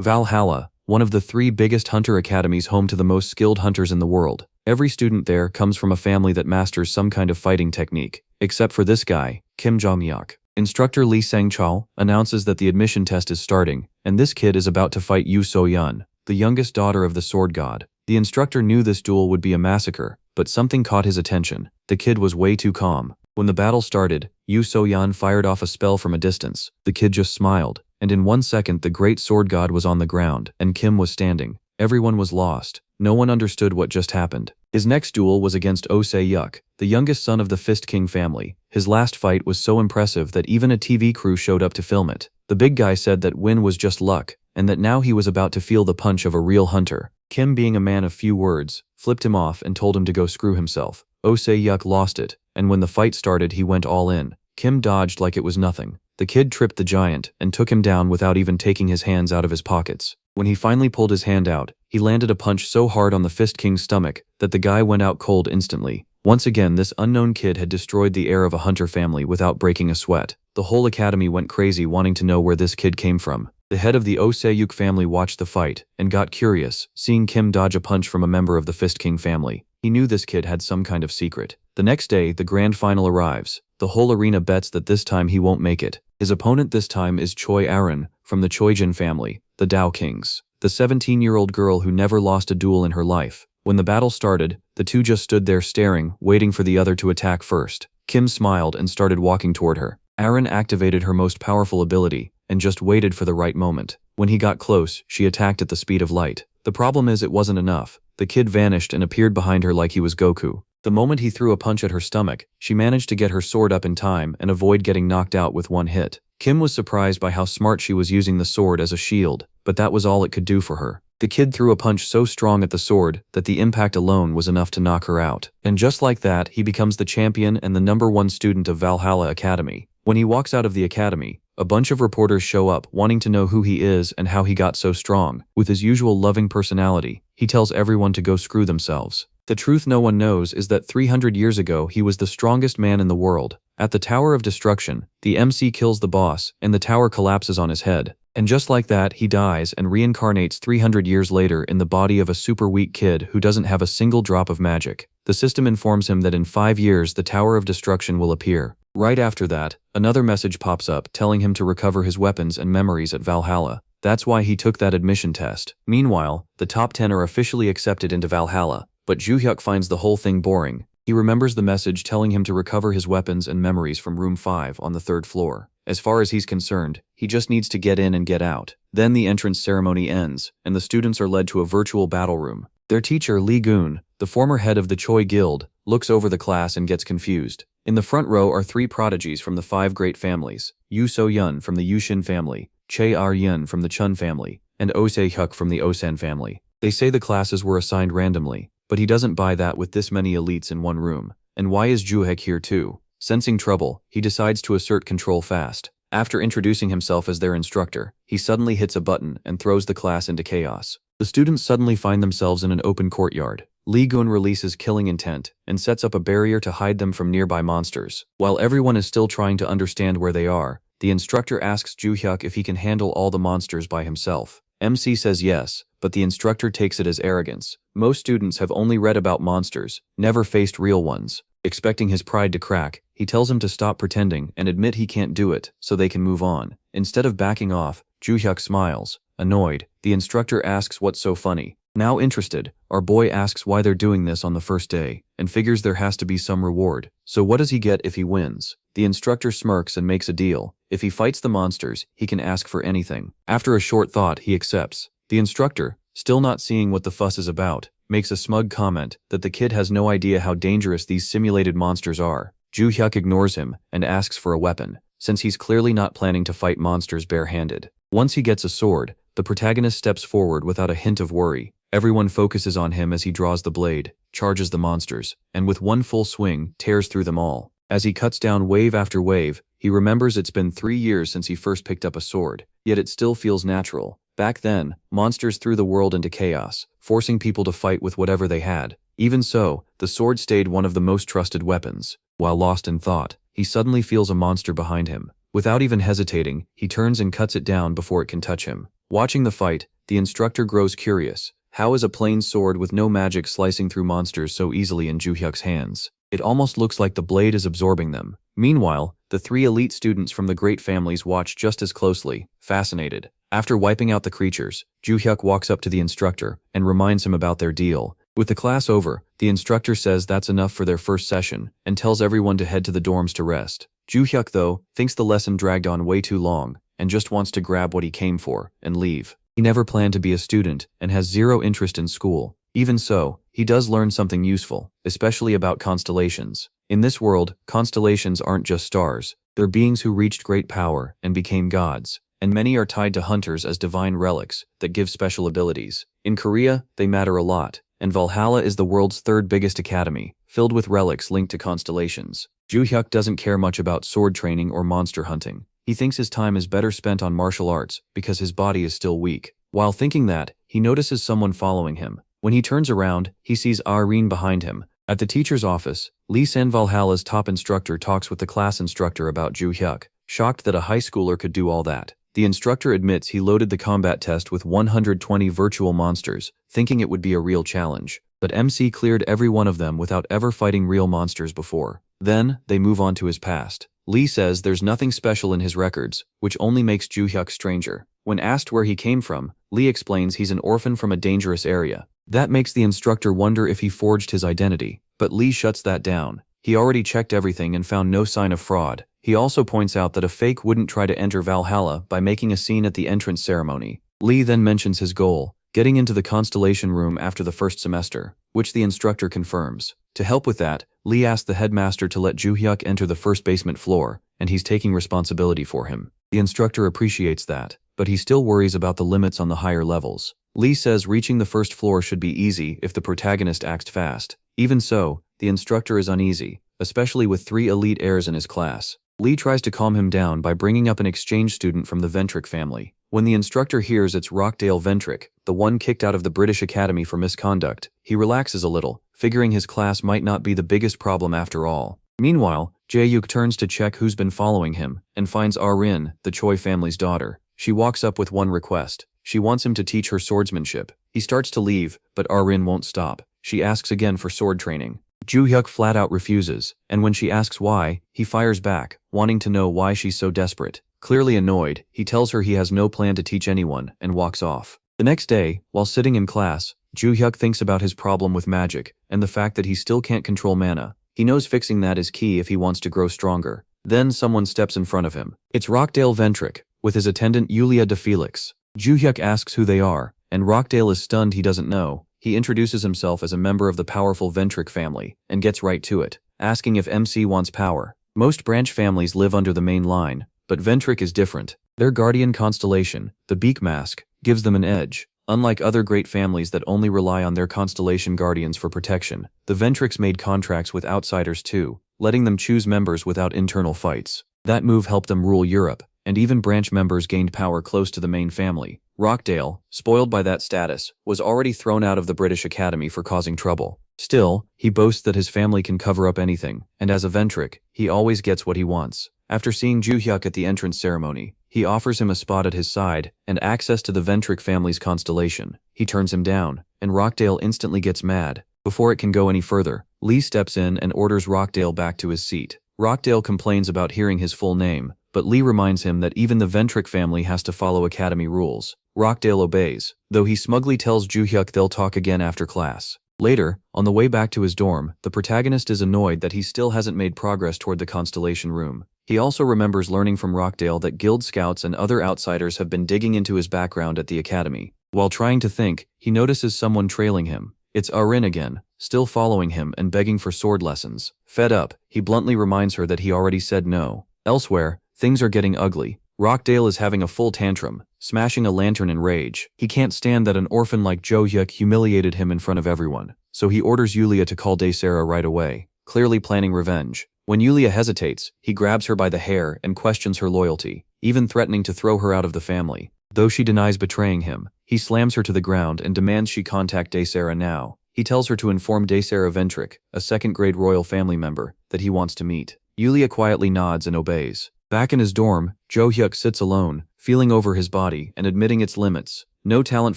Valhalla, one of the 3 biggest hunter academies home to the most skilled hunters in the world. Every student there comes from a family that masters some kind of fighting technique, except for this guy, Kim Jong-hyuk. Instructor Lee Sang-chol announces that the admission test is starting, and this kid is about to fight Yu So-yeon, the youngest daughter of the sword god. The instructor knew this duel would be a massacre, but something caught his attention. The kid was way too calm. When the battle started, Yu So-yeon fired off a spell from a distance. The kid just smiled, and in 1 second the great sword god was on the ground, and Kim was standing. Everyone was lost. No one understood what just happened. His next duel was against Oh Se-hyuk, the youngest son of the Fist King family. His last fight was so impressive that even a TV crew showed up to film it. The big guy said that win was just luck, and that now he was about to feel the punch of a real hunter. Kim, being a man of few words, flipped him off and told him to go screw himself. Oh Se-hyuk lost it, and when the fight started he went all in. Kim dodged like it was nothing. The kid tripped the giant and took him down without even taking his hands out of his pockets. When he finally pulled his hand out, he landed a punch so hard on the Fist King's stomach that the guy went out cold instantly. Once again, this unknown kid had destroyed the heir of a hunter family without breaking a sweat. The whole academy went crazy wanting to know where this kid came from. The head of the Oh Se-hyuk family watched the fight and got curious, seeing Kim dodge a punch from a member of the Fist King family. He knew this kid had some kind of secret. The next day, the grand final arrives. The whole arena bets that this time he won't make it. His opponent this time is Choi Aron from the Choijin family, the Dao Kings, the 17-year-old girl who never lost a duel in her life. When the battle started, the two just stood there staring, waiting for the other to attack first. Kim smiled and started walking toward her. Aron activated her most powerful ability and just waited for the right moment. When he got close, she attacked at the speed of light. The problem is it wasn't enough. The kid vanished and appeared behind her like he was Goku. The moment he threw a punch at her stomach, she managed to get her sword up in time and avoid getting knocked out with one hit. Kim was surprised by how smart she was using the sword as a shield, but that was all it could do for her. The kid threw a punch so strong at the sword that the impact alone was enough to knock her out. And just like that, he becomes the champion and the #1 student of Valhalla Academy. When he walks out of the academy, a bunch of reporters show up wanting to know who he is and how he got so strong. With his usual loving personality, he tells everyone to go screw themselves. The truth no one knows is that 300 years ago he was the strongest man in the world. At the Tower of Destruction, the MC kills the boss and the tower collapses on his head. And just like that, he dies and reincarnates 300 years later in the body of a super weak kid who doesn't have a single drop of magic. The system informs him that in 5 years the Tower of Destruction will appear. Right after that, another message pops up telling him to recover his weapons and memories at Valhalla. That's why he took that admission test. Meanwhile, the top 10 are officially accepted into Valhalla, but Joo-hyuk finds the whole thing boring. He remembers the message telling him to recover his weapons and memories from room 5 on the 3rd floor. As far as he's concerned, he just needs to get in and get out. Then the entrance ceremony ends, and the students are led to a virtual battle room. Their teacher, Lee Goon, the former head of the Choi Guild, looks over the class and gets confused. In the front row are 3 prodigies from the 5 great families: Yu So-yeon from the Yushin family, Chae Ar-yeon from the Chun family, and Oh Se-hyuk from the Osan family. They say the classes were assigned randomly, but he doesn't buy that with this many elites in one room. And why is Joo-hyuk here too? Sensing trouble, he decides to assert control fast. After introducing himself as their instructor, he suddenly hits a button and throws the class into chaos. The students suddenly find themselves in an open courtyard. Lee Gun releases killing intent and sets up a barrier to hide them from nearby monsters. While everyone is still trying to understand where they are, the instructor asks Joo-hyuk if he can handle all the monsters by himself. MC says yes, but the instructor takes it as arrogance. Most students have only read about monsters, never faced real ones. Expecting his pride to crack, he tells him to stop pretending and admit he can't do it so they can move on. Instead of backing off, Joo-hyuk smiles. Annoyed, the instructor asks what's so funny. Now interested, our boy asks why they're doing this on the first day, and figures there has to be some reward. So what does he get if he wins? The instructor smirks and makes a deal. If he fights the monsters, he can ask for anything. After a short thought, he accepts. The instructor, still not seeing what the fuss is about, makes a smug comment that the kid has no idea how dangerous these simulated monsters are. Joo-hyuk ignores him and asks for a weapon, since he's clearly not planning to fight monsters barehanded. Once he gets a sword, the protagonist steps forward without a hint of worry. Everyone focuses on him as he draws the blade, charges the monsters, and with one full swing, tears through them all. As he cuts down wave after wave, he remembers it's been 3 years since he first picked up a sword, yet it still feels natural. Back then, monsters threw the world into chaos, forcing people to fight with whatever they had. Even so, the sword stayed one of the most trusted weapons. While lost in thought, he suddenly feels a monster behind him. Without even hesitating, he turns and cuts it down before it can touch him. Watching the fight, the instructor grows curious. How is a plain sword with no magic slicing through monsters so easily in Joo-hyuk's hands? It almost looks like the blade is absorbing them. Meanwhile, the 3 elite students from the great families watch just as closely, fascinated. After wiping out the creatures, Joo-hyuk walks up to the instructor and reminds him about their deal. With the class over, the instructor says that's enough for their first session and tells everyone to head to the dorms to rest. Joo-hyuk, though, thinks the lesson dragged on way too long and just wants to grab what he came for and leave. He never planned to be a student and has zero interest in school. Even so, he does learn something useful, especially about constellations. In this world, constellations aren't just stars. They're beings who reached great power and became gods, and many are tied to hunters as divine relics that give special abilities. In Korea, they matter a lot, and Valhalla is the world's 3rd biggest academy, filled with relics linked to constellations. Joo-hyuk doesn't care much about sword training or monster hunting. He thinks his time is better spent on martial arts because his body is still weak. While thinking that, he notices someone following him. When he turns around, he sees Irene behind him. At the teacher's office, Lee-san, Valhalla's top instructor, talks with the class instructor about Joo-hyuk, shocked that a high schooler could do all that. The instructor admits he loaded the combat test with 120 virtual monsters, thinking it would be a real challenge. But MC cleared every one of them without ever fighting real monsters before. Then, they move on to his past. Lee says there's nothing special in his records, which only makes Joo-hyuk stranger. When asked where he came from, Lee explains he's an orphan from a dangerous area. That makes the instructor wonder if he forged his identity, but Lee shuts that down. He already checked everything and found no sign of fraud. He also points out that a fake wouldn't try to enter Valhalla by making a scene at the entrance ceremony. Lee then mentions his goal, getting into the constellation room after the first semester, which the instructor confirms. To help with that, Lee asks the headmaster to let Joo-hyuk enter the first basement floor, and he's taking responsibility for him. The instructor appreciates that, but he still worries about the limits on the higher levels. Lee says reaching the first floor should be easy if the protagonist acts fast. Even so, the instructor is uneasy, especially with 3 elite heirs in his class. Lee tries to calm him down by bringing up an exchange student from the Ventrick family. When the instructor hears it's Rockdale Ventrick, the one kicked out of the British Academy for misconduct, he relaxes a little, figuring his class might not be the biggest problem after all. Meanwhile, Jae-yuk turns to check who's been following him and finds Arin, the Choi family's daughter. She walks up with one request. She wants him to teach her swordsmanship. He starts to leave, but Arin won't stop. She asks again for sword training. Joo-hyuk flat out refuses, and when she asks why, he fires back, wanting to know why she's so desperate. Clearly annoyed, he tells her he has no plan to teach anyone and walks off. The next day, while sitting in class, Joo-hyuk thinks about his problem with magic and the fact that he still can't control mana. He knows fixing that is key if he wants to grow stronger. Then someone steps in front of him. It's Rockdale Ventrick, with his attendant Yulia de Felix. Joo-hyuk asks who they are, and Rockdale is stunned he doesn't know. He introduces himself as a member of the powerful Ventrick family, and gets right to it, asking if MC wants power. Most branch families live under the main line, but Ventrick is different. Their guardian constellation, the Beak Mask, gives them an edge. Unlike other great families that only rely on their constellation guardians for protection, the Ventricks made contracts with outsiders too, letting them choose members without internal fights. That move helped them rule Europe, and even branch members gained power close to the main family. Rockdale, spoiled by that status, was already thrown out of the British Academy for causing trouble. Still, he boasts that his family can cover up anything, and as a Ventrick, he always gets what he wants. After seeing Joo-hyuk at the entrance ceremony, he offers him a spot at his side and access to the Ventrick family's constellation. He turns him down, and Rockdale instantly gets mad. Before it can go any further, Lee steps in and orders Rockdale back to his seat. Rockdale complains about hearing his full name, but Lee reminds him that even the Ventrick family has to follow academy rules. Rockdale obeys, though he smugly tells Joo-hyuk they'll talk again after class. Later, on the way back to his dorm, the protagonist is annoyed that he still hasn't made progress toward the constellation room. He also remembers learning from Rockdale that guild scouts and other outsiders have been digging into his background at the academy. While trying to think, he notices someone trailing him. It's Arin again, still following him and begging for sword lessons. Fed up, he bluntly reminds her that he already said no. Elsewhere, things are getting ugly. Rockdale is having a full tantrum, smashing a lantern in rage. He can't stand that an orphan like Joo-hyuk humiliated him in front of everyone, so he orders Yulia to call Daesara right away, clearly planning revenge. When Yulia hesitates, he grabs her by the hair and questions her loyalty, even threatening to throw her out of the family. Though she denies betraying him, he slams her to the ground and demands she contact Daesara now. He tells her to inform Daesara Ventrick, a second-grade royal family member, that he wants to meet. Yulia quietly nods and obeys. Back in his dorm, Joo-hyuk sits alone, feeling over his body and admitting its limits. No talent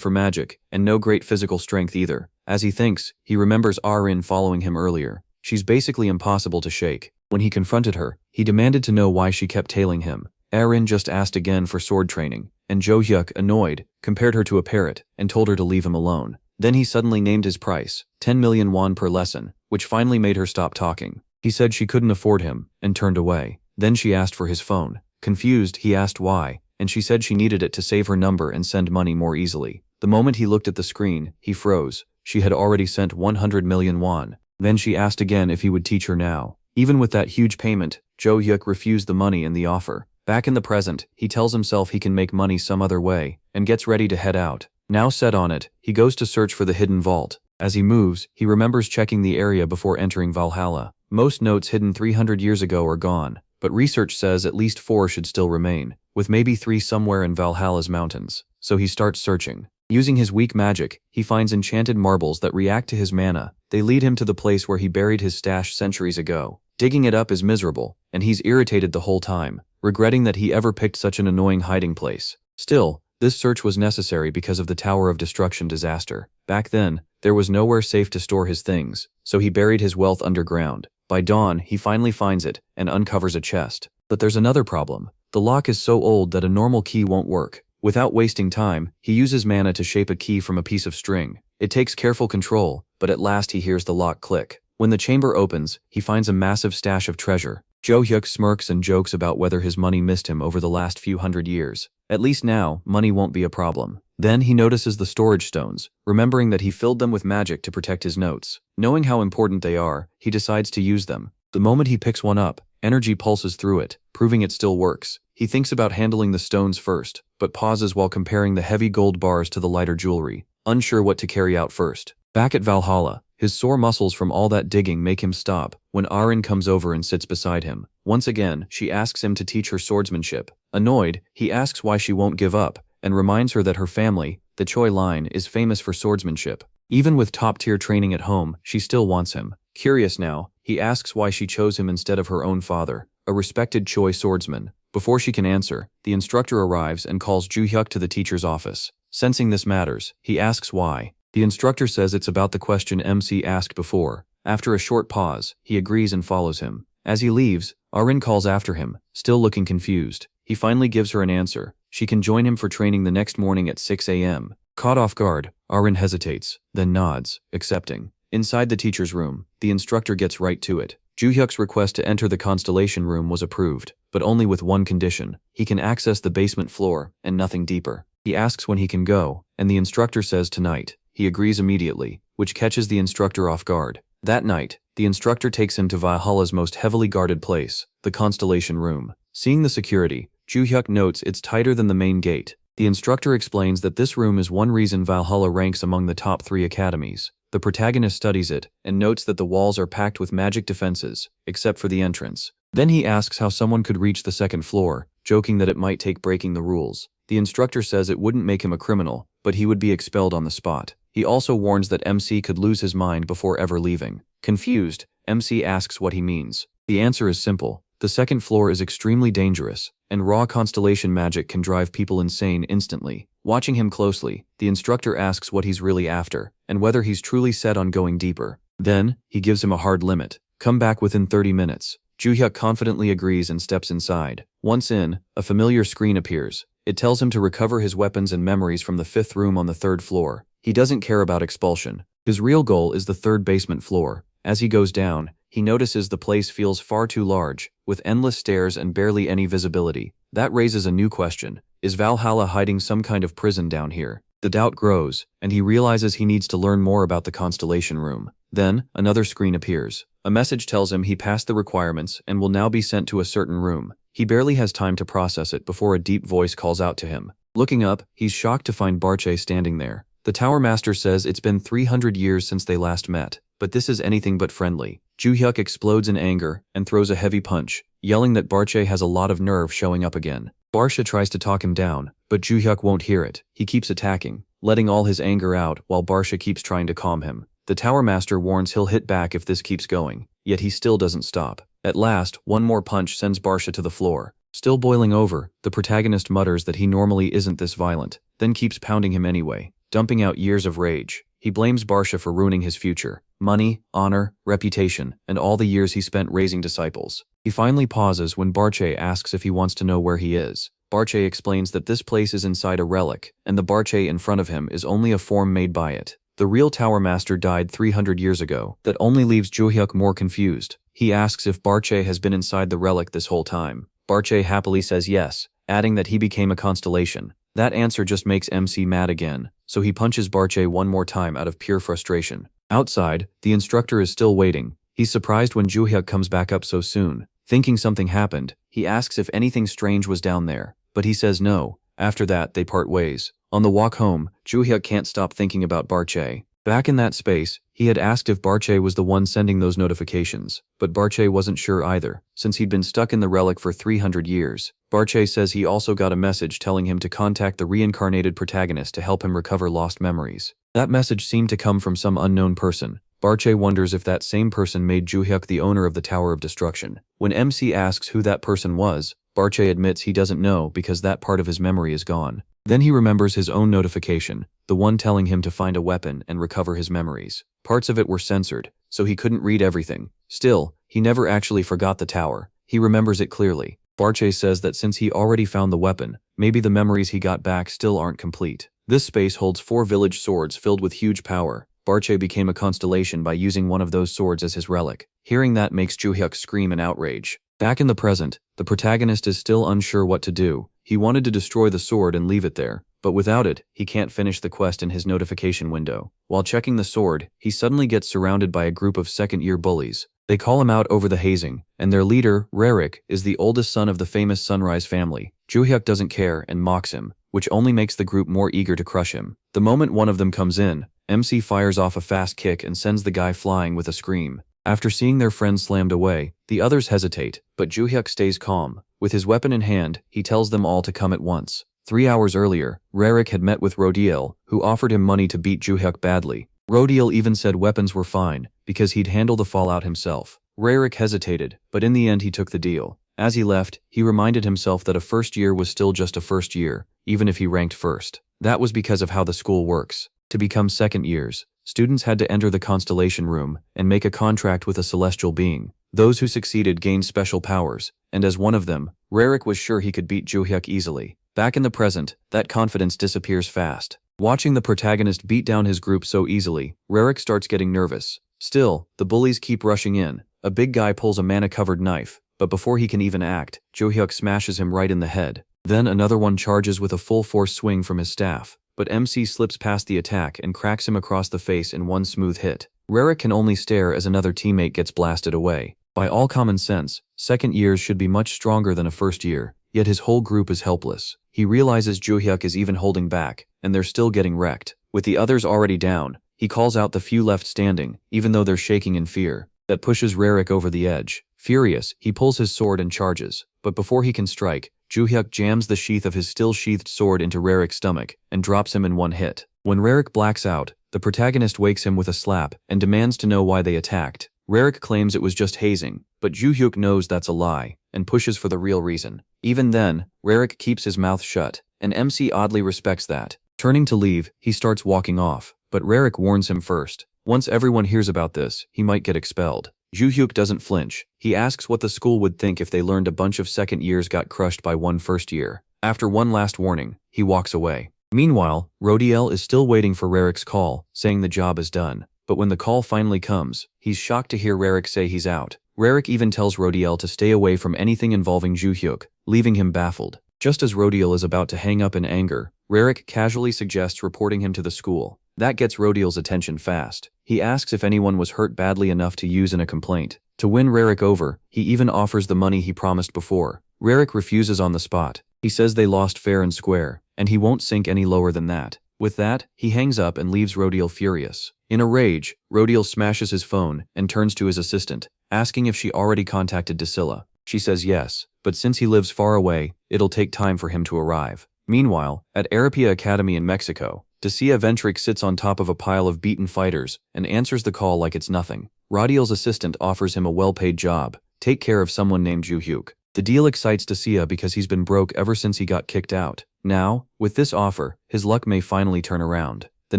for magic, and no great physical strength either. As he thinks, he remembers Arin following him earlier. She's basically impossible to shake. When he confronted her, he demanded to know why she kept tailing him. Arin just asked again for sword training, and Jo Hyuk, annoyed, compared her to a parrot and told her to leave him alone. Then he suddenly named his price, 10 million won per lesson, which finally made her stop talking. He said she couldn't afford him, and turned away. Then she asked for his phone. Confused, he asked why, and she said she needed it to save her number and send money more easily. The moment he looked at the screen, he froze. She had already sent 100 million won. Then she asked again if he would teach her now. Even with that huge payment, Jo Hyuk refused the money and the offer. Back in the present, he tells himself he can make money some other way, and gets ready to head out. Now set on it, he goes to search for the hidden vault. As he moves, he remembers checking the area before entering Valhalla. Most notes hidden 300 years ago are gone, but research says at least 4 should still remain, with maybe 3 somewhere in Valhalla's mountains. So he starts searching. Using his weak magic, he finds enchanted marbles that react to his mana. They lead him to the place where he buried his stash centuries ago. Digging it up is miserable, and he's irritated the whole time, regretting that he ever picked such an annoying hiding place. Still, this search was necessary because of the Tower of Destruction disaster. Back then, there was nowhere safe to store his things, so he buried his wealth underground. By dawn, he finally finds it and uncovers a chest. But there's another problem. The lock is so old that a normal key won't work. Without wasting time, he uses mana to shape a key from a piece of string. It takes careful control, but at last he hears the lock click. When the chamber opens, he finds a massive stash of treasure. Jo Hyuk smirks and jokes about whether his money missed him over the last few hundred years. At least now, money won't be a problem. Then he notices the storage stones, remembering that he filled them with magic to protect his notes. Knowing how important they are, he decides to use them. The moment he picks one up, energy pulses through it, proving it still works. He thinks about handling the stones first, but pauses while comparing the heavy gold bars to the lighter jewelry, unsure what to carry out first. Back at Valhalla, his sore muscles from all that digging make him stop when Arin comes over and sits beside him. Once again, she asks him to teach her swordsmanship. Annoyed, he asks why she won't give up, and reminds her that her family, the Choi line, is famous for swordsmanship. Even with top-tier training at home, she still wants him. Curious now, he asks why she chose him instead of her own father, a respected Choi swordsman. Before she can answer, the instructor arrives and calls Jo Hyuk to the teacher's office. Sensing this matters, he asks why. The instructor says it's about the question MC asked before. After a short pause, he agrees and follows him. As he leaves, Arin calls after him, still looking confused. He finally gives her an answer. She can join him for training the next morning at 6 a.m. Caught off guard, Arin hesitates, then nods, accepting. Inside the teacher's room, the instructor gets right to it. Jo Hyuk's request to enter the constellation room was approved, but only with one condition. He can access the basement floor, and nothing deeper. He asks when he can go, and the instructor says tonight. He agrees immediately, which catches the instructor off guard. That night, the instructor takes him to Valhalla's most heavily guarded place, the constellation room. Seeing the security, Jo Hyuk notes it's tighter than the main gate. The instructor explains that this room is one reason Valhalla ranks among the top 3 academies. The protagonist studies it, and notes that the walls are packed with magic defenses, except for the entrance. Then he asks how someone could reach the second floor, joking that it might take breaking the rules. The instructor says it wouldn't make him a criminal, but he would be expelled on the spot. He also warns that MC could lose his mind before ever leaving. Confused, MC asks what he means. The answer is simple. The second floor is extremely dangerous, and raw constellation magic can drive people insane instantly. Watching him closely, the instructor asks what he's really after, and whether he's truly set on going deeper. Then, he gives him a hard limit. Come back within 30 minutes. Jo Hyuk confidently agrees and steps inside. Once in, a familiar screen appears. It tells him to recover his weapons and memories from the 5th room on the 3rd floor. He doesn't care about expulsion. His real goal is the 3rd basement floor. As he goes down, he notices the place feels far too large, with endless stairs and barely any visibility. That raises a new question. Is Valhalla hiding some kind of prison down here? The doubt grows, and he realizes he needs to learn more about the constellation room. Then, another screen appears. A message tells him he passed the requirements and will now be sent to a certain room. He barely has time to process it before a deep voice calls out to him. Looking up, he's shocked to find Barche standing there. The Tower Master says it's been 300 years since they last met, but this is anything but friendly. Jo Hyuk explodes in anger and throws a heavy punch, yelling that Barche has a lot of nerve showing up again. Barsha tries to talk him down, but Jo Hyuk won't hear it. He keeps attacking, letting all his anger out while Barsha keeps trying to calm him. The Tower Master warns he'll hit back if this keeps going, yet he still doesn't stop. At last, one more punch sends Barsha to the floor. Still boiling over, the protagonist mutters that he normally isn't this violent, then keeps pounding him anyway, dumping out years of rage. He blames Barsha for ruining his future, money, honor, reputation, and all the years he spent raising disciples. He finally pauses when Barche asks if he wants to know where he is. Barche explains that this place is inside a relic, and the Barche in front of him is only a form made by it. The real Tower Master died 300 years ago. That only leaves Juhyuk more confused. He asks if Barche has been inside the relic this whole time. Barche happily says yes, adding that he became a constellation. That answer just makes MC mad again, so he punches Barche one more time out of pure frustration. Outside, the instructor is still waiting. He's surprised when Juhyuk comes back up so soon. Thinking something happened, he asks if anything strange was down there, but he says no. After that, they part ways. On the walk home, Juhyuk can't stop thinking about Barche. Back in that space, he had asked if Barche was the one sending those notifications, but Barche wasn't sure either, since he'd been stuck in the relic for 300 years. Barche says he also got a message telling him to contact the reincarnated protagonist to help him recover lost memories. That message seemed to come from some unknown person. Barche wonders if that same person made Juhyuk the owner of the Tower of Destruction. When MC asks who that person was, Barche admits he doesn't know because that part of his memory is gone. Then he remembers his own notification, the one telling him to find a weapon and recover his memories. Parts of it were censored, so he couldn't read everything. Still, he never actually forgot the tower. He remembers it clearly. Barche says that since he already found the weapon, maybe the memories he got back still aren't complete. This space holds 4 village swords filled with huge power. Barche became a constellation by using one of those swords as his relic. Hearing that makes Juhyuk scream in outrage. Back in the present, the protagonist is still unsure what to do. He wanted to destroy the sword and leave it there, but without it, he can't finish the quest in his notification window. While checking the sword, he suddenly gets surrounded by a group of second-year bullies. They call him out over the hazing, and their leader, Rarik, is the oldest son of the famous Sunrise family. Juhyuk doesn't care and mocks him, which only makes the group more eager to crush him. The moment one of them comes in, MC fires off a fast kick and sends the guy flying with a scream. After seeing their friend slammed away, the others hesitate, but Juhyuk stays calm. With his weapon in hand, he tells them all to come at once. 3 hours earlier, Rarik had met with Rodiel, who offered him money to beat Juhyuk badly. Rodiel even said weapons were fine, because he'd handle the fallout himself. Rarik hesitated, but in the end he took the deal. As he left, he reminded himself that a first year was still just a first year, even if he ranked first. That was because of how the school works. To become second years, students had to enter the constellation room and make a contract with a celestial being. Those who succeeded gained special powers, and as one of them, Rarik was sure he could beat Juhyuk easily. Back in the present, that confidence disappears fast. Watching the protagonist beat down his group so easily, Rarik starts getting nervous. Still, the bullies keep rushing in. A big guy pulls a mana-covered knife, but before he can even act, Juhyuk smashes him right in the head. Then another one charges with a full-force swing from his staff, but MC slips past the attack and cracks him across the face in one smooth hit. Rarik can only stare as another teammate gets blasted away. By all common sense, second years should be much stronger than a first year, yet his whole group is helpless. He realizes Juhyuk is even holding back, and they're still getting wrecked. With the others already down, he calls out the few left standing, even though they're shaking in fear. That pushes Rarik over the edge. Furious, he pulls his sword and charges, but before he can strike, Juhyuk jams the sheath of his still-sheathed sword into Rarik's stomach and drops him in one hit. When Rarik blacks out, the protagonist wakes him with a slap and demands to know why they attacked. Rarik claims it was just hazing, but Juhyuk knows that's a lie and pushes for the real reason. Even then, Rarik keeps his mouth shut, and MC oddly respects that. Turning to leave, he starts walking off, but Rarik warns him first. Once everyone hears about this, he might get expelled. Juhyuk doesn't flinch. He asks what the school would think if they learned a bunch of second years got crushed by one first year. After one last warning, he walks away. Meanwhile, Rodiel is still waiting for Rarik's call, saying the job is done. But when the call finally comes, he's shocked to hear Rarik say he's out. Rarik even tells Rodiel to stay away from anything involving Juhyuk, leaving him baffled. Just as Rodiel is about to hang up in anger, Rarik casually suggests reporting him to the school. That gets Rodiel's attention fast. He asks if anyone was hurt badly enough to use in a complaint. To win Rarik over, he even offers the money he promised before. Rarik refuses on the spot. He says they lost fair and square, and he won't sink any lower than that. With that, he hangs up and leaves Rodiel furious. In a rage, Rodiel smashes his phone and turns to his assistant, asking if she already contacted Dacilla. She says yes, but since he lives far away, it'll take time for him to arrive. Meanwhile, at Arapia Academy in Mexico, Dacia Ventric sits on top of a pile of beaten fighters and answers the call like it's nothing. Rodiel's assistant offers him a well-paid job, take care of someone named Juhyuk. The deal excites Dacia because he's been broke ever since he got kicked out. Now, with this offer, his luck may finally turn around. The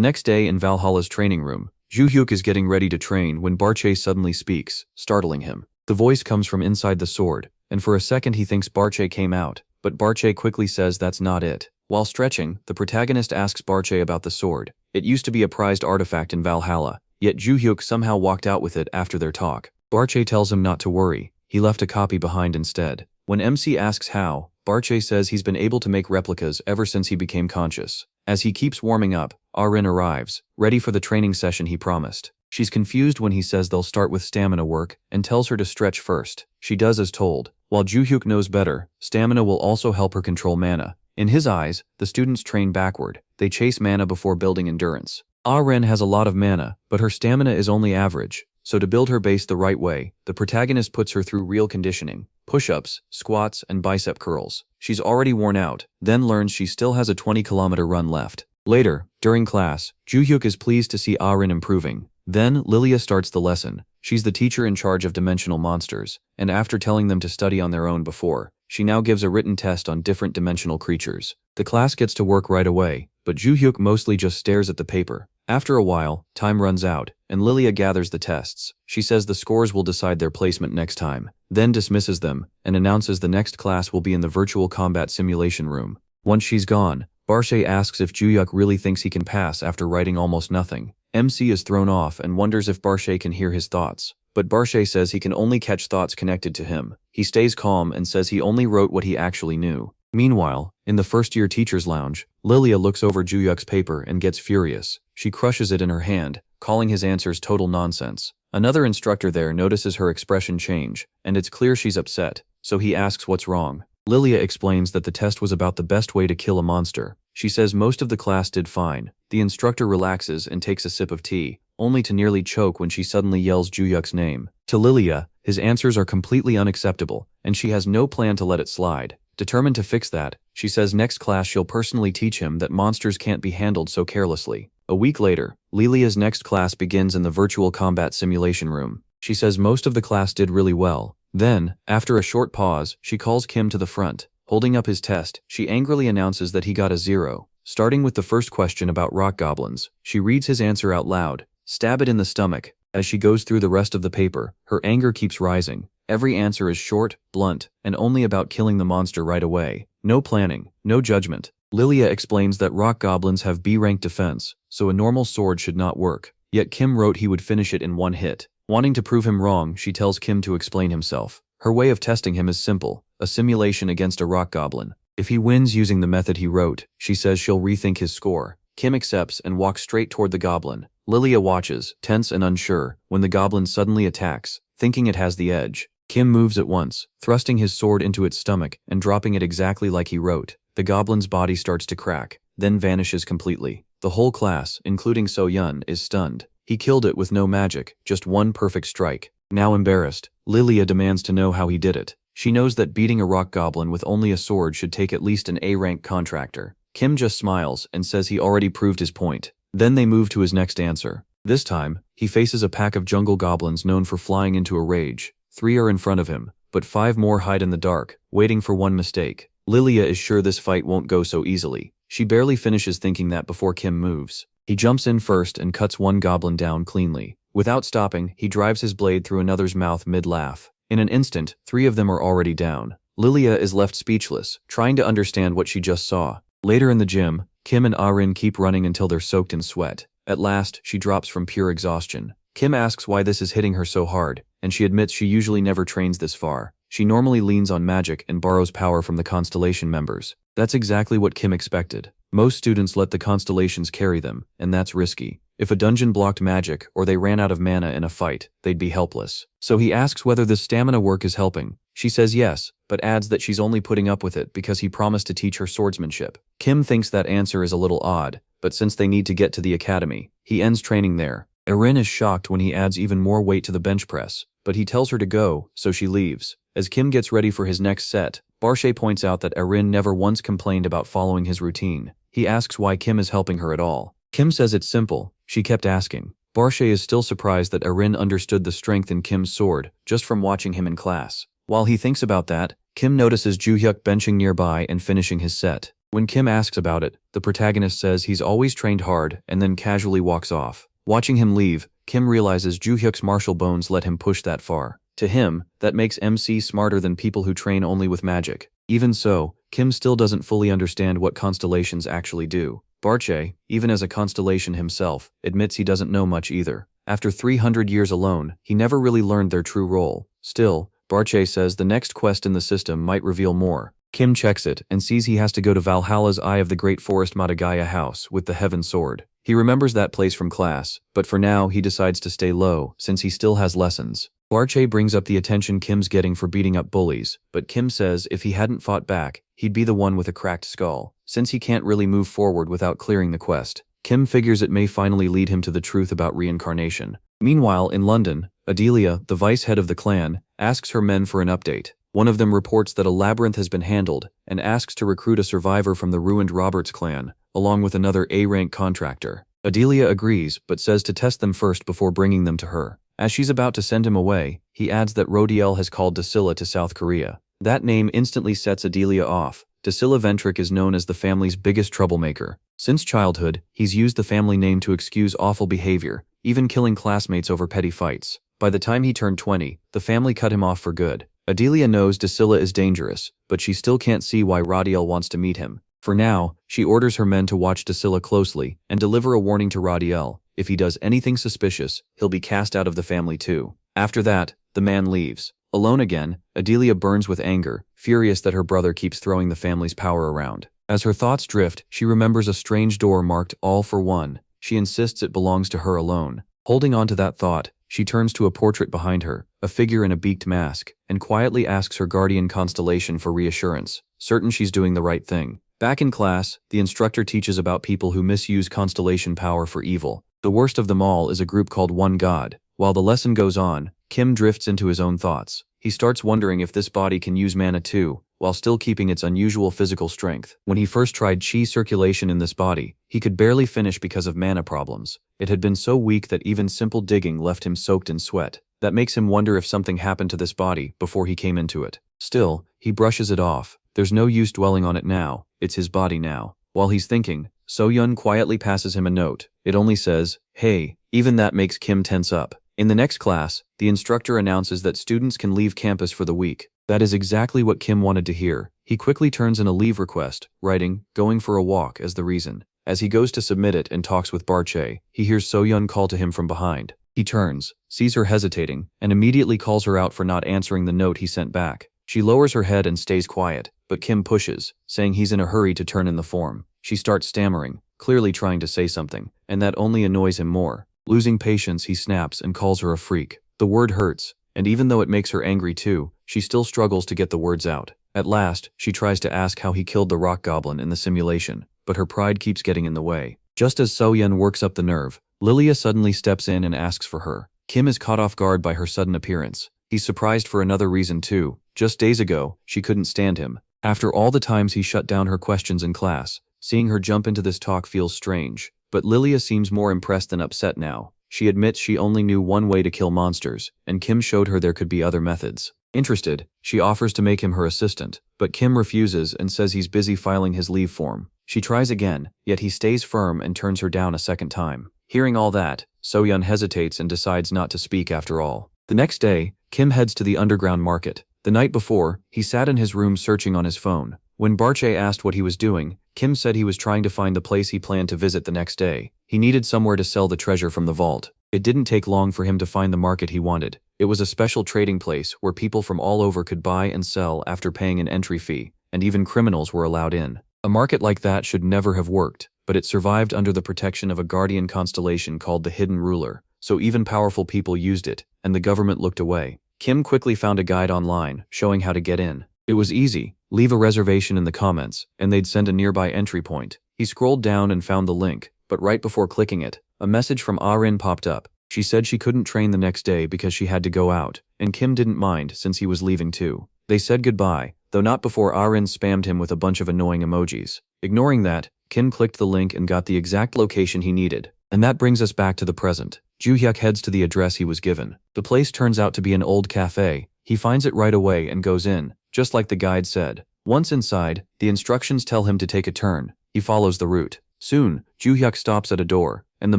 next day in Valhalla's training room, Ju-hyuk is getting ready to train when Barche suddenly speaks, startling him. The voice comes from inside the sword, and for a second he thinks Barche came out, but Barche quickly says that's not it. While stretching, the protagonist asks Barche about the sword. It used to be a prized artifact in Valhalla, yet Ju-hyuk somehow walked out with it after their talk. Barche tells him not to worry, he left a copy behind instead. When MC asks how, Barche says he's been able to make replicas ever since he became conscious. As he keeps warming up, Arin arrives, ready for the training session he promised. She's confused when he says they'll start with stamina work and tells her to stretch first. She does as told. While Ju-hyuk knows better, stamina will also help her control mana. In his eyes, the students train backward. They chase mana before building endurance. Arin has a lot of mana, but her stamina is only average. So to build her base the right way, the protagonist puts her through real conditioning. Push-ups, squats, and bicep curls. She's already worn out, then learns she still has a 20-kilometer run left. Later, during class, Ju-hyuk is pleased to see Arin improving. Then, Lilia starts the lesson. She's the teacher in charge of dimensional monsters, and after telling them to study on their own before, she now gives a written test on different dimensional creatures. The class gets to work right away, but Ju-hyuk mostly just stares at the paper. After a while, time runs out, and Lilia gathers the tests. She says the scores will decide their placement next time, then dismisses them, and announces the next class will be in the virtual combat simulation room. Once she's gone, Barche asks if Ju-hyuk really thinks he can pass after writing almost nothing. MC is thrown off and wonders if Barche can hear his thoughts. But Barche says he can only catch thoughts connected to him. He stays calm and says he only wrote what he actually knew. Meanwhile, in the first-year teacher's lounge, Lilia looks over Ju-hyuk's paper and gets furious. She crushes it in her hand, calling his answers total nonsense. Another instructor there notices her expression change, and it's clear she's upset, so he asks what's wrong. Lilia explains that the test was about the best way to kill a monster. She says most of the class did fine. The instructor relaxes and takes a sip of tea, only to nearly choke when she suddenly yells Ju-hyuk's name. To Lilia, his answers are completely unacceptable, and she has no plan to let it slide. Determined to fix that, she says next class she'll personally teach him that monsters can't be handled so carelessly. A week later, Lilia's next class begins in the virtual combat simulation room. She says most of the class did really well. Then, after a short pause, she calls Kim to the front. Holding up his test, she angrily announces that he got a 0. Starting with the first question about rock goblins, she reads his answer out loud. Stab it in the stomach. As she goes through the rest of the paper, her anger keeps rising. Every answer is short, blunt, and only about killing the monster right away. No planning, no judgment. Lilia explains that rock goblins have B-rank defense, so a normal sword should not work. Yet Kim wrote he would finish it in one hit. Wanting to prove him wrong, she tells Kim to explain himself. Her way of testing him is simple, a simulation against a rock goblin. If he wins using the method he wrote, she says she'll rethink his score. Kim accepts and walks straight toward the goblin. Lilia watches, tense and unsure, when the goblin suddenly attacks, thinking it has the edge. Kim moves at once, thrusting his sword into its stomach and dropping it exactly like he wrote. The goblin's body starts to crack, then vanishes completely. The whole class, including So-yun, is stunned. He killed it with no magic, just one perfect strike. Now embarrassed, Lilia demands to know how he did it. She knows that beating a rock goblin with only a sword should take at least an A-rank contractor. Kim just smiles and says he already proved his point. Then they move to his next answer. This time, he faces a pack of jungle goblins known for flying into a rage. 3 are in front of him, but 5 more hide in the dark, waiting for one mistake. Lilia is sure this fight won't go so easily. She barely finishes thinking that before Kim moves. He jumps in first and cuts one goblin down cleanly. Without stopping, he drives his blade through another's mouth mid-laugh. In an instant, 3 of them are already down. Lilia is left speechless, trying to understand what she just saw. Later in the gym, Kim and Arin keep running until they're soaked in sweat. At last, she drops from pure exhaustion. Kim asks why this is hitting her so hard, and she admits she usually never trains this far. She normally leans on magic and borrows power from the Constellation members. That's exactly what Kim expected. Most students let the Constellations carry them, and that's risky. If a dungeon blocked magic or they ran out of mana in a fight, they'd be helpless. So he asks whether this stamina work is helping. She says yes, but adds that she's only putting up with it because he promised to teach her swordsmanship. Kim thinks that answer is a little odd, but since they need to get to the academy, he ends training there. Erin is shocked when he adds even more weight to the bench press, but he tells her to go, so she leaves. As Kim gets ready for his next set, Barche points out that Erin never once complained about following his routine. He asks why Kim is helping her at all. Kim says it's simple, she kept asking. Barche is still surprised that Erin understood the strength in Kim's sword just from watching him in class. While he thinks about that, Kim notices Joo-hyuk benching nearby and finishing his set. When Kim asks about it, the protagonist says he's always trained hard and then casually walks off. Watching him leave, Kim realizes Joo-hyuk's martial bones let him push that far. To him, that makes MC smarter than people who train only with magic. Even so, Kim still doesn't fully understand what constellations actually do. Barche, even as a constellation himself, admits he doesn't know much either. After 300 years alone, he never really learned their true role. Still, Barche says the next quest in the system might reveal more. Kim checks it and sees he has to go to Valhalla's Eye of the Great Forest Madagaya house with the Heaven Sword. He remembers that place from class, but for now he decides to stay low since he still has lessons. Barche brings up the attention Kim's getting for beating up bullies, but Kim says if he hadn't fought back, he'd be the one with a cracked skull, since he can't really move forward without clearing the quest. Kim figures it may finally lead him to the truth about reincarnation. Meanwhile, in London, Adelia, the vice head of the clan, asks her men for an update. One of them reports that a labyrinth has been handled and asks to recruit a survivor from the ruined Roberts clan, along with another A-rank contractor. Adelia agrees, but says to test them first before bringing them to her. As she's about to send him away, he adds that Rodiel has called Dasilla to South Korea. That name instantly sets Adelia off. Dasilla Ventric is known as the family's biggest troublemaker. Since childhood, he's used the family name to excuse awful behavior, even killing classmates over petty fights. By the time he turned 20, the family cut him off for good. Adelia knows Dasilla is dangerous, but she still can't see why Rodiel wants to meet him. For now, she orders her men to watch Dasilla closely and deliver a warning to Rodiel. If he does anything suspicious, he'll be cast out of the family too. After that, the man leaves. Alone again, Adelia burns with anger, furious that her brother keeps throwing the family's power around. As her thoughts drift, she remembers a strange door marked All for One. She insists it belongs to her alone. Holding on to that thought, she turns to a portrait behind her, a figure in a beaked mask, and quietly asks her guardian constellation for reassurance, certain she's doing the right thing. Back in class, the instructor teaches about people who misuse constellation power for evil. The worst of them all is a group called One God. While the lesson goes on, Kim drifts into his own thoughts. He starts wondering if this body can use mana too, while still keeping its unusual physical strength. When he first tried chi circulation in this body, he could barely finish because of mana problems. It had been so weak that even simple digging left him soaked in sweat. That makes him wonder if something happened to this body before he came into it. Still, he brushes it off. There's no use dwelling on it now. It's his body now. While he's thinking, So-yun quietly passes him a note. It only says, "Hey." Even that makes Kim tense up. In the next class, the instructor announces that students can leave campus for the week. That is exactly what Kim wanted to hear. He quickly turns in a leave request, writing, "going for a walk" as the reason. As he goes to submit it and talks with Barche, he hears So-yun call to him from behind. He turns, sees her hesitating, and immediately calls her out for not answering the note he sent back. She lowers her head and stays quiet, but Kim pushes, saying he's in a hurry to turn in the form. She starts stammering, clearly trying to say something, and that only annoys him more. Losing patience, he snaps and calls her a freak. The word hurts, and even though it makes her angry too, she still struggles to get the words out. At last, she tries to ask how he killed the rock goblin in the simulation, but her pride keeps getting in the way. Just as So-yun works up the nerve, Lilia suddenly steps in and asks for her. Kim is caught off guard by her sudden appearance. He's surprised for another reason too. Just days ago, she couldn't stand him. After all the times he shut down her questions in class, seeing her jump into this talk feels strange. But Lilia seems more impressed than upset now. She admits she only knew one way to kill monsters, and Kim showed her there could be other methods. Interested, she offers to make him her assistant, but Kim refuses and says he's busy filing his leave form. She tries again, yet he stays firm and turns her down a second time. Hearing all that, So-yun hesitates and decides not to speak after all. The next day, Kim heads to the underground market. The night before, he sat in his room searching on his phone. When Barche asked what he was doing, Kim said he was trying to find the place he planned to visit the next day. He needed somewhere to sell the treasure from the vault. It didn't take long for him to find the market he wanted. It was a special trading place where people from all over could buy and sell after paying an entry fee, and even criminals were allowed in. A market like that should never have worked, but it survived under the protection of a guardian constellation called the Hidden Ruler, so even powerful people used it, and the government looked away. Kim quickly found a guide online, showing how to get in. It was easy. Leave a reservation in the comments, and they'd send a nearby entry point. He scrolled down and found the link, but right before clicking it, a message from Arin popped up. She said she couldn't train the next day because she had to go out, and Kim didn't mind since he was leaving too. They said goodbye, though not before Arin spammed him with a bunch of annoying emojis. Ignoring that, Kim clicked the link and got the exact location he needed. And that brings us back to the present. Joo-hyuk heads to the address he was given. The place turns out to be an old cafe. He finds it right away and goes in, just like the guide said. Once inside, the instructions tell him to take a turn. He follows the route. Soon, Joo-hyuk stops at a door, and the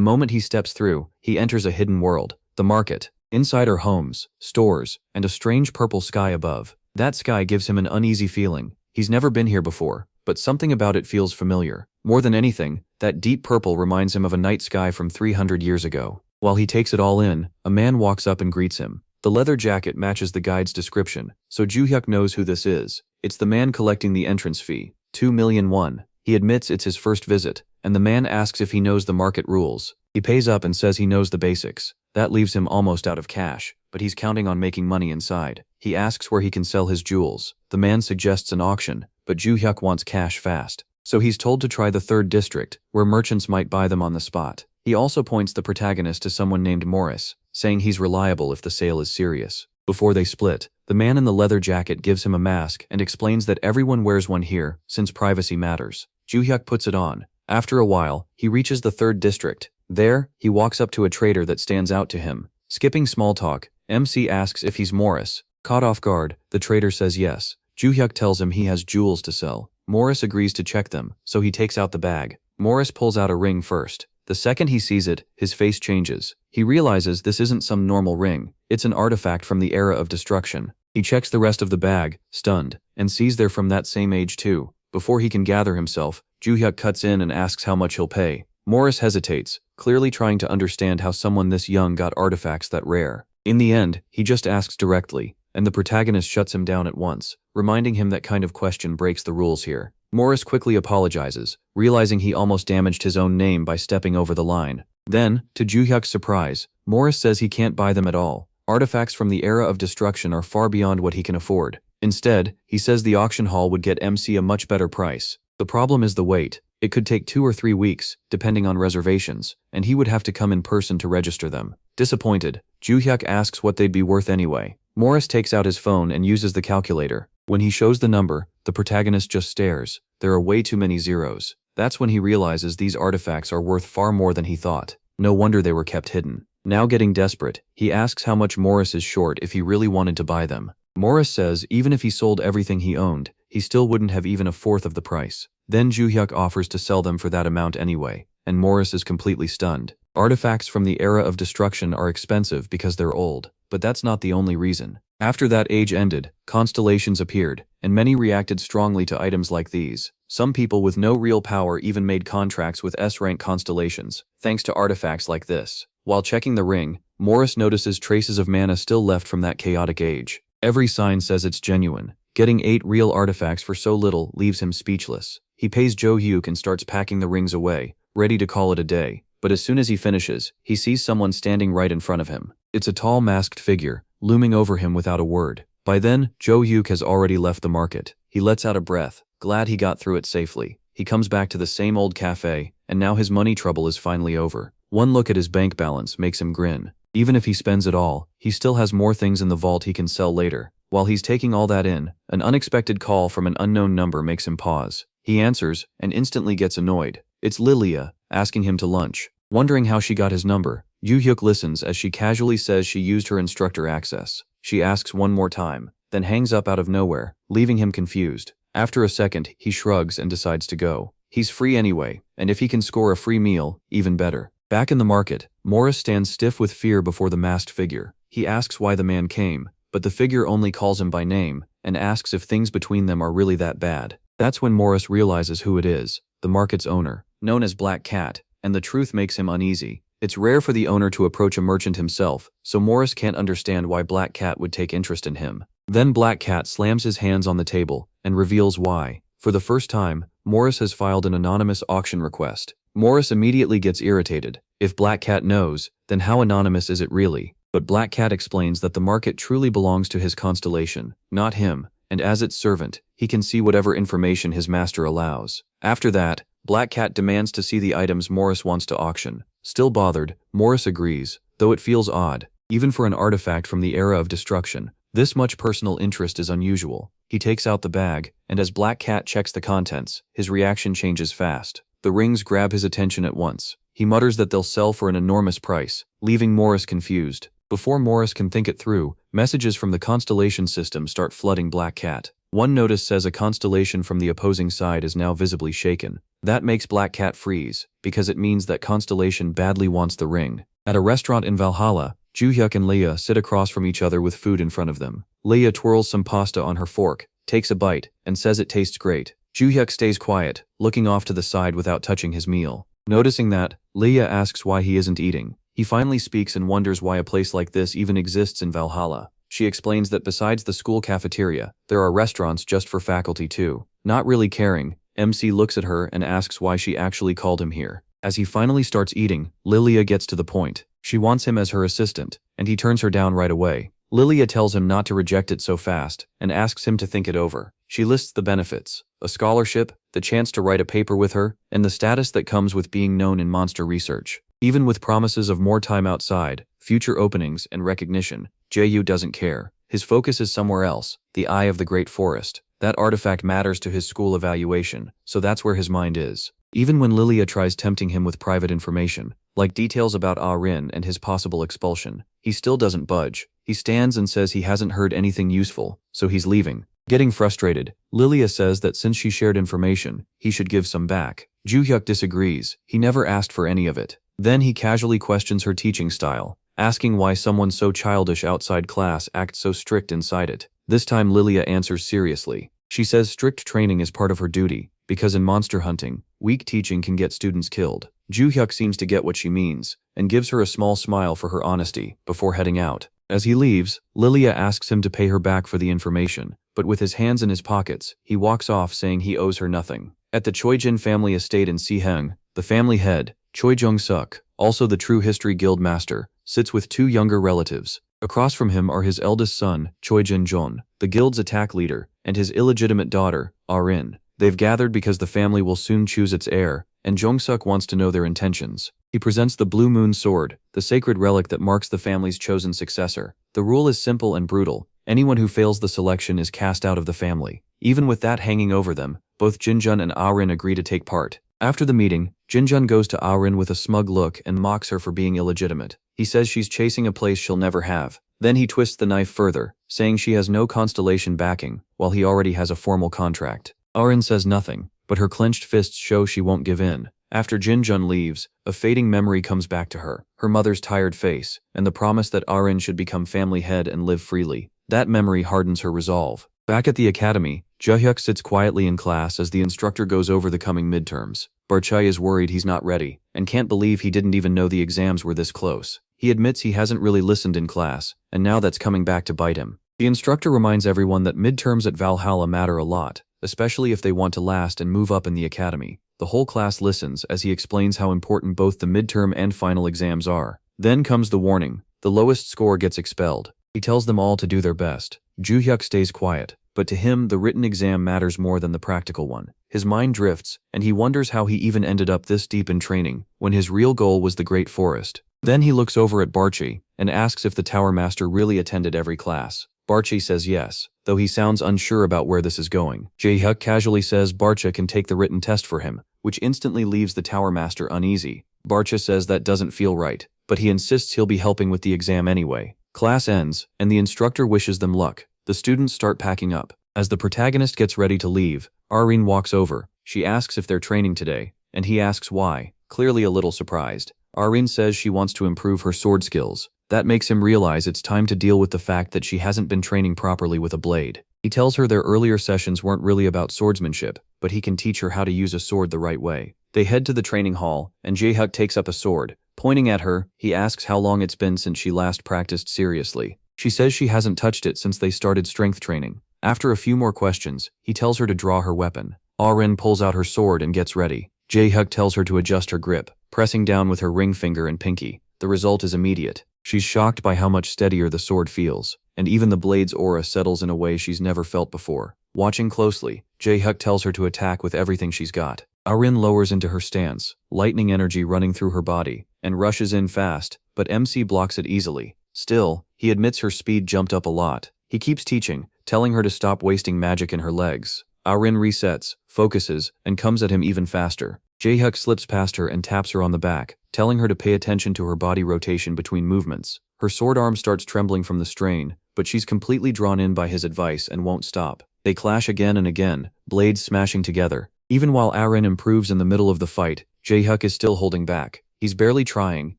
moment he steps through, he enters a hidden world, the market. Inside are homes, stores, and a strange purple sky above. That sky gives him an uneasy feeling. He's never been here before, but something about it feels familiar. More than anything, that deep purple reminds him of a night sky from 300 years ago. While he takes it all in, a man walks up and greets him. The leather jacket matches the guide's description, so Joo-hyuk knows who this is. It's the man collecting the entrance fee, 2 million won. He admits it's his first visit, and the man asks if he knows the market rules. He pays up and says he knows the basics. That leaves him almost out of cash, but he's counting on making money inside. He asks where he can sell his jewels. The man suggests an auction, but Joo-hyuk wants cash fast. So he's told to try the 3rd district, where merchants might buy them on the spot. He also points the protagonist to someone named Morris, saying he's reliable if the sale is serious. Before they split, the man in the leather jacket gives him a mask and explains that everyone wears one here, since privacy matters. Joo-hyuk puts it on. After a while, he reaches the 3rd district. There, he walks up to a trader that stands out to him. Skipping small talk, MC asks if he's Morris. Caught off guard, the trader says yes. Joo-hyuk tells him he has jewels to sell. Morris agrees to check them, so he takes out the bag. Morris pulls out a ring first. The second he sees it, his face changes. He realizes this isn't some normal ring. It's an artifact from the era of destruction. He checks the rest of the bag, stunned, and sees they're from that same age too. Before he can gather himself, Joo-hyuk cuts in and asks how much he'll pay. Morris hesitates, clearly trying to understand how someone this young got artifacts that rare. In the end, he just asks directly, and the protagonist shuts him down at once, reminding him that kind of question breaks the rules here. Morris quickly apologizes, realizing he almost damaged his own name by stepping over the line. Then, to Joo-hyuk's surprise, Morris says he can't buy them at all. Artifacts from the era of destruction are far beyond what he can afford. Instead, he says the auction hall would get MC a much better price. The problem is the wait. It could take 2 or 3 weeks, depending on reservations, and he would have to come in person to register them. Disappointed, Joo-hyuk asks what they'd be worth anyway. Morris takes out his phone and uses the calculator. When he shows the number, the protagonist just stares. There are way too many zeros. That's when he realizes these artifacts are worth far more than he thought. No wonder they were kept hidden. Now getting desperate, he asks how much Morris is short if he really wanted to buy them. Morris says even if he sold everything he owned, he still wouldn't have even a fourth of the price. Then Joo-hyuk offers to sell them for that amount anyway, and Morris is completely stunned. Artifacts from the era of destruction are expensive because they're old, but that's not the only reason. After that age ended, constellations appeared, and many reacted strongly to items like these. Some people with no real power even made contracts with S-rank constellations, thanks to artifacts like this. While checking the ring, Morris notices traces of mana still left from that chaotic age. Every sign says it's genuine. Getting 8 real artifacts for so little leaves him speechless. He pays Joo-hyuk and starts packing the rings away, ready to call it a day. But as soon as he finishes, he sees someone standing right in front of him. It's a tall masked figure, looming over him without a word. By then, Joo-hyuk has already left the market. He lets out a breath, glad he got through it safely. He comes back to the same old cafe, and now his money trouble is finally over. One look at his bank balance makes him grin. Even if he spends it all, he still has more things in the vault he can sell later. While he's taking all that in, an unexpected call from an unknown number makes him pause. He answers, and instantly gets annoyed. It's Lilia, asking him to lunch. Wondering how she got his number, Joo-hyuk listens as she casually says she used her instructor access. She asks one more time, then hangs up out of nowhere, leaving him confused. After a second, he shrugs and decides to go. He's free anyway, and if he can score a free meal, even better. Back in the market, Morris stands stiff with fear before the masked figure. He asks why the man came, but the figure only calls him by name, and asks if things between them are really that bad. That's when Morris realizes who it is, the market's owner, known as Black Cat, and the truth makes him uneasy. It's rare for the owner to approach a merchant himself, so Morris can't understand why Black Cat would take interest in him. Then Black Cat slams his hands on the table and reveals why. For the first time, Morris has filed an anonymous auction request. Morris immediately gets irritated. If Black Cat knows, then how anonymous is it really? But Black Cat explains that the market truly belongs to his constellation, not him, and as its servant, he can see whatever information his master allows. After that, Black Cat demands to see the items Morris wants to auction. Still bothered, Morris agrees, though it feels odd. Even for an artifact from the era of destruction, this much personal interest is unusual. He takes out the bag, and as Black Cat checks the contents, his reaction changes fast. The rings grab his attention at once. He mutters that they'll sell for an enormous price, leaving Morris confused. Before Morris can think it through, messages from the constellation system start flooding Black Cat. One notice says a constellation from the opposing side is now visibly shaken. That makes Black Cat freeze, because it means that constellation badly wants the ring. At a restaurant in Valhalla, Joo-hyuk and Leah sit across from each other with food in front of them. Leah twirls some pasta on her fork, takes a bite, and says it tastes great. Joo-hyuk stays quiet, looking off to the side without touching his meal. Noticing that, Leah asks why he isn't eating. He finally speaks and wonders why a place like this even exists in Valhalla. She explains that besides the school cafeteria, there are restaurants just for faculty too. Not really caring, MC looks at her and asks why she actually called him here. As he finally starts eating, Lilia gets to the point. She wants him as her assistant, and he turns her down right away. Lilia tells him not to reject it so fast, and asks him to think it over. She lists the benefits: a scholarship, the chance to write a paper with her, and the status that comes with being known in monster research. Even with promises of more time outside, future openings, and recognition, Jae-yu doesn't care. His focus is somewhere else, the Eye of the Great Forest. That artifact matters to his school evaluation, so that's where his mind is. Even when Lilia tries tempting him with private information, like details about Ah-rin and his possible expulsion, he still doesn't budge. He stands and says he hasn't heard anything useful, so he's leaving. Getting frustrated, Lilia says that since she shared information, he should give some back. Joo-hyuk disagrees. He never asked for any of it. Then he casually questions her teaching style, asking why someone so childish outside class acts so strict inside it. This time Lilia answers seriously. She says strict training is part of her duty, because in monster hunting, weak teaching can get students killed. Joo-hyuk seems to get what she means, and gives her a small smile for her honesty, before heading out. As he leaves, Lilia asks him to pay her back for the information, but with his hands in his pockets, he walks off saying he owes her nothing. At the Choijin family estate in Siheng, the family head, Choi Jung-suk, also the True History Guild master, sits with two younger relatives. Across from him are his eldest son, Choi Jin-jun, the guild's attack leader, and his illegitimate daughter, Ah-rin. They've gathered because the family will soon choose its heir, and Jung-suk wants to know their intentions. He presents the Blue Moon Sword, the sacred relic that marks the family's chosen successor. The rule is simple and brutal. Anyone who fails the selection is cast out of the family. Even with that hanging over them, both Jin-jun and Ah-rin agree to take part. After the meeting, Jin-jun goes to Ah-rin with a smug look and mocks her for being illegitimate. He says she's chasing a place she'll never have. Then he twists the knife further, saying she has no constellation backing, while he already has a formal contract. Ah-rin says nothing, but her clenched fists show she won't give in. After Jin-jun leaves, a fading memory comes back to her, her mother's tired face, and the promise that Ah-rin should become family head and live freely. That memory hardens her resolve. Back at the academy, Joo-hyuk sits quietly in class as the instructor goes over the coming midterms. Barchai is worried he's not ready, and can't believe he didn't even know the exams were this close. He admits he hasn't really listened in class, and now that's coming back to bite him. The instructor reminds everyone that midterms at Valhalla matter a lot, especially if they want to last and move up in the academy. The whole class listens as he explains how important both the midterm and final exams are. Then comes the warning: the lowest score gets expelled. He tells them all to do their best. Joo-hyuk stays quiet, but to him the written exam matters more than the practical one. His mind drifts, and he wonders how he even ended up this deep in training, when his real goal was the Great Forest. Then he looks over at Barchi, and asks if the Tower Master really attended every class. Barchi says yes, though he sounds unsure about where this is going. Jae-hyuk casually says Barcha can take the written test for him, which instantly leaves the Tower Master uneasy. Barcha says that doesn't feel right, but he insists he'll be helping with the exam anyway. Class ends, and the instructor wishes them luck. The students start packing up. As the protagonist gets ready to leave, Ah-rin walks over. She asks if they're training today, and he asks why, clearly a little surprised. Ah-rin says she wants to improve her sword skills. That makes him realize it's time to deal with the fact that she hasn't been training properly with a blade. He tells her their earlier sessions weren't really about swordsmanship, but he can teach her how to use a sword the right way. They head to the training hall, and Jae-hyuk takes up a sword. Pointing at her, he asks how long it's been since she last practiced seriously. She says she hasn't touched it since they started strength training. After a few more questions, he tells her to draw her weapon. Ah-rin pulls out her sword and gets ready. Jae-hyuk tells her to adjust her grip, pressing down with her ring finger and pinky. The result is immediate. She's shocked by how much steadier the sword feels, and even the blade's aura settles in a way she's never felt before. Watching closely, Jae-hyuk tells her to attack with everything she's got. Ah-rin lowers into her stance, lightning energy running through her body, and rushes in fast, but MC blocks it easily. Still, he admits her speed jumped up a lot. He keeps teaching, telling her to stop wasting magic in her legs. Ah-rin resets, focuses, and comes at him even faster. Jae-hyuk slips past her and taps her on the back, telling her to pay attention to her body rotation between movements. Her sword arm starts trembling from the strain, but she's completely drawn in by his advice and won't stop. They clash again and again, blades smashing together. Even while Aren improves in the middle of the fight, Jae-hyuk is still holding back. He's barely trying,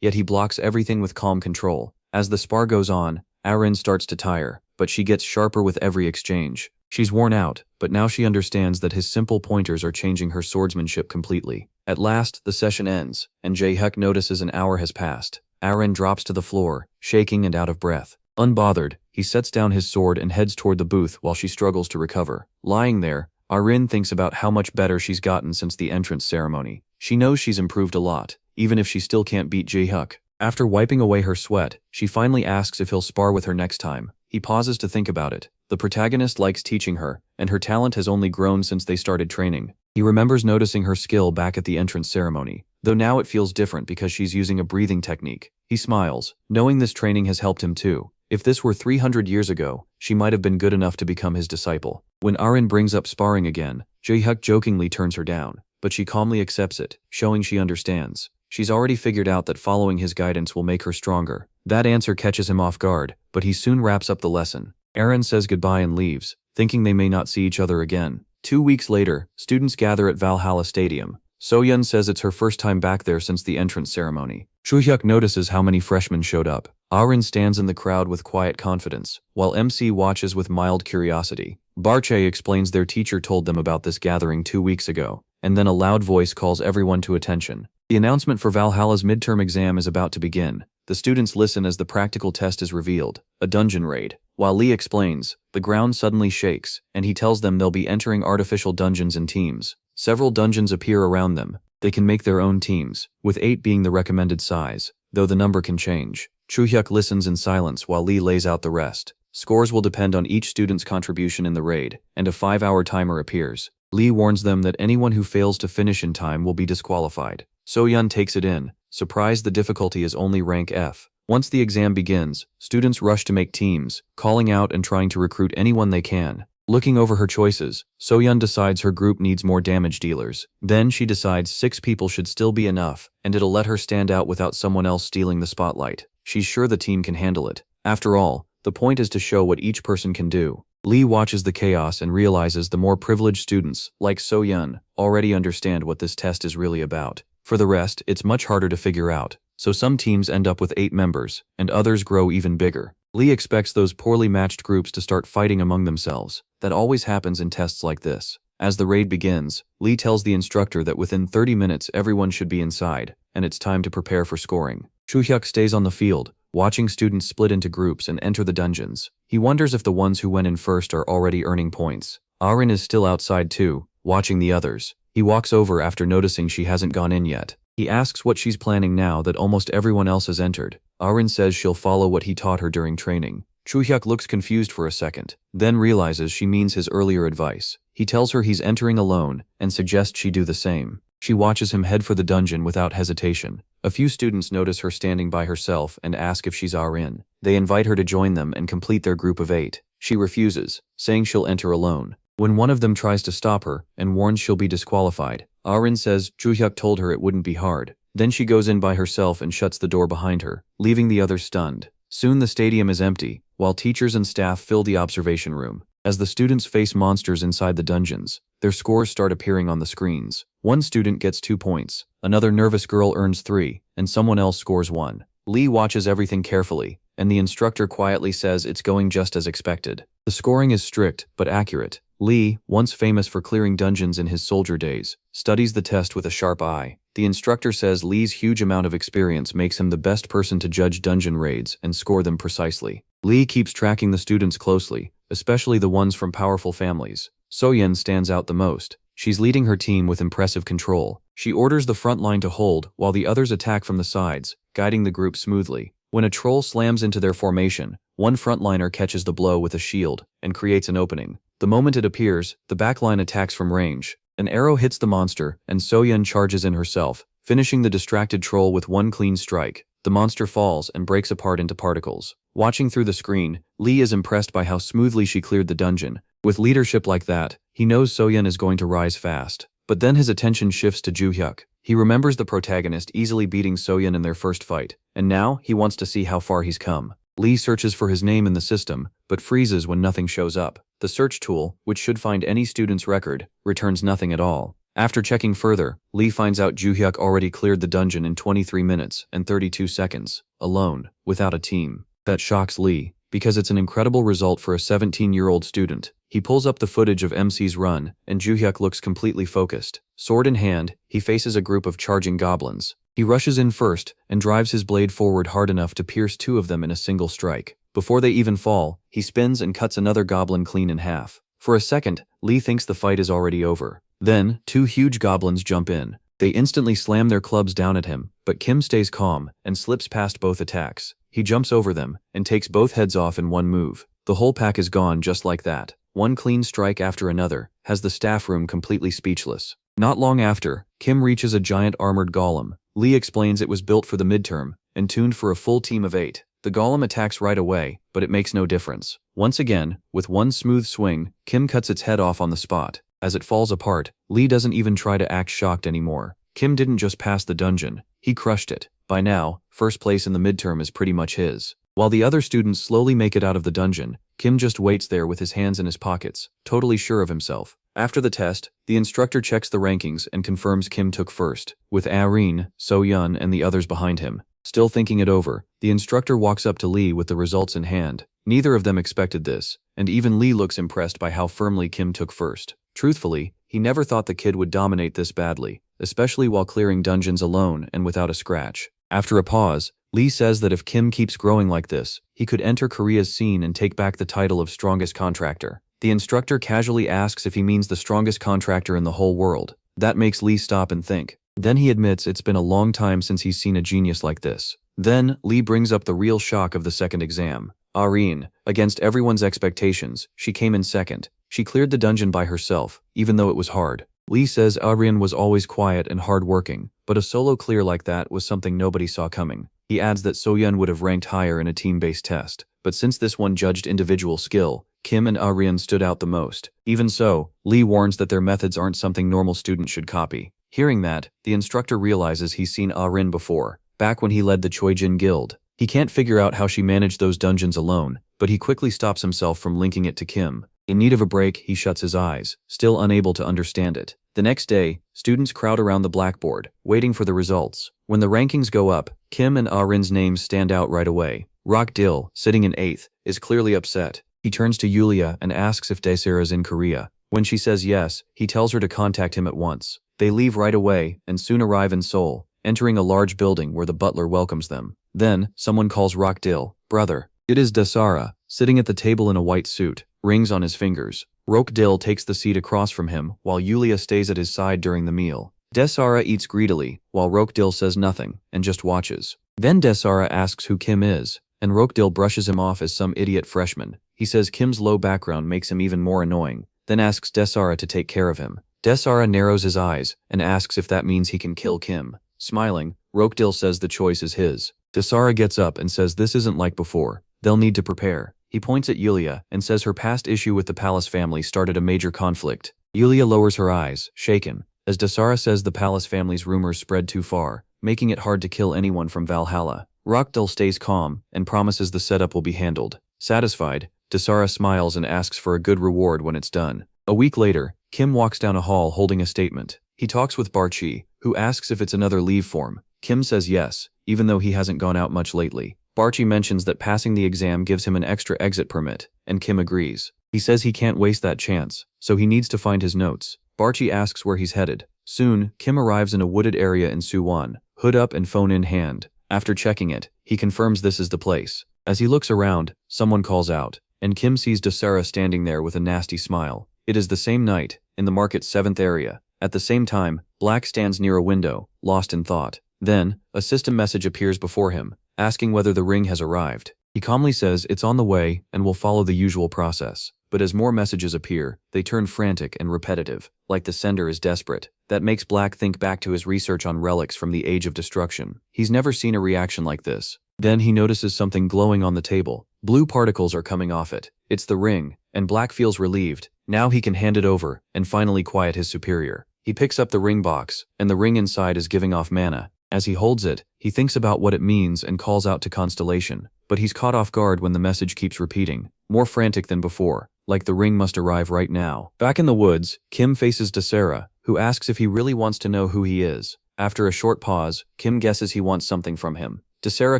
yet he blocks everything with calm control. As the spar goes on, Aren starts to tire, but she gets sharper with every exchange. She's worn out, but now she understands that his simple pointers are changing her swordsmanship completely. At last, the session ends, and Jae-hyuk notices an hour has passed. Aren drops to the floor, shaking and out of breath. Unbothered, he sets down his sword and heads toward the booth while she struggles to recover. Lying there, Aren thinks about how much better she's gotten since the entrance ceremony. She knows she's improved a lot, even if she still can't beat Jae-hyuk. After wiping away her sweat, she finally asks if he'll spar with her next time. He pauses to think about it. The protagonist likes teaching her, and her talent has only grown since they started training. He remembers noticing her skill back at the entrance ceremony, though now it feels different because she's using a breathing technique. He smiles, knowing this training has helped him too. If this were 300 years ago, she might have been good enough to become his disciple. When Aren brings up sparring again, Jae-hyuk jokingly turns her down, but she calmly accepts it, showing she understands. She's already figured out that following his guidance will make her stronger. That answer catches him off guard, but he soon wraps up the lesson. Aren says goodbye and leaves, thinking they may not see each other again. 2 weeks later, students gather at Valhalla Stadium. So-yeon says it's her first time back there since the entrance ceremony. Jae-hyuk notices how many freshmen showed up. Aren stands in the crowd with quiet confidence, while MC watches with mild curiosity. Barche explains their teacher told them about this gathering 2 weeks ago, and then a loud voice calls everyone to attention. The announcement for Valhalla's midterm exam is about to begin. The students listen as the practical test is revealed, a dungeon raid. While Lee explains, the ground suddenly shakes, and he tells them they'll be entering artificial dungeons in teams. Several dungeons appear around them. They can make their own teams, with 8 being the recommended size, though the number can change. Jae-hyuk listens in silence while Lee lays out the rest. Scores will depend on each student's contribution in the raid, and a 5-hour timer appears. Lee warns them that anyone who fails to finish in time will be disqualified. So-yeon takes it in, surprised the difficulty is only rank F. Once the exam begins, students rush to make teams, calling out and trying to recruit anyone they can. Looking over her choices, So-yeon decides her group needs more damage dealers. Then she decides 6 people should still be enough, and it'll let her stand out without someone else stealing the spotlight. She's sure the team can handle it. After all, the point is to show what each person can do. Lee watches the chaos and realizes the more privileged students, like So-yeon, already understand what this test is really about. For the rest, it's much harder to figure out, so some teams end up with 8 members, and others grow even bigger. Lee expects those poorly matched groups to start fighting among themselves. That always happens in tests like this. As the raid begins, Lee tells the instructor that within 30 minutes everyone should be inside, and it's time to prepare for scoring. Jae-hyuk stays on the field, watching students split into groups and enter the dungeons. He wonders if the ones who went in first are already earning points. Aren is still outside too, watching the others. He walks over after noticing she hasn't gone in yet. He asks what she's planning now that almost everyone else has entered. Aren says she'll follow what he taught her during training. Jae-hyuk looks confused for a second, then realizes she means his earlier advice. He tells her he's entering alone and suggests she do the same. She watches him head for the dungeon without hesitation. A few students notice her standing by herself and ask if she's Aren. They invite her to join them and complete their group of 8. She refuses, saying she'll enter alone. When one of them tries to stop her and warns she'll be disqualified, Aren says Jae-hyuk told her it wouldn't be hard. Then she goes in by herself and shuts the door behind her, leaving the others stunned. Soon the stadium is empty, while teachers and staff fill the observation room. As the students face monsters inside the dungeons, their scores start appearing on the screens. One student gets 2 points, another nervous girl earns 3, and someone else scores 1. Lee watches everything carefully, and the instructor quietly says it's going just as expected. The scoring is strict, but accurate. Lee, once famous for clearing dungeons in his soldier days, studies the test with a sharp eye. The instructor says Lee's huge amount of experience makes him the best person to judge dungeon raids and score them precisely. Lee keeps tracking the students closely, especially the ones from powerful families. So-yeon stands out the most. She's leading her team with impressive control. She orders the front line to hold while the others attack from the sides, guiding the group smoothly. When a troll slams into their formation, one frontliner catches the blow with a shield and creates an opening. The moment it appears, the backline attacks from range. An arrow hits the monster, and So-yeon charges in herself, finishing the distracted troll with one clean strike. The monster falls and breaks apart into particles. Watching through the screen, Lee is impressed by how smoothly she cleared the dungeon. With leadership like that, he knows So-yeon is going to rise fast. But then his attention shifts to Jae-hyuk. He remembers the protagonist easily beating So-yeon in their first fight, and now he wants to see how far he's come. Lee searches for his name in the system, but freezes when nothing shows up. The search tool, which should find any student's record, returns nothing at all. After checking further, Lee finds out Juhyuk already cleared the dungeon in 23 minutes and 32 seconds, alone, without a team. That shocks Lee, because it's an incredible result for a 17-year-old student. He pulls up the footage of MC's run, and Juhyuk looks completely focused. Sword in hand, he faces a group of charging goblins. He rushes in first and drives his blade forward hard enough to pierce 2 of them in a single strike. Before they even fall, he spins and cuts another goblin clean in half. For a second, Lee thinks the fight is already over. Then, 2 huge goblins jump in. They instantly slam their clubs down at him, but Kim stays calm and slips past both attacks. He jumps over them and takes both heads off in one move. The whole pack is gone just like that. One clean strike after another has the staff room completely speechless. Not long after, Kim reaches a giant armored golem. Lee explains it was built for the midterm and tuned for a full team of 8. The golem attacks right away, but it makes no difference. Once again, with one smooth swing, Kim cuts its head off on the spot. As it falls apart, Lee doesn't even try to act shocked anymore. Kim didn't just pass the dungeon, he crushed it. By now, first place in the midterm is pretty much his. While the other students slowly make it out of the dungeon, Kim just waits there with his hands in his pockets, totally sure of himself. After the test, the instructor checks the rankings and confirms Kim took first, with Arin, So-Yun and the others behind him. Still thinking it over, the instructor walks up to Lee with the results in hand. Neither of them expected this, and even Lee looks impressed by how firmly Kim took first. Truthfully, he never thought the kid would dominate this badly, especially while clearing dungeons alone and without a scratch. After a pause, Lee says that if Kim keeps growing like this, he could enter Korea's scene and take back the title of strongest contractor. The instructor casually asks if he means the strongest contractor in the whole world. That makes Lee stop and think. Then he admits it's been a long time since he's seen a genius like this. Then, Lee brings up the real shock of the second exam. Arin, against everyone's expectations, she came in second. She cleared the dungeon by herself, even though it was hard. Lee says Arin was always quiet and hard-working, but a solo clear like that was something nobody saw coming. He adds that So-Yun would have ranked higher in a team-based test, but since this one judged individual skill, Kim and Arin stood out the most. Even so, Lee warns that their methods aren't something normal students should copy. Hearing that, the instructor realizes he's seen Arin before, back when he led the Choijin Guild. He can't figure out how she managed those dungeons alone, but he quickly stops himself from linking it to Kim. In need of a break, he shuts his eyes, still unable to understand it. The next day, students crowd around the blackboard, waiting for the results. When the rankings go up, Kim and Arin's names stand out right away. Rock-Dil, sitting in 8th, is clearly upset. He turns to Yulia and asks if Daesera's in Korea. When she says yes, he tells her to contact him at once. They leave right away and soon arrive in Seoul, entering a large building where the butler welcomes them. Then, someone calls Rock-Dil, brother. It is Daesera, sitting at the table in a white suit, rings on his fingers. Rock-Dil takes the seat across from him while Yulia stays at his side during the meal. Daesera eats greedily, while Rock-Dil says nothing and just watches. Then Daesera asks who Kim is, and Rock-Dil brushes him off as some idiot freshman. He says Kim's low background makes him even more annoying, then asks Daesera to take care of him. Daesera narrows his eyes and asks if that means he can kill Kim. Smiling, Rock-Dil says the choice is his. Daesera gets up and says this isn't like before. They'll need to prepare. He points at Yulia and says her past issue with the palace family started a major conflict. Yulia lowers her eyes, shaken, as Daesera says the palace family's rumors spread too far, making it hard to kill anyone from Valhalla. Rock-Dil stays calm and promises the setup will be handled. Satisfied, Daesera smiles and asks for a good reward when it's done. A week later, Kim walks down a hall holding a statement. He talks with Barchi, who asks if it's another leave form. Kim says yes, even though he hasn't gone out much lately. Barchi mentions that passing the exam gives him an extra exit permit, and Kim agrees. He says he can't waste that chance, so he needs to find his notes. Barchi asks where he's headed. Soon, Kim arrives in a wooded area in Suwon, hood up and phone in hand. After checking it, he confirms this is the place. As he looks around, someone calls out, and Kim sees Daesera standing there with a nasty smile. It is the same night, in the market's 7th area. At the same time, Black stands near a window, lost in thought. Then, a system message appears before him, asking whether the ring has arrived. He calmly says it's on the way and will follow the usual process. But as more messages appear, they turn frantic and repetitive, like the sender is desperate. That makes Black think back to his research on relics from the Age of Destruction. He's never seen a reaction like this. Then he notices something glowing on the table. Blue particles are coming off it. It's the ring, and Black feels relieved. Now he can hand it over and finally quiet his superior. He picks up the ring box, and the ring inside is giving off mana. As he holds it, he thinks about what it means and calls out to Constellation, but he's caught off guard when the message keeps repeating, more frantic than before, like the ring must arrive right now. Back in the woods, Kim faces Desera, who asks if he really wants to know who he is. After a short pause, Kim guesses he wants something from him. Desera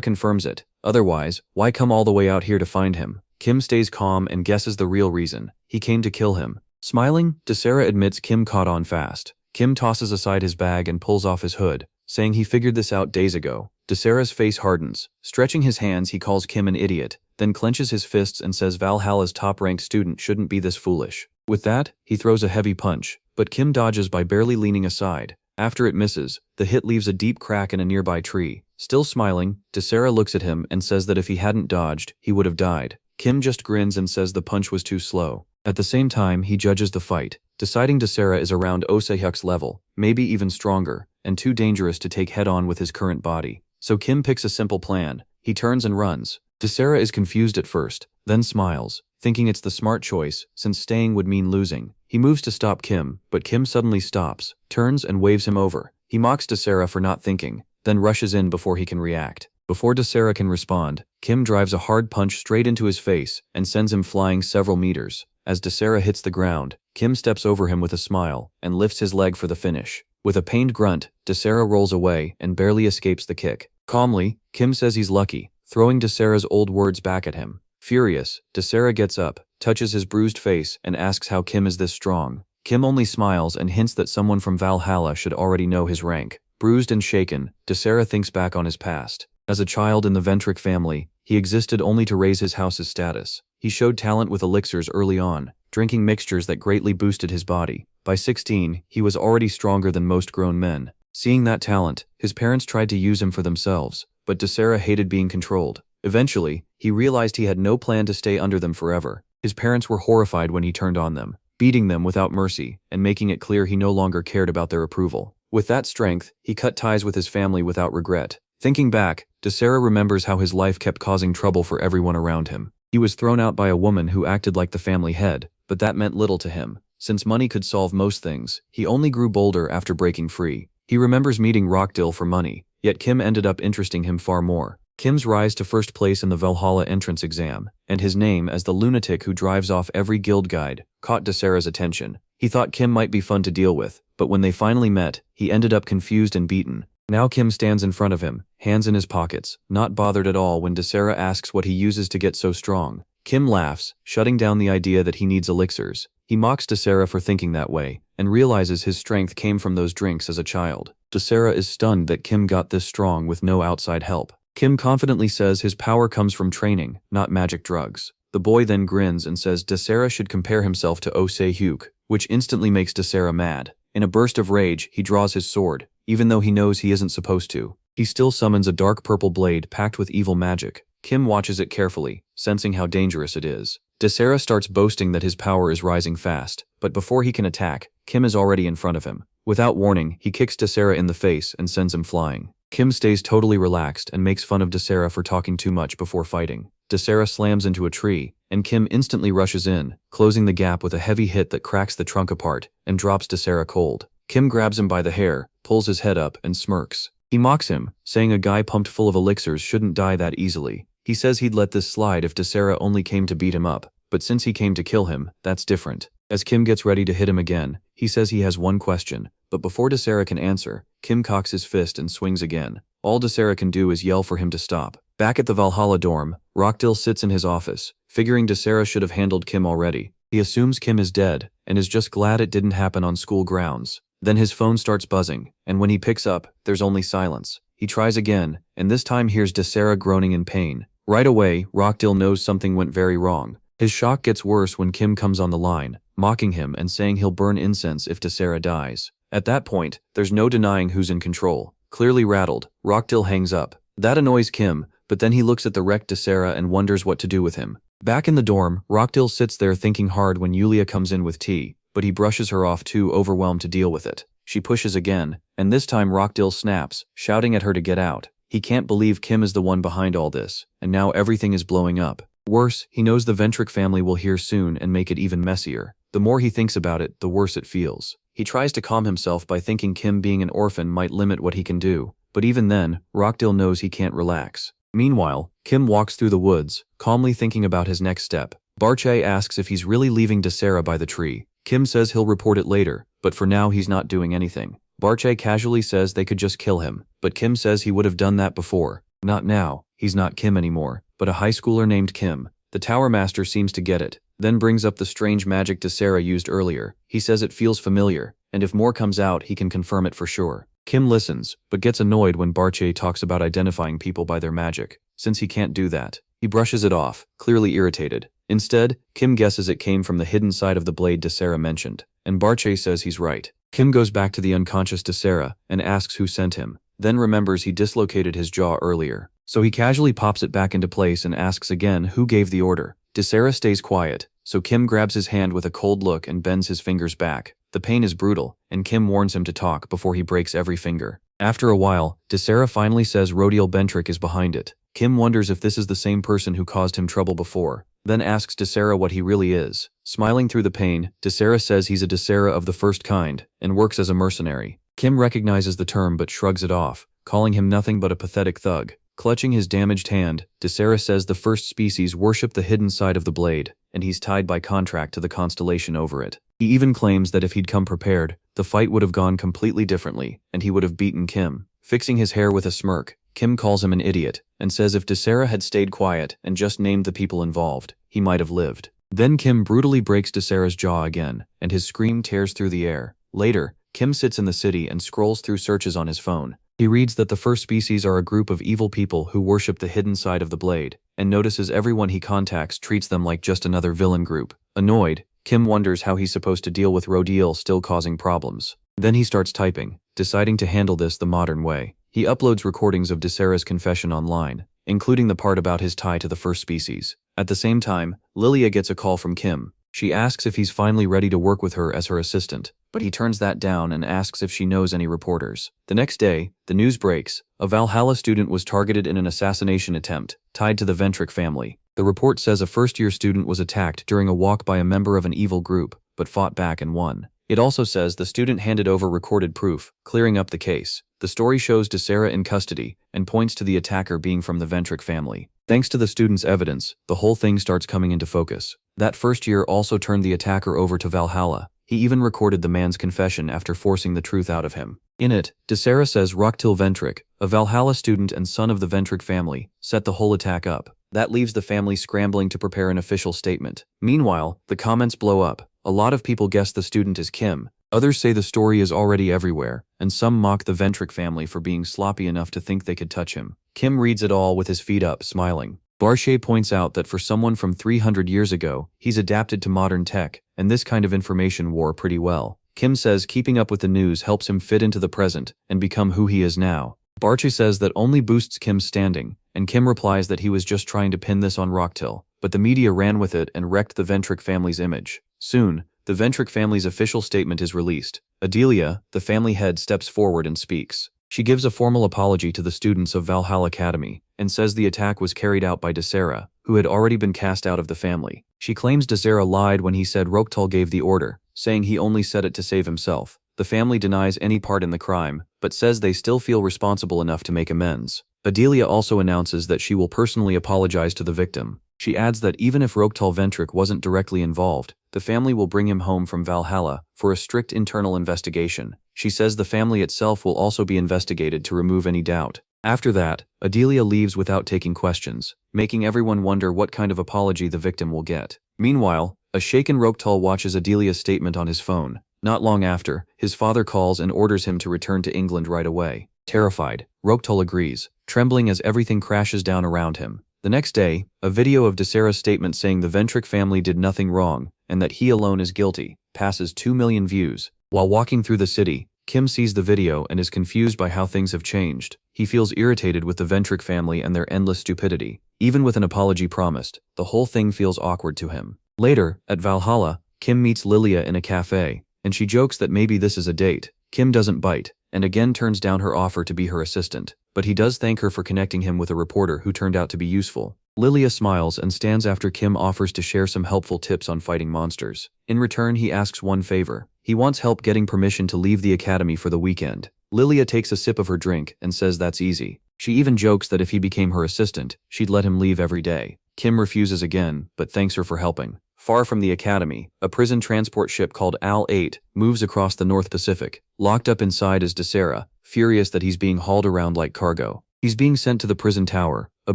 confirms it. Otherwise, why come all the way out here to find him? Kim stays calm and guesses the real reason. He came to kill him. Smiling, Desera admits Kim caught on fast. Kim tosses aside his bag and pulls off his hood, saying he figured this out days ago. Desera's face hardens. Stretching his hands, he calls Kim an idiot, then clenches his fists and says Valhalla's top-ranked student shouldn't be this foolish. With that, he throws a heavy punch, but Kim dodges by barely leaning aside. After it misses, the hit leaves a deep crack in a nearby tree. Still smiling, Desera looks at him and says that if he hadn't dodged, he would have died. Kim just grins and says the punch was too slow. At the same time, he judges the fight, deciding Desera is around Oh-se-hyuk's level, maybe even stronger, and too dangerous to take head-on with his current body. So Kim picks a simple plan. He turns and runs. Desera is confused at first, then smiles, thinking it's the smart choice, since staying would mean losing. He moves to stop Kim, but Kim suddenly stops, turns and waves him over. He mocks Desera for not thinking, then rushes in before he can react. Before Desera can respond, Kim drives a hard punch straight into his face and sends him flying several meters. As Desera hits the ground, Kim steps over him with a smile and lifts his leg for the finish. With a pained grunt, Desera rolls away and barely escapes the kick. Calmly, Kim says he's lucky, throwing Desera's old words back at him. Furious, Desera gets up, touches his bruised face and asks how Kim is this strong. Kim only smiles and hints that someone from Valhalla should already know his rank. Bruised and shaken, Desera thinks back on his past. As a child in the Ventric family, he existed only to raise his house's status. He showed talent with elixirs early on, drinking mixtures that greatly boosted his body. By 16, he was already stronger than most grown men. Seeing that talent, his parents tried to use him for themselves, but Desera hated being controlled. Eventually, he realized he had no plan to stay under them forever. His parents were horrified when he turned on them, beating them without mercy and making it clear he no longer cared about their approval. With that strength, he cut ties with his family without regret. Thinking back, Desera remembers how his life kept causing trouble for everyone around him. He was thrown out by a woman who acted like the family head, but that meant little to him. Since money could solve most things, he only grew bolder after breaking free. He remembers meeting Rockdill for money, yet Kim ended up interesting him far more. Kim's rise to first place in the Valhalla entrance exam, and his name as the lunatic who drives off every guild guide, caught Desera's attention. He thought Kim might be fun to deal with, but when they finally met, he ended up confused and beaten. Now Kim stands in front of him, hands in his pockets, not bothered at all when Desera asks what he uses to get so strong. Kim laughs, shutting down the idea that he needs elixirs. He mocks Desera for thinking that way, and realizes his strength came from those drinks as a child. Desera is stunned that Kim got this strong with no outside help. Kim confidently says his power comes from training, not magic drugs. The boy then grins and says Desera should compare himself to Oh-se-hyuk, which instantly makes Desera mad. In a burst of rage, he draws his sword, even though he knows he isn't supposed to. He still summons a dark purple blade packed with evil magic. Kim watches it carefully, sensing how dangerous it is. Desera starts boasting that his power is rising fast, but before he can attack, Kim is already in front of him. Without warning, he kicks Desera in the face and sends him flying. Kim stays totally relaxed and makes fun of Desera for talking too much before fighting. Desera slams into a tree, and Kim instantly rushes in, closing the gap with a heavy hit that cracks the trunk apart and drops Desera cold. Kim grabs him by the hair, pulls his head up, and smirks. He mocks him, saying a guy pumped full of elixirs shouldn't die that easily. He says he'd let this slide if Desera only came to beat him up, but since he came to kill him, that's different. As Kim gets ready to hit him again, he says he has one question, but before Desera can answer, Kim cocks his fist and swings again. All Desera can do is yell for him to stop. Back at the Valhalla dorm, Rockdill sits in his office, figuring Desera should have handled Kim already. He assumes Kim is dead, and is just glad it didn't happen on school grounds. Then his phone starts buzzing, and when he picks up, there's only silence. He tries again, and this time hears Desera groaning in pain. Right away, Rockdill knows something went very wrong. His shock gets worse when Kim comes on the line, mocking him and saying he'll burn incense if Desera dies. At that point, there's no denying who's in control. Clearly rattled, Rockdill hangs up. That annoys Kim, but then he looks at the wrecked Desera and wonders what to do with him. Back in the dorm, Rockdill sits there thinking hard when Yulia comes in with tea, but he brushes her off too overwhelmed to deal with it. She pushes again, and this time Rockdill snaps, shouting at her to get out. He can't believe Kim is the one behind all this, and now everything is blowing up. Worse, he knows the Ventric family will hear soon and make it even messier. The more he thinks about it, the worse it feels. He tries to calm himself by thinking Kim being an orphan might limit what he can do, but even then, Rockdale knows he can't relax. Meanwhile, Kim walks through the woods, calmly thinking about his next step. Barche asks if he's really leaving Desera by the tree. Kim says he'll report it later, but for now he's not doing anything. Barche casually says they could just kill him, but Kim says he would have done that before. Not now, he's not Kim anymore, but a high schooler named Kim. The Tower Master seems to get it, then brings up the strange magic Desera used earlier. He says it feels familiar, and if more comes out he can confirm it for sure. Kim listens, but gets annoyed when Barche talks about identifying people by their magic. Since he can't do that, he brushes it off, clearly irritated. Instead, Kim guesses it came from the hidden side of the blade Desera mentioned, and Barche says he's right. Kim goes back to the unconscious Desera and asks who sent him, then remembers he dislocated his jaw earlier. So he casually pops it back into place and asks again who gave the order. Desera stays quiet, so Kim grabs his hand with a cold look and bends his fingers back. The pain is brutal, and Kim warns him to talk before he breaks every finger. After a while, Desera finally says Rodiel Bentrick is behind it. Kim wonders if this is the same person who caused him trouble before, then asks Desera what he really is. Smiling through the pain, Desera says he's a Desera of the first kind, and works as a mercenary. Kim recognizes the term but shrugs it off, calling him nothing but a pathetic thug. Clutching his damaged hand, Desera says the first species worship the hidden side of the blade, and he's tied by contract to the constellation over it. He even claims that if he'd come prepared, the fight would have gone completely differently, and he would have beaten Kim. Fixing his hair with a smirk, Kim calls him an idiot, and says if Desera had stayed quiet and just named the people involved, he might have lived. Then Kim brutally breaks Desera's jaw again, and his scream tears through the air. Later, Kim sits in the city and scrolls through searches on his phone. He reads that the first species are a group of evil people who worship the hidden side of the blade, and notices everyone he contacts treats them like just another villain group. Annoyed, Kim wonders how he's supposed to deal with Rodiel still causing problems. Then he starts typing, deciding to handle this the modern way. He uploads recordings of Desera's confession online, including the part about his tie to the first species. At the same time, Lilia gets a call from Kim. She asks if he's finally ready to work with her as her assistant, but he turns that down and asks if she knows any reporters. The next day, the news breaks. A Valhalla student was targeted in an assassination attempt, tied to the Ventrick family. The report says a first-year student was attacked during a walk by a member of an evil group, but fought back and won. It also says the student handed over recorded proof, clearing up the case. The story shows Desera in custody and points to the attacker being from the Ventrick family. Thanks to the student's evidence, the whole thing starts coming into focus. That first year also turned the attacker over to Valhalla. He even recorded the man's confession after forcing the truth out of him. In it, Desera says Rocktil Ventrick, a Valhalla student and son of the Ventrick family, set the whole attack up. That leaves the family scrambling to prepare an official statement. Meanwhile, the comments blow up. A lot of people guess the student is Kim. Others say the story is already everywhere, and some mock the Ventrick family for being sloppy enough to think they could touch him. Kim reads it all with his feet up, smiling. Barche points out that for someone from 300 years ago, he's adapted to modern tech, and this kind of information wore pretty well. Kim says keeping up with the news helps him fit into the present and become who he is now. Barche says that only boosts Kim's standing, and Kim replies that he was just trying to pin this on Rocktil, but the media ran with it and wrecked the Ventrick family's image. Soon, the Ventrick family's official statement is released. Adelia, the family head, steps forward and speaks. She gives a formal apology to the students of Valhalla Academy and says the attack was carried out by Desera, who had already been cast out of the family. She claims Desera lied when he said Rocktil gave the order, saying he only said it to save himself. The family denies any part in the crime, but says they still feel responsible enough to make amends. Adelia also announces that she will personally apologize to the victim. She adds that even if Rocktil Ventrick wasn't directly involved, the family will bring him home from Valhalla for a strict internal investigation. She says the family itself will also be investigated to remove any doubt. After that, Adelia leaves without taking questions, making everyone wonder what kind of apology the victim will get. Meanwhile, a shaken Rocktil watches Adelia's statement on his phone. Not long after, his father calls and orders him to return to England right away. Terrified, Rocktil agrees, trembling as everything crashes down around him. The next day, a video of Desera's statement saying the Ventrick family did nothing wrong and that he alone is guilty passes 2 million views. While walking through the city, Kim sees the video and is confused by how things have changed. He feels irritated with the Ventrick family and their endless stupidity. Even with an apology promised, the whole thing feels awkward to him. Later, at Valhalla, Kim meets Lilia in a cafe, and she jokes that maybe this is a date. Kim doesn't bite, and again turns down her offer to be her assistant, but he does thank her for connecting him with a reporter who turned out to be useful. Lilia smiles and stands after Kim offers to share some helpful tips on fighting monsters. In return, he asks one favor. He wants help getting permission to leave the academy for the weekend. Lilia takes a sip of her drink and says that's easy. She even jokes that if he became her assistant, she'd let him leave every day. Kim refuses again, but thanks her for helping. Far from the academy, a prison transport ship called Al-8 moves across the North Pacific. Locked up inside is Desera, furious that he's being hauled around like cargo. He's being sent to the prison tower, a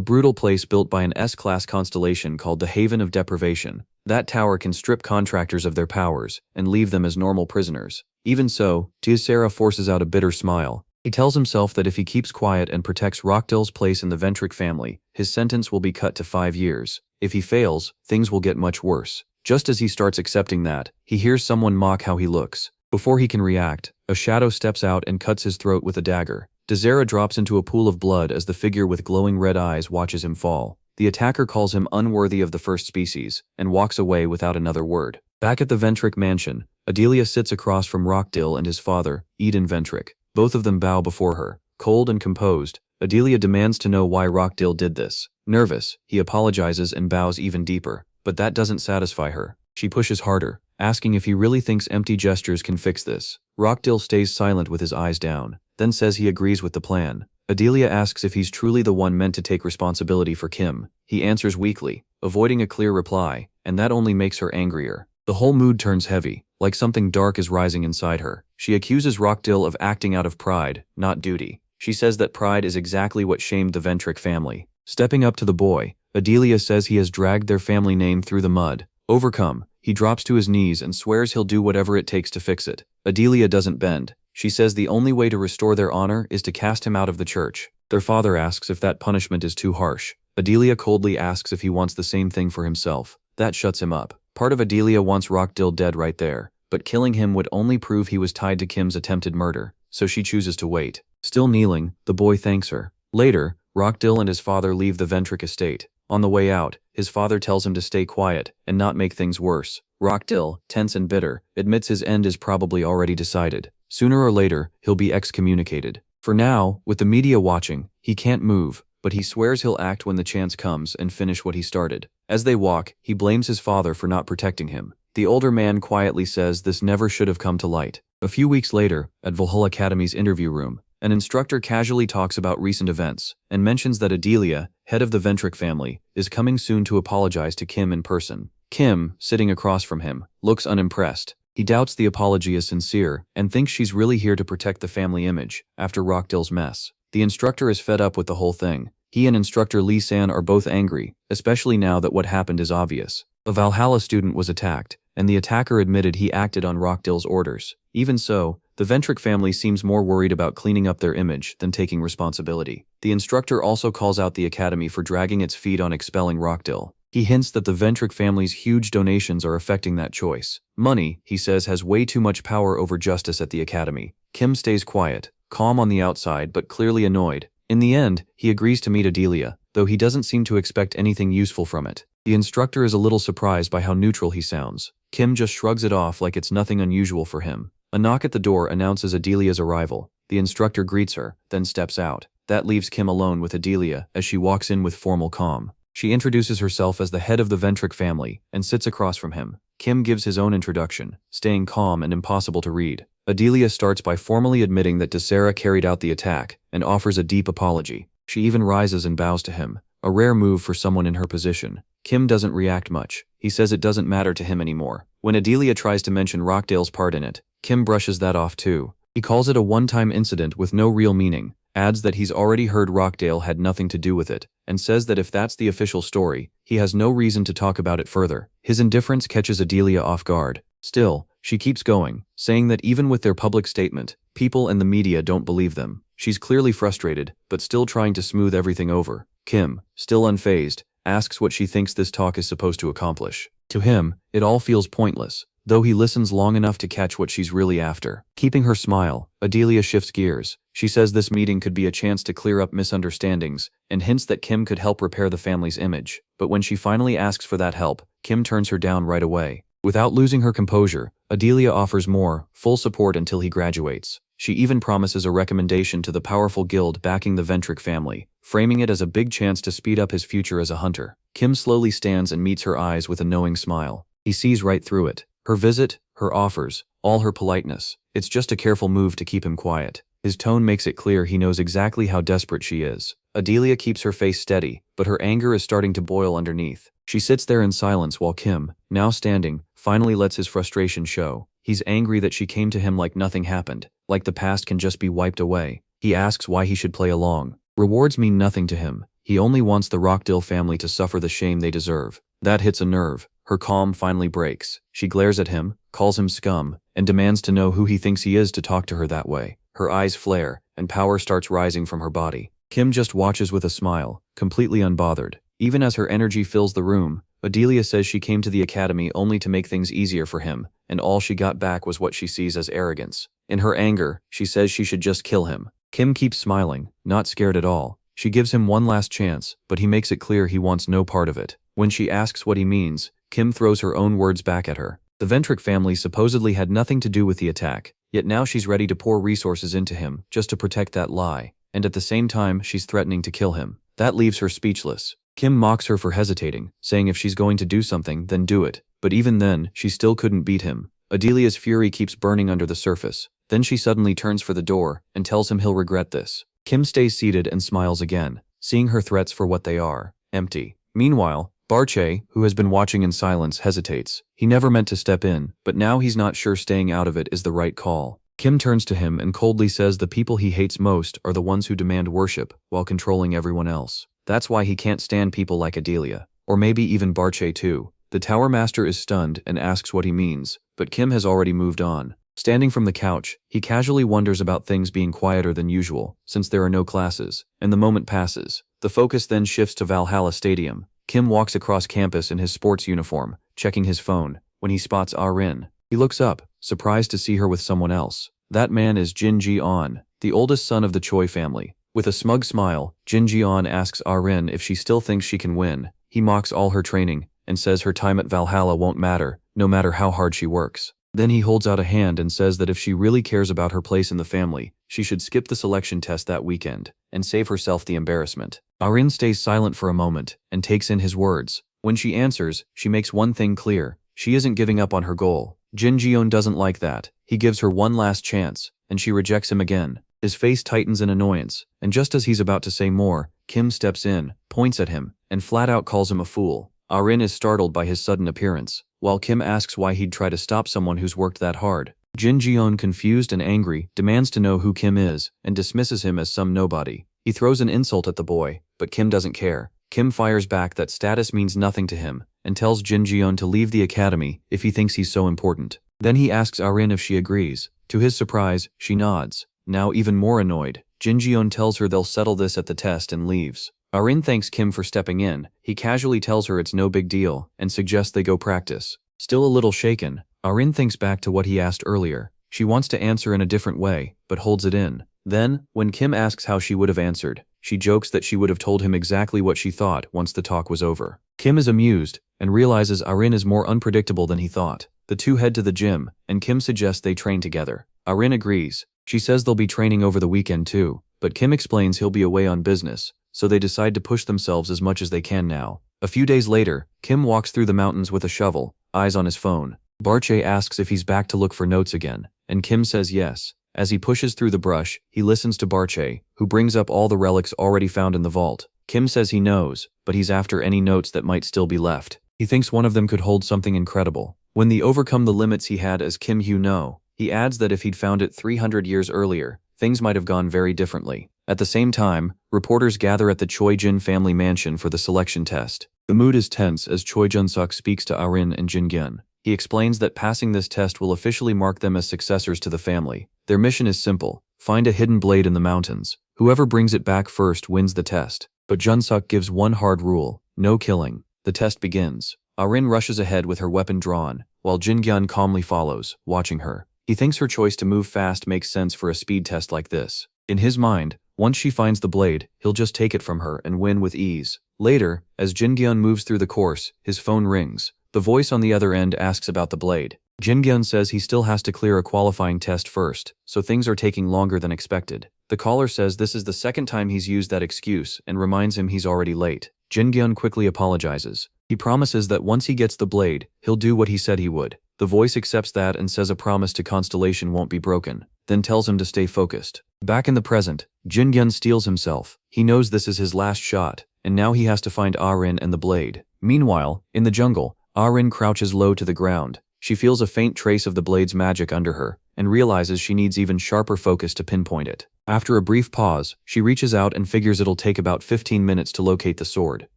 brutal place built by an S-class constellation called the Haven of Deprivation. That tower can strip contractors of their powers and leave them as normal prisoners. Even so, Desera forces out a bitter smile. He tells himself that if he keeps quiet and protects Rockdale's place in the Ventric family, his sentence will be cut to 5 years. If he fails, things will get much worse. Just as he starts accepting that, he hears someone mock how he looks. Before he can react, a shadow steps out and cuts his throat with a dagger. Desera drops into a pool of blood as the figure with glowing red eyes watches him fall. The attacker calls him unworthy of the first species, and walks away without another word. Back at the Ventric mansion, Adelia sits across from Rockdale and his father, Eden Ventric. Both of them bow before her. Cold and composed, Adelia demands to know why Rockdale did this. Nervous, he apologizes and bows even deeper. But that doesn't satisfy her. She pushes harder, asking if he really thinks empty gestures can fix this. Rockdale stays silent with his eyes down, then says he agrees with the plan. Adelia asks if he's truly the one meant to take responsibility for Kim. He answers weakly, avoiding a clear reply, and that only makes her angrier. The whole mood turns heavy, like something dark is rising inside her. She accuses Rockdale of acting out of pride, not duty. She says that pride is exactly what shamed the Ventric family. Stepping up to the boy, Adelia says he has dragged their family name through the mud. Overcome, he drops to his knees and swears he'll do whatever it takes to fix it. Adelia doesn't bend. She says the only way to restore their honor is to cast him out of the church. Their father asks if that punishment is too harsh. Adelia coldly asks if he wants the same thing for himself. That shuts him up. Part of Adelia wants Rockdale dead right there, but killing him would only prove he was tied to Kim's attempted murder, so she chooses to wait. Still kneeling, the boy thanks her. Later, Rockdale and his father leave the Ventric estate. On the way out, his father tells him to stay quiet and not make things worse. Rockdale, tense and bitter, admits his end is probably already decided. Sooner or later, he'll be excommunicated. For now, with the media watching, he can't move, but he swears he'll act when the chance comes and finish what he started. As they walk, he blames his father for not protecting him. The older man quietly says this never should have come to light. A few weeks later, at Valhalla Academy's interview room, an instructor casually talks about recent events and mentions that Adelia, head of the Ventric family, is coming soon to apologize to Kim in person. Kim, sitting across from him, looks unimpressed. He doubts the apology is sincere and thinks she's really here to protect the family image after Rockdale's mess. The instructor is fed up with the whole thing. He and instructor Lee San are both angry, especially now that what happened is obvious. A Valhalla student was attacked, and the attacker admitted he acted on Rockdale's orders. Even so, the Ventric family seems more worried about cleaning up their image than taking responsibility. The instructor also calls out the academy for dragging its feet on expelling Rockdale. He hints that the Ventric family's huge donations are affecting that choice. Money, he says, has way too much power over justice at the academy. Kim stays quiet, calm on the outside but clearly annoyed. In the end, he agrees to meet Adelia, though he doesn't seem to expect anything useful from it. The instructor is a little surprised by how neutral he sounds. Kim just shrugs it off like it's nothing unusual for him. A knock at the door announces Adelia's arrival. The instructor greets her, then steps out. That leaves Kim alone with Adelia as she walks in with formal calm. She introduces herself as the head of the Ventric family and sits across from him. Kim gives his own introduction, staying calm and impossible to read. Adelia starts by formally admitting that Desera carried out the attack and offers a deep apology. She even rises and bows to him, a rare move for someone in her position. Kim doesn't react much. He says it doesn't matter to him anymore. When Adelia tries to mention Rockdale's part in it, Kim brushes that off too. He calls it a one-time incident with no real meaning, adds that he's already heard Rockdale had nothing to do with it, and says that if that's the official story, he has no reason to talk about it further. His indifference catches Adelia off guard. Still, she keeps going, saying that even with their public statement, people and the media don't believe them. She's clearly frustrated, but still trying to smooth everything over. Kim, still unfazed, asks what she thinks this talk is supposed to accomplish. To him, it all feels pointless, though he listens long enough to catch what she's really after. Keeping her smile, Adelia shifts gears. She says this meeting could be a chance to clear up misunderstandings, and hints that Kim could help repair the family's image. But when she finally asks for that help, Kim turns her down right away. Without losing her composure, Adelia offers more, full support until he graduates. She even promises a recommendation to the powerful guild backing the Ventric family, framing it as a big chance to speed up his future as a hunter. Kim slowly stands and meets her eyes with a knowing smile. He sees right through it. Her visit, her offers, all her politeness. It's just a careful move to keep him quiet. His tone makes it clear he knows exactly how desperate she is. Adelia keeps her face steady, but her anger is starting to boil underneath. She sits there in silence while Kim, now standing, finally lets his frustration show. He's angry that she came to him like nothing happened, like the past can just be wiped away. He asks why he should play along. Rewards mean nothing to him. He only wants the Rockdill family to suffer the shame they deserve. That hits a nerve. Her calm finally breaks. She glares at him, calls him scum, and demands to know who he thinks he is to talk to her that way. Her eyes flare, and power starts rising from her body. Kim just watches with a smile, completely unbothered. Even as her energy fills the room, Adelia says she came to the academy only to make things easier for him, and all she got back was what she sees as arrogance. In her anger, she says she should just kill him. Kim keeps smiling, not scared at all. She gives him one last chance, but he makes it clear he wants no part of it. When she asks what he means, Kim throws her own words back at her. The Ventric family supposedly had nothing to do with the attack, yet now she's ready to pour resources into him just to protect that lie, and at the same time she's threatening to kill him. That leaves her speechless. Kim mocks her for hesitating, saying if she's going to do something, then do it. But even then, she still couldn't beat him. Adelia's fury keeps burning under the surface. Then she suddenly turns for the door and tells him he'll regret this. Kim stays seated and smiles again, seeing her threats for what they are, empty. Meanwhile, Barche, who has been watching in silence, hesitates. He never meant to step in, but now he's not sure staying out of it is the right call. Kim turns to him and coldly says the people he hates most are the ones who demand worship while controlling everyone else. That's why he can't stand people like Adelia. Or maybe even Barche too. The Tower Master is stunned and asks what he means, but Kim has already moved on. Standing from the couch, he casually wonders about things being quieter than usual, since there are no classes, and the moment passes. The focus then shifts to Valhalla Stadium. Kim walks across campus in his sports uniform, checking his phone, when he spots Arin. He looks up, surprised to see her with someone else. That man is Jin Ji-on, the oldest son of the Choi family. With a smug smile, Jin Ji-on asks Arin if she still thinks she can win. He mocks all her training, and says her time at Valhalla won't matter, no matter how hard she works. Then he holds out a hand and says that if she really cares about her place in the family, she should skip the selection test that weekend, and save herself the embarrassment. Arin stays silent for a moment, and takes in his words. When she answers, she makes one thing clear. She isn't giving up on her goal. Jin Ji-on doesn't like that. He gives her one last chance, and she rejects him again. His face tightens in annoyance, and just as he's about to say more, Kim steps in, points at him, and flat out calls him a fool. Arin is startled by his sudden appearance, while Kim asks why he'd try to stop someone who's worked that hard. Jin Ji-on, confused and angry, demands to know who Kim is, and dismisses him as some nobody. He throws an insult at the boy, but Kim doesn't care. Kim fires back that status means nothing to him, and tells Jin Ji-on to leave the academy if he thinks he's so important. Then he asks Arin if she agrees. To his surprise, she nods. Now even more annoyed, Jin Ji-on tells her they'll settle this at the test and leaves. Arin thanks Kim for stepping in. He casually tells her it's no big deal, and suggests they go practice. Still a little shaken, Arin thinks back to what he asked earlier. She wants to answer in a different way, but holds it in. Then, when Kim asks how she would have answered, she jokes that she would have told him exactly what she thought once the talk was over. Kim is amused, and realizes Arin is more unpredictable than he thought. The two head to the gym, and Kim suggests they train together. Arin agrees. She says they'll be training over the weekend too, but Kim explains he'll be away on business, so they decide to push themselves as much as they can now. A few days later, Kim walks through the mountains with a shovel, eyes on his phone. Barche asks if he's back to look for notes again, and Kim says yes. As he pushes through the brush, he listens to Barche, who brings up all the relics already found in the vault. Kim says he knows, but he's after any notes that might still be left. He thinks one of them could hold something incredible. When they overcome the limits he had as Kim Hyu-no, he adds that if he'd found it 300 years earlier, things might have gone very differently. At the same time, reporters gather at the Choi Jin family mansion for the selection test. The mood is tense as Choi Jun-suk speaks to Arin and Jin-gyun. He explains that passing this test will officially mark them as successors to the family. Their mission is simple: find a hidden blade in the mountains. Whoever brings it back first wins the test. But Jun-suk gives one hard rule: no killing. The test begins. Arin rushes ahead with her weapon drawn, while Jin-gyun calmly follows, watching her. He thinks her choice to move fast makes sense for a speed test like this. In his mind, once she finds the blade, he'll just take it from her and win with ease. Later, as Jin-gyun moves through the course, his phone rings. The voice on the other end asks about the blade. Jin-gyun says he still has to clear a qualifying test first, so things are taking longer than expected. The caller says this is the second time he's used that excuse and reminds him he's already late. Jin-gyun quickly apologizes. He promises that once he gets the blade, he'll do what he said he would. The voice accepts that and says a promise to Constellation won't be broken. then tells him to stay focused. Back in the present, Jin-gyun steels himself. He knows this is his last shot, and now he has to find Arin and the blade. Meanwhile, in the jungle, Arin crouches low to the ground. She feels a faint trace of the blade's magic under her, and realizes she needs even sharper focus to pinpoint it. After a brief pause, she reaches out and figures it'll take about 15 minutes to locate the sword.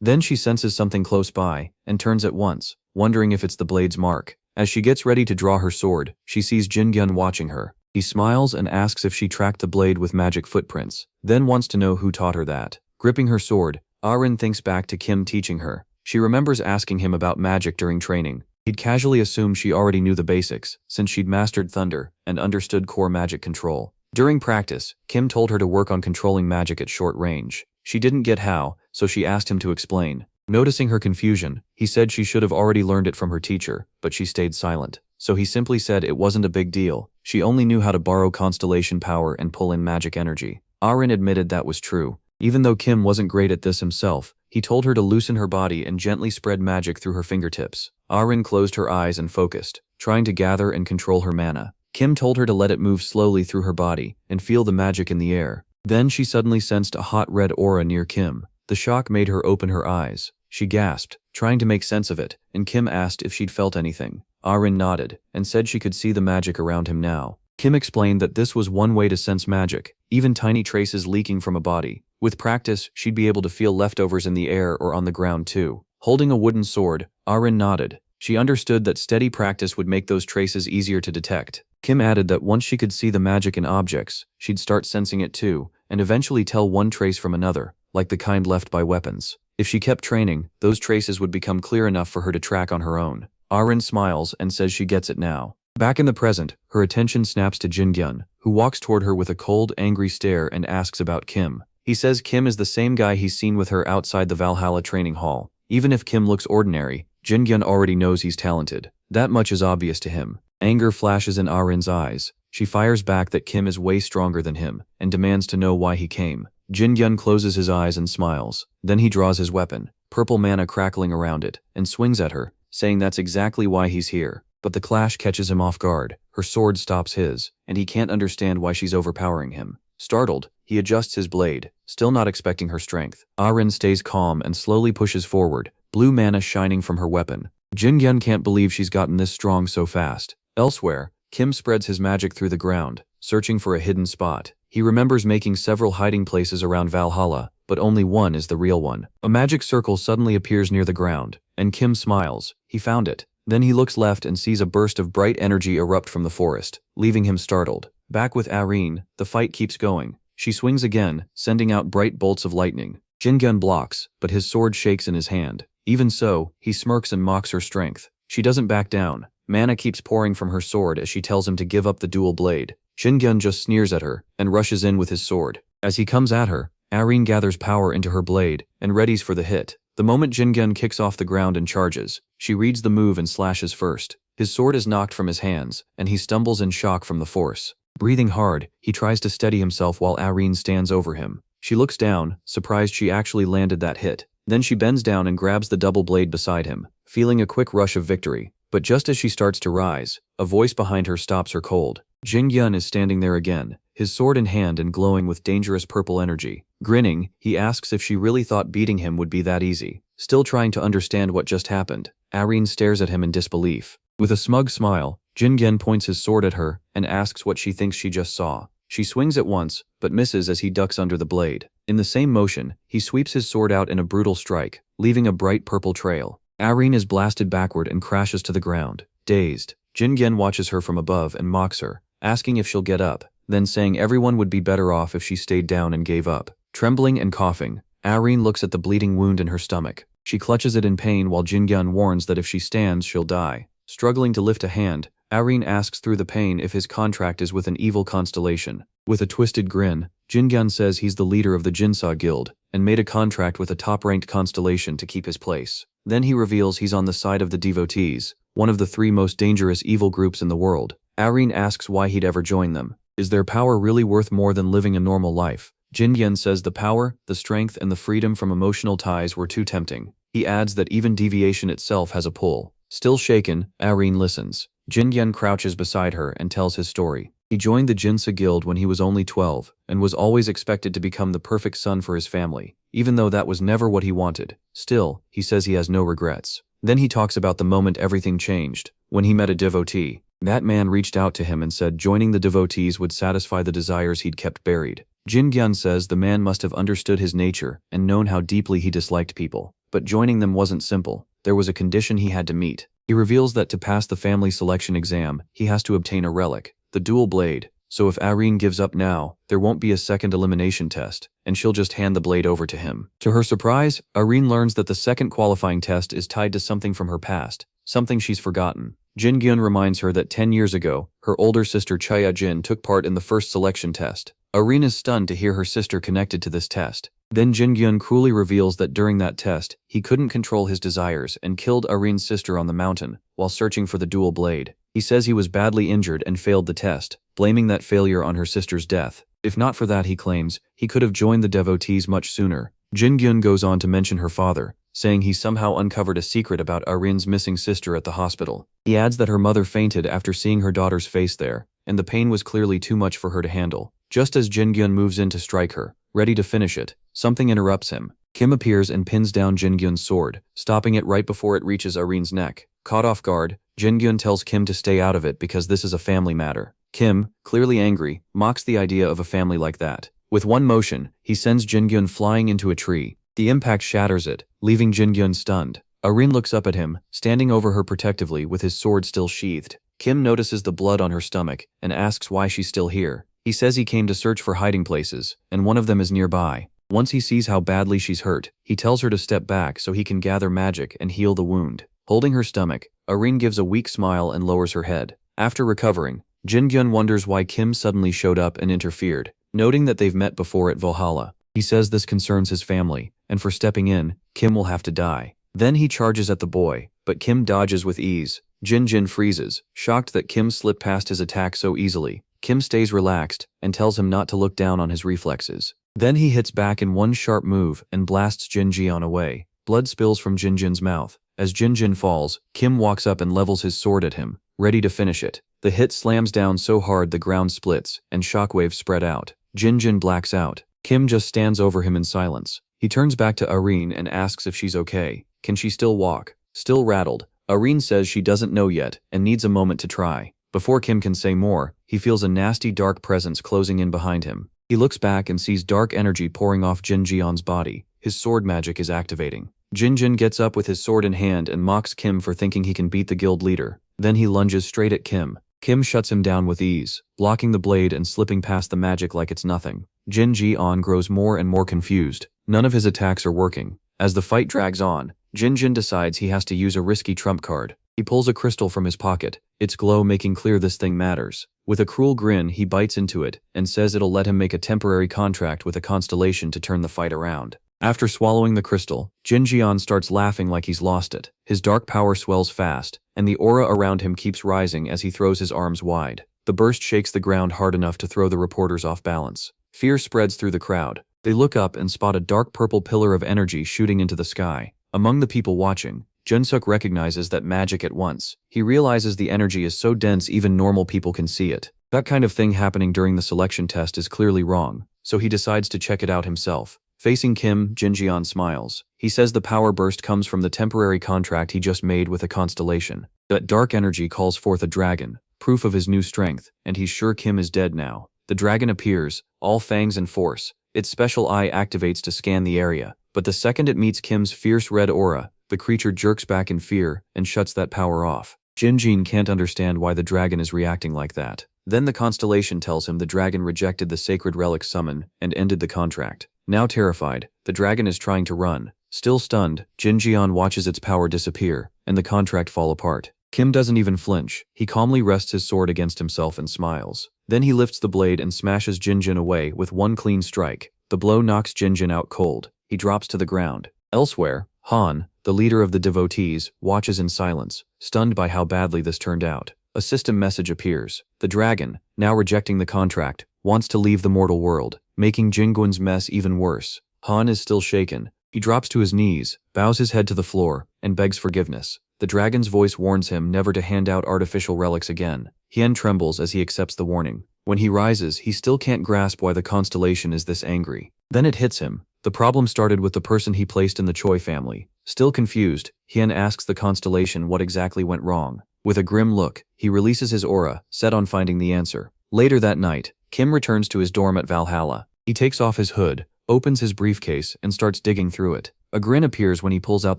Then she senses something close by, and turns at once, wondering if it's the blade's mark. As she gets ready to draw her sword, she sees Jin-gyun watching her. He smiles and asks if she tracked the blade with magic footprints, then wants to know who taught her that. Gripping her sword, Arin thinks back to Kim teaching her. She remembers asking him about magic during training. He'd casually assumed she already knew the basics, since she'd mastered thunder and understood core magic control. During practice, Kim told her to work on controlling magic at short range. She didn't get how, so she asked him to explain. Noticing her confusion, he said she should have already learned it from her teacher, but she stayed silent. So he simply said it wasn't a big deal. She only knew how to borrow constellation power and pull in magic energy. Arin admitted that was true. Even though Kim wasn't great at this himself, he told her to loosen her body and gently spread magic through her fingertips. Arin closed her eyes and focused, trying to gather and control her mana. Kim told her to let it move slowly through her body and feel the magic in the air. Then she suddenly sensed a hot red aura near Kim. The shock made her open her eyes. She gasped, trying to make sense of it, and Kim asked if she'd felt anything. Arin nodded, and said she could see the magic around him now. Kim explained that this was one way to sense magic, even tiny traces leaking from a body. With practice, she'd be able to feel leftovers in the air or on the ground too. Holding a wooden sword, Arin nodded. She understood that steady practice would make those traces easier to detect. Kim added that once she could see the magic in objects, she'd start sensing it too, and eventually tell one trace from another, like the kind left by weapons. If she kept training, those traces would become clear enough for her to track on her own. Arin smiles and says she gets it now. Back in the present, her attention snaps to Jin-gyun, who walks toward her with a cold, angry stare and asks about Kim. He says Kim is the same guy he's seen with her outside the Valhalla training hall. Even if Kim looks ordinary, Jin-gyun already knows he's talented. That much is obvious to him. Anger flashes in Arin's eyes. She fires back that Kim is way stronger than him, and demands to know why he came. Jin-gyun closes his eyes and smiles. Then he draws his weapon, purple mana crackling around it, and swings at her, saying that's exactly why he's here. But the clash catches him off guard. Her sword stops his, and he can't understand why she's overpowering him. Startled, he adjusts his blade, still not expecting her strength. Arin stays calm and slowly pushes forward, blue mana shining from her weapon. Jin-gyun can't believe she's gotten this strong so fast. Elsewhere, Kim spreads his magic through the ground, searching for a hidden spot. He remembers making several hiding places around Valhalla, but only one is the real one. A magic circle suddenly appears near the ground, and Kim smiles. He found it. Then he looks left and sees a burst of bright energy erupt from the forest, leaving him startled. Back with Arin, the fight keeps going. She swings again, sending out bright bolts of lightning. Jin-gyun blocks, but his sword shakes in his hand. Even so, he smirks and mocks her strength. She doesn't back down. Mana keeps pouring from her sword as she tells him to give up the dual blade. Jin-gyun just sneers at her and rushes in with his sword. As he comes at her, Arin gathers power into her blade and readies for the hit. The moment Jin-gyun kicks off the ground and charges, she reads the move and slashes first. His sword is knocked from his hands, and he stumbles in shock from the force. Breathing hard, he tries to steady himself while Arin stands over him. She looks down, surprised she actually landed that hit. Then she bends down and grabs the double blade beside him, feeling a quick rush of victory. But just as she starts to rise, a voice behind her stops her cold. Jin-gyun is standing there again, his sword in hand and glowing with dangerous purple energy. Grinning, he asks if she really thought beating him would be that easy. Still trying to understand what just happened, Arin stares at him in disbelief. With a smug smile, Jin-gyun points his sword at her and asks what she thinks she just saw. She swings at once, but misses as he ducks under the blade. In the same motion, he sweeps his sword out in a brutal strike, leaving a bright purple trail. Arin is blasted backward and crashes to the ground. Dazed, Jin-gyun watches her from above and mocks her, asking if she'll get up, then saying everyone would be better off if she stayed down and gave up. Trembling and coughing, Arin looks at the bleeding wound in her stomach. She clutches it in pain while Jin-gyun warns that if she stands, she'll die. Struggling to lift a hand, Arin asks through the pain if his contract is with an evil constellation. With a twisted grin, Jin-gyun says he's the leader of the Jinsa Guild and made a contract with a top-ranked constellation to keep his place. Then he reveals he's on the side of the devotees, one of the 3 most dangerous evil groups in the world. Arin asks why he'd ever join them. Is their power really worth more than living a normal life? Jin-gyun says the power, the strength, and the freedom from emotional ties were too tempting. He adds that even deviation itself has a pull. Still shaken, Arin listens. Jin-gyun crouches beside her and tells his story. He joined the Jinsa Guild when he was only 12, and was always expected to become the perfect son for his family, even though that was never what he wanted. Still, he says he has no regrets. Then he talks about the moment everything changed, when he met a devotee. That man reached out to him and said joining the devotees would satisfy the desires he'd kept buried. Jin Gyun says the man must have understood his nature and known how deeply he disliked people. But joining them wasn't simple. There was a condition he had to meet. He reveals that to pass the family selection exam, he has to obtain a relic, the dual blade. So if Irene gives up now, there won't be a second elimination test, and she'll just hand the blade over to him. To her surprise, Irene learns that the second qualifying test is tied to something from her past, something she's forgotten. Jin Gyun reminds her that 10 years ago, her older sister Chaya Jin took part in the first selection test. Irene is stunned to hear her sister connected to this test. Then Jin Gyun cruelly reveals that during that test, he couldn't control his desires and killed Irene's sister on the mountain while searching for the dual blade. He says he was badly injured and failed the test, blaming that failure on her sister's death. If not for that, he claims, he could have joined the devotees much sooner. Jin Gyun goes on to mention her father, saying he somehow uncovered a secret about Irene's missing sister at the hospital. He adds that her mother fainted after seeing her daughter's face there, and the pain was clearly too much for her to handle. Just as Jin Gyun moves in to strike her, ready to finish it, something interrupts him. Kim appears and pins down Jin Gyun's sword, stopping it right before it reaches Irene's neck. Caught off guard, Jin Gyun tells Kim to stay out of it because this is a family matter. Kim, clearly angry, mocks the idea of a family like that. With one motion, he sends Jin Gyun flying into a tree. The impact shatters it, leaving Jin Gyun stunned. Irene looks up at him, standing over her protectively with his sword still sheathed. Kim notices the blood on her stomach and asks why she's still here. He says he came to search for hiding places, and one of them is nearby. Once he sees how badly she's hurt, he tells her to step back so he can gather magic and heal the wound. Holding her stomach, Irene gives a weak smile and lowers her head. After recovering, Jin Gyun wonders why Kim suddenly showed up and interfered, noting that they've met before at Valhalla. He says this concerns his family, and for stepping in, Kim will have to die. Then he charges at the boy, but Kim dodges with ease. Jin Jin freezes, shocked that Kim slipped past his attack so easily. Kim stays relaxed and tells him not to look down on his reflexes. Then he hits back in one sharp move and blasts Jin Jian away. Blood spills from Jin Jin's mouth. As Jin Jin falls, Kim walks up and levels his sword at him, ready to finish it. The hit slams down so hard the ground splits and shockwaves spread out. Jin Jin blacks out. Kim just stands over him in silence. He turns back to Irene and asks if she's okay. Can she still walk? Still rattled, Irene says she doesn't know yet and needs a moment to try. Before Kim can say more, he feels a nasty dark presence closing in behind him. He looks back and sees dark energy pouring off Jin Jian's body. His sword magic is activating. Jin Jin gets up with his sword in hand and mocks Kim for thinking he can beat the guild leader. Then he lunges straight at Kim. Kim shuts him down with ease, blocking the blade and slipping past the magic like it's nothing. Jin Jian grows more and more confused. None of his attacks are working. As the fight drags on, Jin Jin decides he has to use a risky trump card. He pulls a crystal from his pocket, its glow making clear this thing matters. With a cruel grin, he bites into it and says it'll let him make a temporary contract with a constellation to turn the fight around. After swallowing the crystal, Jin Jian starts laughing like he's lost it. His dark power swells fast, and the aura around him keeps rising as he throws his arms wide. The burst shakes the ground hard enough to throw the reporters off balance. Fear spreads through the crowd. They look up and spot a dark purple pillar of energy shooting into the sky. Among the people watching, Junsuk recognizes that magic at once. He realizes the energy is so dense even normal people can see it. That kind of thing happening during the selection test is clearly wrong, so he decides to check it out himself. Facing Kim, Jin Jian smiles. He says the power burst comes from the temporary contract he just made with a constellation. That dark energy calls forth a dragon, proof of his new strength, and he's sure Kim is dead now. The dragon appears, all fangs and force. Its special eye activates to scan the area, but the second it meets Kim's fierce red aura, the creature jerks back in fear and shuts that power off. Jin Jin can't understand why the dragon is reacting like that. Then the constellation tells him the dragon rejected the sacred relic summon and ended the contract. Now terrified, the dragon is trying to run. Still stunned, Jin Jian watches its power disappear and the contract fall apart. Kim doesn't even flinch. He calmly rests his sword against himself and smiles. Then he lifts the blade and smashes Jin Jin away with one clean strike. The blow knocks Jin Jin out cold. He drops to the ground. Elsewhere, Han, the leader of the devotees, watches in silence, stunned by how badly this turned out. A system message appears. The dragon, now rejecting the contract, wants to leave the mortal world, making Jinggun's mess even worse. Han is still shaken. He drops to his knees, bows his head to the floor, and begs forgiveness. The dragon's voice warns him never to hand out artificial relics again. Hien trembles as he accepts the warning. When he rises, he still can't grasp why the constellation is this angry. Then it hits him. The problem started with the person he placed in the Choi family. Still confused, Hien asks the constellation what exactly went wrong. With a grim look, he releases his aura, set on finding the answer. Later that night, Kim returns to his dorm at Valhalla. He takes off his hood, opens his briefcase, and starts digging through it. A grin appears when he pulls out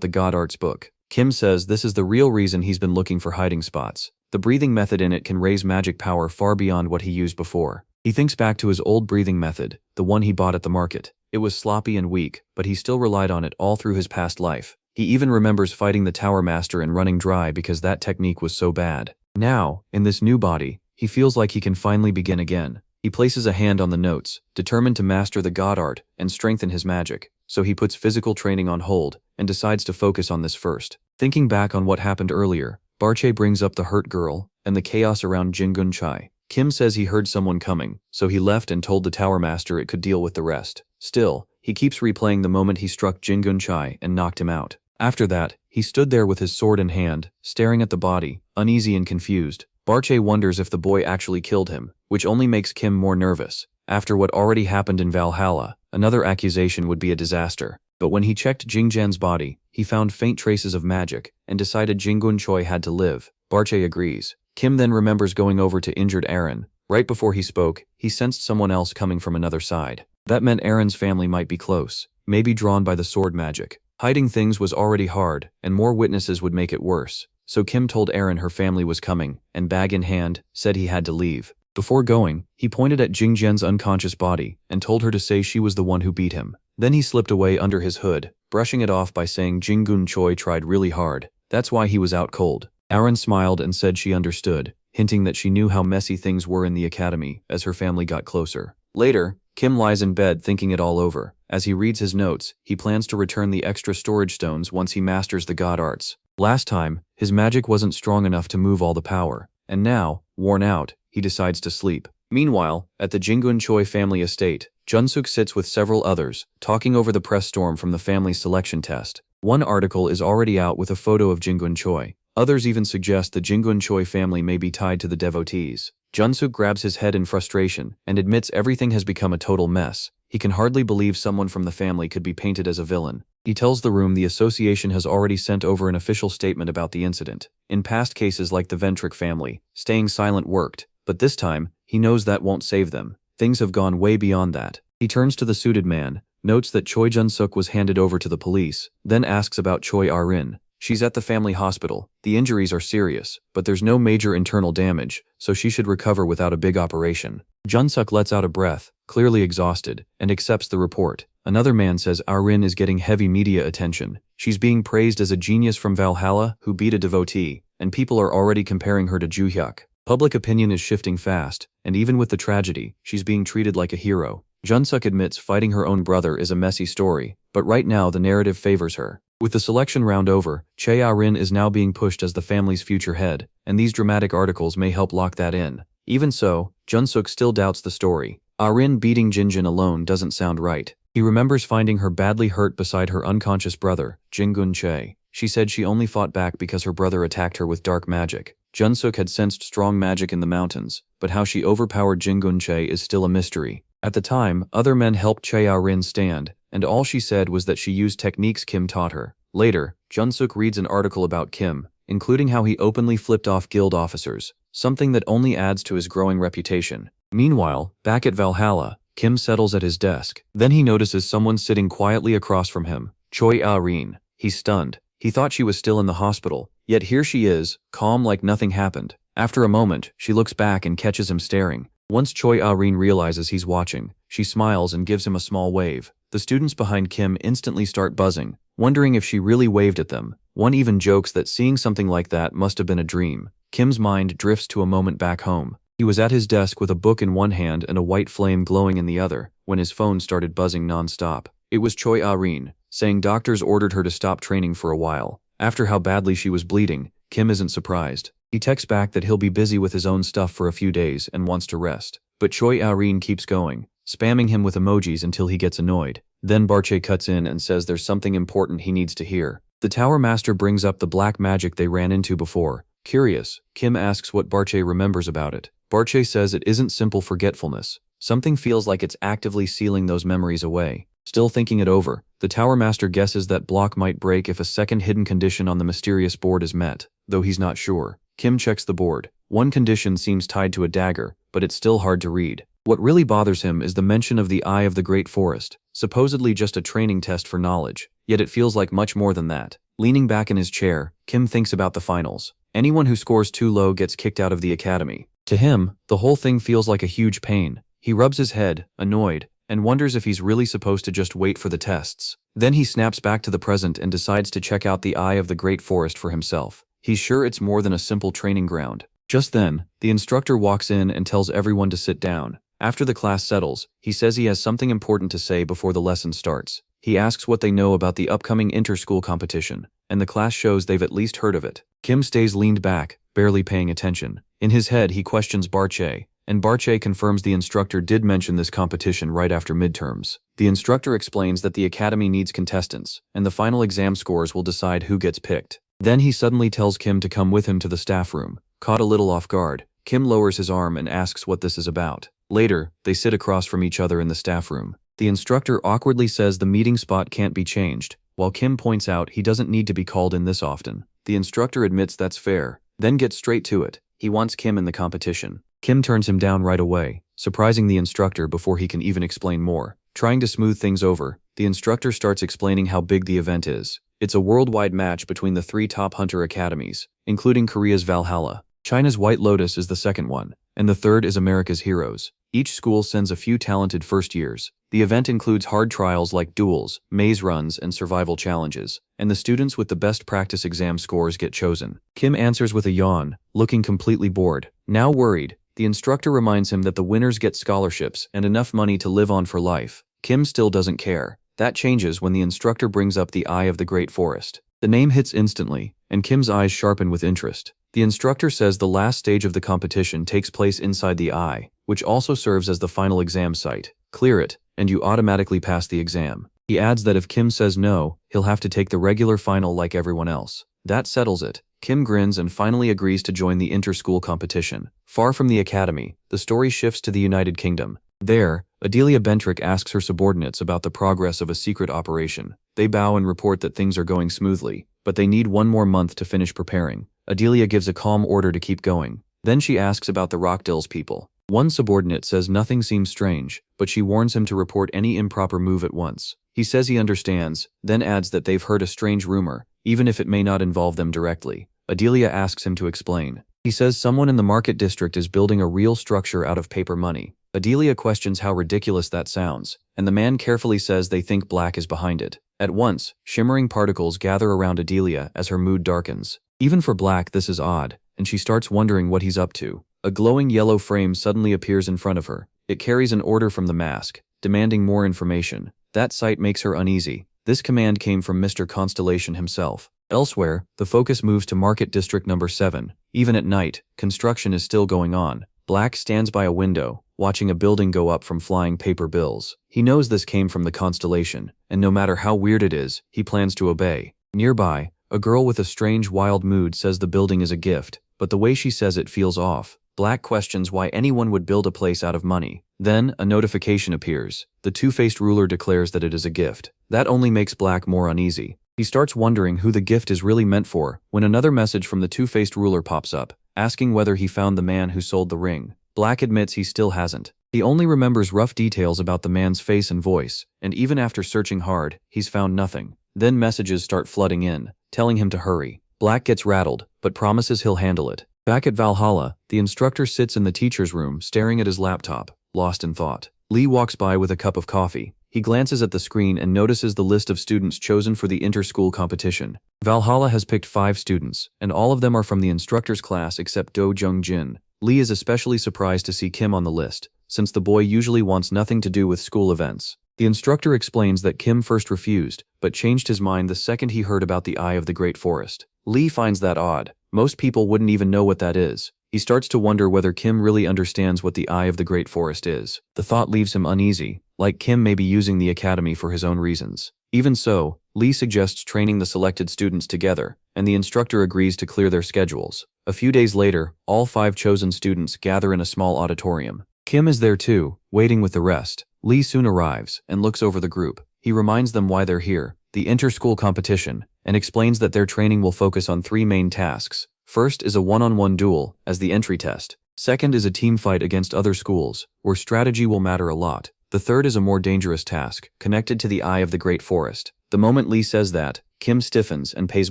the God Arts book. Kim says this is the real reason he's been looking for hiding spots. The breathing method in it can raise magic power far beyond what he used before. He thinks back to his old breathing method, the one he bought at the market. It was sloppy and weak, but he still relied on it all through his past life. He even remembers fighting the Tower Master and running dry because that technique was so bad. Now, in this new body, he feels like he can finally begin again. He places a hand on the notes, determined to master the God Art and strengthen his magic, so he puts physical training on hold and decides to focus on this first. Thinking back on what happened earlier, Barche brings up the hurt girl and the chaos around Jingun Chai. Kim says he heard someone coming, so he left and told the Tower Master it could deal with the rest. Still, he keeps replaying the moment he struck Jingun Chai and knocked him out. After that, he stood there with his sword in hand, staring at the body, uneasy and confused. Barche wonders if the boy actually killed him, which only makes Kim more nervous. After what already happened in Valhalla, another accusation would be a disaster. But when he checked Jingjan's body, he found faint traces of magic and decided Jingun Choi had to live. Barche agrees. Kim then remembers going over to injured Aaron. Right before he spoke, he sensed someone else coming from another side. That meant Aaron's family might be close, maybe drawn by the sword magic. Hiding things was already hard, and more witnesses would make it worse. So Kim told Aaron her family was coming, and bag in hand, said he had to leave. Before going, he pointed at Jingjian's unconscious body and told her to say she was the one who beat him. Then he slipped away under his hood, brushing it off by saying Jingun Choi tried really hard. That's why he was out cold. Aaron smiled and said she understood, hinting that she knew how messy things were in the academy as her family got closer. Later, Kim lies in bed thinking it all over. As he reads his notes, he plans to return the extra storage stones once he masters the God Arts. Last time, his magic wasn't strong enough to move all the power, and now, worn out, he decides to sleep. Meanwhile, at the Jingun Choi family estate, Junsuk sits with several others, talking over the press storm from the family selection test. One article is already out with a photo of Jingun Choi. Others even suggest the Jingun Choi family may be tied to the devotees. Junsuk grabs his head in frustration and admits everything has become a total mess. He can hardly believe someone from the family could be painted as a villain. He tells the room the association has already sent over an official statement about the incident. In past cases like the Ventric family, staying silent worked, but this time, he knows that won't save them. Things have gone way beyond that. He turns to the suited man, notes that Choi Junsuk was handed over to the police, then asks about Choi Ah-rin. She's at the family hospital. The injuries are serious, but there's no major internal damage, so she should recover without a big operation. Junsuk lets out a breath, clearly exhausted, and accepts the report. Another man says Ah-rin is getting heavy media attention. She's being praised as a genius from Valhalla who beat a devotee, and people are already comparing her to Juhyuk. Public opinion is shifting fast, and even with the tragedy, she's being treated like a hero. Junsuk admits fighting her own brother is a messy story, but right now the narrative favors her. With the selection round over, Choi Ah-rin is now being pushed as the family's future head, and these dramatic articles may help lock that in. Even so, Junsuk still doubts the story. Ah-rin beating Jinjin alone doesn't sound right. He remembers finding her badly hurt beside her unconscious brother, Jingun Choi. She said she only fought back because her brother attacked her with dark magic. Junsuk had sensed strong magic in the mountains, but how she overpowered Jingun Choi is still a mystery. At the time, other men helped Choi Ah-rin stand, and all she said was that she used techniques Kim taught her. Later, Junsuk reads an article about Kim, including how he openly flipped off guild officers, something that only adds to his growing reputation. Meanwhile, back at Valhalla, Kim settles at his desk. Then he notices someone sitting quietly across from him, Choi Ah-rin. He's stunned. He thought she was still in the hospital, yet here she is, calm like nothing happened. After a moment, she looks back and catches him staring. Once Choi Ah-rin realizes he's watching, she smiles and gives him a small wave. The students behind Kim instantly start buzzing, wondering if she really waved at them. One even jokes that seeing something like that must have been a dream. Kim's mind drifts to a moment back home. He was at his desk with a book in one hand and a white flame glowing in the other, when his phone started buzzing non-stop. It was Choi Ah-rin, saying doctors ordered her to stop training for a while. After how badly she was bleeding, Kim isn't surprised. He texts back that he'll be busy with his own stuff for a few days and wants to rest. But Choi Ah-rin keeps going, spamming him with emojis until he gets annoyed. Then Barche cuts in and says there's something important he needs to hear. The Tower Master brings up the black magic they ran into before. Curious, Kim asks what Barche remembers about it. Barche says it isn't simple forgetfulness. Something feels like it's actively sealing those memories away. Still thinking it over, the Tower Master guesses that block might break if a second hidden condition on the mysterious board is met, though he's not sure. Kim checks the board. One condition seems tied to a dagger, but it's still hard to read. What really bothers him is the mention of the Eye of the Great Forest, supposedly just a training test for knowledge, yet it feels like much more than that. Leaning back in his chair, Kim thinks about the finals. Anyone who scores too low gets kicked out of the academy. To him, the whole thing feels like a huge pain. He rubs his head, annoyed, and wonders if he's really supposed to just wait for the tests. Then he snaps back to the present and decides to check out the Eye of the Great Forest for himself. He's sure it's more than a simple training ground. Just then, the instructor walks in and tells everyone to sit down. After the class settles, he says he has something important to say before the lesson starts. He asks what they know about the upcoming inter-school competition, and the class shows they've at least heard of it. Kim stays leaned back, barely paying attention. In his head, he questions Barche, and Barche confirms the instructor did mention this competition right after midterms. The instructor explains that the academy needs contestants, and the final exam scores will decide who gets picked. Then he suddenly tells Kim to come with him to the staff room. Caught a little off guard, Kim lowers his arm and asks what this is about. Later, they sit across from each other in the staff room. The instructor awkwardly says the meeting spot can't be changed, while Kim points out he doesn't need to be called in this often. The instructor admits that's fair, then gets straight to it. He wants Kim in the competition. Kim turns him down right away, surprising the instructor before he can even explain more. Trying to smooth things over, the instructor starts explaining how big the event is. It's a worldwide match between the 3 top hunter academies, including Korea's Valhalla. China's White Lotus is the second one, and the third is America's Heroes. Each school sends a few talented first years. The event includes hard trials like duels, maze runs, and survival challenges, and the students with the best practice exam scores get chosen. Kim answers with a yawn, looking completely bored. Now worried, the instructor reminds him that the winners get scholarships and enough money to live on for life. Kim still doesn't care. That changes when the instructor brings up the Eye of the Great Forest. The name hits instantly, and Kim's eyes sharpen with interest. The instructor says the last stage of the competition takes place inside the eye, which also serves as the final exam site. Clear it, and you automatically pass the exam. He adds that if Kim says no, he'll have to take the regular final like everyone else. That settles it. Kim grins and finally agrees to join the inter-school competition. Far from the academy, the story shifts to the United Kingdom. There, Adelia Bentrick asks her subordinates about the progress of a secret operation. They bow and report that things are going smoothly, but they need 1 more month to finish preparing. Adelia gives a calm order to keep going. Then she asks about the Rockdills people. One subordinate says nothing seems strange, but she warns him to report any improper move at once. He says he understands, then adds that they've heard a strange rumor, even if it may not involve them directly. Adelia asks him to explain. He says someone in the market district is building a real structure out of paper money. Adelia questions how ridiculous that sounds, and the man carefully says they think Black is behind it. At once, shimmering particles gather around Adelia as her mood darkens. Even for Black, this is odd, and she starts wondering what he's up to. A glowing yellow frame suddenly appears in front of her. It carries an order from the mask, demanding more information. That sight makes her uneasy. This command came from Mr. Constellation himself. Elsewhere, the focus moves to Market District Number 7. Even at night, construction is still going on. Black stands by a window, watching a building go up from flying paper bills. He knows this came from the Constellation, and no matter how weird it is, he plans to obey. Nearby, a girl with a strange wild mood says the building is a gift, but the way she says it feels off. Black questions why anyone would build a place out of money. Then, a notification appears. The two-faced ruler declares that it is a gift. That only makes Black more uneasy. He starts wondering who the gift is really meant for, when another message from the two-faced ruler pops up, asking whether he found the man who sold the ring. Black admits he still hasn't. He only remembers rough details about the man's face and voice, and even after searching hard, he's found nothing. Then messages start flooding in, telling him to hurry. Black gets rattled, but promises he'll handle it. Back at Valhalla, the instructor sits in the teacher's room staring at his laptop, lost in thought. Lee walks by with a cup of coffee. He glances at the screen and notices the list of students chosen for the inter-school competition. Valhalla has picked 5 students, and all of them are from the instructor's class except Do Jung-jin. Lee is especially surprised to see Kim on the list, since the boy usually wants nothing to do with school events. The instructor explains that Kim first refused, but changed his mind the second he heard about the Eye of the Great Forest. Lee finds that odd. Most people wouldn't even know what that is. He starts to wonder whether Kim really understands what the Eye of the Great Forest is. The thought leaves him uneasy, like Kim may be using the academy for his own reasons. Even so, Lee suggests training the selected students together, and the instructor agrees to clear their schedules. A few days later, all 5 chosen students gather in a small auditorium. Kim is there too, waiting with the rest. Lee soon arrives and looks over the group. He reminds them why they're here, the inter-school competition, and explains that their training will focus on 3 main tasks. First is a one-on-one duel, as the entry test. Second is a team fight against other schools, where strategy will matter a lot. The third is a more dangerous task, connected to the Eye of the Great Forest. The moment Lee says that, Kim stiffens and pays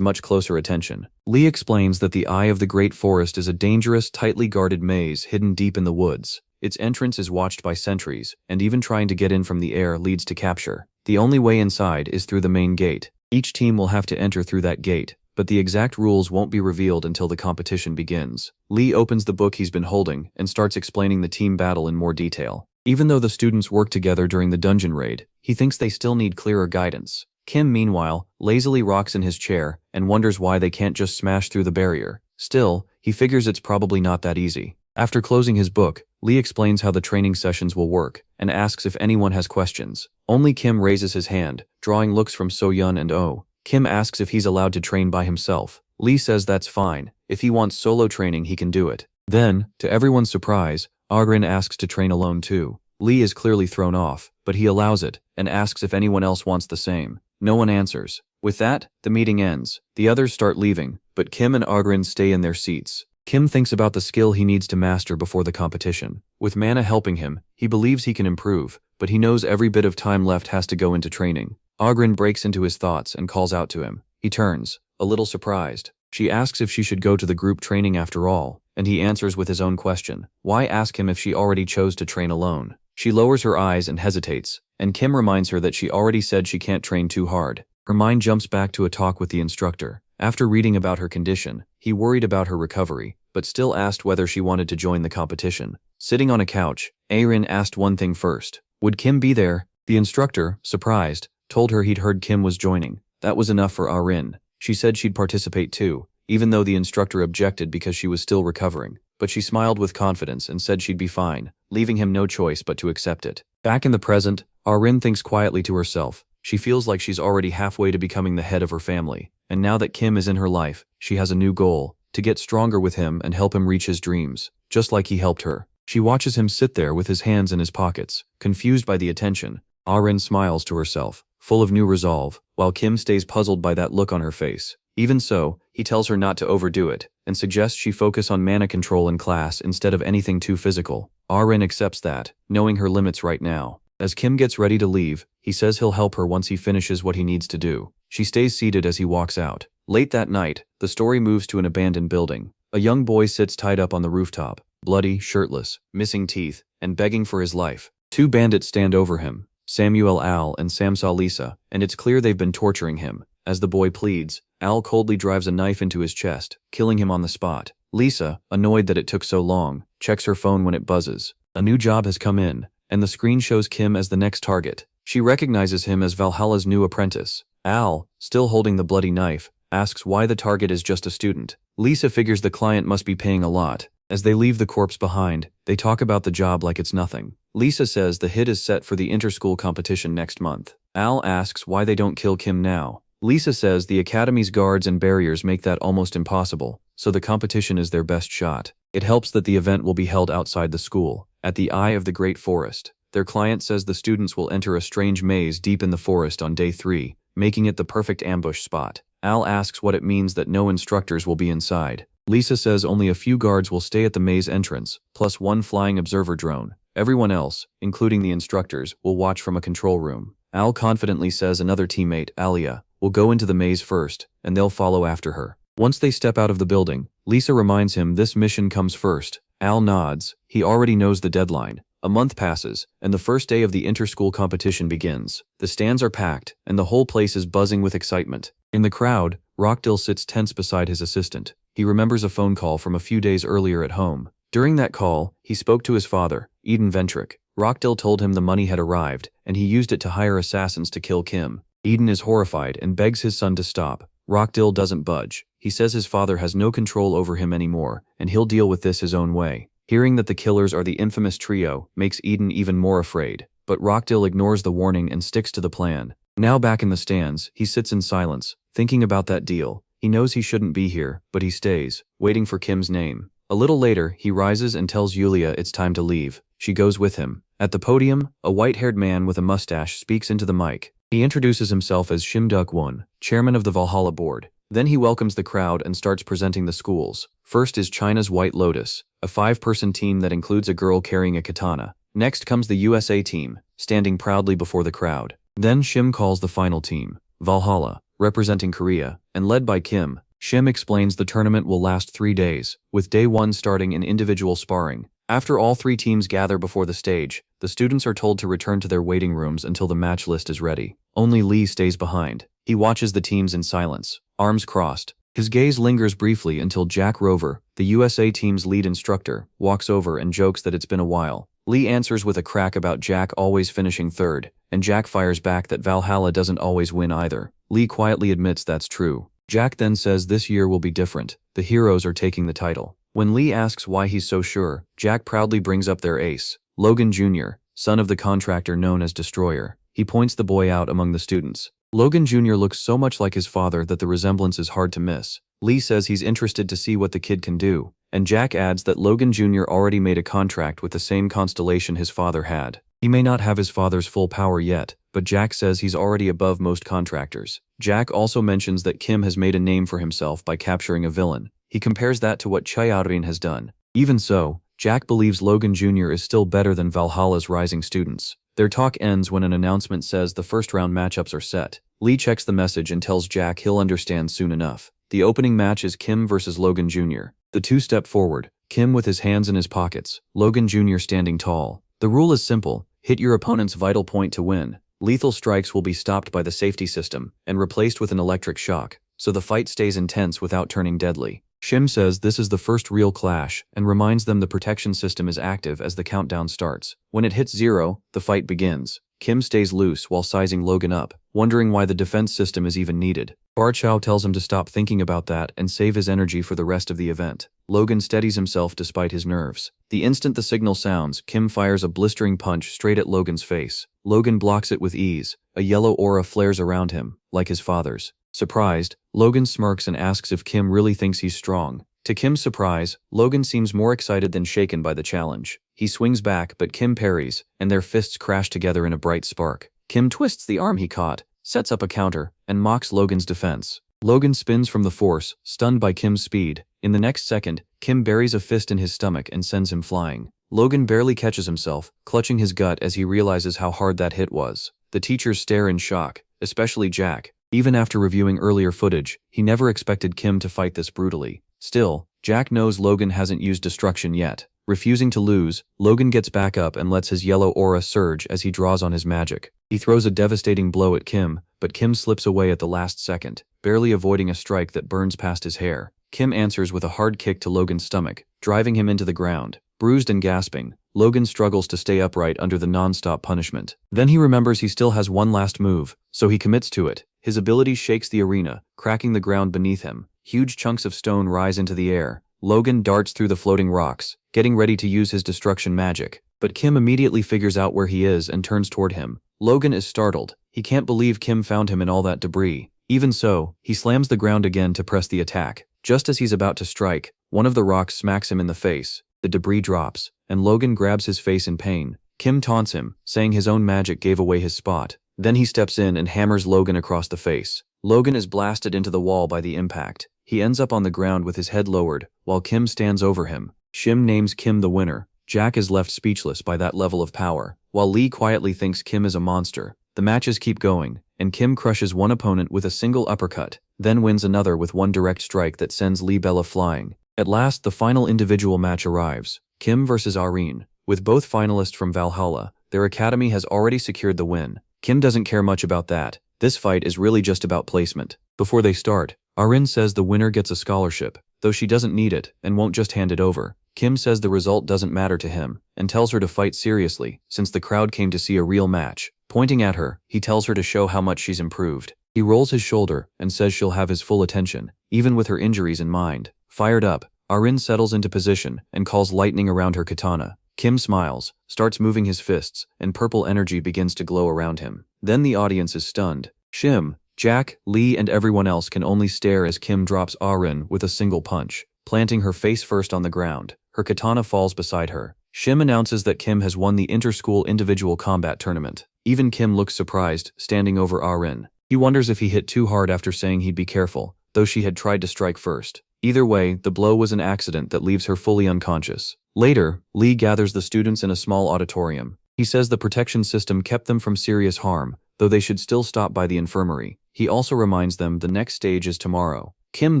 much closer attention. Lee explains that the Eye of the Great Forest is a dangerous, tightly guarded maze hidden deep in the woods. Its entrance is watched by sentries, and even trying to get in from the air leads to capture. The only way inside is through the main gate. Each team will have to enter through that gate, but the exact rules won't be revealed until the competition begins. Lee opens the book he's been holding and starts explaining the team battle in more detail. Even though the students work together during the dungeon raid, he thinks they still need clearer guidance. Kim, meanwhile, lazily rocks in his chair and wonders why they can't just smash through the barrier. Still, he figures it's probably not that easy. After closing his book, Lee explains how the training sessions will work and asks if anyone has questions. Only Kim raises his hand, drawing looks from So-Yun and Oh. Kim asks if he's allowed to train by himself. Lee says that's fine. If he wants solo training, he can do it. Then, to everyone's surprise, Agrin asks to train alone too. Lee is clearly thrown off, but he allows it and asks if anyone else wants the same. No one answers. With that, the meeting ends. The others start leaving, but Kim and Agrin stay in their seats. Kim thinks about the skill he needs to master before the competition. With Mana helping him, he believes he can improve, but he knows every bit of time left has to go into training. Agrin breaks into his thoughts and calls out to him. He turns, a little surprised. She asks if she should go to the group training after all, and he answers with his own question. Why ask him if she already chose to train alone? She lowers her eyes and hesitates, and Kim reminds her that she already said she can't train too hard. Her mind jumps back to a talk with the instructor. After reading about her condition, he worried about her recovery, but still asked whether she wanted to join the competition. Sitting on a couch, Arin asked one thing first. Would Kim be there? The instructor, surprised, told her he'd heard Kim was joining. That was enough for Arin. She said she'd participate too, even though the instructor objected because she was still recovering. But she smiled with confidence and said she'd be fine, leaving him no choice but to accept it. Back in the present, Arin thinks quietly to herself. She feels like she's already halfway to becoming the head of her family, and now that Kim is in her life, she has a new goal, to get stronger with him and help him reach his dreams, just like he helped her. She watches him sit there with his hands in his pockets, confused by the attention. Arin smiles to herself, full of new resolve, while Kim stays puzzled by that look on her face. Even so, he tells her not to overdo it, and suggests she focus on mana control in class instead of anything too physical. Arin accepts that, knowing her limits right now. As Kim gets ready to leave, he says he'll help her once he finishes what he needs to do. She stays seated as he walks out. Late that night, the story moves to an abandoned building. A young boy sits tied up on the rooftop, bloody, shirtless, missing teeth, and begging for his life. 2 bandits stand over him, Samuel Al and Samsa Lisa, and it's clear they've been torturing him. As the boy pleads, Al coldly drives a knife into his chest, killing him on the spot. Lisa, annoyed that it took so long, checks her phone when it buzzes. A new job has come in, and the screen shows Kim as the next target. She recognizes him as Valhalla's new apprentice. Al, still holding the bloody knife, asks why the target is just a student. Lisa figures the client must be paying a lot. As they leave the corpse behind, they talk about the job like it's nothing. Lisa says the hit is set for the inter-school competition next month. Al asks why they don't kill Kim now. Lisa says the academy's guards and barriers make that almost impossible, so the competition is their best shot. It helps that the event will be held outside the school, at the Eye of the Great Forest. Their client says the students will enter a strange maze deep in the forest on day 3, making it the perfect ambush spot. Al asks what it means that no instructors will be inside. Lisa says only a few guards will stay at the maze entrance, plus 1 flying observer drone. Everyone else, including the instructors, will watch from a control room. Al confidently says another teammate, Alia, will go into the maze first, and they'll follow after her. Once they step out of the building, Lisa reminds him this mission comes first. Al nods. He already knows the deadline. A month passes, and the first day of the inter-school competition begins. The stands are packed, and the whole place is buzzing with excitement. In the crowd, Rockdill sits tense beside his assistant. He remembers a phone call from a few days earlier at home. During that call, he spoke to his father, Eden Ventrick. Rockdill told him the money had arrived, and he used it to hire assassins to kill Kim. Eden is horrified and begs his son to stop. Rockdill doesn't budge. He says his father has no control over him anymore, and he'll deal with this his own way. Hearing that the killers are the infamous trio makes Eden even more afraid, but Rockdill ignores the warning and sticks to the plan. Now back in the stands, he sits in silence, thinking about that deal. He knows he shouldn't be here, but he stays, waiting for Kim's name. A little later, he rises and tells Yulia it's time to leave. She goes with him. At the podium, a white-haired man with a mustache speaks into the mic. He introduces himself as Shim Duk-won, chairman of the Valhalla board. Then he welcomes the crowd and starts presenting the schools. First is China's White Lotus, a 5-person team that includes a girl carrying a katana. Next comes the USA team, standing proudly before the crowd. Then Shim calls the final team, Valhalla, representing Korea, and led by Kim. Shim explains the tournament will last 3 days, with day 1 starting in individual sparring. After all 3 teams gather before the stage, the students are told to return to their waiting rooms until the match list is ready. Only Lee stays behind. He watches the teams in silence, arms crossed. His gaze lingers briefly until Jack Rover, the USA team's lead instructor, walks over and jokes that it's been a while. Lee answers with a crack about Jack always finishing third, and Jack fires back that Valhalla doesn't always win either. Lee quietly admits that's true. Jack then says this year will be different. The heroes are taking the title. When Lee asks why he's so sure, Jack proudly brings up their ace, Logan Jr., son of the contractor known as Destroyer. He points the boy out among the students. Logan Jr. looks so much like his father that the resemblance is hard to miss. Lee says he's interested to see what the kid can do, and Jack adds that Logan Jr. already made a contract with the same constellation his father had. He may not have his father's full power yet, but Jack says he's already above most contractors. Jack also mentions that Kim has made a name for himself by capturing a villain. He compares that to what Chayarin has done. Even so, Jack believes Logan Jr. is still better than Valhalla's rising students. Their talk ends when an announcement says the first round matchups are set. Lee checks the message and tells Jack he'll understand soon enough. The opening match is Kim versus Logan Jr. The two step forward, Kim with his hands in his pockets, Logan Jr. standing tall. The rule is simple: hit your opponent's vital point to win. Lethal strikes will be stopped by the safety system and replaced with an electric shock, so the fight stays intense without turning deadly. Shim says this is the first real clash and reminds them the protection system is active as the countdown starts. When it hits 0, the fight begins. Kim stays loose while sizing Logan up, wondering why the defense system is even needed. Bar Chow tells him to stop thinking about that and save his energy for the rest of the event. Logan steadies himself despite his nerves. The instant the signal sounds, Kim fires a blistering punch straight at Logan's face. Logan blocks it with ease. A yellow aura flares around him, like his father's. Surprised, Logan smirks and asks if Kim really thinks he's strong. To Kim's surprise, Logan seems more excited than shaken by the challenge. He swings back, but Kim parries, and their fists crash together in a bright spark. Kim twists the arm he caught, sets up a counter, and mocks Logan's defense. Logan spins from the force, stunned by Kim's speed. In the next second, Kim buries a fist in his stomach and sends him flying. Logan barely catches himself, clutching his gut as he realizes how hard that hit was. The teachers stare in shock, especially Jack. Even after reviewing earlier footage, he never expected Kim to fight this brutally. Still, Jack knows Logan hasn't used destruction yet. Refusing to lose, Logan gets back up and lets his yellow aura surge as he draws on his magic. He throws a devastating blow at Kim, but Kim slips away at the last second, barely avoiding a strike that burns past his hair. Kim answers with a hard kick to Logan's stomach, driving him into the ground. Bruised and gasping, Logan struggles to stay upright under the non-stop punishment. Then he remembers he still has one last move, so he commits to it. His ability shakes the arena, cracking the ground beneath him. Huge chunks of stone rise into the air. Logan darts through the floating rocks, getting ready to use his destruction magic. But Kim immediately figures out where he is and turns toward him. Logan is startled. He can't believe Kim found him in all that debris. Even so, he slams the ground again to press the attack. Just as he's about to strike, one of the rocks smacks him in the face. The debris drops, and Logan grabs his face in pain. Kim taunts him, saying his own magic gave away his spot. Then he steps in and hammers Logan across the face. Logan is blasted into the wall by the impact. He ends up on the ground with his head lowered, while Kim stands over him. Shim names Kim the winner. Jack is left speechless by that level of power, while Lee quietly thinks Kim is a monster. The matches keep going, and Kim crushes one opponent with a single uppercut, then wins another with one direct strike that sends Lee Bella flying. At last, the final individual match arrives. Kim versus Areen. With both finalists from Valhalla, their academy has already secured the win. Kim doesn't care much about that. This fight is really just about placement. Before they start, Areen says the winner gets a scholarship, though she doesn't need it and won't just hand it over. Kim says the result doesn't matter to him, and tells her to fight seriously, since the crowd came to see a real match. Pointing at her, he tells her to show how much she's improved. He rolls his shoulder and says she'll have his full attention, even with her injuries in mind. Fired up, Areen settles into position and calls lightning around her katana. Kim smiles, starts moving his fists, and purple energy begins to glow around him. Then the audience is stunned. Shim, Jack, Lee, and everyone else can only stare as Kim drops Arin with a single punch, planting her face first on the ground. Her katana falls beside her. Shim announces that Kim has won the inter-school individual combat tournament. Even Kim looks surprised, standing over Arin. He wonders if he hit too hard after saying he'd be careful, though she had tried to strike first. Either way, the blow was an accident that leaves her fully unconscious. Later, Lee gathers the students in a small auditorium. He says the protection system kept them from serious harm, though they should still stop by the infirmary. He also reminds them the next stage is tomorrow. Kim,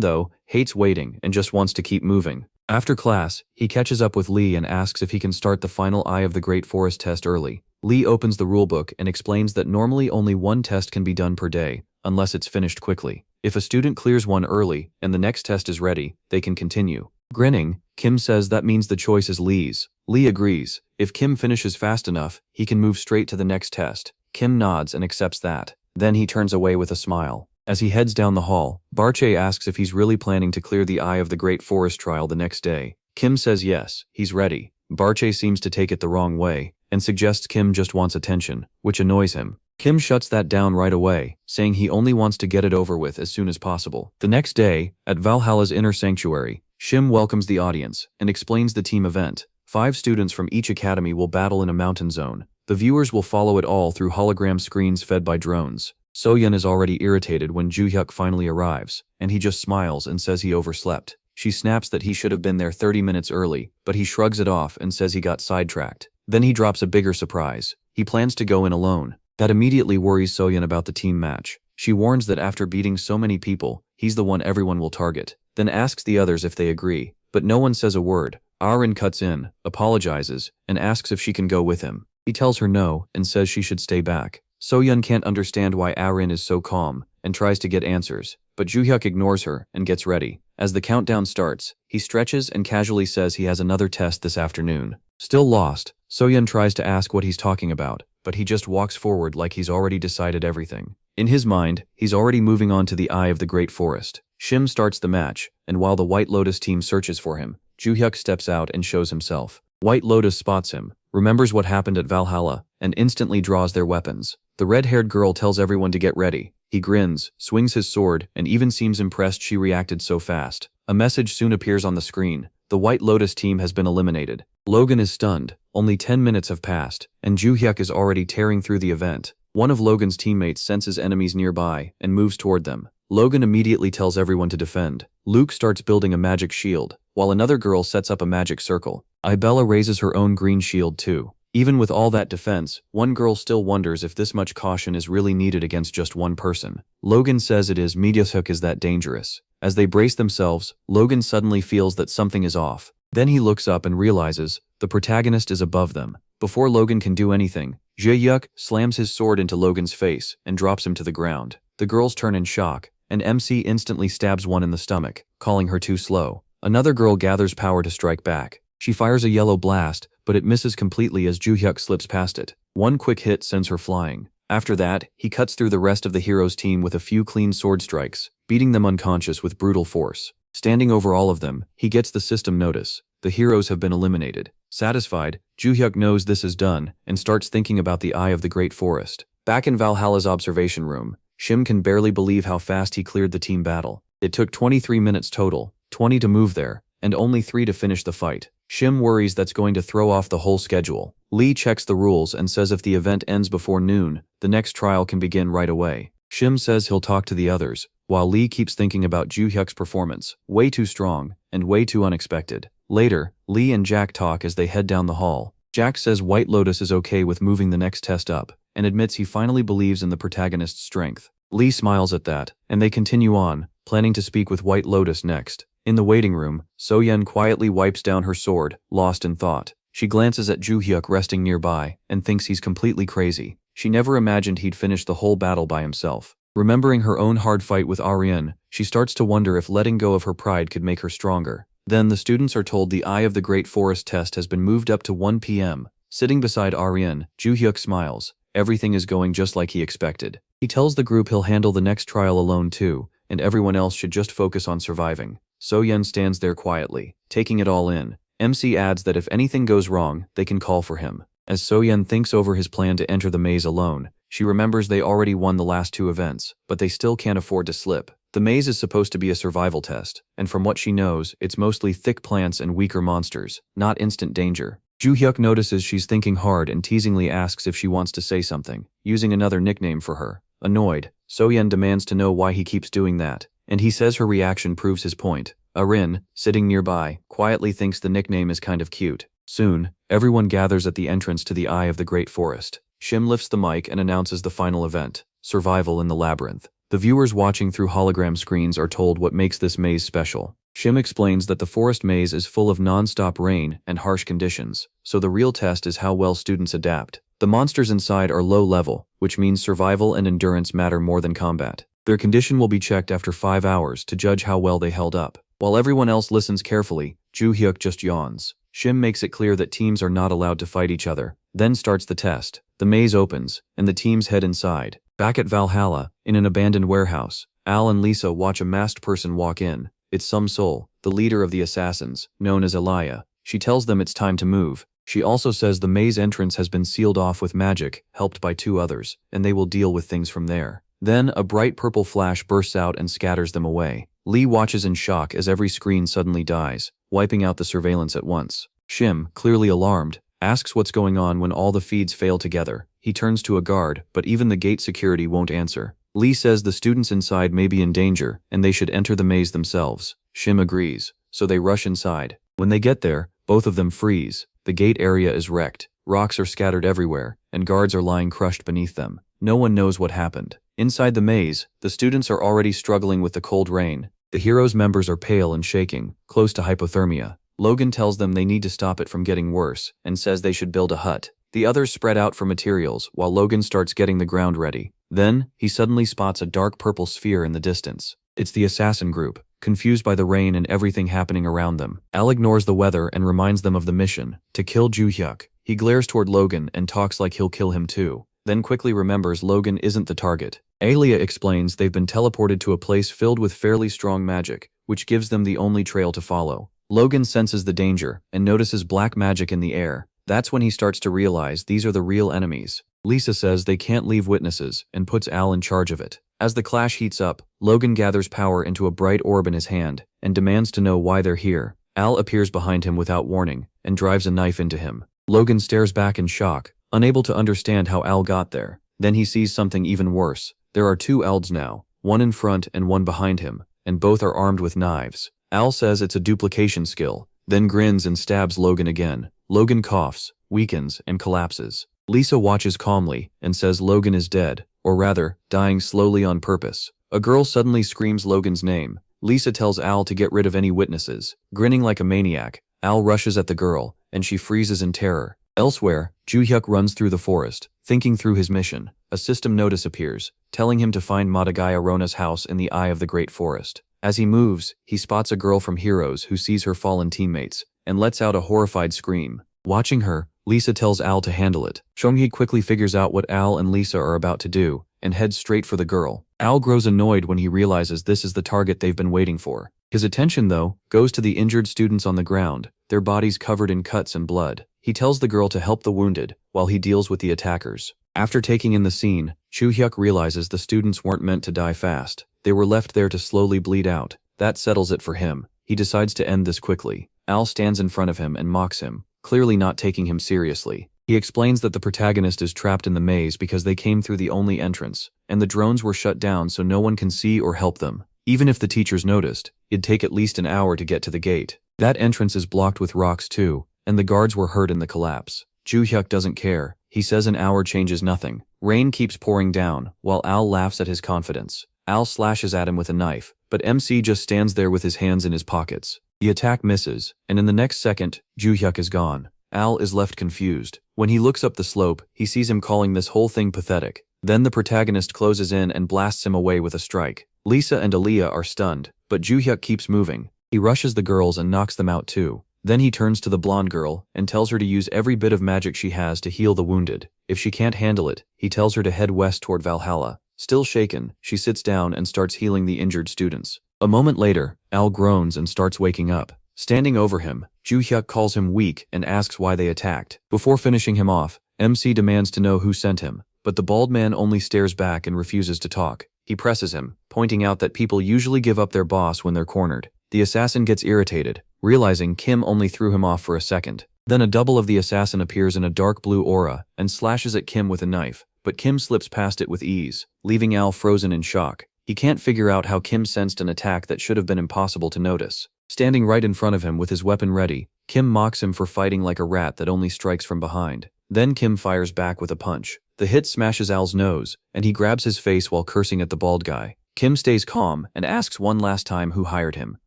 though, hates waiting and just wants to keep moving. After class, he catches up with Lee and asks if he can start the final Eye of the Great Forest test early. Lee opens the rulebook and explains that normally only one test can be done per day, unless it's finished quickly. If a student clears one early and the next test is ready, they can continue. Grinning, Kim says that means the choice is Lee's. Lee agrees. If Kim finishes fast enough, he can move straight to the next test. Kim nods and accepts that. Then he turns away with a smile. As he heads down the hall, Barche asks if he's really planning to clear the Eye of the Great Forest trial the next day. Kim says yes, he's ready. Barche seems to take it the wrong way, and suggests Kim just wants attention, which annoys him. Kim shuts that down right away, saying he only wants to get it over with as soon as possible. The next day, at Valhalla's inner sanctuary, Shim welcomes the audience and explains the team event. 5 students from each academy will battle in a mountain zone. The viewers will follow it all through hologram screens fed by drones. Soyeon is already irritated when Joo-hyuk finally arrives, and he just smiles and says he overslept. She snaps that he should have been there 30 minutes early, but he shrugs it off and says he got sidetracked. Then he drops a bigger surprise. He plans to go in alone. That immediately worries Soyeon about the team match. She warns that after beating so many people, he's the one everyone will target, then asks the others if they agree, but no one says a word. Arin cuts in, apologizes, and asks if she can go with him. He tells her no and says she should stay back. Soyeon can't understand why Arin is so calm and tries to get answers, but Joo-hyuk ignores her and gets ready. As the countdown starts, he stretches and casually says he has another test this afternoon. Still lost, Soyeon tries to ask what he's talking about, but he just walks forward like he's already decided everything. In his mind, he's already moving on to the Eye of the Great Forest. Shim starts the match, and while the White Lotus team searches for him, Joo-hyuk steps out and shows himself. White Lotus spots him, remembers what happened at Valhalla, and instantly draws their weapons. The red-haired girl tells everyone to get ready. He grins, swings his sword, and even seems impressed she reacted so fast. A message soon appears on the screen. The White Lotus team has been eliminated. Logan is stunned. Only 10 minutes have passed, and Joo-hyuk is already tearing through the event. One of Logan's teammates senses enemies nearby and moves toward them. Logan immediately tells everyone to defend. Luke starts building a magic shield, while another girl sets up a magic circle. Ibella raises her own green shield too. Even with all that defense, one girl still wonders if this much caution is really needed against just one person. Logan says it is. Midashook is that dangerous. As they brace themselves, Logan suddenly feels that something is off. Then he looks up and realizes the protagonist is above them. Before Logan can do anything, Joo-hyuk slams his sword into Logan's face and drops him to the ground. The girls turn in shock, and MC instantly stabs one in the stomach, calling her too slow. Another girl gathers power to strike back. She fires a yellow blast, but it misses completely as Joo-hyuk slips past it. One quick hit sends her flying. After that, he cuts through the rest of the heroes' team with a few clean sword strikes, beating them unconscious with brutal force. Standing over all of them, he gets the system notice. The heroes have been eliminated. Satisfied, Joo-hyuk knows this is done and starts thinking about the Eye of the Great Forest. Back in Valhalla's observation room, Shim can barely believe how fast he cleared the team battle. It took 23 minutes total, 20 to move there, and only 3 to finish the fight. Shim worries that's going to throw off the whole schedule. Lee checks the rules and says if the event ends before noon, the next trial can begin right away. Shim says he'll talk to the others, while Lee keeps thinking about Joo-hyuk's performance. Way too strong, and way too unexpected. Later, Lee and Jack talk as they head down the hall. Jack says White Lotus is okay with moving the next test up, and admits he finally believes in the protagonist's strength. Lee smiles at that, and they continue on, planning to speak with White Lotus next. In the waiting room, Soyeon quietly wipes down her sword, lost in thought. She glances at Joo-hyuk resting nearby, and thinks he's completely crazy. She never imagined he'd finish the whole battle by himself. Remembering her own hard fight with Aryan, she starts to wonder if letting go of her pride could make her stronger. Then the students are told the Eye of the Great Forest test has been moved up to 1 p.m. Sitting beside Aryan, Joo-hyuk smiles. Everything is going just like he expected. He tells the group he'll handle the next trial alone too, and everyone else should just focus on surviving. Soyeon stands there quietly, taking it all in. MC adds that if anything goes wrong, they can call for him. As Soyeon thinks over his plan to enter the maze alone, She remembers they already won the last 2 events, but they still can't afford to slip. The maze is supposed to be a survival test, and from what she knows, it's mostly thick plants and weaker monsters, not instant danger. Joo-hyuk notices she's thinking hard and teasingly asks if she wants to say something, using another nickname for her. Annoyed, So-yeon demands to know why he keeps doing that, and he says her reaction proves his point. Arin, sitting nearby, quietly thinks the nickname is kind of cute. Soon, everyone gathers at the entrance to the Eye of the Great Forest. Shim lifts the mic and announces the final event, Survival in the Labyrinth. The viewers watching through hologram screens are told what makes this maze special. Shim explains that the forest maze is full of non-stop rain and harsh conditions, so the real test is how well students adapt. The monsters inside are low level, which means survival and endurance matter more than combat. Their condition will be checked after 5 hours to judge how well they held up. While everyone else listens carefully, Joo-hyuk just yawns. Shim makes it clear that teams are not allowed to fight each other, then starts the test. The maze opens, and the teams head inside. Back at Valhalla, in an abandoned warehouse, Al and Lisa watch a masked person walk in. It's Sum Sol, the leader of the assassins, known as Elia. She tells them it's time to move. She also says the maze entrance has been sealed off with magic, helped by 2 others, and they will deal with things from there. Then, a bright purple flash bursts out and scatters them away. Lee watches in shock as every screen suddenly dies, wiping out the surveillance at once. Shim, clearly alarmed, asks what's going on when all the feeds fail together. He turns to a guard, but even the gate security won't answer. Lee says the students inside may be in danger, and they should enter the maze themselves. Shim agrees, so they rush inside. When they get there, both of them freeze. The gate area is wrecked, rocks are scattered everywhere, and guards are lying crushed beneath them. No one knows what happened. Inside the maze, the students are already struggling with the cold rain. The heroes' members are pale and shaking, close to hypothermia. Logan tells them they need to stop it from getting worse, and says they should build a hut. The others spread out for materials, while Logan starts getting the ground ready. Then, he suddenly spots a dark purple sphere in the distance. It's the assassin group, confused by the rain and everything happening around them. Al ignores the weather and reminds them of the mission, to kill Joo-hyuk. He glares toward Logan and talks like he'll kill him too, then quickly remembers Logan isn't the target. Alia explains they've been teleported to a place filled with fairly strong magic, which gives them the only trail to follow. Logan senses the danger and notices black magic in the air. That's when he starts to realize these are the real enemies. Lisa says they can't leave witnesses and puts Al in charge of it. As the clash heats up, Logan gathers power into a bright orb in his hand and demands to know why they're here. Al appears behind him without warning and drives a knife into him. Logan stares back in shock, unable to understand how Al got there. Then he sees something even worse. There are 2 elves now, one in front and one behind him, and both are armed with knives. Al says it's a duplication skill, then grins and stabs Logan again. Logan coughs, weakens, and collapses. Lisa watches calmly and says Logan is dead, or rather, dying slowly on purpose. A girl suddenly screams Logan's name. Lisa tells Al to get rid of any witnesses. Grinning like a maniac, Al rushes at the girl, and she freezes in terror. Elsewhere, Joo-hyuk runs through the forest, thinking through his mission. A system notice appears, telling him to find Madagaya Rona's house in the Eye of the Great Forest. As he moves, he spots a girl from Heroes who sees her fallen teammates, and lets out a horrified scream. Watching her, Lisa tells Al to handle it. Seong-hee quickly figures out what Al and Lisa are about to do, and heads straight for the girl. Al grows annoyed when he realizes this is the target they've been waiting for. His attention, though, goes to the injured students on the ground, their bodies covered in cuts and blood. He tells the girl to help the wounded, while he deals with the attackers. After taking in the scene, Joo-hyuk realizes the students weren't meant to die fast. They were left there to slowly bleed out. That settles it for him. He decides to end this quickly. Al stands in front of him and mocks him, clearly not taking him seriously. He explains that the protagonist is trapped in the maze because they came through the only entrance, and the drones were shut down so no one can see or help them. Even if the teachers noticed, it'd take at least an hour to get to the gate. That entrance is blocked with rocks too, and the guards were hurt in the collapse. Joo-hyuk doesn't care. He says an hour changes nothing. Rain keeps pouring down, while Al laughs at his confidence. Al slashes at him with a knife, but MC just stands there with his hands in his pockets. The attack misses, and in the next second, Joo-hyuk is gone. Al is left confused. When he looks up the slope, he sees him calling this whole thing pathetic. Then the protagonist closes in and blasts him away with a strike. Lisa and Aaliyah are stunned, but Joo-hyuk keeps moving. He rushes the girls and knocks them out too. Then he turns to the blonde girl and tells her to use every bit of magic she has to heal the wounded. If she can't handle it, he tells her to head west toward Valhalla. Still shaken, she sits down and starts healing the injured students. A moment later, Al groans and starts waking up. Standing over him, Joo-hyuk calls him weak and asks why they attacked. Before finishing him off, MC demands to know who sent him, but the bald man only stares back and refuses to talk. He presses him, pointing out that people usually give up their boss when they're cornered. The assassin gets irritated, realizing Kim only threw him off for a second. Then a double of the assassin appears in a dark blue aura and slashes at Kim with a knife, but Kim slips past it with ease, leaving Al frozen in shock. He can't figure out how Kim sensed an attack that should have been impossible to notice. Standing right in front of him with his weapon ready, Kim mocks him for fighting like a rat that only strikes from behind. Then Kim fires back with a punch. The hit smashes Al's nose, and he grabs his face while cursing at the bald guy. Kim stays calm and asks one last time who hired him.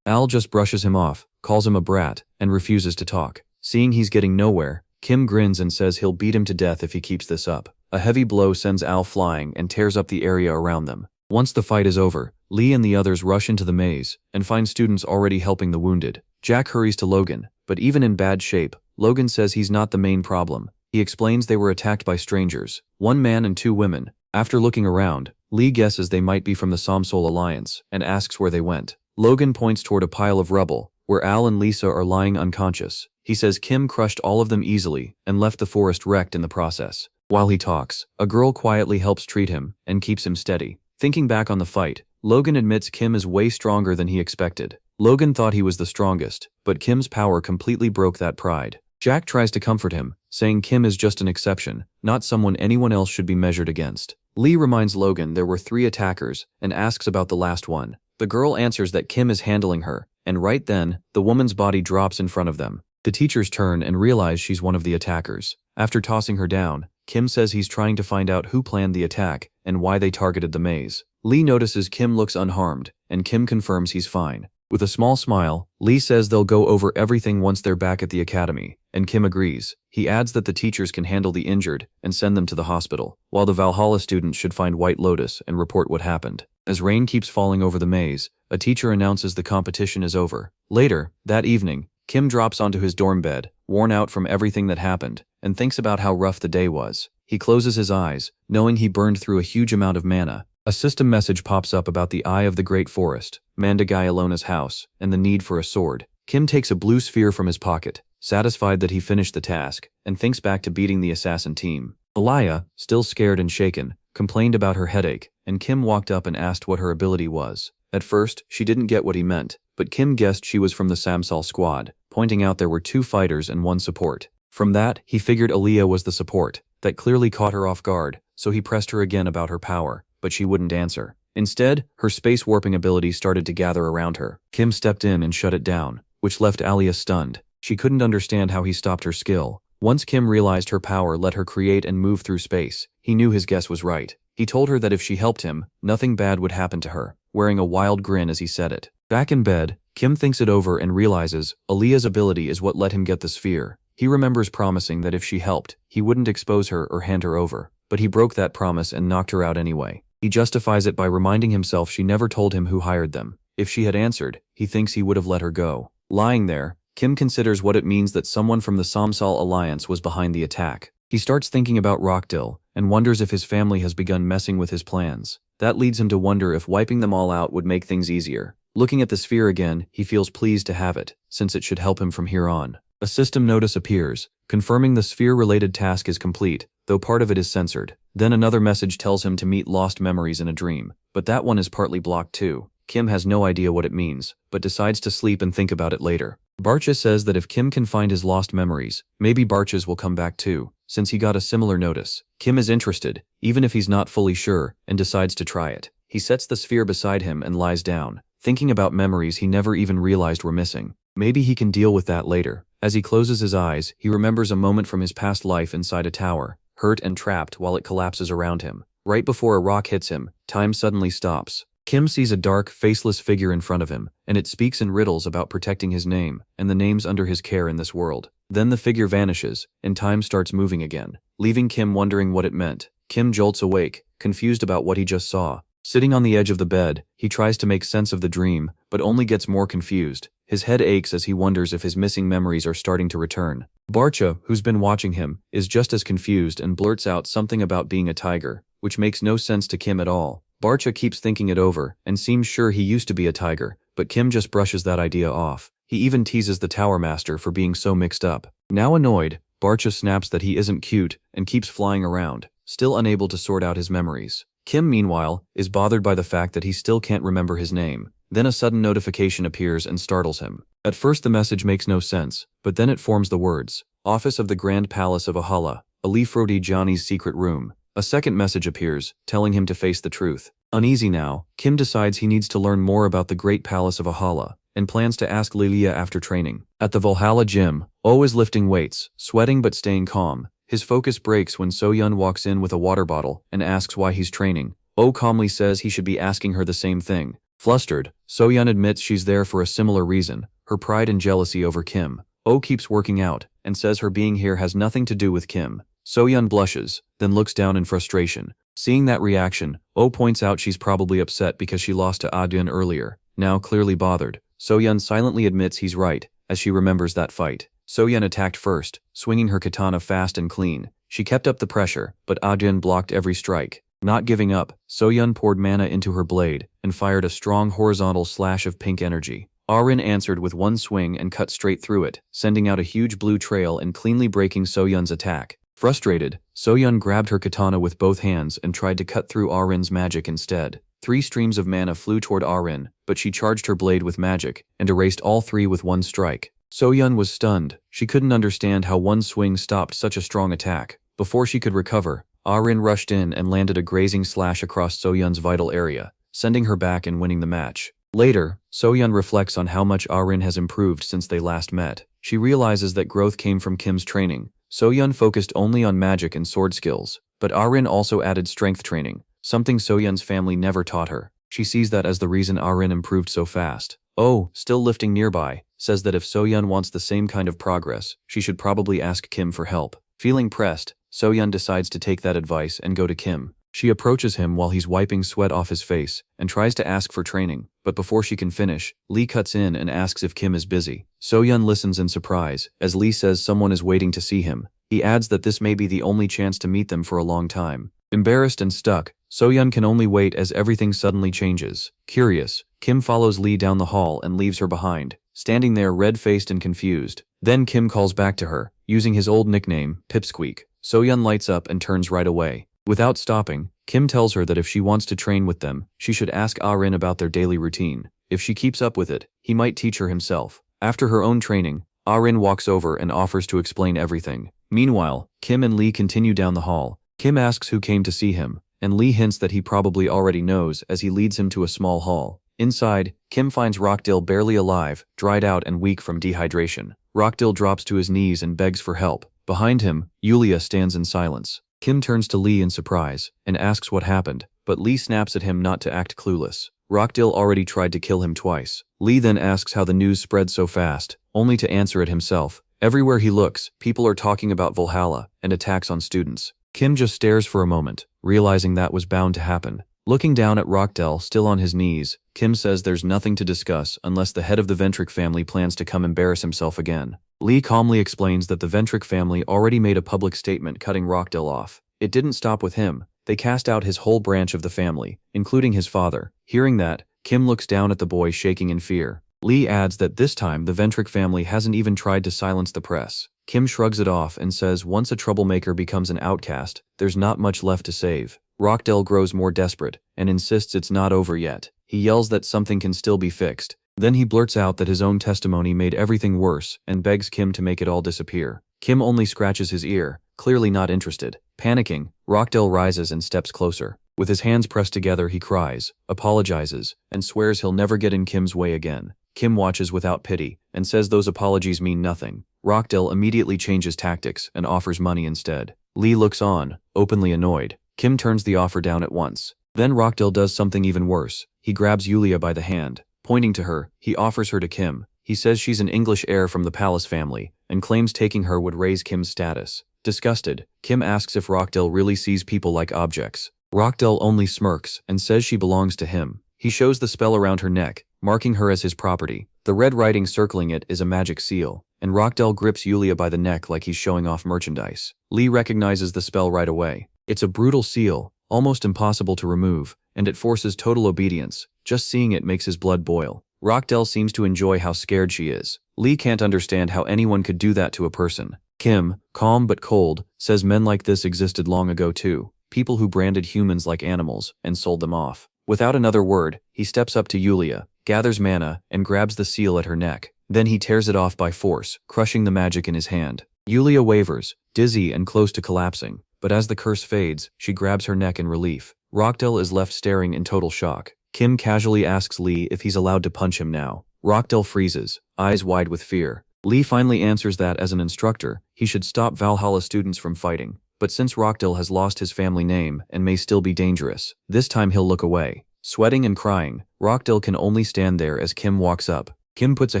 Al just brushes him off, calls him a brat, and refuses to talk. Seeing he's getting nowhere, Kim grins and says he'll beat him to death if he keeps this up. A heavy blow sends Al flying and tears up the area around them. Once the fight is over, Lee and the others rush into the maze and find students already helping the wounded. Jack hurries to Logan, but even in bad shape, Logan says he's not the main problem. He explains they were attacked by strangers, 1 man and 2 women. After looking around, Lee guesses they might be from the Somsol Alliance and asks where they went. Logan points toward a pile of rubble, where Al and Lisa are lying unconscious. He says Kim crushed all of them easily and left the forest wrecked in the process. While he talks, a girl quietly helps treat him and keeps him steady. Thinking back on the fight, Logan admits Kim is way stronger than he expected. Logan thought he was the strongest, but Kim's power completely broke that pride. Jack tries to comfort him, saying Kim is just an exception, not someone anyone else should be measured against. Lee reminds Logan there were 3 attackers and asks about the last one. The girl answers that Kim is handling her, and right then, the woman's body drops in front of them. The teachers turn and realize she's one of the attackers. After tossing her down, Kim says he's trying to find out who planned the attack and why they targeted the maze. Lee notices Kim looks unharmed, and Kim confirms he's fine. With a small smile, Lee says they'll go over everything once they're back at the academy, and Kim agrees. He adds that the teachers can handle the injured and send them to the hospital, while the Valhalla students should find White Lotus and report what happened. As rain keeps falling over the maze, a teacher announces the competition is over. Later, that evening, Kim drops onto his dorm bed, worn out from everything that happened, and thinks about how rough the day was. He closes his eyes, knowing he burned through a huge amount of mana. A system message pops up about the Eye of the Great Forest, Mandagaialona's house, and the need for a sword. Kim takes a blue sphere from his pocket, satisfied that he finished the task, and thinks back to beating the assassin team. Alaya, still scared and shaken, complained about her headache, and Kim walked up and asked what her ability was. At first, she didn't get what he meant, but Kim guessed she was from the Samsal squad, pointing out there were 2 fighters and 1 support. From that, he figured Aliyah was the support. That clearly caught her off guard, so he pressed her again about her power, but she wouldn't answer. Instead, her space warping ability started to gather around her. Kim stepped in and shut it down, which left Aliyah stunned. She couldn't understand how he stopped her skill. Once Kim realized her power let her create and move through space, he knew his guess was right. He told her that if she helped him, nothing bad would happen to her, wearing a wild grin as he said it. Back in bed, Kim thinks it over and realizes Aliyah's ability is what let him get the sphere. He remembers promising that if she helped, he wouldn't expose her or hand her over, but he broke that promise and knocked her out anyway. He justifies it by reminding himself she never told him who hired them. If she had answered, he thinks he would have let her go. Lying there, Kim considers what it means that someone from the Somsal Alliance was behind the attack. He starts thinking about Rockdill and wonders if his family has begun messing with his plans. That leads him to wonder if wiping them all out would make things easier. Looking at the sphere again, he feels pleased to have it, since it should help him from here on. A system notice appears, confirming the sphere-related task is complete, though part of it is censored. Then another message tells him to meet lost memories in a dream, but that one is partly blocked too. Kim has no idea what it means, but decides to sleep and think about it later. Barcha says that if Kim can find his lost memories, maybe Barcha's will come back too, since he got a similar notice. Kim is interested, even if he's not fully sure, and decides to try it. He sets the sphere beside him and lies down, thinking about memories he never even realized were missing. Maybe he can deal with that later. As he closes his eyes, he remembers a moment from his past life inside a tower, hurt and trapped while it collapses around him. Right before a rock hits him, time suddenly stops. Kim sees a dark, faceless figure in front of him, and it speaks in riddles about protecting his name and the names under his care in this world. Then the figure vanishes, and time starts moving again, leaving Kim wondering what it meant. Kim jolts awake, confused about what he just saw. Sitting on the edge of the bed, he tries to make sense of the dream, but only gets more confused. His head aches as he wonders if his missing memories are starting to return. Barcha, who's been watching him, is just as confused and blurts out something about being a tiger, which makes no sense to Kim at all. Barcha keeps thinking it over and seems sure he used to be a tiger, but Kim just brushes that idea off. He even teases the Tower Master for being so mixed up. Now annoyed, Barcha snaps that he isn't cute and keeps flying around, still unable to sort out his memories. Kim, meanwhile, is bothered by the fact that he still can't remember his name. Then a sudden notification appears and startles him. At first the message makes no sense, but then it forms the words, Office of the Grand Palace of Yahello, Alifrodi Johnny's secret room. A second message appears, telling him to face the truth. Uneasy now, Kim decides he needs to learn more about the Great Palace of Yahello, and plans to ask Lilia after training. At the Valhalla gym, Oh is lifting weights, sweating but staying calm. His focus breaks when So-yeon walks in with a water bottle and asks why he's training. Oh calmly says he should be asking her the same thing. Flustered, So-yeon admits she's there for a similar reason, her pride and jealousy over Kim. Oh keeps working out, and says her being here has nothing to do with Kim. So-yeon blushes, then looks down in frustration. Seeing that reaction, Oh points out she's probably upset because she lost to Ah-dun earlier. Now clearly bothered, So-yeon silently admits he's right, as she remembers that fight. So-yeon attacked first, swinging her katana fast and clean. She kept up the pressure, but Ah-dun blocked every strike. Not giving up, So-yeon poured mana into her blade and fired a strong horizontal slash of pink energy. Ah-rin answered with one swing and cut straight through it, sending out a huge blue trail and cleanly breaking So-yeon's attack. Frustrated, So-yeon grabbed her katana with both hands and tried to cut through Ah-rin's magic instead. 3 streams of mana flew toward Ah-rin, but she charged her blade with magic and erased all 3 with one strike. So-yeon was stunned. She couldn't understand how one swing stopped such a strong attack. Before she could recover, Ah-rin rushed in and landed a grazing slash across So-yeon's vital area, sending her back and winning the match. Later, So-yeon reflects on how much Ah-rin has improved since they last met. She realizes that growth came from Kim's training. So-yeon focused only on magic and sword skills, but Ah-rin also added strength training, something So-yeon's family never taught her. She sees that as the reason Ah-rin improved so fast. Oh, still lifting nearby, says that if So-yeon wants the same kind of progress, she should probably ask Kim for help. Feeling pressed, So-yeon decides to take that advice and go to Kim. She approaches him while he's wiping sweat off his face and tries to ask for training, but before she can finish, Lee cuts in and asks if Kim is busy. So-yeon listens in surprise, as Lee says someone is waiting to see him. He adds that this may be the only chance to meet them for a long time. Embarrassed and stuck, So-yeon can only wait as everything suddenly changes. Curious, Kim follows Lee down the hall and leaves her behind, standing there red-faced and confused. Then Kim calls back to her, using his old nickname, Pipsqueak. So-yeon lights up and turns right away. Without stopping, Kim tells her that if she wants to train with them, she should ask Ah-rin about their daily routine. If she keeps up with it, he might teach her himself. After her own training, Ah-rin walks over and offers to explain everything. Meanwhile, Kim and Lee continue down the hall. Kim asks who came to see him, and Lee hints that he probably already knows as he leads him to a small hall. Inside, Kim finds Rockdill barely alive, dried out and weak from dehydration. Rockdill drops to his knees and begs for help. Behind him, Yulia stands in silence. Kim turns to Lee in surprise and asks what happened, but Lee snaps at him not to act clueless. Rockdill already tried to kill him twice. Lee then asks how the news spread so fast, only to answer it himself. Everywhere he looks, people are talking about Valhalla and attacks on students. Kim just stares for a moment, realizing that was bound to happen. Looking down at Rockdill still on his knees, Kim says there's nothing to discuss unless the head of the Ventric family plans to come embarrass himself again. Lee calmly explains that the Ventric family already made a public statement cutting Rockdill off. It didn't stop with him. They cast out his whole branch of the family, including his father. Hearing that, Kim looks down at the boy shaking in fear. Lee adds that this time the Ventric family hasn't even tried to silence the press. Kim shrugs it off and says once a troublemaker becomes an outcast, there's not much left to save. Rockdill grows more desperate and insists it's not over yet. He yells that something can still be fixed. Then he blurts out that his own testimony made everything worse and begs Kim to make it all disappear. Kim only scratches his ear, clearly not interested. Panicking, Rockdill rises and steps closer. With his hands pressed together, he cries, apologizes, and swears he'll never get in Kim's way again. Kim watches without pity and says those apologies mean nothing. Rockdill immediately changes tactics and offers money instead. Lee looks on, openly annoyed. Kim turns the offer down at once. Then Rockdill does something even worse. He grabs Yulia by the hand. Pointing to her, he offers her to Kim. He says she's an English heir from the Palace family and claims taking her would raise Kim's status. Disgusted, Kim asks if Rockdill really sees people like objects. Rockdill only smirks and says she belongs to him. He shows the spell around her neck, marking her as his property. The red writing circling it is a magic seal, and Rockdill grips Yulia by the neck like he's showing off merchandise. Lee recognizes the spell right away. It's a brutal seal, almost impossible to remove, and it forces total obedience. Just seeing it makes his blood boil. Rockdill seems to enjoy how scared she is. Lee can't understand how anyone could do that to a person. Kim, calm but cold, says men like this existed long ago too. people who branded humans like animals and sold them off. Without another word, he steps up to Yulia, gathers mana, and grabs the seal at her neck. Then he tears it off by force, crushing the magic in his hand. Yulia wavers, dizzy and close to collapsing, but as the curse fades, she grabs her neck in relief. Rockdell is left staring in total shock. Kim casually asks Lee if he's allowed to punch him now. Rockdell freezes, eyes wide with fear. Lee finally answers that as an instructor, he should stop Valhalla students from fighting. But since Rockdell has lost his family name and may still be dangerous, this time he'll look away. Sweating and crying, Rockdell can only stand there as Kim walks up. Kim puts a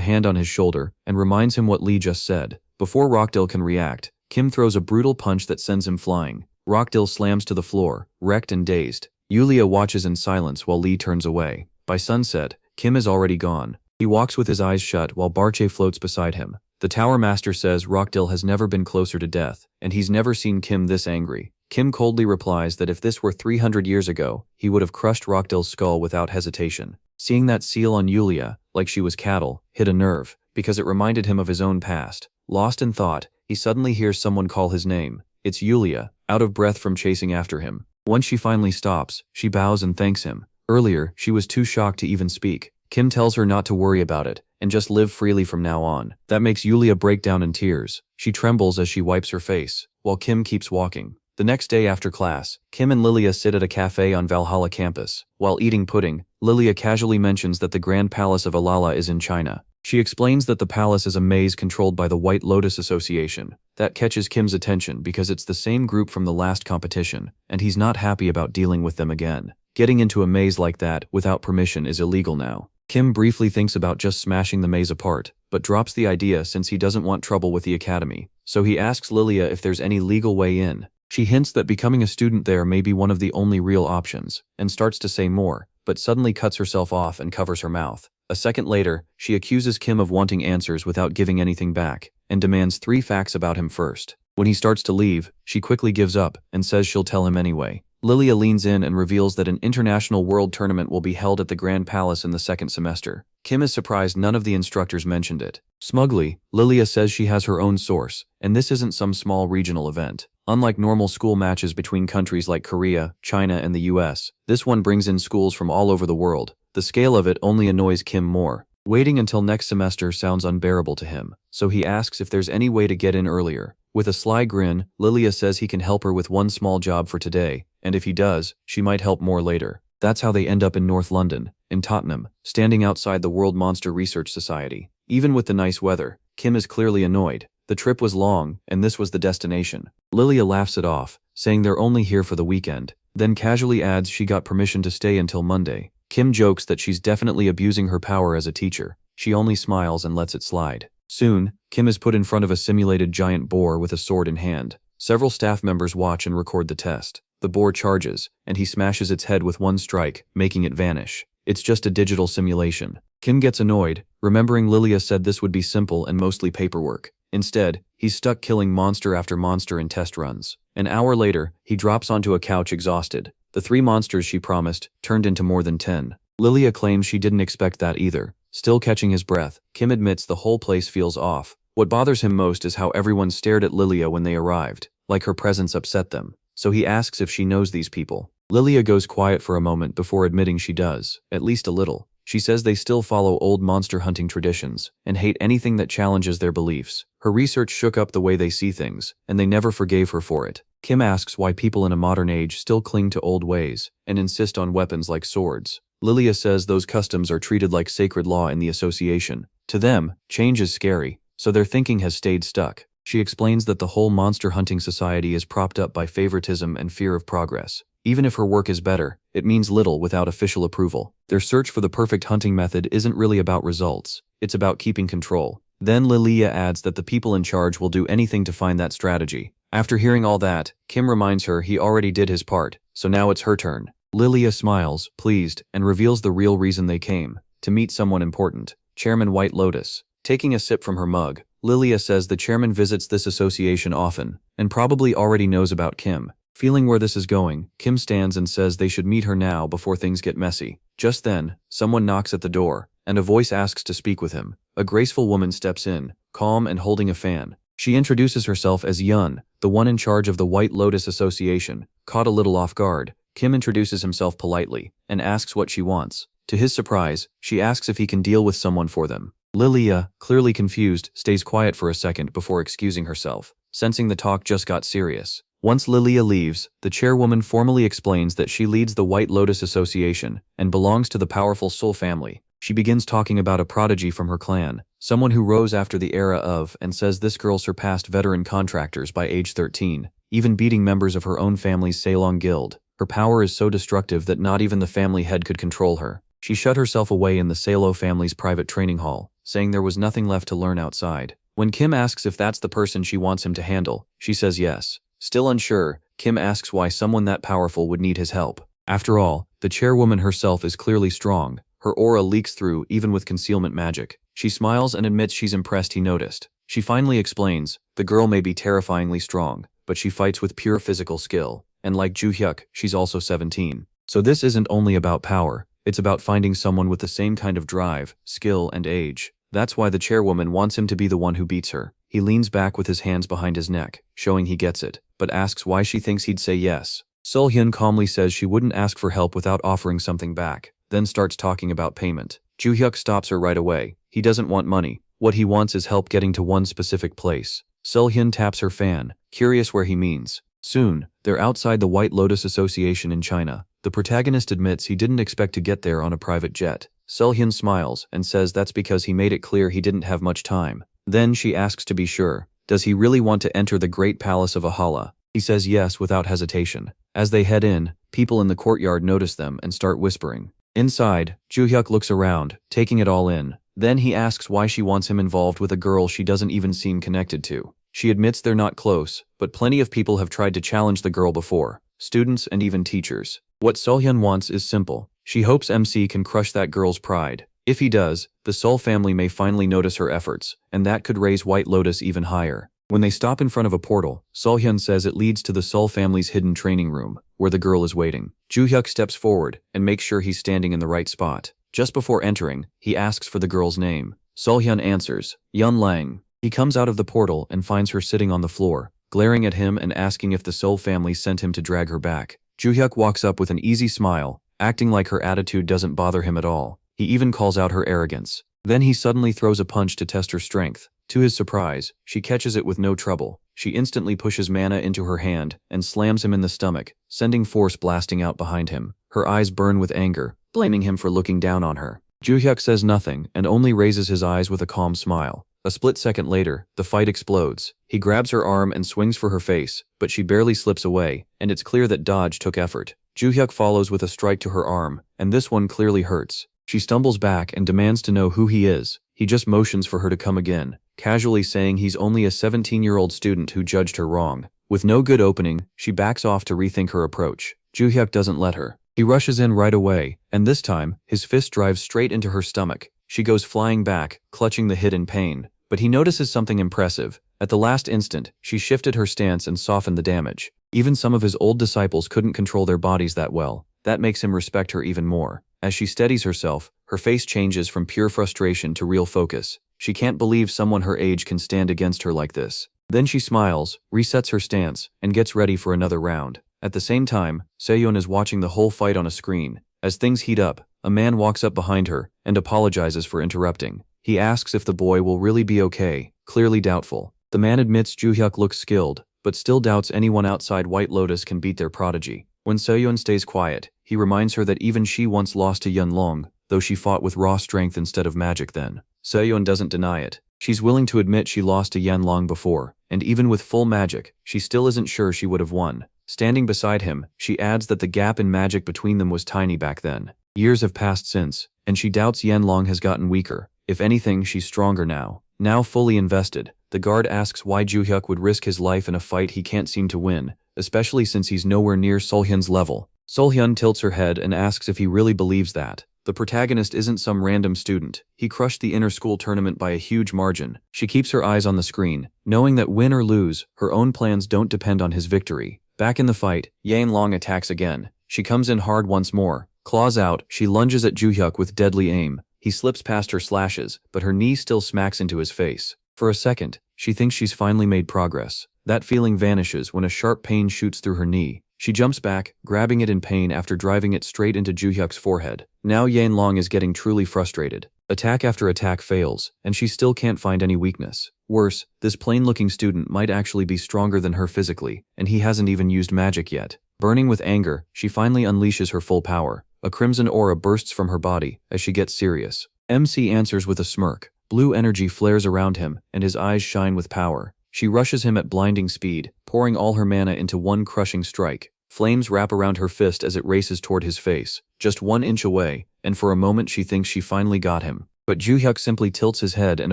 hand on his shoulder and reminds him what Lee just said. Before Rockdell can react, Kim throws a brutal punch that sends him flying. Rockdell slams to the floor, wrecked and dazed. Yulia watches in silence while Lee turns away. By sunset, Kim is already gone. He walks with his eyes shut while Barche floats beside him. The Tower Master says Rockdell has never been closer to death, and he's never seen Kim this angry. Kim coldly replies that if this were 300 years ago, he would have crushed Rockdell's skull without hesitation. Seeing that seal on Yulia, like she was cattle, hit a nerve, because it reminded him of his own past. Lost in thought, he suddenly hears someone call his name. It's Yulia, out of breath from chasing after him. Once she finally stops, she bows and thanks him. Earlier, she was too shocked to even speak. Kim tells her not to worry about it, and just live freely from now on. That makes Yulia break down in tears. She trembles as she wipes her face, while Kim keeps walking. The next day after class, Kim and Lilia sit at a cafe on Valhalla campus. While eating pudding, Lilia casually mentions that the Grand Palace of Alala is in China. She explains that the palace is a maze controlled by the White Lotus Association. That catches Kim's attention because it's the same group from the last competition, and he's not happy about dealing with them again. Getting into a maze like that without permission is illegal now. Kim briefly thinks about just smashing the maze apart, but drops the idea since he doesn't want trouble with the academy. So he asks Lilia if there's any legal way in. She hints that becoming a student there may be one of the only real options, and starts to say more, but suddenly cuts herself off and covers her mouth. A second later, she accuses Kim of wanting answers without giving anything back, and demands 3 facts about him first. When he starts to leave, she quickly gives up and says she'll tell him anyway. Lilia leans in and reveals that an international world tournament will be held at the Grand Palace in the 2nd semester. Kim is surprised none of the instructors mentioned it. Smugly, Lilia says she has her own source, and this isn't some small regional event. Unlike normal school matches between countries like Korea, China, and the US, this one brings in schools from all over the world. The scale of it only annoys Kim more. Waiting until next semester sounds unbearable to him, so he asks if there's any way to get in earlier. With a sly grin, Lilia says he can help her with one small job for today, and if he does, she might help more later. That's how they end up in North London, in Tottenham, standing outside the World Monster Research Society. Even with the nice weather, Kim is clearly annoyed. The trip was long, and this was the destination. Lilia laughs it off, saying they're only here for the weekend, then casually adds she got permission to stay until Monday. Kim jokes that she's definitely abusing her power as a teacher. She only smiles and lets it slide. Soon, Kim is put in front of a simulated giant boar with a sword in hand. Several staff members watch and record the test. The boar charges, and he smashes its head with one strike, making it vanish. It's just a digital simulation. Kim gets annoyed, remembering Lilia said this would be simple and mostly paperwork. Instead, he's stuck killing monster after monster in test runs. An hour later, he drops onto a couch exhausted. The 3 monsters she promised turned into more than 10. Lilia claims she didn't expect that either. Still catching his breath, Kim admits the whole place feels off. What bothers him most is how everyone stared at Lilia when they arrived, like her presence upset them. So he asks if she knows these people. Lilia goes quiet for a moment before admitting she does, at least a little. She says they still follow old monster hunting traditions, and hate anything that challenges their beliefs. Her research shook up the way they see things, and they never forgave her for it. Kim asks why people in a modern age still cling to old ways, and insist on weapons like swords. Lilia says those customs are treated like sacred law in the association. To them, change is scary, so their thinking has stayed stuck. She explains that the whole monster hunting society is propped up by favoritism and fear of progress. Even if her work is better, it means little without official approval. Their search for the perfect hunting method isn't really about results, it's about keeping control. Then Lilia adds that the people in charge will do anything to find that strategy. After hearing all that, Kim reminds her he already did his part, so now it's her turn. Lilia smiles, pleased, and reveals the real reason they came, to meet someone important, Chairman White Lotus. Taking a sip from her mug, Lilia says the chairman visits this association often, and probably already knows about Kim. Feeling where this is going, Kim stands and says they should meet her now before things get messy. Just then, someone knocks at the door, and a voice asks to speak with him. A graceful woman steps in, calm and holding a fan. She introduces herself as Yun, the one in charge of the White Lotus Association. Caught a little off guard, Kim introduces himself politely and asks what she wants. To his surprise, she asks if he can deal with someone for them. Lilia, clearly confused, stays quiet for a second before excusing herself, sensing the talk just got serious. Once Lilia leaves, the chairwoman formally explains that she leads the White Lotus Association and belongs to the powerful Soul family. She begins talking about a prodigy from her clan, someone who rose after the era of, and says this girl surpassed veteran contractors by age 13, even beating members of her own family's Ceylon guild. Her power is so destructive that not even the family head could control her. She shut herself away in the Salo family's private training hall, saying there was nothing left to learn outside. When Kim asks if that's the person she wants him to handle, she says yes. Still unsure, Kim asks why someone that powerful would need his help. After all, the chairwoman herself is clearly strong. Her aura leaks through even with concealment magic. She smiles and admits she's impressed he noticed. She finally explains, the girl may be terrifyingly strong, but she fights with pure physical skill. And like Ju Hyuk, she's also 17. So this isn't only about power, it's about finding someone with the same kind of drive, skill, and age. That's why the chairwoman wants him to be the one who beats her. He leans back with his hands behind his neck, showing he gets it, but asks why she thinks he'd say yes. Sul-hyun calmly says she wouldn't ask for help without offering something back, then starts talking about payment. Ju Hyuk stops her right away. He doesn't want money. What he wants is help getting to one specific place. Sul-hyun taps her fan, curious where he means. Soon, they're outside the White Lotus Association in China. The protagonist admits he didn't expect to get there on a private jet. Sul-hyun smiles and says that's because he made it clear he didn't have much time. Then she asks to be sure, does he really want to enter the Great Palace of Ahala? He says yes without hesitation. As they head in, people in the courtyard notice them and start whispering. Inside, Ju Hyuk looks around, taking it all in. Then he asks why she wants him involved with a girl she doesn't even seem connected to. She admits they're not close, but plenty of people have tried to challenge the girl before, students and even teachers. What Sul-hyun wants is simple. She hopes MC can crush that girl's pride. If he does, the Sol family may finally notice her efforts, and that could raise White Lotus even higher. When they stop in front of a portal, Sul-hyun says it leads to the Sol family's hidden training room, where the girl is waiting. Ju Hyuk steps forward and makes sure he's standing in the right spot. Just before entering, he asks for the girl's name. Sul-hyun answers, Yun Lang. He comes out of the portal and finds her sitting on the floor, glaring at him and asking if the Sol family sent him to drag her back. Ju Hyuk walks up with an easy smile, acting like her attitude doesn't bother him at all. He even calls out her arrogance. Then he suddenly throws a punch to test her strength. To his surprise, she catches it with no trouble. She instantly pushes mana into her hand and slams him in the stomach, sending force blasting out behind him. Her eyes burn with anger, blaming him for looking down on her. Ju Hyuk says nothing and only raises his eyes with a calm smile. A split second later, the fight explodes. He grabs her arm and swings for her face, but she barely slips away, and it's clear that dodge took effort. Ju Hyuk follows with a strike to her arm, and this one clearly hurts. She stumbles back and demands to know who he is. He just motions for her to come again, casually saying he's only a 17-year-old student who judged her wrong. With no good opening, she backs off to rethink her approach. Ju Hyuk doesn't let her. He rushes in right away, and this time, his fist drives straight into her stomach. She goes flying back, clutching the hit in pain. But he notices something impressive. At the last instant, she shifted her stance and softened the damage. Even some of his old disciples couldn't control their bodies that well. That makes him respect her even more. As she steadies herself, her face changes from pure frustration to real focus. She can't believe someone her age can stand against her like this. Then she smiles, resets her stance, and gets ready for another round. At the same time, Seyeon is watching the whole fight on a screen. As things heat up, a man walks up behind her and apologizes for interrupting. He asks if the boy will really be okay, clearly doubtful. The man admits Ju Hyuk looks skilled, but still doubts anyone outside White Lotus can beat their prodigy. When Seyeon stays quiet, he reminds her that even she once lost to Yun Long, though she fought with raw strength instead of magic then. Seyeon doesn't deny it. She's willing to admit she lost to Yan Long before, and even with full magic, she still isn't sure she would have won. Standing beside him, she adds that the gap in magic between them was tiny back then. Years have passed since, and she doubts Yan Long has gotten weaker. If anything, she's stronger now. Now fully invested, the guard asks why Ju Hyuk would risk his life in a fight he can't seem to win, especially since he's nowhere near Sul-hyun's level. Sul-hyun tilts her head and asks if he really believes that. The protagonist isn't some random student. He crushed the inter-school tournament by a huge margin. She keeps her eyes on the screen, knowing that win or lose, her own plans don't depend on his victory. Back in the fight, Yan Long attacks again. She comes in hard once more. Claws out, she lunges at Ju Hyuk with deadly aim. He slips past her slashes, but her knee still smacks into his face. For a second, She thinks she's finally made progress. That feeling vanishes when a sharp pain shoots through her knee. She jumps back, grabbing it in pain after driving it straight into Juhyuk's forehead. Now Yahello is getting truly frustrated. Attack after attack fails, and she still can't find any weakness. Worse, this plain-looking student might actually be stronger than her physically, and he hasn't even used magic yet. Burning with anger, she finally unleashes her full power. A crimson aura bursts from her body as she gets serious. MC answers with a smirk. Blue energy flares around him, and his eyes shine with power. She rushes him at blinding speed, pouring all her mana into one crushing strike. Flames wrap around her fist as it races toward his face, just 1 inch away, and for a moment she thinks she finally got him. But Juhyuk simply tilts his head and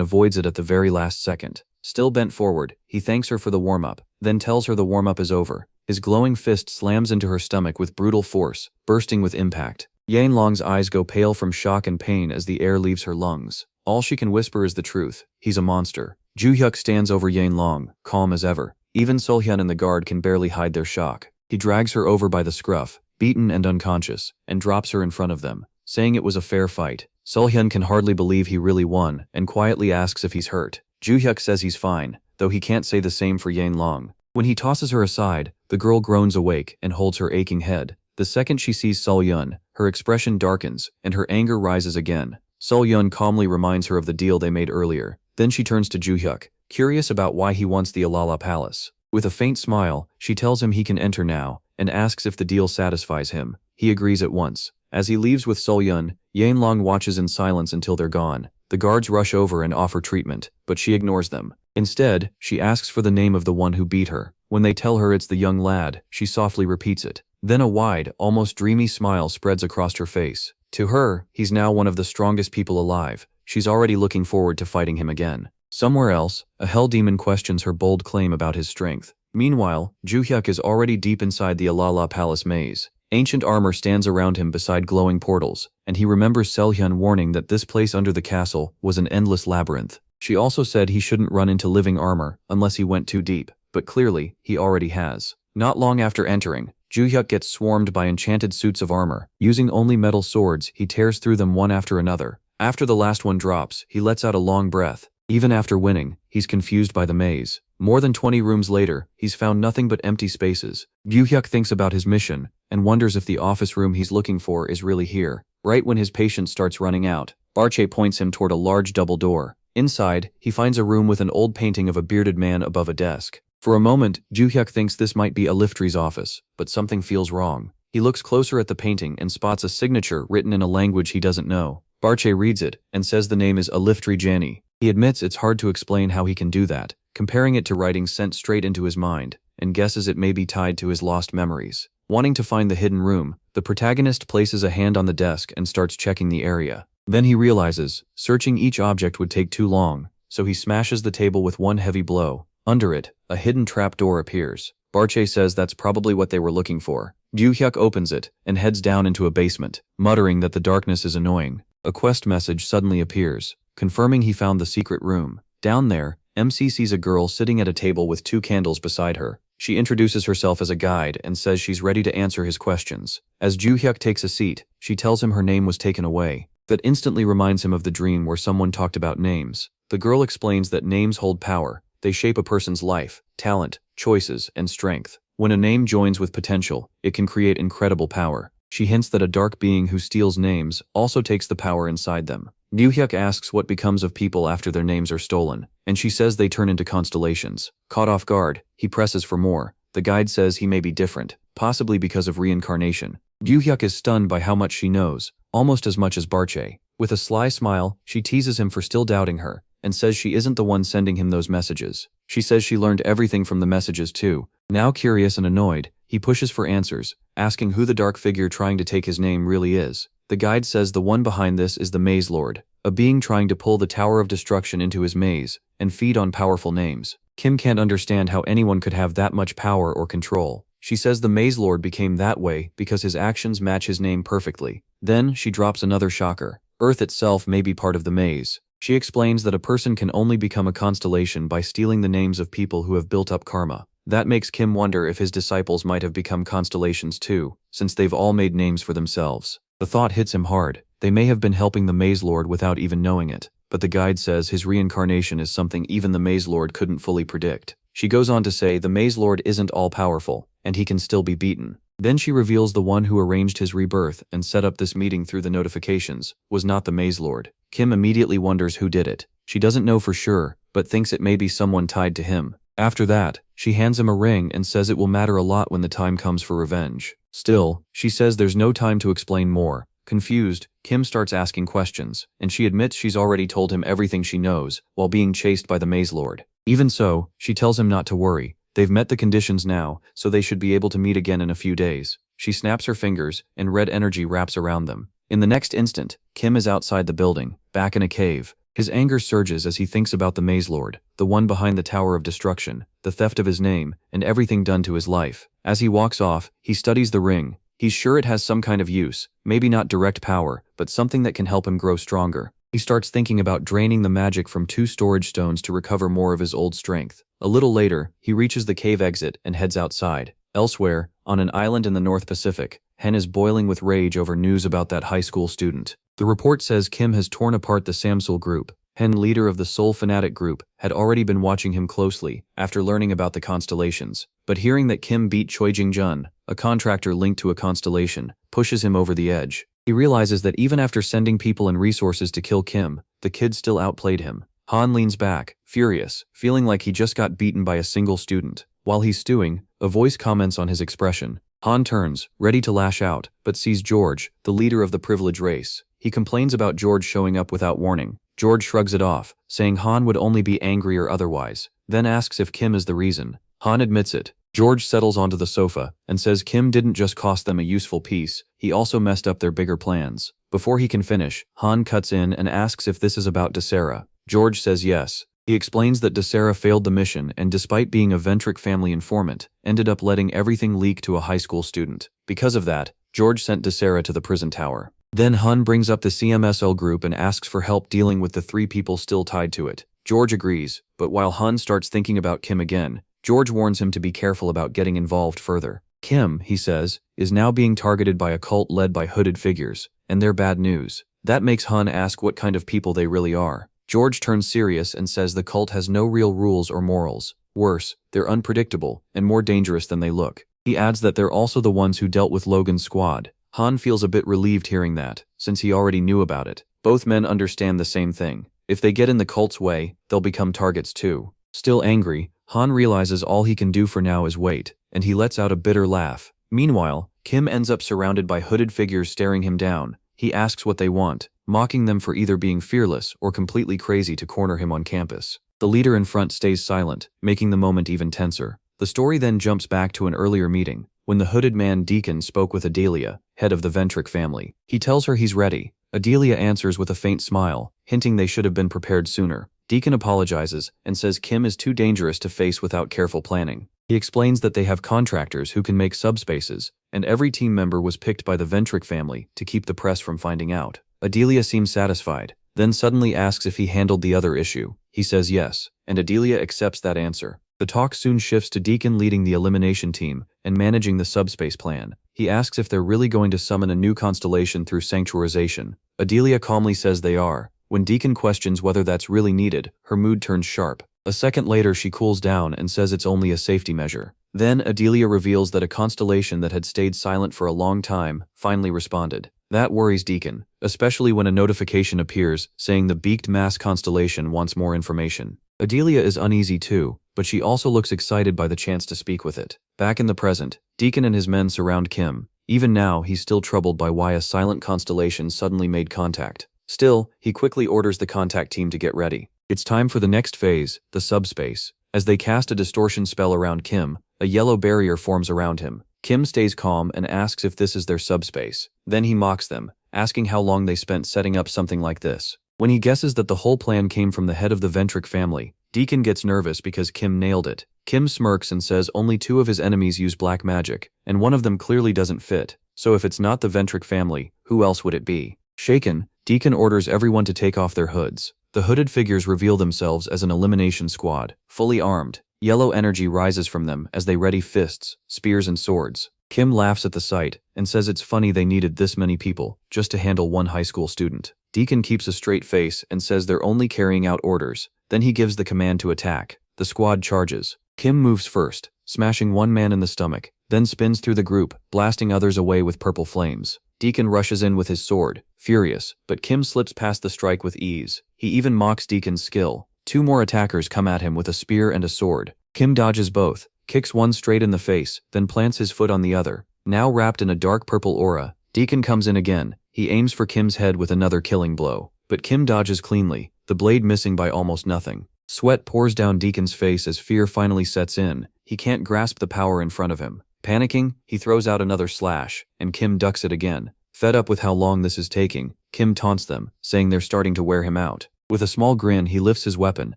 avoids it at the very last second. Still bent forward, he thanks her for the warm-up, then tells her the warm-up is over. His glowing fist slams into her stomach with brutal force, bursting with impact. Yahello's eyes go pale from shock and pain as the air leaves her lungs. All she can whisper is the truth. He's a monster. Juhyuk stands over Yahello, calm as ever. Even Solhyun and the guard can barely hide their shock. He drags her over by the scruff, beaten and unconscious, and drops her in front of them, saying it was a fair fight. Solhyun can hardly believe he really won, and quietly asks if he's hurt. Juhyuk says he's fine, though he can't say the same for Yahello. When he tosses her aside, the girl groans awake and holds her aching head. The second she sees Solhyun, her expression darkens, and her anger rises again. Solhyun calmly reminds her of the deal they made earlier. Then she turns to Juhyuk, curious about why he wants the Alala Palace. With a faint smile, she tells him he can enter now, and asks if the deal satisfies him. He agrees at once. As he leaves with Solhyun, Yahello watches in silence until they're gone. The guards rush over and offer treatment, but she ignores them. Instead, she asks for the name of the one who beat her. When they tell her it's the young lad, she softly repeats it. Then a wide, almost dreamy smile spreads across her face. To her, he's now one of the strongest people alive. She's already looking forward to fighting him again. Somewhere else, a hell demon questions her bold claim about his strength. Meanwhile, Juhyuk is already deep inside the Alala Palace maze. Ancient armor stands around him beside glowing portals, and he remembers Solhyun warning that this place under the castle was an endless labyrinth. She also said he shouldn't run into living armor unless he went too deep, but clearly, he already has. Not long after entering, Juhyuk gets swarmed by enchanted suits of armor. Using only metal swords, he tears through them one after another. After the last one drops, he lets out a long breath. Even after winning, he's confused by the maze. More than 20 rooms later, he's found nothing but empty spaces. Juhyuk thinks about his mission, and wonders if the office room he's looking for is really here. Right when his patience starts running out, Barche points him toward a large double door. Inside, he finds a room with an old painting of a bearded man above a desk. For a moment, Juhyuk thinks this might be Aliftri's office, but something feels wrong. He looks closer at the painting and spots a signature written in a language he doesn't know. Barche reads it, and says the name is Aliftri Jani. He admits it's hard to explain how he can do that, comparing it to writing sent straight into his mind, and guesses it may be tied to his lost memories. Wanting to find the hidden room, the protagonist places a hand on the desk and starts checking the area. Then he realizes, searching each object would take too long, so he smashes the table with one heavy blow. Under it, a hidden trapdoor appears. Barche says that's probably what they were looking for. Juhyuk opens it, and heads down into a basement, muttering that the darkness is annoying. A quest message suddenly appears, confirming he found the secret room. Down there, MC sees a girl sitting at a table with 2 candles beside her. She introduces herself as a guide and says she's ready to answer his questions. As Juhyuk takes a seat, she tells him her name was taken away. That instantly reminds him of the dream where someone talked about names. The girl explains that names hold power. They shape a person's life, talent, choices, and strength. When a name joins with potential, it can create incredible power. She hints that a dark being who steals names also takes the power inside them. Juhyuk asks what becomes of people after their names are stolen, and she says they turn into constellations. Caught off guard, he presses for more. The guide says he may be different, possibly because of reincarnation. Juhyuk is stunned by how much she knows, almost as much as Barche. With a sly smile, she teases him for still doubting her, and says she isn't the one sending him those messages. She says she learned everything from the messages too. Now curious and annoyed, he pushes for answers, asking who the dark figure trying to take his name really is. The guide says the one behind this is the Maze Lord, a being trying to pull the Tower of Destruction into his maze and feed on powerful names. Kim can't understand how anyone could have that much power or control. She says the Maze Lord became that way because his actions match his name perfectly. Then she drops another shocker. Earth itself may be part of the maze. She explains that a person can only become a constellation by stealing the names of people who have built up karma. That makes Kim wonder if his disciples might have become constellations too, since they've all made names for themselves. The thought hits him hard. They may have been helping the Maze Lord without even knowing it. but the guide says his reincarnation is something even the Maze Lord couldn't fully predict. She goes on to say the Maze Lord isn't all-powerful, and he can still be beaten. Then she reveals the one who arranged his rebirth and set up this meeting through the notifications was not the Maze Lord. Kim immediately wonders who did it. She doesn't know for sure, but thinks it may be someone tied to him. After that, she hands him a ring and says it will matter a lot when the time comes for revenge. Still, she says there's no time to explain more. Confused, Kim starts asking questions, and she admits she's already told him everything she knows, while being chased by the Maze Lord. Even so, she tells him not to worry. They've met the conditions now, so they should be able to meet again in a few days. She snaps her fingers, and red energy wraps around them. In the next instant, Kim is outside the building, back in a cave. His anger surges as he thinks about the Maze Lord, the one behind the Tower of Destruction, the theft of his name, and everything done to his life. As he walks off, he studies the ring. He's sure it has some kind of use, maybe not direct power, but something that can help him grow stronger. He starts thinking about draining the magic from 2 storage stones to recover more of his old strength. A little later, he reaches the cave exit and heads outside. Elsewhere, on an island in the North Pacific, Hen is boiling with rage over news about that high school student. The report says Kim has torn apart the Samsul group. Hen, leader of the Soul Fanatic group, had already been watching him closely after learning about the constellations. But hearing that Kim beat Choi Jing-jun, a contractor linked to a constellation, pushes him over the edge. He realizes that even after sending people and resources to kill Kim, the kid still outplayed him. Han leans back, furious, feeling like he just got beaten by a single student. While he's stewing, a voice comments on his expression. Han turns, ready to lash out, but sees George, the leader of the privileged race. He complains about George showing up without warning. George shrugs it off, saying Han would only be angry or otherwise, then asks if Kim is the reason. Han admits it. George settles onto the sofa and says Kim didn't just cost them a useful piece, he also messed up their bigger plans. Before he can finish, Han cuts in and asks if this is about Desera. George says yes. He explains that Desera failed the mission and, despite being a Ventric family informant, ended up letting everything leak to a high school student. Because of that, George sent Desera to the prison tower. Then Han brings up the CMSL group and asks for help dealing with the 3 people still tied to it. George agrees, but while Han starts thinking about Kim again, George warns him to be careful about getting involved further. Kim, he says, is now being targeted by a cult led by hooded figures, and they're bad news. That makes Han ask what kind of people they really are. George turns serious and says the cult has no real rules or morals. Worse, they're unpredictable and more dangerous than they look. He adds that they're also the ones who dealt with Logan's squad. Han feels a bit relieved hearing that, since he already knew about it. Both men understand the same thing. If they get in the cult's way, they'll become targets too. Still angry, Han realizes all he can do for now is wait, and he lets out a bitter laugh. Meanwhile, Kim ends up surrounded by hooded figures staring him down. He asks what they want, mocking them for either being fearless or completely crazy to corner him on campus. The leader in front stays silent, making the moment even tenser. The story then jumps back to an earlier meeting, when the hooded man Deacon spoke with Adelia, head of the Ventric family. He tells her he's ready. Adelia answers with a faint smile, hinting they should have been prepared sooner. Deacon apologizes and says Kim is too dangerous to face without careful planning. He explains that they have contractors who can make subspaces, and every team member was picked by the Ventric family to keep the press from finding out. Adelia seems satisfied, then suddenly asks if he handled the other issue. He says yes, and Adelia accepts that answer. The talk soon shifts to Deacon leading the elimination team and managing the subspace plan. He asks if they're really going to summon a new constellation through sanctuarization. Adelia calmly says they are. When Deacon questions whether that's really needed, her mood turns sharp. A second later she cools down and says it's only a safety measure. Then Adelia reveals that a constellation that had stayed silent for a long time finally responded. That worries Deacon, especially when a notification appears saying the Beaked Mass constellation wants more information. Adelia is uneasy too, but she also looks excited by the chance to speak with it. Back in the present, Deacon and his men surround Kim. Even now, he's still troubled by why a silent constellation suddenly made contact. Still, he quickly orders the contact team to get ready. It's time for the next phase, the subspace. As they cast a distortion spell around Kim, a yellow barrier forms around him. Kim stays calm and asks if this is their subspace. Then he mocks them, asking how long they spent setting up something like this. When he guesses that the whole plan came from the head of the Ventric family, Deacon gets nervous because Kim nailed it. Kim smirks and says only 2 of his enemies use black magic, and one of them clearly doesn't fit. So if it's not the Ventric family, who else would it be? Shaken, Deacon orders everyone to take off their hoods. The hooded figures reveal themselves as an elimination squad, fully armed. Yellow energy rises from them as they ready fists, spears and swords. Kim laughs at the sight and says it's funny they needed this many people just to handle one high school student. Deacon keeps a straight face and says they're only carrying out orders. Then he gives the command to attack. The squad charges. Kim moves first, smashing one man in the stomach, then spins through the group, blasting others away with purple flames. Deacon rushes in with his sword, furious, but Kim slips past the strike with ease. He even mocks Deacon's skill. Two more attackers come at him with a spear and a sword. Kim dodges both, kicks one straight in the face, then plants his foot on the other. Now wrapped in a dark purple aura, Deacon comes in again. He aims for Kim's head with another killing blow, but Kim dodges cleanly, the blade missing by almost nothing. Sweat pours down Deacon's face as fear finally sets in. He can't grasp the power in front of him. Panicking, he throws out another slash, and Kim ducks it again. Fed up with how long this is taking, Kim taunts them, saying they're starting to wear him out. With a small grin, he lifts his weapon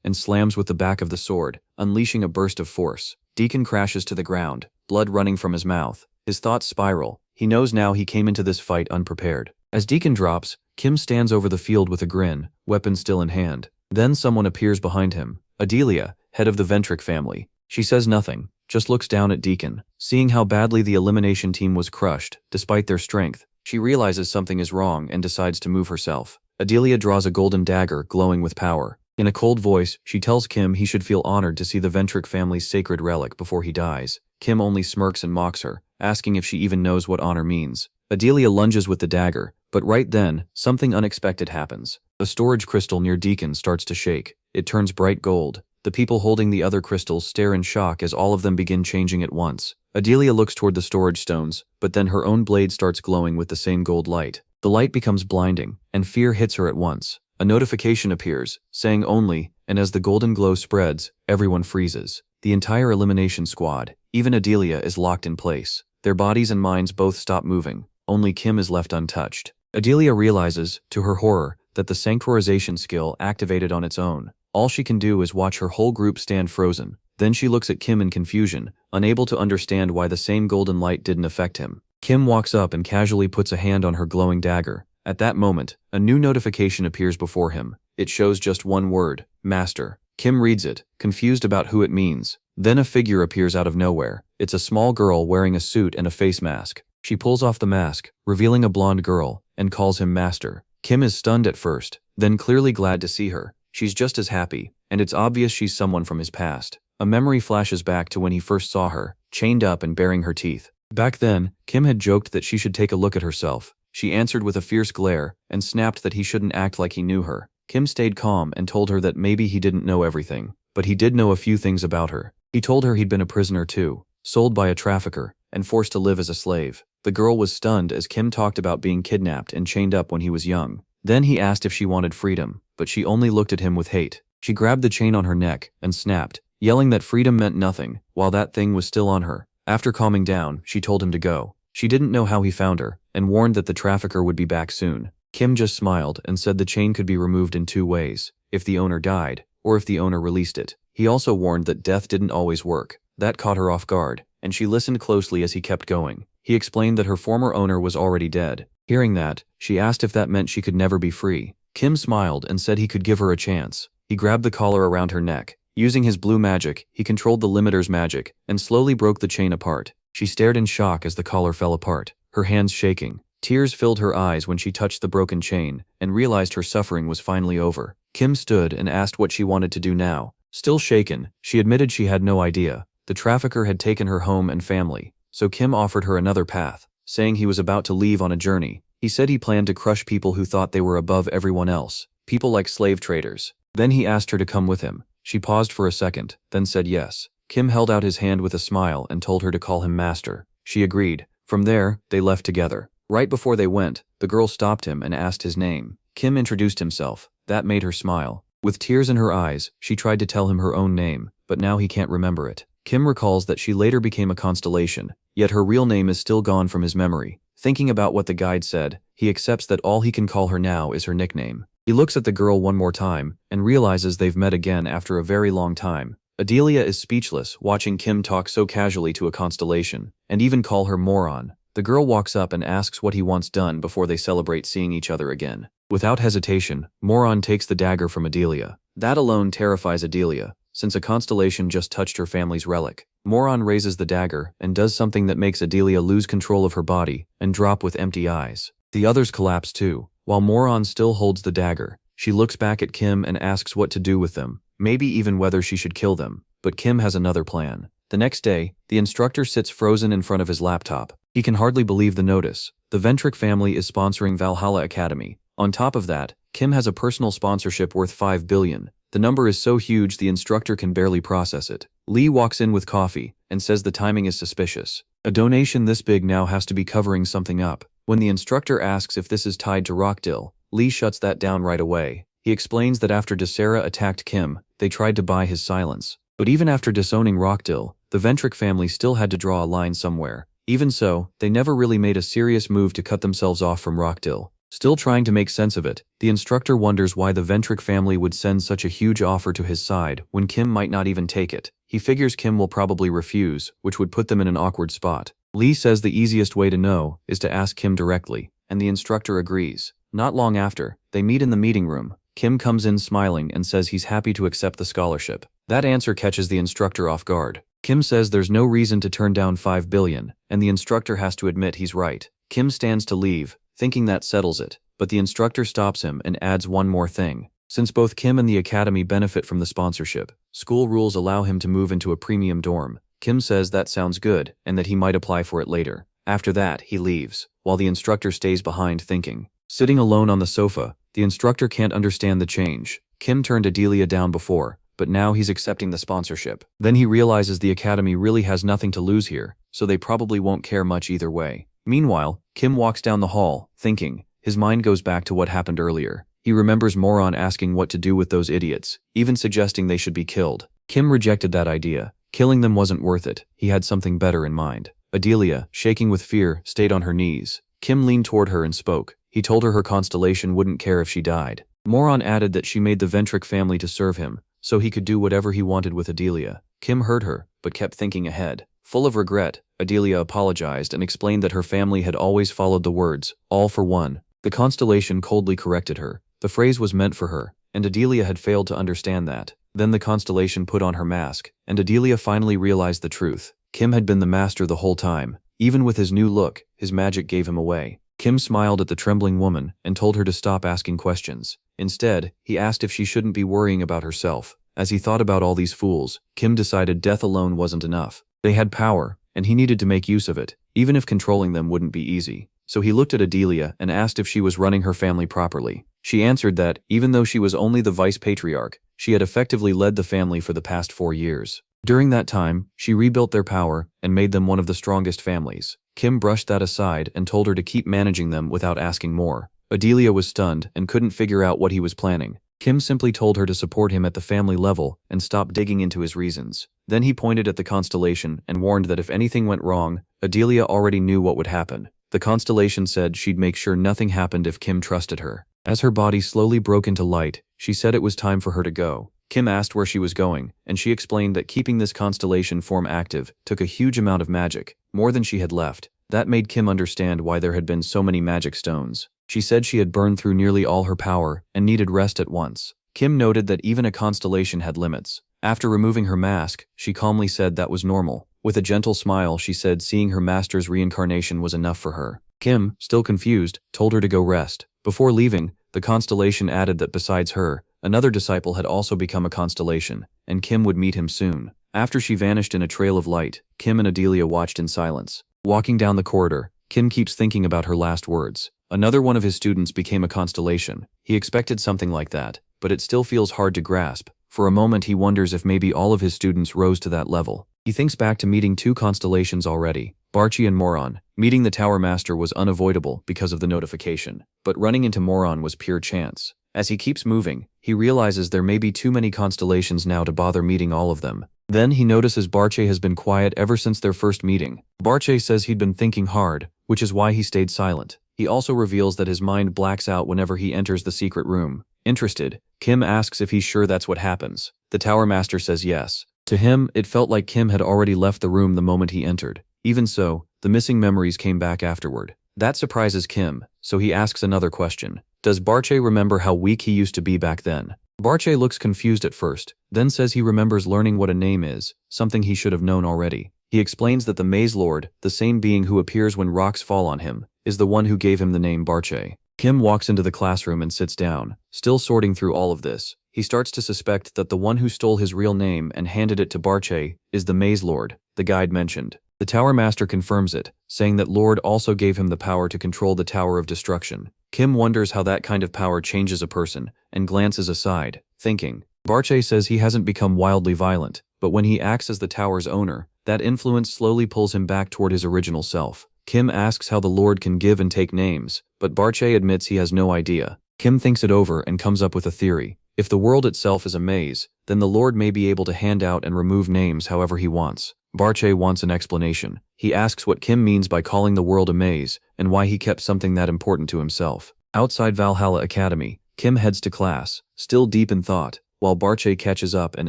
and slams with the back of the sword, unleashing a burst of force. Deacon crashes to the ground, blood running from his mouth. His thoughts spiral. He knows now he came into this fight unprepared. As Deacon drops, Kim stands over the field with a grin, weapon still in hand. Then someone appears behind him. Adelia, head of the Ventric family. She says nothing, just looks down at Deacon. Seeing how badly the elimination team was crushed, despite their strength, she realizes something is wrong and decides to move herself. Adelia draws a golden dagger glowing with power. In a cold voice, she tells Kim he should feel honored to see the Ventric family's sacred relic before he dies. Kim only smirks and mocks her, asking if she even knows what honor means. Adelia lunges with the dagger, but right then, something unexpected happens. A storage crystal near Deacon starts to shake. It turns bright gold. The people holding the other crystals stare in shock as all of them begin changing at once. Adelia looks toward the storage stones, but then her own blade starts glowing with the same gold light. The light becomes blinding, and fear hits her at once. A notification appears, saying only, and as the golden glow spreads, everyone freezes. The entire elimination squad, even Adelia, is locked in place. Their bodies and minds both stop moving. Only Kim is left untouched. Adelia realizes, to her horror, that the sanctuarization skill activated on its own. All she can do is watch her whole group stand frozen. Then she looks at Kim in confusion, unable to understand why the same golden light didn't affect him. Kim walks up and casually puts a hand on her glowing dagger. At that moment, a new notification appears before him. It shows just one word, Master. Kim reads it, confused about who it means. Then a figure appears out of nowhere. It's a small girl wearing a suit and a face mask. She pulls off the mask, revealing a blonde girl, and calls him Master. Kim is stunned at first, then clearly glad to see her. She's just as happy, and it's obvious she's someone from his past. A memory flashes back to when he first saw her, chained up and baring her teeth. Back then, Kim had joked that she should take a look at herself. She answered with a fierce glare, and snapped that he shouldn't act like he knew her. Kim stayed calm and told her that maybe he didn't know everything, but he did know a few things about her. He told her he'd been a prisoner too, sold by a trafficker, and forced to live as a slave. The girl was stunned as Kim talked about being kidnapped and chained up when he was young. Then he asked if she wanted freedom, but she only looked at him with hate. She grabbed the chain on her neck and snapped, yelling that freedom meant nothing, while that thing was still on her. After calming down, she told him to go. She didn't know how he found her, and warned that the trafficker would be back soon. Kim just smiled and said the chain could be removed in two ways, if the owner died, or if the owner released it. He also warned that death didn't always work. That caught her off guard, and she listened closely as he kept going. He explained that her former owner was already dead. Hearing that, she asked if that meant she could never be free. Kim smiled and said he could give her a chance. He grabbed the collar around her neck. Using his blue magic, he controlled the limiter's magic, and slowly broke the chain apart. She stared in shock as the collar fell apart, her hands shaking. Tears filled her eyes when she touched the broken chain, and realized her suffering was finally over. Kim stood and asked what she wanted to do now. Still shaken, she admitted she had no idea. The trafficker had taken her home and family, so Kim offered her another path, saying he was about to leave on a journey. He said he planned to crush people who thought they were above everyone else, people like slave traders. Then he asked her to come with him. She paused for a second, then said yes. Kim held out his hand with a smile and told her to call him Master. She agreed. From there, they left together. Right before they went, the girl stopped him and asked his name. Kim introduced himself. That made her smile. With tears in her eyes, she tried to tell him her own name, but now he can't remember it. Kim recalls that she later became a constellation, yet her real name is still gone from his memory. Thinking about what the guide said, he accepts that all he can call her now is her nickname. He looks at the girl one more time, and realizes they've met again after a very long time. Adelia is speechless, watching Kim talk so casually to a constellation, and even call her moron. The girl walks up and asks what he wants done before they celebrate seeing each other again. Without hesitation, Moron takes the dagger from Adelia. That alone terrifies Adelia, since a constellation just touched her family's relic. Moron raises the dagger and does something that makes Adelia lose control of her body and drop with empty eyes. The others collapse too, While Moron still holds the dagger, she looks back at Kim and asks what to do with them, maybe even whether she should kill them, but Kim has another plan. The next day, the instructor sits frozen in front of his laptop. He can hardly believe the notice. The Ventric family is sponsoring Valhalla Academy. On top of that, Kim has a personal sponsorship worth 5 billion. The number is so huge the instructor can barely process it. Lee walks in with coffee and says the timing is suspicious. A donation this big now has to be covering something up. When the instructor asks if this is tied to Rockdill, Lee shuts that down right away. He explains that after Desera attacked Kim, they tried to buy his silence. But even after disowning Rockdill, the Ventric family still had to draw a line somewhere. Even so, they never really made a serious move to cut themselves off from Rockdill. Still trying to make sense of it, the instructor wonders why the Ventric family would send such a huge offer to his side when Kim might not even take it. He figures Kim will probably refuse, which would put them in an awkward spot. Lee says the easiest way to know is to ask Kim directly, and the instructor agrees. Not long after, they meet in the meeting room. Kim comes in smiling and says he's happy to accept the scholarship. That answer catches the instructor off guard. Kim says there's no reason to turn down 5 billion, and the instructor has to admit he's right. Kim stands to leave, thinking that settles it, but the instructor stops him and adds one more thing. Since both Kim and the academy benefit from the sponsorship, school rules allow him to move into a premium dorm. Kim says that sounds good and that he might apply for it later. After that, he leaves, while the instructor stays behind thinking. Sitting alone on the sofa, the instructor can't understand the change. Kim turned Adelia down before, but now he's accepting the sponsorship. Then he realizes the academy really has nothing to lose here, so they probably won't care much either way. Meanwhile, Kim walks down the hall, thinking. His mind goes back to what happened earlier. He remembers Moron asking what to do with those idiots, even suggesting they should be killed. Kim rejected that idea. Killing them wasn't worth it. He had something better in mind. Adelia, shaking with fear, stayed on her knees. Kim leaned toward her and spoke. He told her constellation wouldn't care if she died. Moron added that she made the Ventric family to serve him, so he could do whatever he wanted with Adelia. Kim heard her, but kept thinking ahead. Full of regret, Adelia apologized and explained that her family had always followed the words, all for one. The constellation coldly corrected her. The phrase was meant for her, and Adelia had failed to understand that. Then the constellation put on her mask, and Adelia finally realized the truth. Kim had been the master the whole time. Even with his new look, his magic gave him away. Kim smiled at the trembling woman and told her to stop asking questions. Instead, he asked if she shouldn't be worrying about herself. As he thought about all these fools, Kim decided death alone wasn't enough. They had power, and he needed to make use of it, even if controlling them wouldn't be easy. So he looked at Adelia and asked if she was running her family properly. She answered that, even though she was only the vice patriarch, she had effectively led the family for the past 4 years. During that time, she rebuilt their power and made them one of the strongest families. Kim brushed that aside and told her to keep managing them without asking more. Adelia was stunned and couldn't figure out what he was planning. Kim simply told her to support him at the family level and stop digging into his reasons. Then he pointed at the constellation and warned that if anything went wrong, Adelia already knew what would happen. The constellation said she'd make sure nothing happened if Kim trusted her. As her body slowly broke into light, she said it was time for her to go. Kim asked where she was going, and she explained that keeping this constellation form active took a huge amount of magic, more than she had left. That made Kim understand why there had been so many magic stones. She said she had burned through nearly all her power and needed rest at once. Kim noted that even a constellation had limits. After removing her mask, she calmly said that was normal. With a gentle smile, she said seeing her master's reincarnation was enough for her. Kim, still confused, told her to go rest. Before leaving, the constellation added that besides her, another disciple had also become a constellation, and Kim would meet him soon. After she vanished in a trail of light, Kim and Adelia watched in silence. Walking down the corridor, Kim keeps thinking about her last words. Another one of his students became a constellation. He expected something like that, but it still feels hard to grasp. For a moment he wonders if maybe all of his students rose to that level. He thinks back to meeting 2 constellations already, Barchi and Moron. Meeting the Tower Master was unavoidable because of the notification, but running into Moron was pure chance. As he keeps moving, he realizes there may be too many constellations now to bother meeting all of them. Then he notices Barche has been quiet ever since their first meeting. Barche says he'd been thinking hard, which is why he stayed silent. He also reveals that his mind blacks out whenever he enters the secret room. Interested, Kim asks if he's sure that's what happens. The Tower Master says yes. To him, it felt like Kim had already left the room the moment he entered. Even so, the missing memories came back afterward. That surprises Kim, so he asks another question. Does Barche remember how weak he used to be back then? Barche looks confused at first, then says he remembers learning what a name is, something he should have known already. He explains that the Maze Lord, the same being who appears when rocks fall on him, is the one who gave him the name Barche. Kim walks into the classroom and sits down, still sorting through all of this. He starts to suspect that the one who stole his real name and handed it to Barche is the Maze Lord the guide mentioned. The Tower Master confirms it, saying that Lord also gave him the power to control the Tower of Destruction. Kim wonders how that kind of power changes a person, and glances aside, thinking. Barche says he hasn't become wildly violent, but when he acts as the tower's owner, that influence slowly pulls him back toward his original self. Kim asks how the Lord can give and take names, but Barche admits he has no idea. Kim thinks it over and comes up with a theory. If the world itself is a maze, then the Lord may be able to hand out and remove names however he wants. Barche wants an explanation. He asks what Kim means by calling the world a maze, and why he kept something that important to himself. Outside Valhalla Academy, Kim heads to class, still deep in thought, while Barche catches up and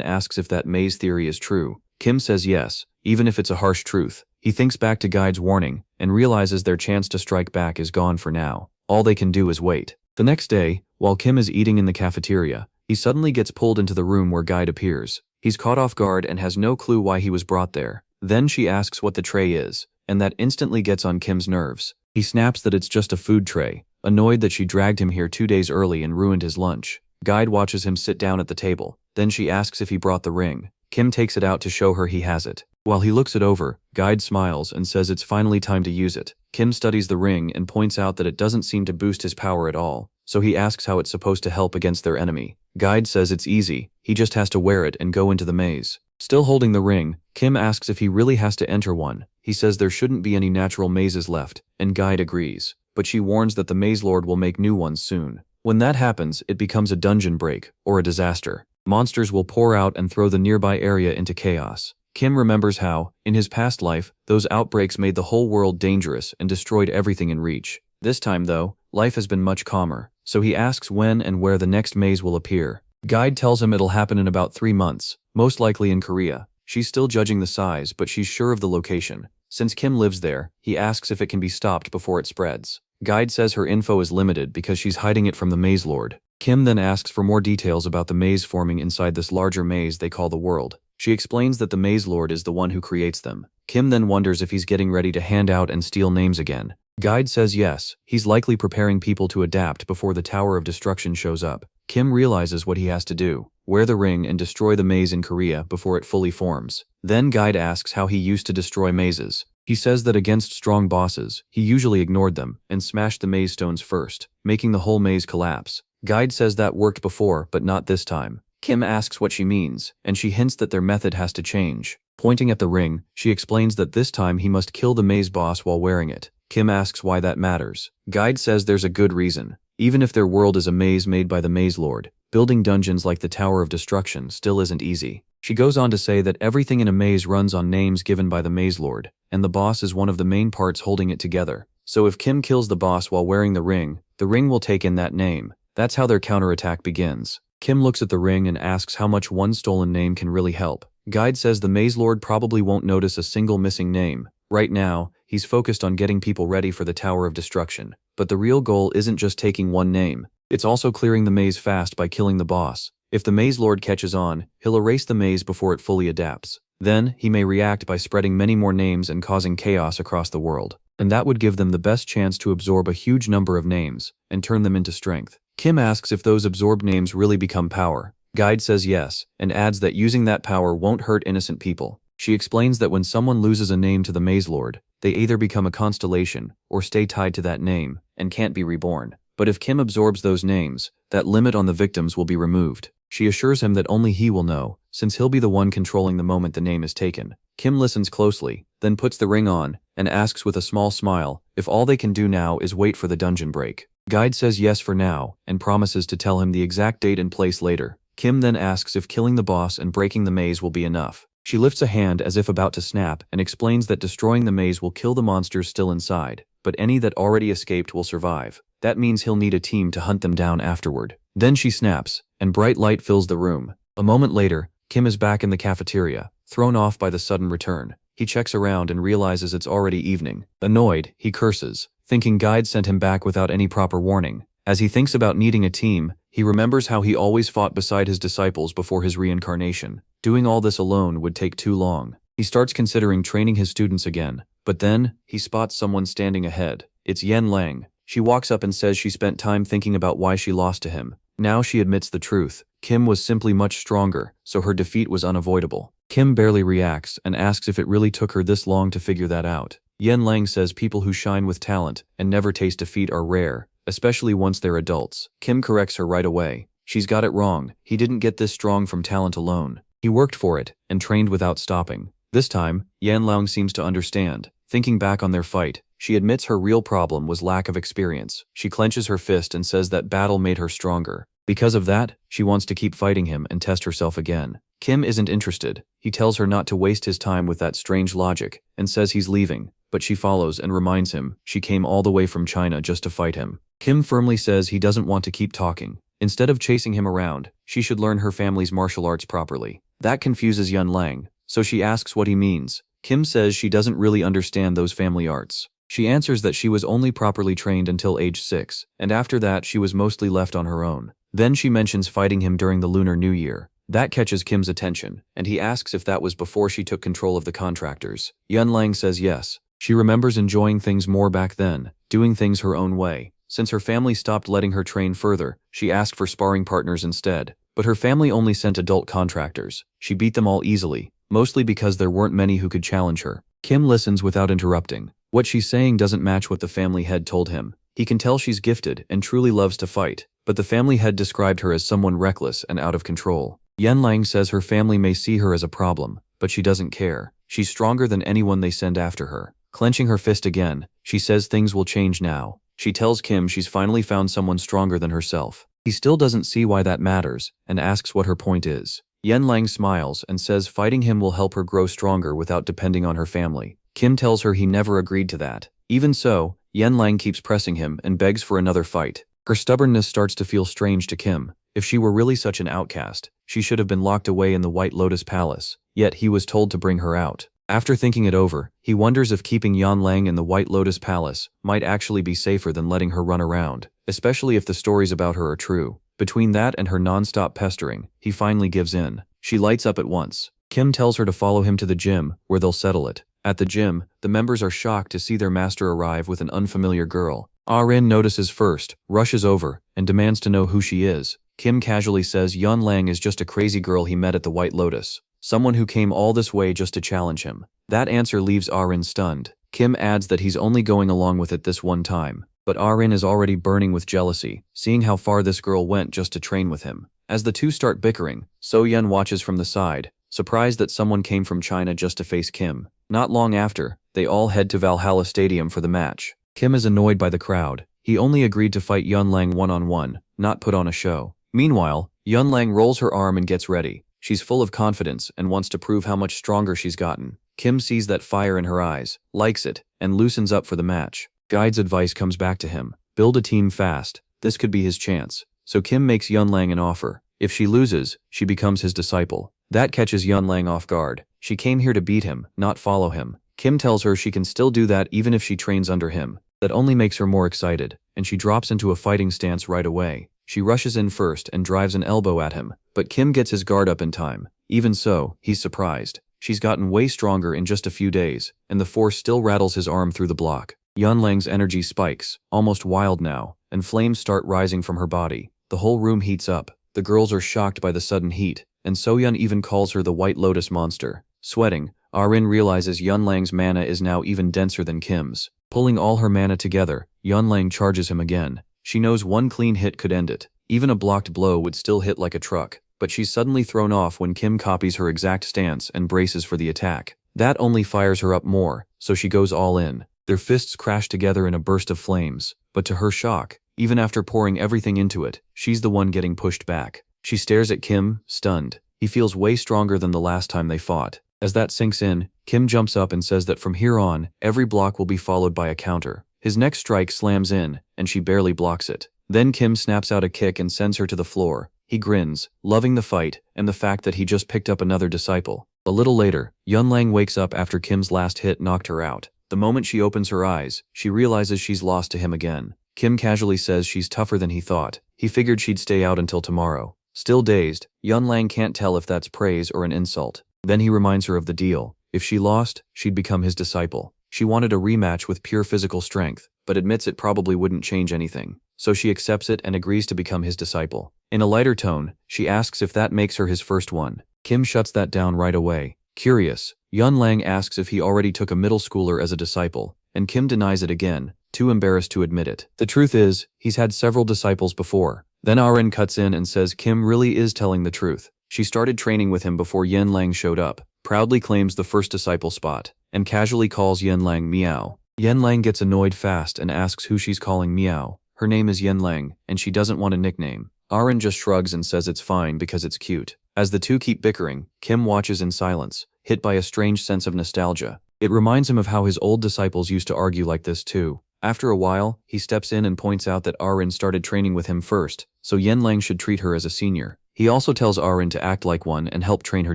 asks if that maze theory is true. Kim says yes, even if it's a harsh truth. He thinks back to Guide's warning, and realizes their chance to strike back is gone for now. All they can do is wait. The next day, while Kim is eating in the cafeteria, he suddenly gets pulled into the room where Guide appears. He's caught off guard and has no clue why he was brought there. Then she asks what the tray is, and that instantly gets on Kim's nerves. He snaps that it's just a food tray, annoyed that she dragged him here 2 days early and ruined his lunch. Guide watches him sit down at the table. Then she asks if he brought the ring. Kim takes it out to show her he has it. While he looks it over, Guide smiles and says it's finally time to use it. Kim studies the ring and points out that it doesn't seem to boost his power at all, so he asks how it's supposed to help against their enemy. Guide says it's easy, he just has to wear it and go into the maze. Still holding the ring, Kim asks if he really has to enter one. He says there shouldn't be any natural mazes left, and Guide agrees, but she warns that the Maze Lord will make new ones soon. When that happens, it becomes a dungeon break, or a disaster. Monsters will pour out and throw the nearby area into chaos. Kim remembers how, in his past life, those outbreaks made the whole world dangerous and destroyed everything in reach. This time, though, life has been much calmer, so he asks when and where the next maze will appear. Guide tells him it'll happen in about 3 months, most likely in Korea. She's still judging the size, but she's sure of the location. Since Kim lives there, he asks if it can be stopped before it spreads. Guide says her info is limited because she's hiding it from the Maze Lord. Kim then asks for more details about the maze forming inside this larger maze they call the world. She explains that the Maze Lord is the one who creates them. Kim then wonders if he's getting ready to hand out and steal names again. Guide says yes, he's likely preparing people to adapt before the Tower of Destruction shows up. Kim realizes what he has to do, wear the ring and destroy the maze in Korea before it fully forms. Then Guide asks how he used to destroy mazes. He says that against strong bosses, he usually ignored them and smashed the maze stones first, making the whole maze collapse. Guide says that worked before, but not this time. Kim asks what she means, and she hints that their method has to change. Pointing at the ring, she explains that this time he must kill the maze boss while wearing it. Kim asks why that matters. Guide says there's a good reason. Even if their world is a maze made by the Maze Lord, building dungeons like the Tower of Destruction still isn't easy. She goes on to say that everything in a maze runs on names given by the Maze Lord, and the boss is one of the main parts holding it together. So if Kim kills the boss while wearing the ring will take in that name. That's how their counterattack begins. Kim looks at the ring and asks how much one stolen name can really help. Guide says the Maze Lord probably won't notice a single missing name. Right now, he's focused on getting people ready for the Tower of Destruction. But the real goal isn't just taking one name. It's also clearing the maze fast by killing the boss. If the Maze Lord catches on, he'll erase the maze before it fully adapts. Then, he may react by spreading many more names and causing chaos across the world. And that would give them the best chance to absorb a huge number of names and turn them into strength. Kim asks if those absorbed names really become power. Guide says yes, and adds that using that power won't hurt innocent people. She explains that when someone loses a name to the Maze Lord, they either become a constellation or stay tied to that name and can't be reborn. But if Kim absorbs those names, that limit on the victims will be removed. She assures him that only he will know, since he'll be the one controlling the moment the name is taken. Kim listens closely, then puts the ring on, and asks with a small smile if all they can do now is wait for the dungeon break. Guide says yes for now, and promises to tell him the exact date and place later. Kim then asks if killing the boss and breaking the maze will be enough. She lifts a hand as if about to snap and explains that destroying the maze will kill the monsters still inside, but any that already escaped will survive. That means he'll need a team to hunt them down afterward. Then she snaps, and bright light fills the room. A moment later, Kim is back in the cafeteria, thrown off by the sudden return. He checks around and realizes it's already evening. Annoyed, he curses, thinking Guide sent him back without any proper warning. As he thinks about needing a team, he remembers how he always fought beside his disciples before his reincarnation. Doing all this alone would take too long. He starts considering training his students again, but then, he spots someone standing ahead. It's Yen Lang. She walks up and says she spent time thinking about why she lost to him. Now she admits the truth. Kim was simply much stronger, so her defeat was unavoidable. Kim barely reacts and asks if it really took her this long to figure that out. Yahello says people who shine with talent and never taste defeat are rare, especially once they're adults. Kim corrects her right away. She's got it wrong. He didn't get this strong from talent alone. He worked for it and trained without stopping. This time, Yahello seems to understand. Thinking back on their fight, she admits her real problem was lack of experience. She clenches her fist and says that battle made her stronger. Because of that, she wants to keep fighting him and test herself again. Kim isn't interested. He tells her not to waste his time with that strange logic and says he's leaving, but she follows and reminds him she came all the way from China just to fight him. Kim firmly says he doesn't want to keep talking. Instead of chasing him around, she should learn her family's martial arts properly. That confuses Yahello, so she asks what he means. Kim says she doesn't really understand those family arts. She answers that she was only properly trained until age 6, and after that she was mostly left on her own. Then she mentions fighting him during the Lunar New Year. That catches Kim's attention, and he asks if that was before she took control of the contractors. Yahello says yes. She remembers enjoying things more back then, doing things her own way. Since her family stopped letting her train further, she asked for sparring partners instead. But her family only sent adult contractors. She beat them all easily, mostly because there weren't many who could challenge her. Kim listens without interrupting. What she's saying doesn't match what the family head told him. He can tell she's gifted and truly loves to fight, but the family head described her as someone reckless and out of control. Yahello says her family may see her as a problem, but she doesn't care. She's stronger than anyone they send after her. Clenching her fist again, she says things will change now. She tells Kim she's finally found someone stronger than herself. He still doesn't see why that matters and asks what her point is. Yahello smiles and says fighting him will help her grow stronger without depending on her family. Kim tells her he never agreed to that. Even so, Yahello keeps pressing him and begs for another fight. Her stubbornness starts to feel strange to Kim. If she were really such an outcast, she should have been locked away in the White Lotus Palace, yet he was told to bring her out. After thinking it over, he wonders if keeping Yahello in the White Lotus Palace might actually be safer than letting her run around, especially if the stories about her are true. Between that and her non-stop pestering, he finally gives in. She lights up at once. Kim tells her to follow him to the gym, where they'll settle it. At the gym, the members are shocked to see their master arrive with an unfamiliar girl. Arin notices first, rushes over, and demands to know who she is. Kim casually says Yahello is just a crazy girl he met at the White Lotus. Someone who came all this way just to challenge him. That answer leaves Arin stunned. Kim adds that he's only going along with it this one time. But Arin is already burning with jealousy, seeing how far this girl went just to train with him. As the two start bickering, So-yeon watches from the side, surprised that someone came from China just to face Kim. Not long after, they all head to Valhalla Stadium for the match. Kim is annoyed by the crowd. He only agreed to fight Yahello one-on-one, not put on a show. Meanwhile, Yahello rolls her arm and gets ready. She's full of confidence and wants to prove how much stronger she's gotten. Kim sees that fire in her eyes, likes it, and loosens up for the match. Guide's advice comes back to him. Build a team fast. This could be his chance. So Kim makes Yahello an offer. If she loses, she becomes his disciple. That catches Yahello off guard. She came here to beat him, not follow him. Kim tells her she can still do that even if she trains under him. That only makes her more excited, and she drops into a fighting stance right away. She rushes in first and drives an elbow at him, but Kim gets his guard up in time. Even so, he's surprised. She's gotten way stronger in just a few days, and the force still rattles his arm through the block. Yahello's energy spikes, almost wild now, and flames start rising from her body. The whole room heats up. The girls are shocked by the sudden heat, and So-yeon even calls her the White Lotus monster. Sweating, Arin realizes Yahello's mana is now even denser than Kim's. Pulling all her mana together, Yahello charges him again. She knows one clean hit could end it. Even a blocked blow would still hit like a truck, but she's suddenly thrown off when Kim copies her exact stance and braces for the attack. That only fires her up more, so she goes all in. Their fists crash together in a burst of flames, but to her shock, even after pouring everything into it, she's the one getting pushed back. She stares at Kim, stunned. He feels way stronger than the last time they fought. As that sinks in, Kim jumps up and says that from here on, every block will be followed by a counter. His next strike slams in, and she barely blocks it. Then Kim snaps out a kick and sends her to the floor. He grins, loving the fight and the fact that he just picked up another disciple. A little later, Yahello wakes up after Kim's last hit knocked her out. The moment she opens her eyes, she realizes she's lost to him again. Kim casually says she's tougher than he thought. He figured she'd stay out until tomorrow. Still dazed, Yahello can't tell if that's praise or an insult. Then he reminds her of the deal. If she lost, she'd become his disciple. She wanted a rematch with pure physical strength, but admits it probably wouldn't change anything. So she accepts it and agrees to become his disciple. In a lighter tone, she asks if that makes her his first one. Kim shuts that down right away. Curious, Yun Lang asks if he already took a middle schooler as a disciple, and Kim denies it again, too embarrassed to admit it. The truth is, he's had several disciples before. Then Arin cuts in and says Kim really is telling the truth. She started training with him before Yun Lang showed up, proudly claims the first disciple spot, and casually calls Yun Lang Meow. Yun Lang gets annoyed fast and asks who she's calling Meow. Her name is Yun Lang, and she doesn't want a nickname. Arin just shrugs and says it's fine because it's cute. As the two keep bickering, Kim watches in silence, hit by a strange sense of nostalgia. It reminds him of how his old disciples used to argue like this too. After a while, he steps in and points out that Arin started training with him first, so Yun Lang should treat her as a senior. He also tells Arin to act like one and help train her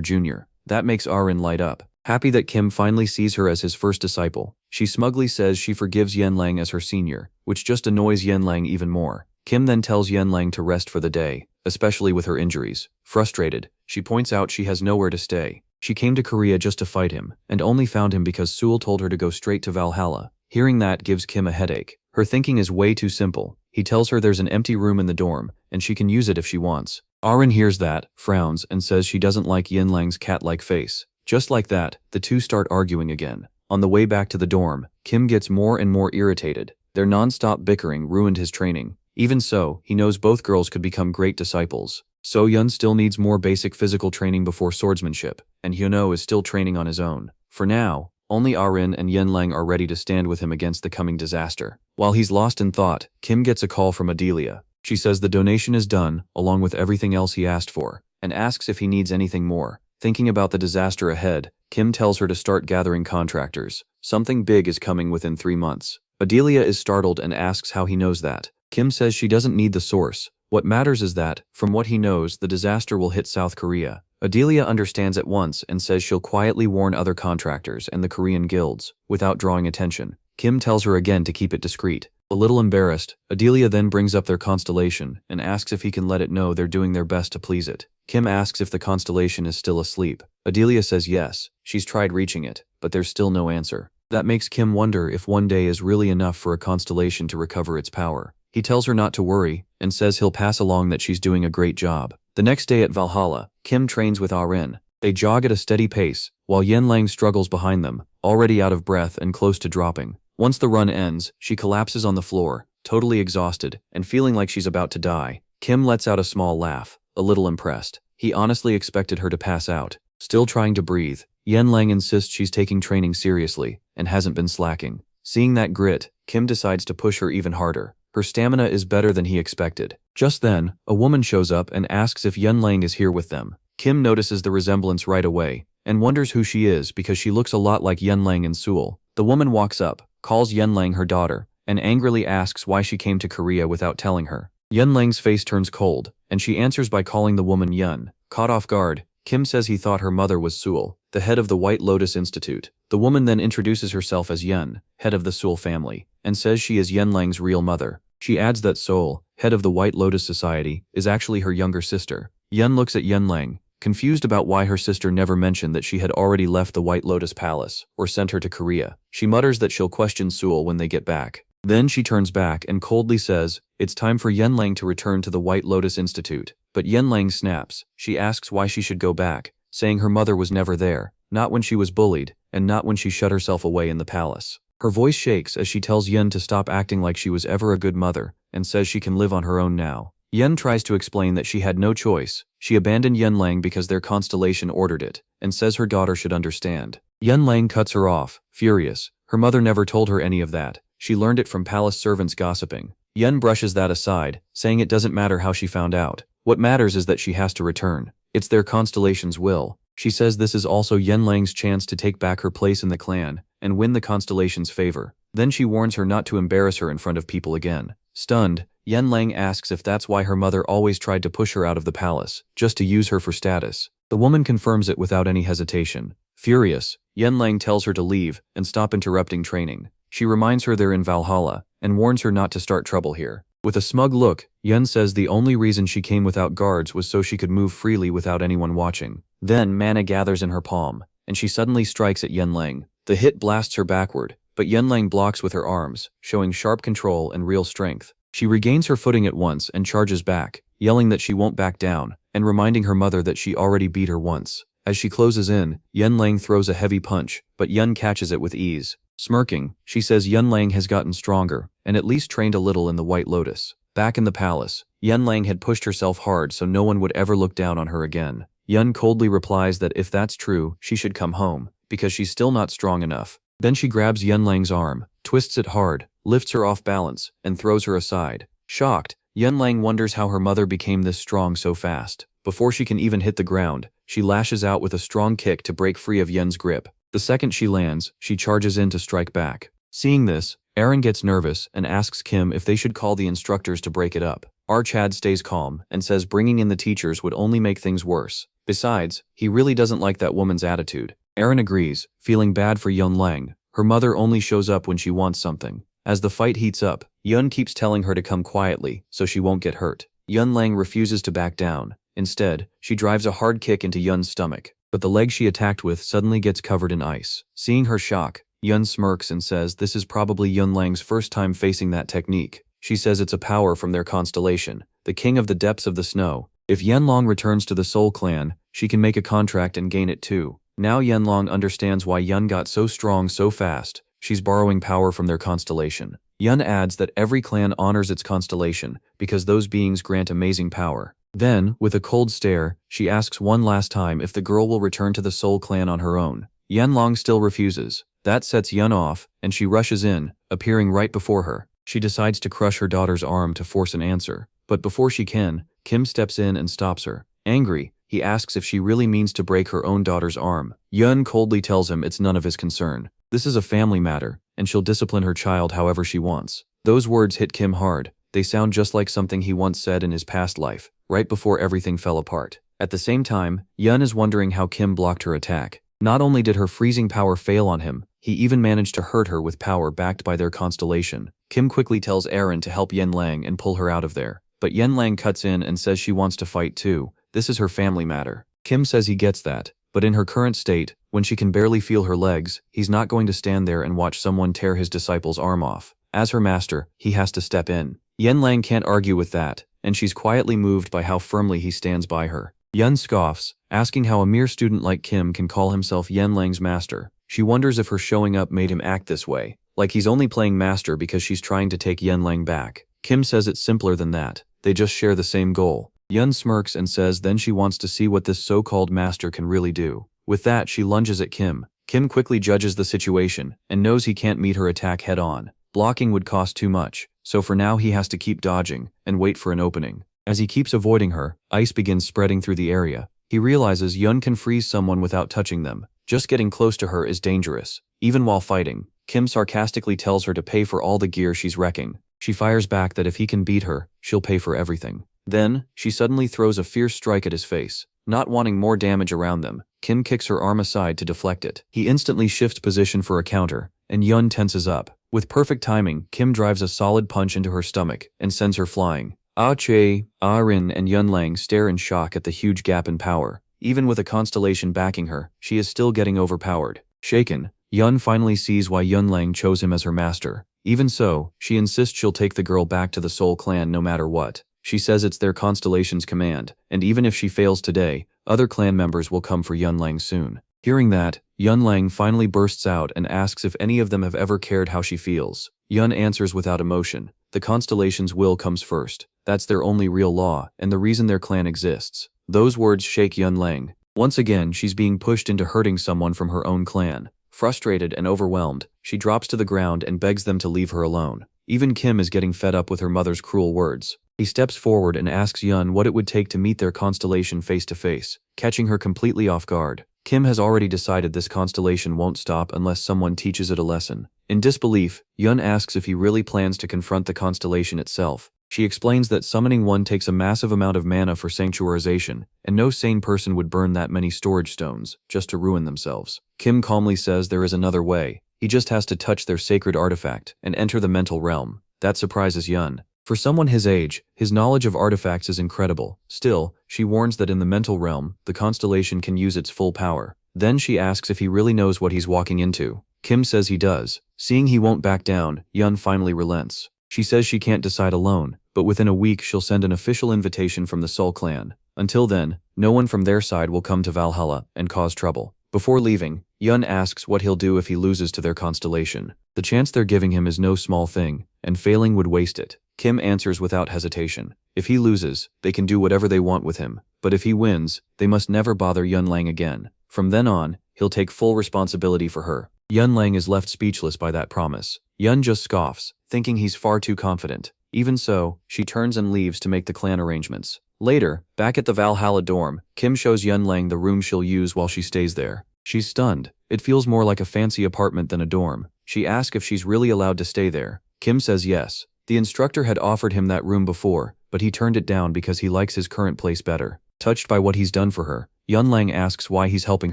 junior. That makes Arin light up. Happy that Kim finally sees her as his first disciple, she smugly says she forgives Yun Lang as her senior, which just annoys Yun Lang even more. Kim then tells Yun Lang to rest for the day, especially with her injuries. Frustrated, she points out she has nowhere to stay. She came to Korea just to fight him, and only found him because Seul told her to go straight to Valhalla. Hearing that gives Kim a headache. Her thinking is way too simple. He tells her there's an empty room in the dorm, and she can use it if she wants. Arin hears that, frowns, and says she doesn't like Yun Lang's cat-like face. Just like that, the two start arguing again. On the way back to the dorm, Kim gets more and more irritated. Their non-stop bickering ruined his training. Even so, he knows both girls could become great disciples. So Yun still needs more basic physical training before swordsmanship, and Hyuno is still training on his own. For now, only Arin and Yun Lang are ready to stand with him against the coming disaster. While he's lost in thought, Kim gets a call from Adelia. She says the donation is done, along with everything else he asked for, and asks if he needs anything more. Thinking about the disaster ahead, Kim tells her to start gathering contractors. Something big is coming within 3 months. Adelia is startled and asks how he knows that. Kim says she doesn't need the source. What matters is that, from what he knows, the disaster will hit South Korea. Adelia understands at once and says she'll quietly warn other contractors and the Korean guilds, without drawing attention. Kim tells her again to keep it discreet. A little embarrassed, Adelia then brings up their constellation and asks if he can let it know they're doing their best to please it. Kim asks if the constellation is still asleep. Adelia says yes, she's tried reaching it, but there's still no answer. That makes Kim wonder if one day is really enough for a constellation to recover its power. He tells her not to worry, and says he'll pass along that she's doing a great job. The next day at Valhalla, Kim trains with Arin. They jog at a steady pace, while Yun Lang struggles behind them, already out of breath and close to dropping. Once the run ends, she collapses on the floor, totally exhausted, and feeling like she's about to die. Kim lets out a small laugh, a little impressed. He honestly expected her to pass out. Still trying to breathe, Yun Lang insists she's taking training seriously, and hasn't been slacking. Seeing that grit, Kim decides to push her even harder. Her stamina is better than he expected. Just then, a woman shows up and asks if Yun Lang is here with them. Kim notices the resemblance right away, and wonders who she is because she looks a lot like Yun Lang and Seul. The woman walks up, calls Yun Lang her daughter, and angrily asks why she came to Korea without telling her. Yun Lang's face turns cold, and she answers by calling the woman Yun. Caught off guard, Kim says he thought her mother was Seul, the head of the White Lotus Institute. The woman then introduces herself as Yun, head of the Seul family, and says she is Yun Lang's real mother. She adds that Seul, head of the White Lotus Society, is actually her younger sister. Yun looks at Yun Lang, confused about why her sister never mentioned that she had already left the White Lotus Palace, or sent her to Korea. She mutters that she'll question Seul when they get back. Then she turns back and coldly says, it's time for Yun Lang to return to the White Lotus Institute. But Yun Lang snaps. She asks why she should go back, saying her mother was never there, not when she was bullied, and not when she shut herself away in the palace. Her voice shakes as she tells Yun to stop acting like she was ever a good mother, and says she can live on her own now. Yun tries to explain that she had no choice. She abandoned Yun Lang because their constellation ordered it, and says her daughter should understand. Yun Lang cuts her off, furious. Her mother never told her any of that. She learned it from palace servants gossiping. Yun brushes that aside, saying it doesn't matter how she found out. What matters is that she has to return. It's their constellation's will. She says this is also Yun Lang's chance to take back her place in the clan, and win the constellation's favor. Then she warns her not to embarrass her in front of people again. Stunned, Yun Lang asks if that's why her mother always tried to push her out of the palace, just to use her for status. The woman confirms it without any hesitation. Furious, Yun Lang tells her to leave and stop interrupting training. She reminds her they're in Valhalla, and warns her not to start trouble here. With a smug look, Yun says the only reason she came without guards was so she could move freely without anyone watching. Then mana gathers in her palm, and she suddenly strikes at Yun Lang. The hit blasts her backward, but Yunlang blocks with her arms, showing sharp control and real strength. She regains her footing at once and charges back, yelling that she won't back down, and reminding her mother that she already beat her once. As she closes in, Yunlang throws a heavy punch, but Yun catches it with ease. Smirking, she says Yunlang has gotten stronger, and at least trained a little in the White Lotus. Back in the palace, Yunlang had pushed herself hard so no one would ever look down on her again. Yun coldly replies that if that's true, she should come home, because she's still not strong enough. Then she grabs Yunlang's arm, twists it hard, lifts her off balance, and throws her aside. Shocked, Yunlang wonders how her mother became this strong so fast. Before she can even hit the ground, she lashes out with a strong kick to break free of Yun's grip. The second she lands, she charges in to strike back. Seeing this, Aaron gets nervous and asks Kim if they should call the instructors to break it up. Archad stays calm and says bringing in the teachers would only make things worse. Besides, he really doesn't like that woman's attitude. Aaron agrees, feeling bad for Yunlang. Her mother only shows up when she wants something. As the fight heats up, Yun keeps telling her to come quietly so she won't get hurt. Yunlang refuses to back down. Instead, she drives a hard kick into Yun's stomach, but the leg she attacked with suddenly gets covered in ice. Seeing her shock, Yun smirks and says this is probably Yunlang's first time facing that technique. She says it's a power from their constellation, the king of the depths of the snow. If Yunlang returns to the Soul Clan, she can make a contract and gain it too. Now Yunlang understands why Yun got so strong so fast. She's borrowing power from their constellation. Yun adds that every clan honors its constellation because those beings grant amazing power. Then, with a cold stare, she asks one last time if the girl will return to the Soul Clan on her own. Yunlang still refuses. That sets Yun off, and she rushes in, appearing right before her. She decides to crush her daughter's arm to force an answer, but before she can, Kim steps in and stops her. Angry, he asks if she really means to break her own daughter's arm. Yun coldly tells him it's none of his concern. This is a family matter, and she'll discipline her child however she wants. Those words hit Kim hard. They sound just like something he once said in his past life, right before everything fell apart. At the same time, Yun is wondering how Kim blocked her attack. Not only did her freezing power fail on him, he even managed to hurt her with power backed by their constellation. Kim quickly tells Aaron to help Yunlang and pull her out of there. But Yunlang cuts in and says she wants to fight too. This is her family matter. Kim says he gets that, but in her current state, when she can barely feel her legs, he's not going to stand there and watch someone tear his disciple's arm off. As her master, he has to step in. Yunlang can't argue with that, and she's quietly moved by how firmly he stands by her. Yun scoffs, asking how a mere student like Kim can call himself Yunlang's master. She wonders if her showing up made him act this way, like he's only playing master because she's trying to take Yunlang back. Kim says it's simpler than that. They just share the same goal. Yun smirks and says then she wants to see what this so-called master can really do. With that, she lunges at Kim. Kim quickly judges the situation and knows he can't meet her attack head-on. Blocking would cost too much, so for now he has to keep dodging and wait for an opening. As he keeps avoiding her, ice begins spreading through the area. He realizes Yun can freeze someone without touching them. Just getting close to her is dangerous. Even while fighting, Kim sarcastically tells her to pay for all the gear she's wrecking. She fires back that if he can beat her, she'll pay for everything. Then, she suddenly throws a fierce strike at his face. Not wanting more damage around them, Kim kicks her arm aside to deflect it. He instantly shifts position for a counter, and Yun tenses up. With perfect timing, Kim drives a solid punch into her stomach and sends her flying. Ah-Che, Ah-Rin and Yunlang stare in shock at the huge gap in power. Even with a constellation backing her, she is still getting overpowered. Shaken, Yun finally sees why Yunlang chose him as her master. Even so, she insists she'll take the girl back to the Soul Clan no matter what. She says it's their constellation's command, and even if she fails today, other clan members will come for Yunlang soon. Hearing that, Yunlang finally bursts out and asks if any of them have ever cared how she feels. Yun answers without emotion. The constellation's will comes first. That's their only real law, and the reason their clan exists. Those words shake Yunlang. Once again, she's being pushed into hurting someone from her own clan. Frustrated and overwhelmed, she drops to the ground and begs them to leave her alone. Even Kim is getting fed up with her mother's cruel words. He steps forward and asks Yun what it would take to meet their constellation face to face, catching her completely off guard. Kim has already decided this constellation won't stop unless someone teaches it a lesson. In disbelief, Yun asks if he really plans to confront the constellation itself. She explains that summoning one takes a massive amount of mana for sanctuarization, and no sane person would burn that many storage stones just to ruin themselves. Kim calmly says there is another way. He just has to touch their sacred artifact and enter the mental realm. That surprises Yun. For someone his age, his knowledge of artifacts is incredible. Still, she warns that in the mental realm, the constellation can use its full power. Then she asks if he really knows what he's walking into. Kim says he does. Seeing he won't back down, Yun finally relents. She says she can't decide alone, but within a week she'll send an official invitation from the Soul Clan. Until then, no one from their side will come to Valhalla and cause trouble. Before leaving, Yun asks what he'll do if he loses to their constellation. The chance they're giving him is no small thing, and failing would waste it. Kim answers without hesitation. If he loses, they can do whatever they want with him, but if he wins, they must never bother Yun Lang again. From then on, he'll take full responsibility for her. Yun Lang is left speechless by that promise. Yun just scoffs, thinking he's far too confident. Even so, she turns and leaves to make the clan arrangements. Later, back at the Valhalla dorm, Kim shows Yun Lang the room she'll use while she stays there. She's stunned. It feels more like a fancy apartment than a dorm. She asks if she's really allowed to stay there. Kim says yes. The instructor had offered him that room before, but he turned it down because he likes his current place better. Touched by what he's done for her, Yun Lang asks why he's helping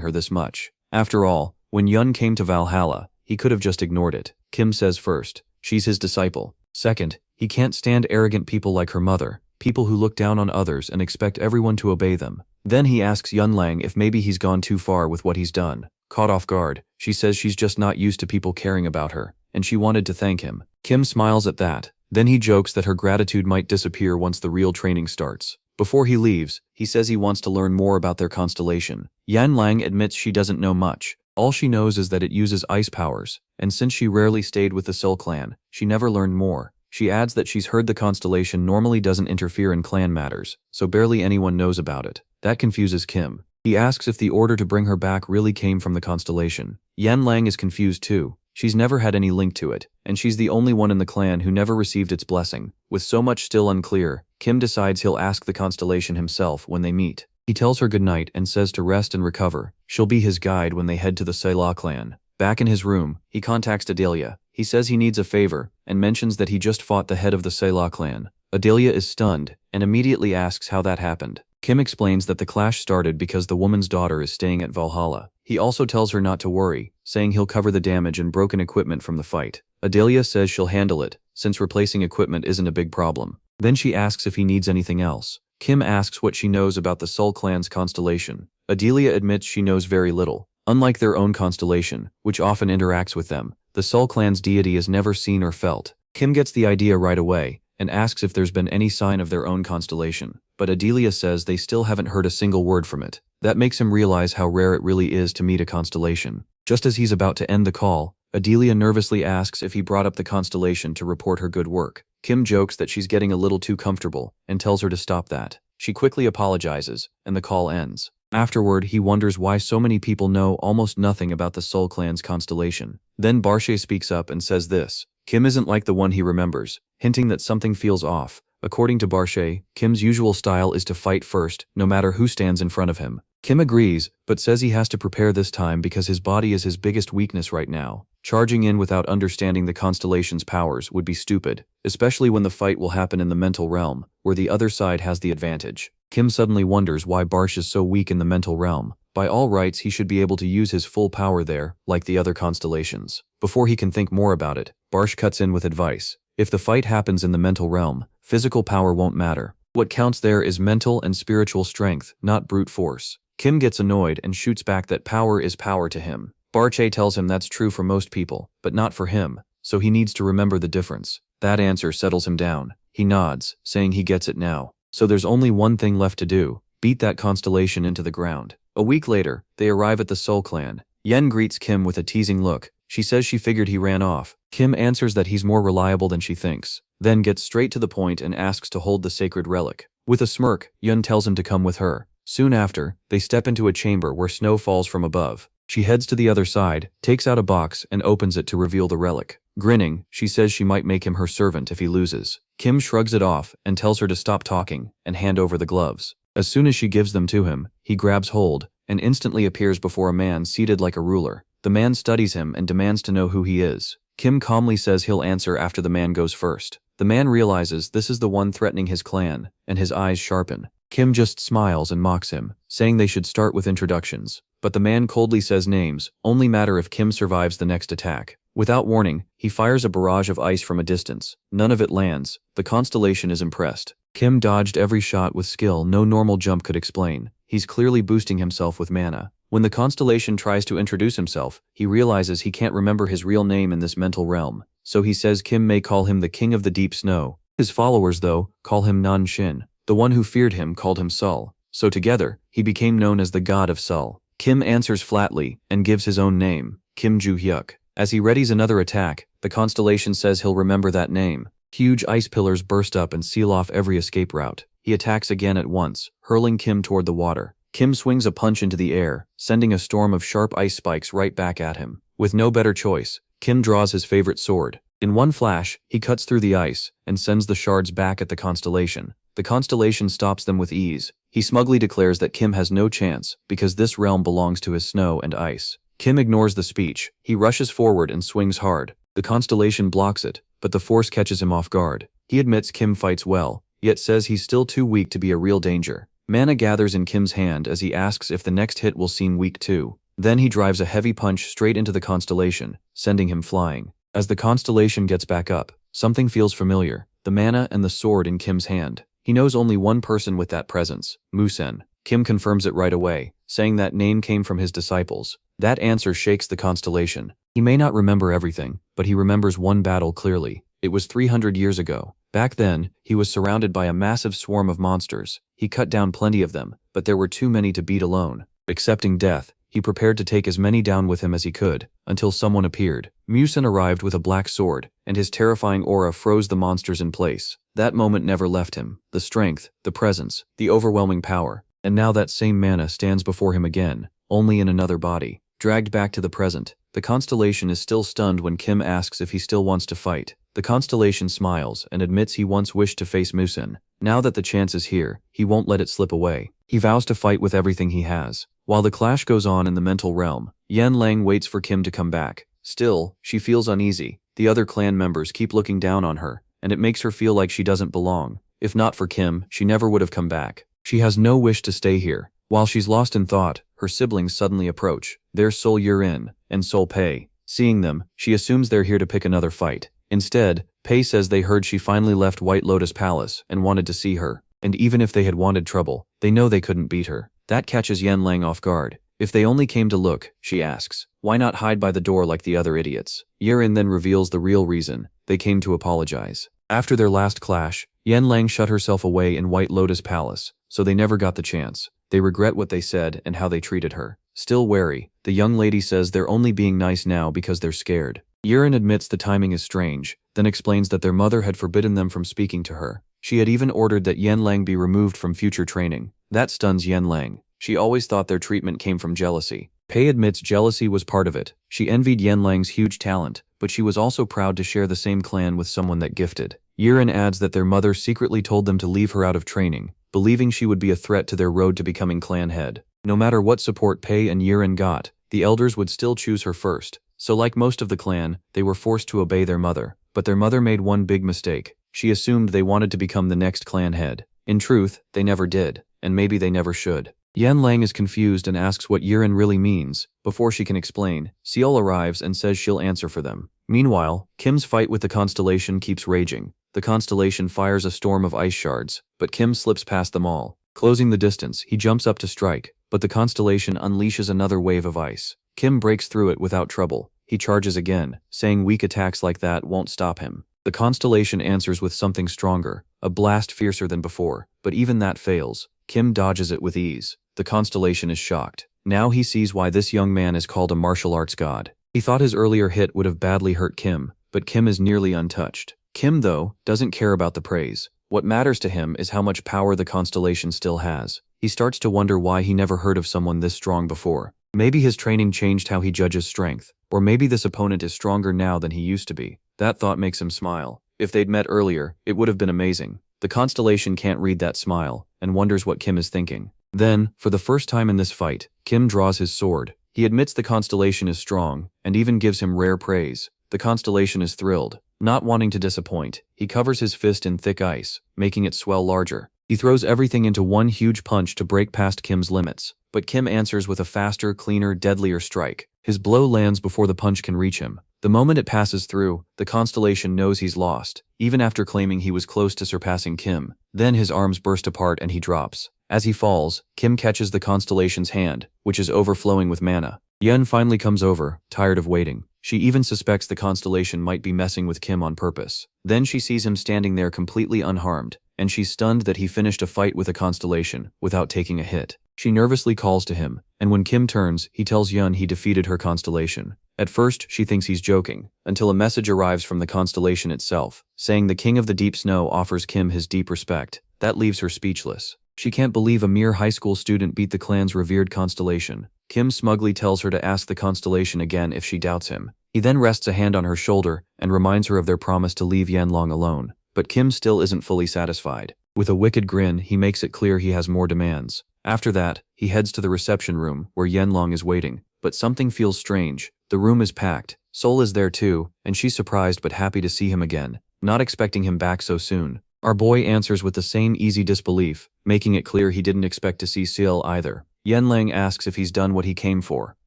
her this much. After all, when Yun came to Valhalla, he could have just ignored it. Kim says first, she's his disciple. Second, he can't stand arrogant people like her mother, people who look down on others and expect everyone to obey them. Then he asks Yun Lang if maybe he's gone too far with what he's done. Caught off guard, she says she's just not used to people caring about her, and she wanted to thank him. Kim smiles at that. Then he jokes that her gratitude might disappear once the real training starts. Before he leaves, he says he wants to learn more about their constellation. Yun Lang admits she doesn't know much. All she knows is that it uses ice powers, and since she rarely stayed with the Soul Clan, she never learned more. She adds that she's heard the constellation normally doesn't interfere in clan matters, so barely anyone knows about it. That confuses Kim. He asks if the order to bring her back really came from the constellation. Yun Lang is confused too. She's never had any link to it, and she's the only one in the clan who never received its blessing. With so much still unclear, Kim decides he'll ask the constellation himself when they meet. He tells her goodnight and says to rest and recover. She'll be his guide when they head to the Selah clan. Back in his room, he contacts Adelia. He says he needs a favor, and mentions that he just fought the head of the Selah clan. Adelia is stunned, and immediately asks how that happened. Kim explains that the clash started because the woman's daughter is staying at Valhalla. He also tells her not to worry, saying he'll cover the damage and broken equipment from the fight. Adelia says she'll handle it, since replacing equipment isn't a big problem. Then she asks if he needs anything else. Kim asks what she knows about the Soul Clan's constellation. Adelia admits she knows very little. Unlike their own constellation, which often interacts with them, the Soul Clan's deity is never seen or felt. Kim gets the idea right away, and asks if there's been any sign of their own constellation, but Adelia says they still haven't heard a single word from it. That makes him realize how rare it really is to meet a constellation. Just as he's about to end the call, Adelia nervously asks if he brought up the constellation to report her good work. Kim jokes that she's getting a little too comfortable, and tells her to stop that. She quickly apologizes, and the call ends. Afterward, he wonders why so many people know almost nothing about the Soul Clan's constellation. Then Barshay speaks up and says this. Kim isn't like the one he remembers, hinting that something feels off. According to Barshay, Kim's usual style is to fight first, no matter who stands in front of him. Kim agrees, but says he has to prepare this time because his body is his biggest weakness right now. Charging in without understanding the constellation's powers would be stupid, especially when the fight will happen in the mental realm, where the other side has the advantage. Kim suddenly wonders why Barsh is so weak in the mental realm. By all rights, he should be able to use his full power there, like the other constellations. Before he can think more about it, Barsh cuts in with advice. If the fight happens in the mental realm, physical power won't matter. What counts there is mental and spiritual strength, not brute force. Kim gets annoyed and shoots back that power is power to him. Barshay tells him that's true for most people, but not for him, so he needs to remember the difference. That answer settles him down. He nods, saying he gets it now. So there's only one thing left to do, beat that constellation into the ground. A week later, they arrive at the Soul Clan. Yen greets Kim with a teasing look. She says she figured he ran off. Kim answers that he's more reliable than she thinks, then gets straight to the point and asks to hold the sacred relic. With a smirk, Yun tells him to come with her. Soon after, they step into a chamber where snow falls from above. She heads to the other side, takes out a box, and opens it to reveal the relic. Grinning, she says she might make him her servant if he loses. Kim shrugs it off and tells her to stop talking and hand over the gloves. As soon as she gives them to him, he grabs hold and instantly appears before a man seated like a ruler. The man studies him and demands to know who he is. Kim calmly says he'll answer after the man goes first. The man realizes this is the one threatening his clan, and his eyes sharpen. Kim just smiles and mocks him, saying they should start with introductions. But the man coldly says names only matter if Kim survives the next attack. Without warning, he fires a barrage of ice from a distance. None of it lands. The constellation is impressed. Kim dodged every shot with skill no normal jump could explain. He's clearly boosting himself with mana. When the constellation tries to introduce himself, he realizes he can't remember his real name in this mental realm, so he says Kim may call him the King of the Deep Snow. His followers, though, call him Nan Shin. The one who feared him called him Sul. So together, he became known as the God of Sul. Kim answers flatly and gives his own name, Kim Ju-hyuk. As he readies another attack, the constellation says he'll remember that name. Huge ice pillars burst up and seal off every escape route. He attacks again at once, hurling Kim toward the water. Kim swings a punch into the air, sending a storm of sharp ice spikes right back at him. With no better choice, Kim draws his favorite sword. In one flash, he cuts through the ice and sends the shards back at the constellation. The constellation stops them with ease. He smugly declares that Kim has no chance because this realm belongs to his snow and ice. Kim ignores the speech. He rushes forward and swings hard. The constellation blocks it, but the force catches him off guard. He admits Kim fights well, yet says he's still too weak to be a real danger. Mana gathers in Kim's hand as he asks if the next hit will seem weak too. Then he drives a heavy punch straight into the constellation, sending him flying. As the constellation gets back up, something feels familiar, the mana and the sword in Kim's hand. He knows only one person with that presence, Musen. Kim confirms it right away, saying that name came from his disciples. That answer shakes the constellation. He may not remember everything, but he remembers one battle clearly. It was 300 years ago. Back then, he was surrounded by a massive swarm of monsters. He cut down plenty of them, but there were too many to beat alone. Accepting death, he prepared to take as many down with him as he could, until someone appeared. Musen arrived with a black sword, and his terrifying aura froze the monsters in place. That moment never left him. The strength, the presence, the overwhelming power. And now that same mana stands before him again, only in another body. Dragged back to the present, the constellation is still stunned when Kim asks if he still wants to fight. The constellation smiles and admits he once wished to face Musen. Now that the chance is here, he won't let it slip away. He vows to fight with everything he has. While the clash goes on in the mental realm, Yen Lang waits for Kim to come back. Still, she feels uneasy. The other clan members keep looking down on her, and it makes her feel like she doesn't belong. If not for Kim, she never would have come back. She has no wish to stay here. While she's lost in thought, her siblings suddenly approach. They're Sol Yurin and Sol Pei. Seeing them, she assumes they're here to pick another fight. Instead, Pei says they heard she finally left White Lotus Palace and wanted to see her. And even if they had wanted trouble, they know they couldn't beat her. That catches Yen Lang off guard. If they only came to look, she asks, why not hide by the door like the other idiots? Yurin then reveals the real reason. They came to apologize. After their last clash, Yen Lang shut herself away in White Lotus Palace, so they never got the chance. They regret what they said and how they treated her. Still wary, the young lady says they're only being nice now because they're scared. Yurin admits the timing is strange, then explains that their mother had forbidden them from speaking to her. She had even ordered that Yen Lang be removed from future training. That stuns Yen Lang. She always thought their treatment came from jealousy. Pei admits jealousy was part of it. She envied Yen Lang's huge talent, but she was also proud to share the same clan with someone that gifted. Yurin adds that their mother secretly told them to leave her out of training, believing she would be a threat to their road to becoming clan head. No matter what support Pei and Yurin got, the elders would still choose her first. So like most of the clan, they were forced to obey their mother. But their mother made one big mistake. She assumed they wanted to become the next clan head. In truth, they never did, and maybe they never should. Yen Lang is confused and asks what Yurin really means. Before she can explain, Seol arrives and says she'll answer for them. Meanwhile, Kim's fight with the constellation keeps raging. The constellation fires a storm of ice shards, but Kim slips past them all. Closing the distance, he jumps up to strike, but the constellation unleashes another wave of ice. Kim breaks through it without trouble. He charges again, saying weak attacks like that won't stop him. The constellation answers with something stronger, a blast fiercer than before, but even that fails. Kim dodges it with ease. The constellation is shocked. Now he sees why this young man is called a martial arts god. He thought his earlier hit would have badly hurt Kim, but Kim is nearly untouched. Kim, though, doesn't care about the praise. What matters to him is how much power the constellation still has. He starts to wonder why he never heard of someone this strong before. Maybe his training changed how he judges strength, or maybe this opponent is stronger now than he used to be. That thought makes him smile. If they'd met earlier, it would have been amazing. The constellation can't read that smile, and wonders what Kim is thinking. Then, for the first time in this fight, Kim draws his sword. He admits the constellation is strong, and even gives him rare praise. The constellation is thrilled. Not wanting to disappoint, he covers his fist in thick ice, making it swell larger. He throws everything into one huge punch to break past Kim's limits, but Kim answers with a faster, cleaner, deadlier strike. His blow lands before the punch can reach him. The moment it passes through, the constellation knows he's lost, even after claiming he was close to surpassing Kim. Then his arms burst apart and he drops. As he falls, Kim catches the constellation's hand, which is overflowing with mana. Yun finally comes over, tired of waiting. She even suspects the constellation might be messing with Kim on purpose. Then she sees him standing there completely unharmed, and she's stunned that he finished a fight with a constellation without taking a hit. She nervously calls to him, and when Kim turns, he tells Yun he defeated her constellation. At first, she thinks he's joking, until a message arrives from the constellation itself, saying the King of the Deep Snow offers Kim his deep respect. That leaves her speechless. She can't believe a mere high school student beat the clan's revered constellation. Kim smugly tells her to ask the constellation again if she doubts him. He then rests a hand on her shoulder and reminds her of their promise to leave Yanlong alone. But Kim still isn't fully satisfied. With a wicked grin, he makes it clear he has more demands. After that, he heads to the reception room where Yanlong is waiting. But something feels strange. The room is packed. Sol is there too, and she's surprised but happy to see him again, not expecting him back so soon. Our boy answers with the same easy disbelief, making it clear he didn't expect to see Seal either. Yanlang asks if he's done what he came for,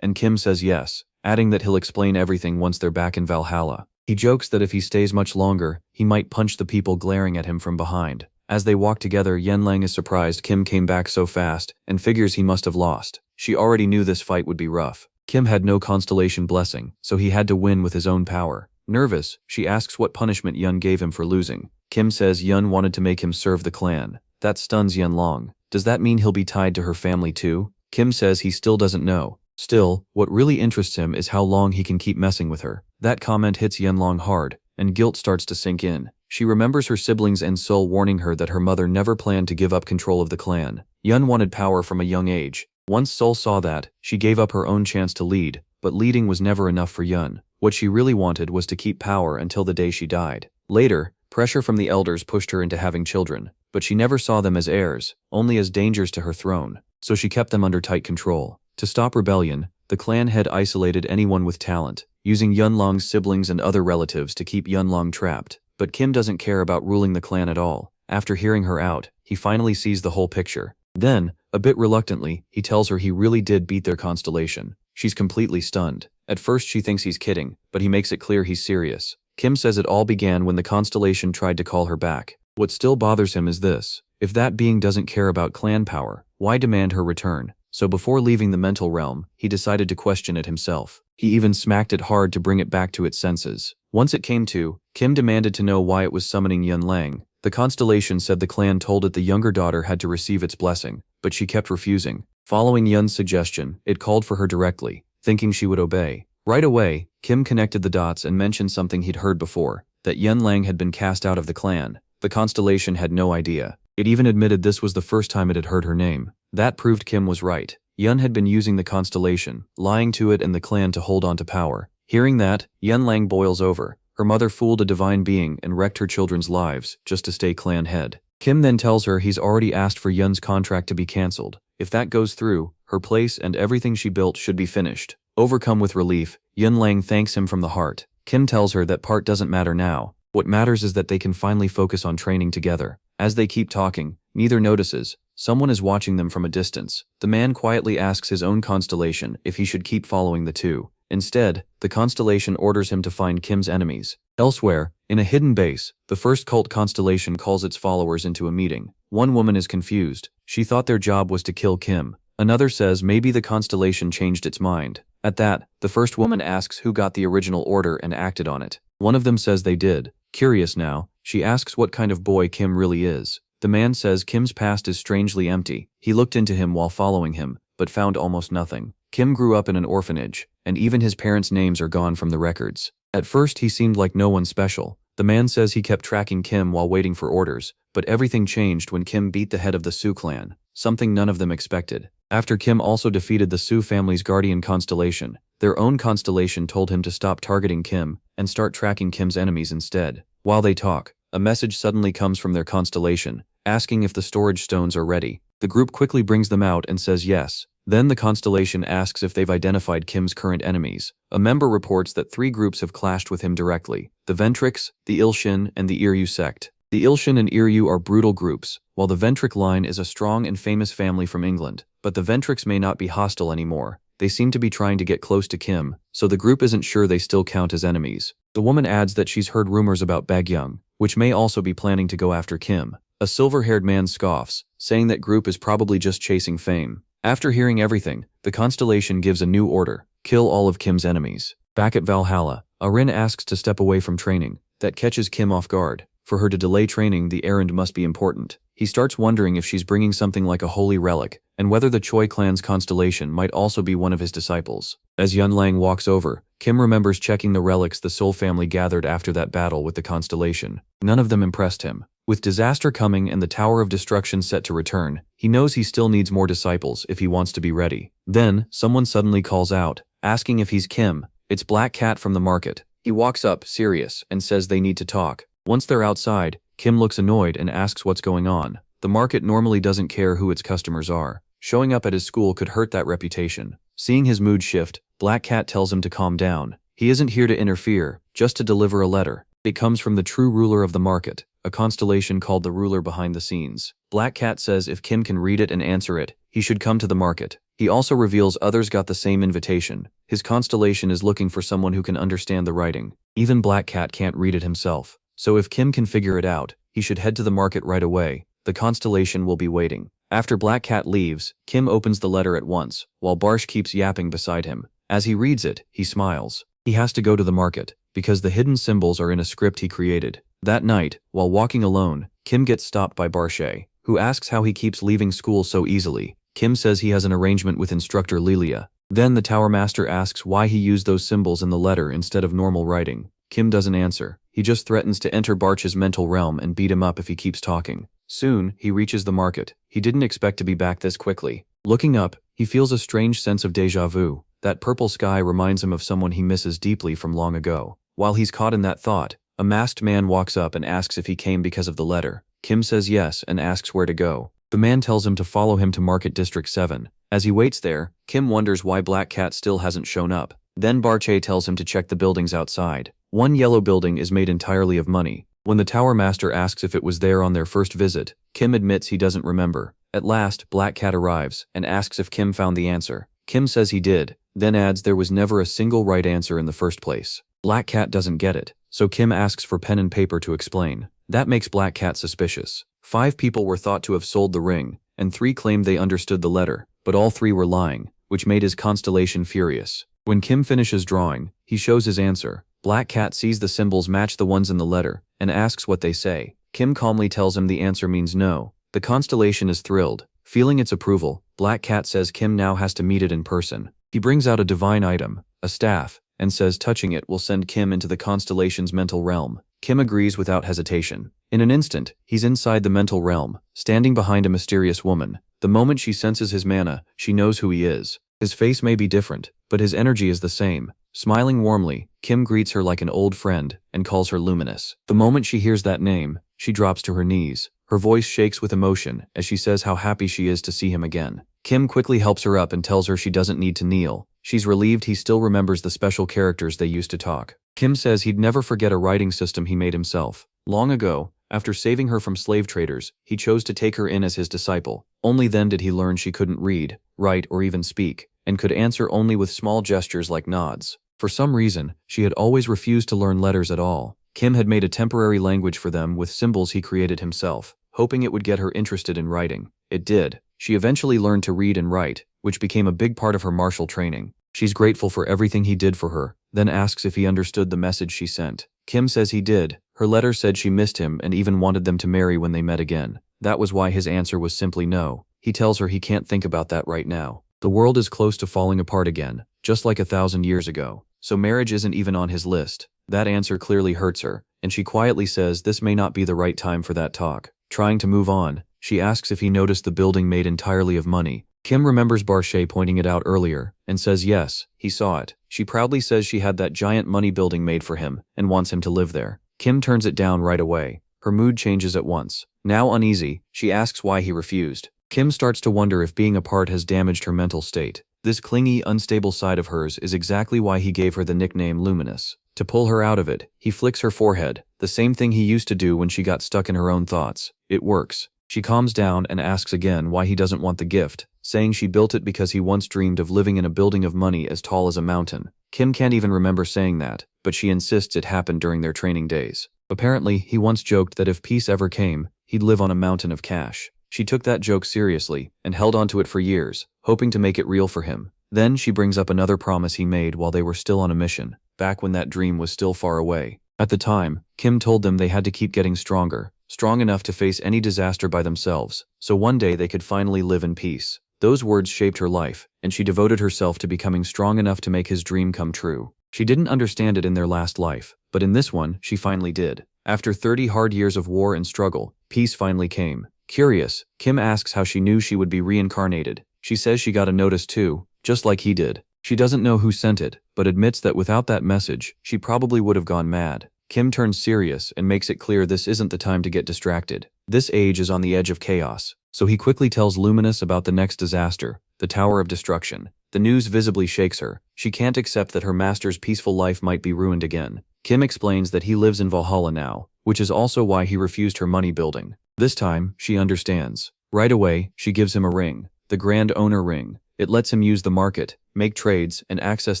and Kim says yes, adding that he'll explain everything once they're back in Valhalla. He jokes that if he stays much longer, he might punch the people glaring at him from behind. As they walk together, Yanlang is surprised Kim came back so fast and figures he must have lost. She already knew this fight would be rough. Kim had no constellation blessing, so he had to win with his own power. Nervous, she asks what punishment Yun gave him for losing. Kim says Yun wanted to make him serve the clan. That stuns Yanlong. Does that mean he'll be tied to her family too? Kim says he still doesn't know. Still, what really interests him is how long he can keep messing with her. That comment hits Yanlong hard, and guilt starts to sink in. She remembers her siblings and Sol warning her that her mother never planned to give up control of the clan. Yun wanted power from a young age. Once Sol saw that, she gave up her own chance to lead, but leading was never enough for Yun. What she really wanted was to keep power until the day she died. Later, pressure from the elders pushed her into having children, but she never saw them as heirs, only as dangers to her throne, so she kept them under tight control. To stop rebellion, the clan had isolated anyone with talent, using Yunlong's siblings and other relatives to keep Yunlong trapped. But Kim doesn't care about ruling the clan at all. After hearing her out, he finally sees the whole picture. Then, a bit reluctantly, he tells her he really did beat their constellation. She's completely stunned. At first she thinks he's kidding, but he makes it clear he's serious. Kim says it all began when the constellation tried to call her back. What still bothers him is this: if that being doesn't care about clan power, why demand her return? So before leaving the mental realm, he decided to question it himself. He even smacked it hard to bring it back to its senses. Once it came to, Kim demanded to know why it was summoning Yanlang. The constellation said the clan told it the younger daughter had to receive its blessing, but she kept refusing. Following Yun's suggestion, it called for her directly, thinking she would obey. Right away, Kim connected the dots and mentioned something he'd heard before, that Yanlang had been cast out of the clan. The constellation had no idea. It even admitted this was the first time it had heard her name. That proved Kim was right. Yun had been using the constellation, lying to it and the clan to hold on to power. Hearing that, Yanlang boils over. Her mother fooled a divine being and wrecked her children's lives just to stay clan head. Kim then tells her he's already asked for Yun's contract to be cancelled. If that goes through, her place and everything she built should be finished. Overcome with relief, Yanlang thanks him from the heart. Kim tells her that part doesn't matter now. What matters is that they can finally focus on training together. As they keep talking, neither notices someone is watching them from a distance. The man quietly asks his own constellation if he should keep following the two. Instead, the constellation orders him to find Kim's enemies. Elsewhere, in a hidden base, the first cult constellation calls its followers into a meeting. One woman is confused. She thought their job was to kill Kim. Another says maybe the constellation changed its mind. At that, the first woman asks who got the original order and acted on it. One of them says they did. Curious now, she asks what kind of boy Kim really is. The man says Kim's past is strangely empty. He looked into him while following him, but found almost nothing. Kim grew up in an orphanage, and even his parents' names are gone from the records. At first he seemed like no one special. The man says he kept tracking Kim while waiting for orders, but everything changed when Kim beat the head of the Sioux clan, something none of them expected. After Kim also defeated the Sioux family's guardian constellation, their own constellation told him to stop targeting Kim and start tracking Kim's enemies instead. While they talk, a message suddenly comes from their constellation, asking if the storage stones are ready. The group quickly brings them out and says yes. Then the constellation asks if they've identified Kim's current enemies. A member reports that 3 groups have clashed with him directly: the Ventrix, the Ilshin, and the Iryu sect. The Ilshin and Iryu are brutal groups, while the Ventric line is a strong and famous family from England. But the Ventrix may not be hostile anymore. They seem to be trying to get close to Kim, so the group isn't sure they still count as enemies. The woman adds that she's heard rumors about Baegyung, which may also be planning to go after Kim. A silver-haired man scoffs, saying that group is probably just chasing fame. After hearing everything, the constellation gives a new order: kill all of Kim's enemies. Back at Valhalla, Arin asks to step away from training. That catches Kim off guard. For her to delay training, the errand must be important. He starts wondering if she's bringing something like a holy relic, and whether the Choi clan's constellation might also be one of his disciples. As Yunlang walks over, Kim remembers checking the relics the Soul family gathered after that battle with the constellation. None of them impressed him. With disaster coming and the Tower of Destruction set to return, he knows he still needs more disciples if he wants to be ready. Then, someone suddenly calls out, asking if he's Kim. It's Black Cat from the market. He walks up, serious, and says they need to talk. Once they're outside, Kim looks annoyed and asks what's going on. The market normally doesn't care who its customers are. Showing up at his school could hurt that reputation. Seeing his mood shift, Black Cat tells him to calm down. He isn't here to interfere, just to deliver a letter. It comes from the true ruler of the market, a constellation called the Ruler Behind the Scenes. Black Cat says if Kim can read it and answer it, he should come to the market. He also reveals others got the same invitation. His constellation is looking for someone who can understand the writing. Even Black Cat can't read it himself. So if Kim can figure it out, he should head to the market right away. The constellation will be waiting. After Black Cat leaves, Kim opens the letter at once, while Barsh keeps yapping beside him. As he reads it, he smiles. He has to go to the market, because the hidden symbols are in a script he created. That night, while walking alone, Kim gets stopped by Barshay, who asks how he keeps leaving school so easily. Kim says he has an arrangement with instructor Lilia. Then the Tower Master asks why he used those symbols in the letter instead of normal writing. Kim doesn't answer. He just threatens to enter Barch's mental realm and beat him up if he keeps talking. Soon, he reaches the market. He didn't expect to be back this quickly. Looking up, he feels a strange sense of déjà vu. That purple sky reminds him of someone he misses deeply from long ago. While he's caught in that thought, a masked man walks up and asks if he came because of the letter. Kim says yes and asks where to go. The man tells him to follow him to Market District 7. As he waits there, Kim wonders why Black Cat still hasn't shown up. Then Barche tells him to check the buildings outside. One yellow building is made entirely of money. When the Tower Master asks if it was there on their first visit, Kim admits he doesn't remember. At last, Black Cat arrives and asks if Kim found the answer. Kim says he did, then adds there was never a single right answer in the first place. Black Cat doesn't get it, so Kim asks for pen and paper to explain. That makes Black Cat suspicious. 5 people were thought to have sold the ring, and 3 claimed they understood the letter, but all 3 were lying, which made his constellation furious. When Kim finishes drawing, he shows his answer. Black Cat sees the symbols match the ones in the letter, and asks what they say. Kim calmly tells him the answer means no. The constellation is thrilled. Feeling its approval, Black Cat says Kim now has to meet it in person. He brings out a divine item, a staff, and says touching it will send Kim into the constellation's mental realm. Kim agrees without hesitation. In an instant, he's inside the mental realm, standing behind a mysterious woman. The moment she senses his mana, she knows who he is. His face may be different, but his energy is the same. Smiling warmly, Kim greets her like an old friend and calls her Luminous. The moment she hears that name, she drops to her knees. Her voice shakes with emotion as she says how happy she is to see him again. Kim quickly helps her up and tells her she doesn't need to kneel. She's relieved he still remembers the special characters they used to talk. Kim says he'd never forget a writing system he made himself. Long ago, after saving her from slave traders, he chose to take her in as his disciple. Only then did he learn she couldn't read, write, or even speak, and could answer only with small gestures like nods. For some reason, she had always refused to learn letters at all. Kim had made a temporary language for them with symbols he created himself, hoping it would get her interested in writing. It did. She eventually learned to read and write, which became a big part of her martial training. She's grateful for everything he did for her, then asks if he understood the message she sent. Kim says he did. Her letter said she missed him and even wanted them to marry when they met again. That was why his answer was simply no. He tells her he can't think about that right now. The world is close to falling apart again, just like 1,000 years ago. So marriage isn't even on his list. That answer clearly hurts her, and she quietly says this may not be the right time for that talk. Trying to move on, she asks if he noticed the building made entirely of money. Kim remembers Barshay pointing it out earlier, and says yes, he saw it. She proudly says she had that giant money building made for him, and wants him to live there. Kim turns it down right away. Her mood changes at once. Now uneasy, she asks why he refused. Kim starts to wonder if being apart has damaged her mental state. This clingy, unstable side of hers is exactly why he gave her the nickname Luminous. To pull her out of it, he flicks her forehead, the same thing he used to do when she got stuck in her own thoughts. It works. She calms down and asks again why he doesn't want the gift, saying she built it because he once dreamed of living in a building of money as tall as a mountain. Kim can't even remember saying that, but she insists it happened during their training days. Apparently, he once joked that if peace ever came, he'd live on a mountain of cash. She took that joke seriously and held onto it for years, hoping to make it real for him. Then she brings up another promise he made while they were still on a mission, back when that dream was still far away. At the time, Kim told them they had to keep getting stronger, strong enough to face any disaster by themselves, so one day they could finally live in peace. Those words shaped her life, and she devoted herself to becoming strong enough to make his dream come true. She didn't understand it in their last life, but in this one, she finally did. After 30 hard years of war and struggle, peace finally came. Curious, Kim asks how she knew she would be reincarnated. She says she got a notice too, just like he did. She doesn't know who sent it, but admits that without that message, she probably would have gone mad. Kim turns serious and makes it clear this isn't the time to get distracted. This age is on the edge of chaos, so he quickly tells Luminous about the next disaster, the Tower of Destruction. The news visibly shakes her. She can't accept that her master's peaceful life might be ruined again. Kim explains that he lives in Valhalla now, which is also why he refused her money building. This time, she understands. Right away, she gives him a ring, the Grand Owner Ring. It lets him use the market, make trades, and access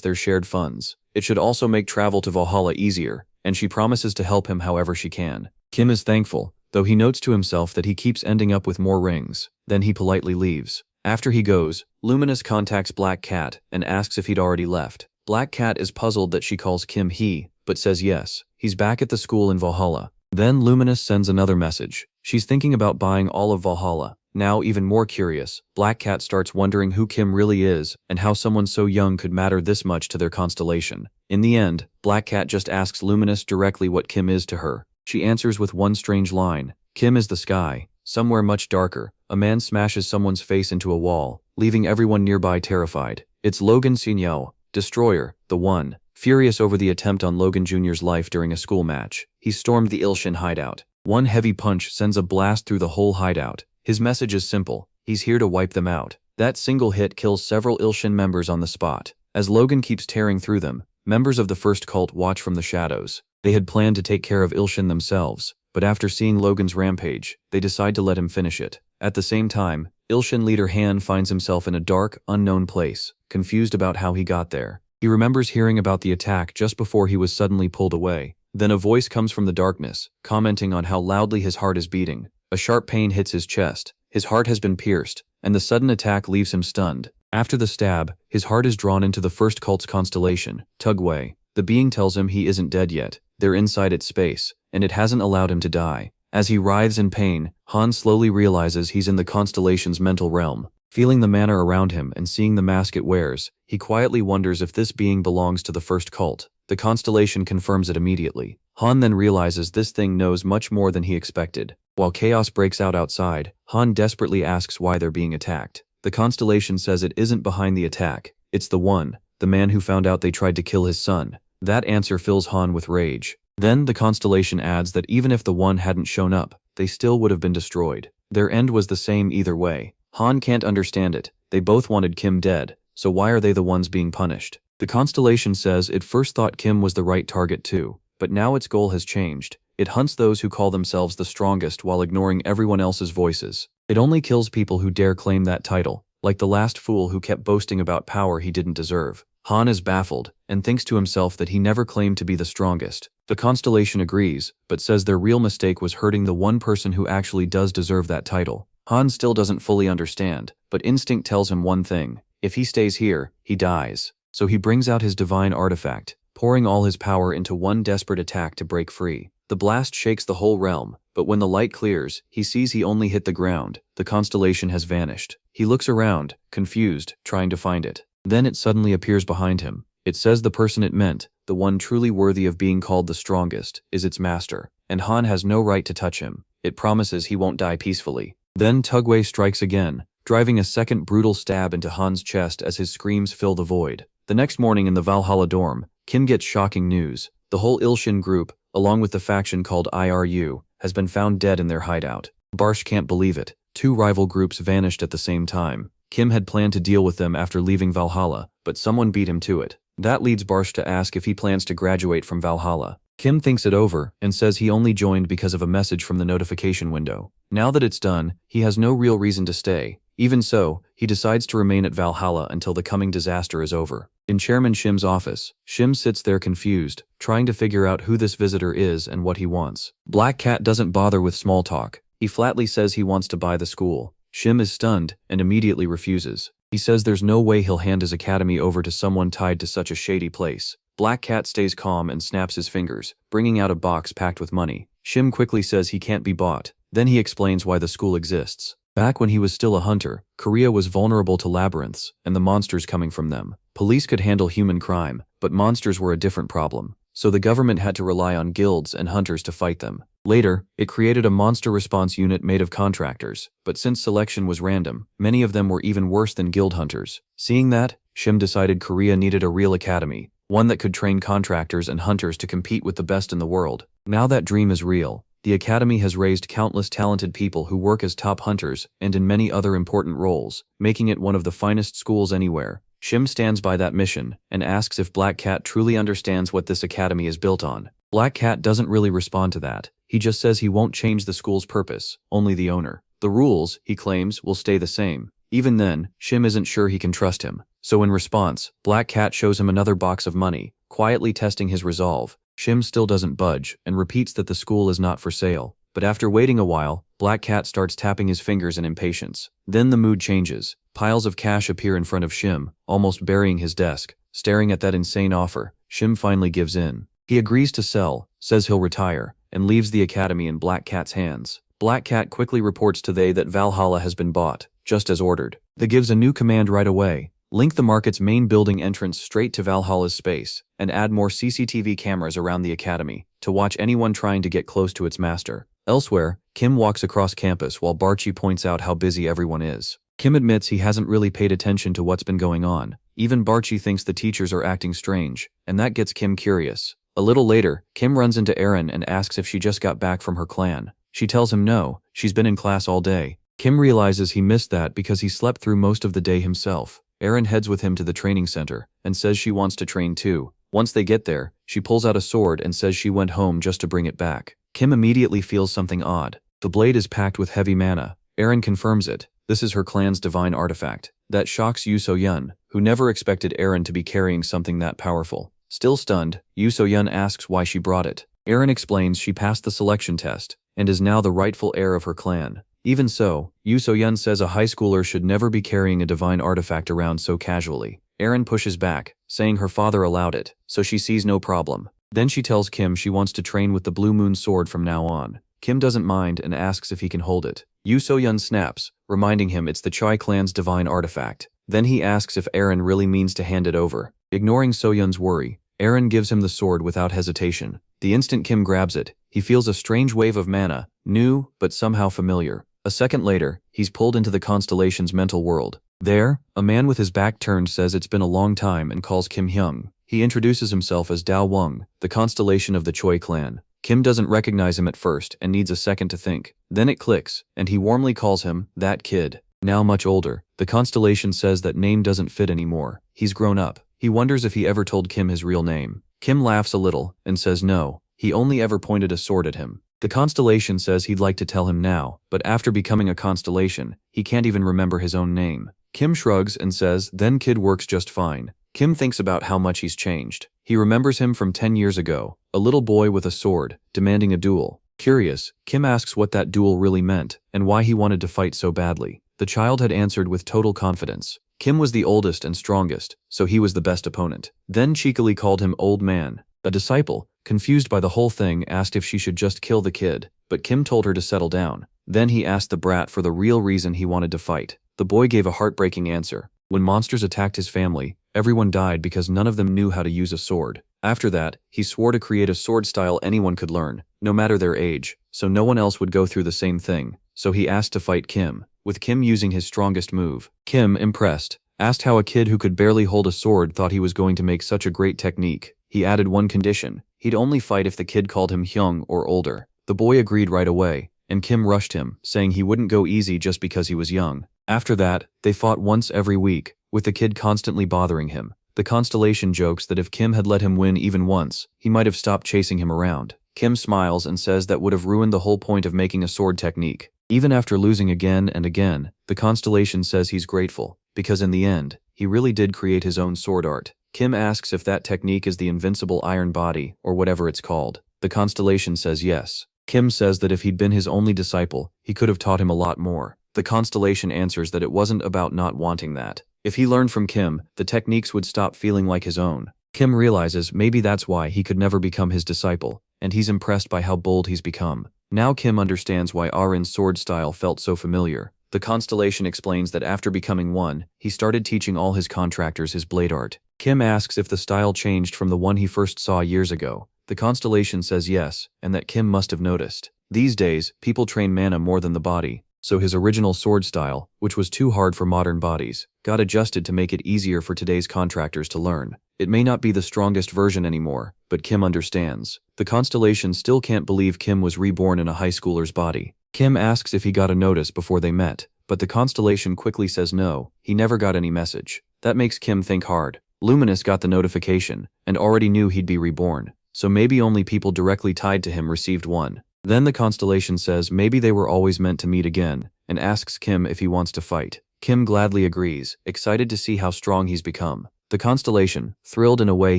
their shared funds. It should also make travel to Valhalla easier, and she promises to help him however she can. Kim is thankful, though he notes to himself that he keeps ending up with more rings. Then he politely leaves. After he goes, Luminous contacts Black Cat and asks if he'd already left. Black Cat is puzzled that she calls Kim he, but says yes, he's back at the school in Valhalla. Then Luminous sends another message. She's thinking about buying all of Valhalla. Now even more curious, Black Cat starts wondering who Kim really is and how someone so young could matter this much to their constellation. In the end, Black Cat just asks Luminous directly what Kim is to her. She answers with one strange line. Kim is the sky. Somewhere much darker, a man smashes someone's face into a wall, leaving everyone nearby terrified. It's Logan Signal, Destroyer, the One. Furious over the attempt on Logan Jr.'s life during a school match, he stormed the Ilshin hideout. One heavy punch sends a blast through the whole hideout. His message is simple, he's here to wipe them out. That single hit kills several Ilshin members on the spot. As Logan keeps tearing through them, members of the first cult watch from the shadows. They had planned to take care of Ilshin themselves, but after seeing Logan's rampage, they decide to let him finish it. At the same time, Ilshin leader Han finds himself in a dark, unknown place, confused about how he got there. He remembers hearing about the attack just before he was suddenly pulled away. Then a voice comes from the darkness, commenting on how loudly his heart is beating. A sharp pain hits his chest, his heart has been pierced, and the sudden attack leaves him stunned. After the stab, his heart is drawn into the first cult's constellation, Tugway. The being tells him he isn't dead yet, they're inside its space, and it hasn't allowed him to die. As he writhes in pain, Han slowly realizes he's in the constellation's mental realm. Feeling the mana around him and seeing the mask it wears, he quietly wonders if this being belongs to the first cult. The constellation confirms it immediately. Han then realizes this thing knows much more than he expected. While chaos breaks out outside, Han desperately asks why they're being attacked. The constellation says it isn't behind the attack. It's the One, the man who found out they tried to kill his son. That answer fills Han with rage. Then the constellation adds that even if the One hadn't shown up, they still would have been destroyed. Their end was the same either way. Han can't understand it. They both wanted Kim dead, so why are they the ones being punished? The constellation says it first thought Kim was the right target too, but now its goal has changed. It hunts those who call themselves the strongest while ignoring everyone else's voices. It only kills people who dare claim that title, like the last fool who kept boasting about power he didn't deserve. Han is baffled, and thinks to himself that he never claimed to be the strongest. The constellation agrees, but says their real mistake was hurting the one person who actually does deserve that title. Han still doesn't fully understand, but instinct tells him one thing. If he stays here, he dies. So he brings out his divine artifact, pouring all his power into one desperate attack to break free. The blast shakes the whole realm, but when the light clears, he sees he only hit the ground. The constellation has vanished. He looks around, confused, trying to find it. Then it suddenly appears behind him. It says the person it meant, the one truly worthy of being called the strongest, is its master, and Han has no right to touch him. It promises he won't die peacefully. Then Tugway strikes again, driving a second brutal stab into Han's chest as his screams fill the void. The next morning in the Valhalla dorm, Kim gets shocking news. The whole Ilshin group, along with the faction called IRU, has been found dead in their hideout. Barsh can't believe it. Two rival groups vanished at the same time. Kim had planned to deal with them after leaving Valhalla, but someone beat him to it. That leads Barsh to ask if he plans to graduate from Valhalla. Kim thinks it over and says he only joined because of a message from the notification window. Now that it's done, he has no real reason to stay. Even so, he decides to remain at Valhalla until the coming disaster is over. In Chairman Shim's office, Shim sits there confused, trying to figure out who this visitor is and what he wants. Black Cat doesn't bother with small talk. He flatly says he wants to buy the school. Shim is stunned and immediately refuses. He says there's no way he'll hand his academy over to someone tied to such a shady place. Black Cat stays calm and snaps his fingers, bringing out a box packed with money. Shim quickly says he can't be bought. Then he explains why the school exists. Back when he was still a hunter, Korea was vulnerable to labyrinths and the monsters coming from them. Police could handle human crime, but monsters were a different problem. So the government had to rely on guilds and hunters to fight them. Later, it created a monster response unit made of contractors, but since selection was random, many of them were even worse than guild hunters. Seeing that, Shim decided Korea needed a real academy, one that could train contractors and hunters to compete with the best in the world. Now that dream is real. The academy has raised countless talented people who work as top hunters and in many other important roles, making it one of the finest schools anywhere. Shim stands by that mission and asks if Black Cat truly understands what this academy is built on. Black Cat doesn't really respond to that. He just says he won't change the school's purpose, only the owner. The rules, he claims, will stay the same. Even then, Shim isn't sure he can trust him. So in response, Black Cat shows him another box of money, quietly testing his resolve. Shim still doesn't budge and repeats that the school is not for sale. But after waiting a while, Black Cat starts tapping his fingers in impatience. Then the mood changes. Piles of cash appear in front of Shim, almost burying his desk. Staring at that insane offer, Shim finally gives in. He agrees to sell, says he'll retire, and leaves the academy in Black Cat's hands. Black Cat quickly reports to they that Valhalla has been bought, just as ordered. They gives a new command right away. Link the market's main building entrance straight to Valhalla's space, and add more CCTV cameras around the academy, to watch anyone trying to get close to its master. Elsewhere, Kim walks across campus while Barchi points out how busy everyone is. Kim admits he hasn't really paid attention to what's been going on. Even Barchi thinks the teachers are acting strange, and that gets Kim curious. A little later, Kim runs into Erin and asks if she just got back from her clan. She tells him no, she's been in class all day. Kim realizes he missed that because he slept through most of the day himself. Erin heads with him to the training center and says she wants to train too. Once they get there, she pulls out a sword and says she went home just to bring it back. Kim immediately feels something odd. The blade is packed with heavy mana. Erin confirms it. This is her clan's divine artifact. That shocks Yu So-yun, who never expected Erin to be carrying something that powerful. Still stunned, Yu So-yun asks why she brought it. Erin explains she passed the selection test and is now the rightful heir of her clan. Even so, Yu So-yun says a high schooler should never be carrying a divine artifact around so casually. Erin pushes back, saying her father allowed it, so she sees no problem. Then she tells Kim she wants to train with the Blue Moon sword from now on. Kim doesn't mind and asks if he can hold it. Yu So-yun snaps, reminding him it's the Chai clan's divine artifact. Then he asks if Erin really means to hand it over. Ignoring So-yun's worry, Erin gives him the sword without hesitation. The instant Kim grabs it, he feels a strange wave of mana, new but somehow familiar. A second later, he's pulled into the constellation's mental world. There, a man with his back turned says it's been a long time and calls Kim Hyung. He introduces himself as Dao Wung, the constellation of the Choi clan. Kim doesn't recognize him at first and needs a second to think. Then it clicks, and he warmly calls him, that kid. Now much older, the constellation says that name doesn't fit anymore. He's grown up. He wonders if he ever told Kim his real name. Kim laughs a little and says no, he only ever pointed a sword at him. The constellation says he'd like to tell him now, but after becoming a constellation, he can't even remember his own name. Kim shrugs and says, then kid works just fine. Kim thinks about how much he's changed. He remembers him from 10 years ago, a little boy with a sword, demanding a duel. Curious, Kim asks what that duel really meant, and why he wanted to fight so badly. The child had answered with total confidence. Kim was the oldest and strongest, so he was the best opponent. Then cheekily called him old man. A disciple, confused by the whole thing, asked if she should just kill the kid, but Kim told her to settle down. Then he asked the brat for the real reason he wanted to fight. The boy gave a heartbreaking answer. When monsters attacked his family, everyone died because none of them knew how to use a sword. After that, he swore to create a sword style anyone could learn, no matter their age, so no one else would go through the same thing. So he asked to fight Kim, with Kim using his strongest move. Kim, impressed, asked how a kid who could barely hold a sword thought he was going to make such a great technique. He added one condition. He'd only fight if the kid called him Hyung or older. The boy agreed right away, and Kim rushed him, saying he wouldn't go easy just because he was young. After that, they fought once every week, with the kid constantly bothering him. The constellation jokes that if Kim had let him win even once, he might have stopped chasing him around. Kim smiles and says that would have ruined the whole point of making a sword technique. Even after losing again and again, the constellation says he's grateful, because in the end, he really did create his own sword art. Kim asks if that technique is the invincible iron body, or whatever it's called. The constellation says yes. Kim says that if he'd been his only disciple, he could have taught him a lot more. The constellation answers that it wasn't about not wanting that. If he learned from Kim, the techniques would stop feeling like his own. Kim realizes maybe that's why he could never become his disciple, and he's impressed by how bold he's become. Now Kim understands why Arin's sword style felt so familiar. The constellation explains that after becoming one, he started teaching all his contractors his blade art. Kim asks if the style changed from the one he first saw years ago. The constellation says yes, and that Kim must have noticed. These days, people train mana more than the body, so his original sword style, which was too hard for modern bodies, got adjusted to make it easier for today's contractors to learn. It may not be the strongest version anymore, but Kim understands. The constellation still can't believe Kim was reborn in a high schooler's body. Kim asks if he got a notice before they met, but the constellation quickly says no, he never got any message. That makes Kim think hard. Luminous got the notification, and already knew he'd be reborn, so maybe only people directly tied to him received one. Then the constellation says maybe they were always meant to meet again, and asks Kim if he wants to fight. Kim gladly agrees, excited to see how strong he's become. The constellation, thrilled in a way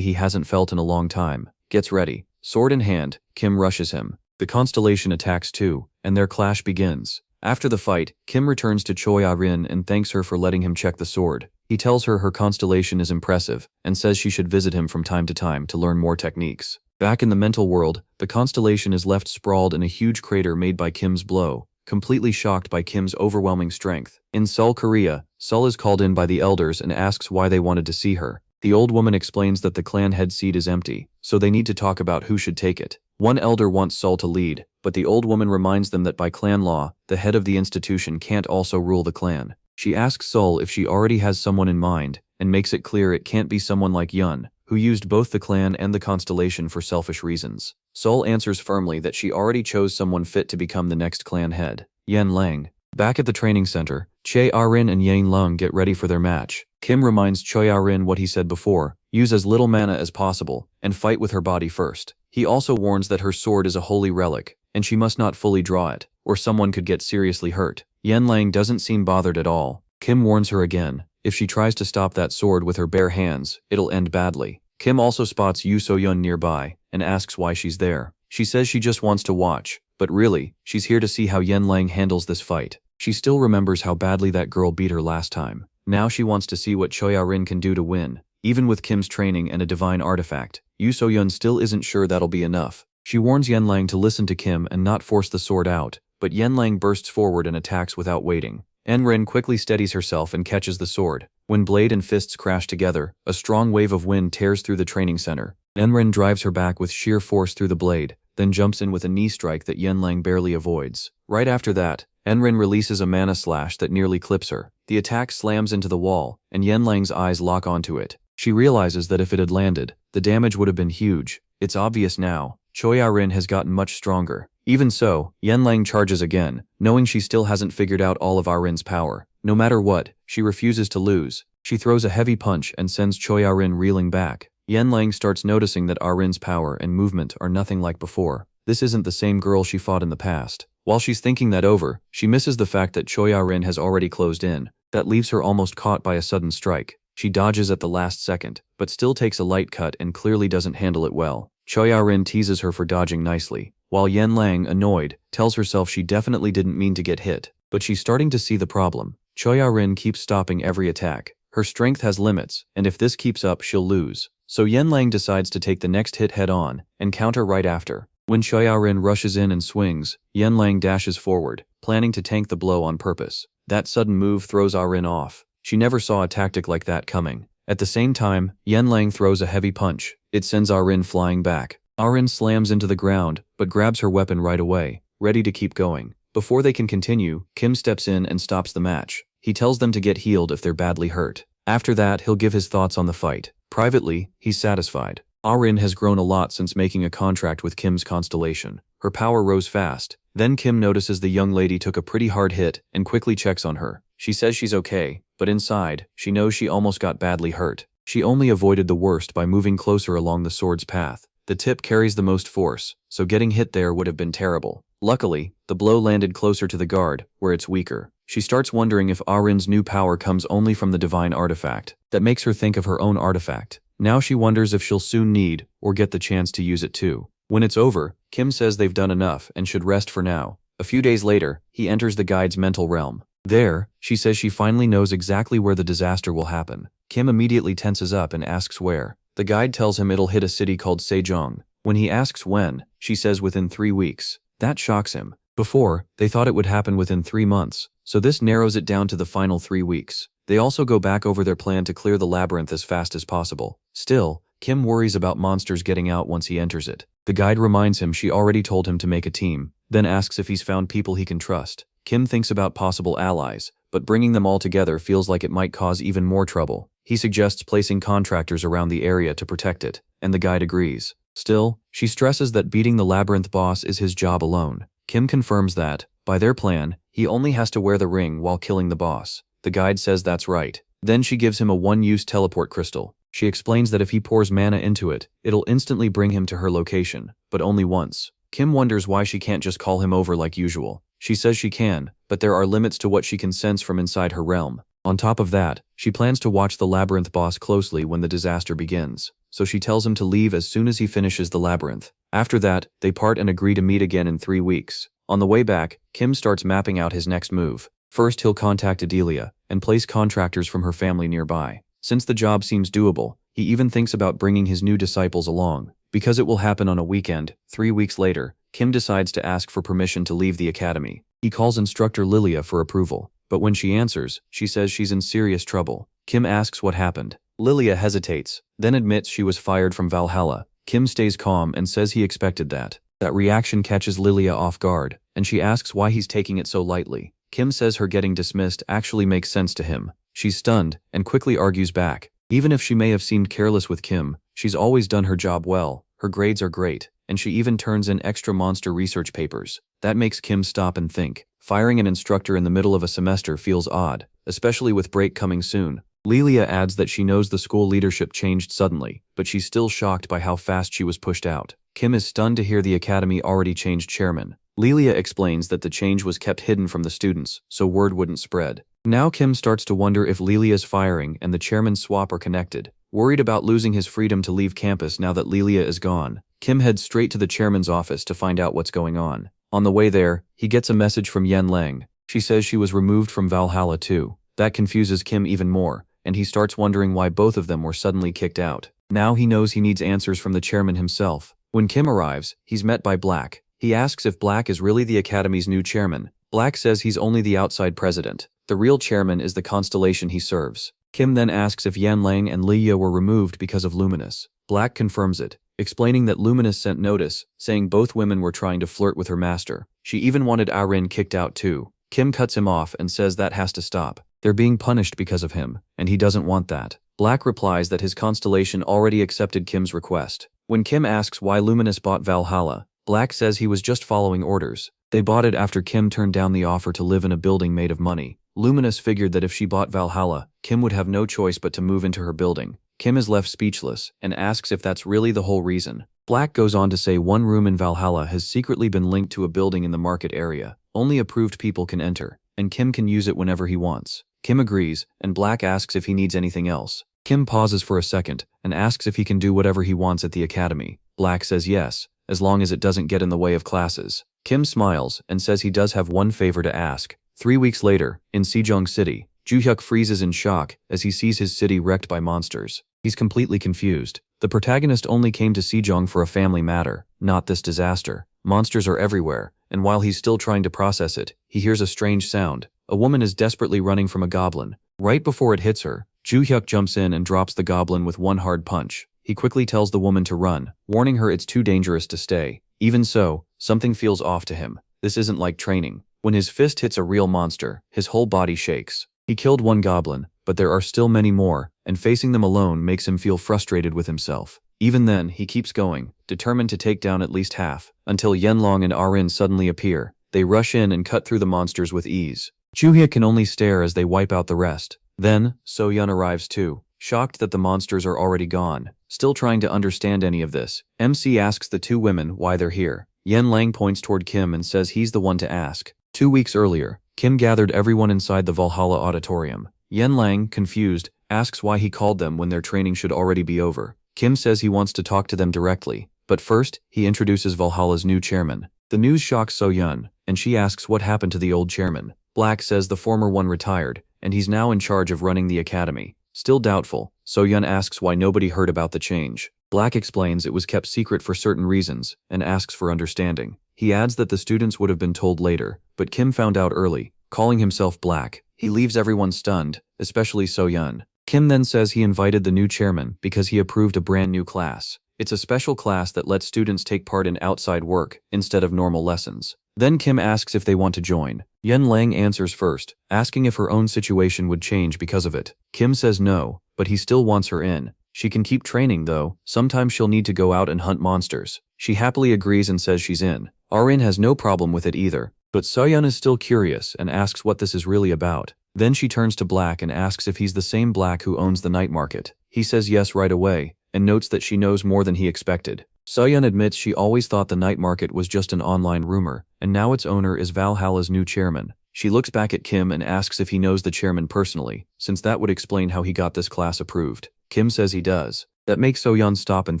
he hasn't felt in a long time, gets ready. Sword in hand, Kim rushes him. The constellation attacks too, and their clash begins. After the fight, Kim returns to Choi Ah-rin and thanks her for letting him check the sword. He tells her her constellation is impressive, and says she should visit him from time to time to learn more techniques. Back in the mental world, the constellation is left sprawled in a huge crater made by Kim's blow, completely shocked by Kim's overwhelming strength. In Seoul, Korea, Seoul is called in by the elders and asks why they wanted to see her. The old woman explains that the clan head seat is empty, so they need to talk about who should take it. One elder wants Seoul to lead, but the old woman reminds them that by clan law, the head of the institution can't also rule the clan. She asks Seoul if she already has someone in mind, and makes it clear it can't be someone like Yun, who used both the clan and the constellation for selfish reasons. Seoul answers firmly that she already chose someone fit to become the next clan head, Yen Lang. Back at the training center, Choi Ah-rin and Yang Lung get ready for their match. Kim reminds Choi Ah-rin what he said before, use as little mana as possible, and fight with her body first. He also warns that her sword is a holy relic, and she must not fully draw it, or someone could get seriously hurt. Yen Lang doesn't seem bothered at all. Kim warns her again, if she tries to stop that sword with her bare hands, it'll end badly. Kim also spots Yoo So-yeon nearby, and asks why she's there. She says she just wants to watch, but really, she's here to see how Yen Lang handles this fight. She still remembers how badly that girl beat her last time. Now she wants to see what Choi Ah-rin can do to win. Even with Kim's training and a divine artifact, Yoo So-yeon still isn't sure that'll be enough. She warns Yen Lang to listen to Kim and not force the sword out, but Yen Lang bursts forward and attacks without waiting. Enrin quickly steadies herself and catches the sword. When blade and fists crash together, a strong wave of wind tears through the training center. Enrin drives her back with sheer force through the blade, then jumps in with a knee strike that Yen Lang barely avoids. Right after that, Enrin releases a mana slash that nearly clips her. The attack slams into the wall, and Yen Lang's eyes lock onto it. She realizes that if it had landed, the damage would have been huge. It's obvious now, Choi Ah-rin has gotten much stronger. Even so, Yen Lang charges again, knowing she still hasn't figured out all of Ah-rin's power. No matter what, she refuses to lose. She throws a heavy punch and sends Choi Ah-rin reeling back. Yen Lang starts noticing that Ah-rin's power and movement are nothing like before. This isn't the same girl she fought in the past. While she's thinking that over, she misses the fact that Choi Ah-rin has already closed in. That leaves her almost caught by a sudden strike. She dodges at the last second, but still takes a light cut and clearly doesn't handle it well. Choi Ah-rin teases her for dodging nicely, while Yen Lang, annoyed, tells herself she definitely didn't mean to get hit. But she's starting to see the problem. Choi Ah-rin keeps stopping every attack. Her strength has limits, and if this keeps up, she'll lose. So Yen Lang decides to take the next hit head-on, and counter right after. When Choi Ah-rin rushes in and swings, Yen Lang dashes forward, planning to tank the blow on purpose. That sudden move throws Ah-rin off. She never saw a tactic like that coming. At the same time, Yen Lang throws a heavy punch. It sends Ah-rin flying back. Ah-rin slams into the ground, but grabs her weapon right away, ready to keep going. Before they can continue, Kim steps in and stops the match. He tells them to get healed if they're badly hurt. After that, he'll give his thoughts on the fight. Privately, he's satisfied. Ah-rin has grown a lot since making a contract with Kim's constellation. Her power rose fast. Then Kim notices the young lady took a pretty hard hit and quickly checks on her. She says she's okay, but inside, she knows she almost got badly hurt. She only avoided the worst by moving closer along the sword's path. The tip carries the most force, so getting hit there would have been terrible. Luckily, the blow landed closer to the guard, where it's weaker. She starts wondering if Ah-rin's new power comes only from the divine artifact. That makes her think of her own artifact. Now she wonders if she'll soon need, or get the chance to use it too. When it's over, Kim says they've done enough and should rest for now. A few days later, he enters the guide's mental realm. There, she says she finally knows exactly where the disaster will happen. Kim immediately tenses up and asks where. The guide tells him it'll hit a city called Sejong. When he asks when, she says within 3 weeks. That shocks him. Before, they thought it would happen within 3 months, so this narrows it down to the final 3 weeks. They also go back over their plan to clear the labyrinth as fast as possible. Still, Kim worries about monsters getting out once he enters it. The guide reminds him she already told him to make a team, then asks if he's found people he can trust. Kim thinks about possible allies, but bringing them all together feels like it might cause even more trouble. He suggests placing contractors around the area to protect it, and the guide agrees. Still, she stresses that beating the labyrinth boss is his job alone. Kim confirms that, by their plan, he only has to wear the ring while killing the boss. The guide says that's right. Then she gives him a one-use teleport crystal. She explains that if he pours mana into it, it'll instantly bring him to her location, but only once. Kim wonders why she can't just call him over like usual. She says she can, but there are limits to what she can sense from inside her realm. On top of that, she plans to watch the labyrinth boss closely when the disaster begins, so she tells him to leave as soon as he finishes the labyrinth. After that, they part and agree to meet again in 3 weeks. On the way back, Kim starts mapping out his next move. First, he'll contact Adelia and place contractors from her family nearby. Since the job seems doable, he even thinks about bringing his new disciples along. Because it will happen on a weekend, 3 weeks later, Kim decides to ask for permission to leave the academy. He calls instructor Lilia for approval, but when she answers, she says she's in serious trouble. Kim asks what happened. Lilia hesitates, then admits she was fired from Valhalla. Kim stays calm and says he expected that. That reaction catches Lilia off guard, and she asks why he's taking it so lightly. Kim says her getting dismissed actually makes sense to him. She's stunned and quickly argues back. Even if she may have seemed careless with Kim, she's always done her job well. Her grades are great, and she even turns in extra monster research papers. That makes Kim stop and think. Firing an instructor in the middle of a semester feels odd, especially with break coming soon. Lilia adds that she knows the school leadership changed suddenly, but she's still shocked by how fast she was pushed out. Kim is stunned to hear the academy already changed chairman. Lilia explains that the change was kept hidden from the students, so word wouldn't spread. Now Kim starts to wonder if Lilia's firing and the chairman's swap are connected. Worried about losing his freedom to leave campus now that Lilia is gone, Kim heads straight to the chairman's office to find out what's going on. On the way there, he gets a message from Yen Lang. She says she was removed from Valhalla too. That confuses Kim even more, and he starts wondering why both of them were suddenly kicked out. Now he knows he needs answers from the chairman himself. When Kim arrives, he's met by Black. He asks if Black is really the academy's new chairman. Black says he's only the outside president. The real chairman is the constellation he serves. Kim then asks if Yan Lang and Lilia were removed because of Luminous. Black confirms it, explaining that Luminous sent notice, saying both women were trying to flirt with her master. She even wanted Arin kicked out too. Kim cuts him off and says that has to stop. They're being punished because of him, and he doesn't want that. Black replies that his constellation already accepted Kim's request. When Kim asks why Luminous bought Valhalla, Black says he was just following orders. They bought it after Kim turned down the offer to live in a building made of money. Luminous figured that if she bought Valhalla, Kim would have no choice but to move into her building. Kim is left speechless and asks if that's really the whole reason. Black goes on to say one room in Valhalla has secretly been linked to a building in the market area. Only approved people can enter, and Kim can use it whenever he wants. Kim agrees, and Black asks if he needs anything else. Kim pauses for a second and asks if he can do whatever he wants at the academy. Black says yes, as long as it doesn't get in the way of classes. Kim smiles and says he does have one favor to ask. 3 weeks later, in Sejong City, Joo-hyuk freezes in shock as he sees his city wrecked by monsters. He's completely confused. The protagonist only came to Sejong for a family matter, not this disaster. Monsters are everywhere, and while he's still trying to process it, he hears a strange sound. A woman is desperately running from a goblin. Right before it hits her, Joo-hyuk jumps in and drops the goblin with one hard punch. He quickly tells the woman to run, warning her it's too dangerous to stay. Even so, something feels off to him. This isn't like training. When his fist hits a real monster, his whole body shakes. He killed one goblin, but there are still many more, and facing them alone makes him feel frustrated with himself. Even then, he keeps going, determined to take down at least half, until Yenlong and Arin suddenly appear. They rush in and cut through the monsters with ease. Joo-hyuk can only stare as they wipe out the rest. Then, So-yeon arrives too, shocked that the monsters are already gone. Still trying to understand any of this, MC asks the two women why they're here. Yen Lang points toward Kim and says he's the one to ask. 2 weeks earlier, Kim gathered everyone inside the Valhalla auditorium. Yen Lang, confused, asks why he called them when their training should already be over. Kim says he wants to talk to them directly, But first, he introduces Valhalla's new chairman. The news shocks So-yeon, and she asks what happened to the old chairman. Black says the former one retired, and he's now in charge of running the academy. Still doubtful, So-yeon asks why nobody heard about the change. Black explains it was kept secret for certain reasons, and asks for understanding. He adds that the students would have been told later, but Kim found out early, calling himself Black. He leaves everyone stunned, especially So-yeon. Kim then says he invited the new chairman because he approved a brand new class. It's a special class that lets students take part in outside work instead of normal lessons. Then Kim asks if they want to join. Yen Lang answers first, asking if her own situation would change because of it. Kim says no, but he still wants her in. She can keep training though, sometimes she'll need to go out and hunt monsters. She happily agrees and says she's in. Arin has no problem with it either, but So-yeon is still curious and asks what this is really about. Then she turns to Black and asks if he's the same Black who owns the night market. He says yes right away, and notes that she knows more than he expected. So-yeon admits she always thought the night market was just an online rumor, and now its owner is Valhalla's new chairman. She looks back at Kim and asks if he knows the chairman personally, since that would explain how he got this class approved. Kim says he does. That makes So-yeon stop and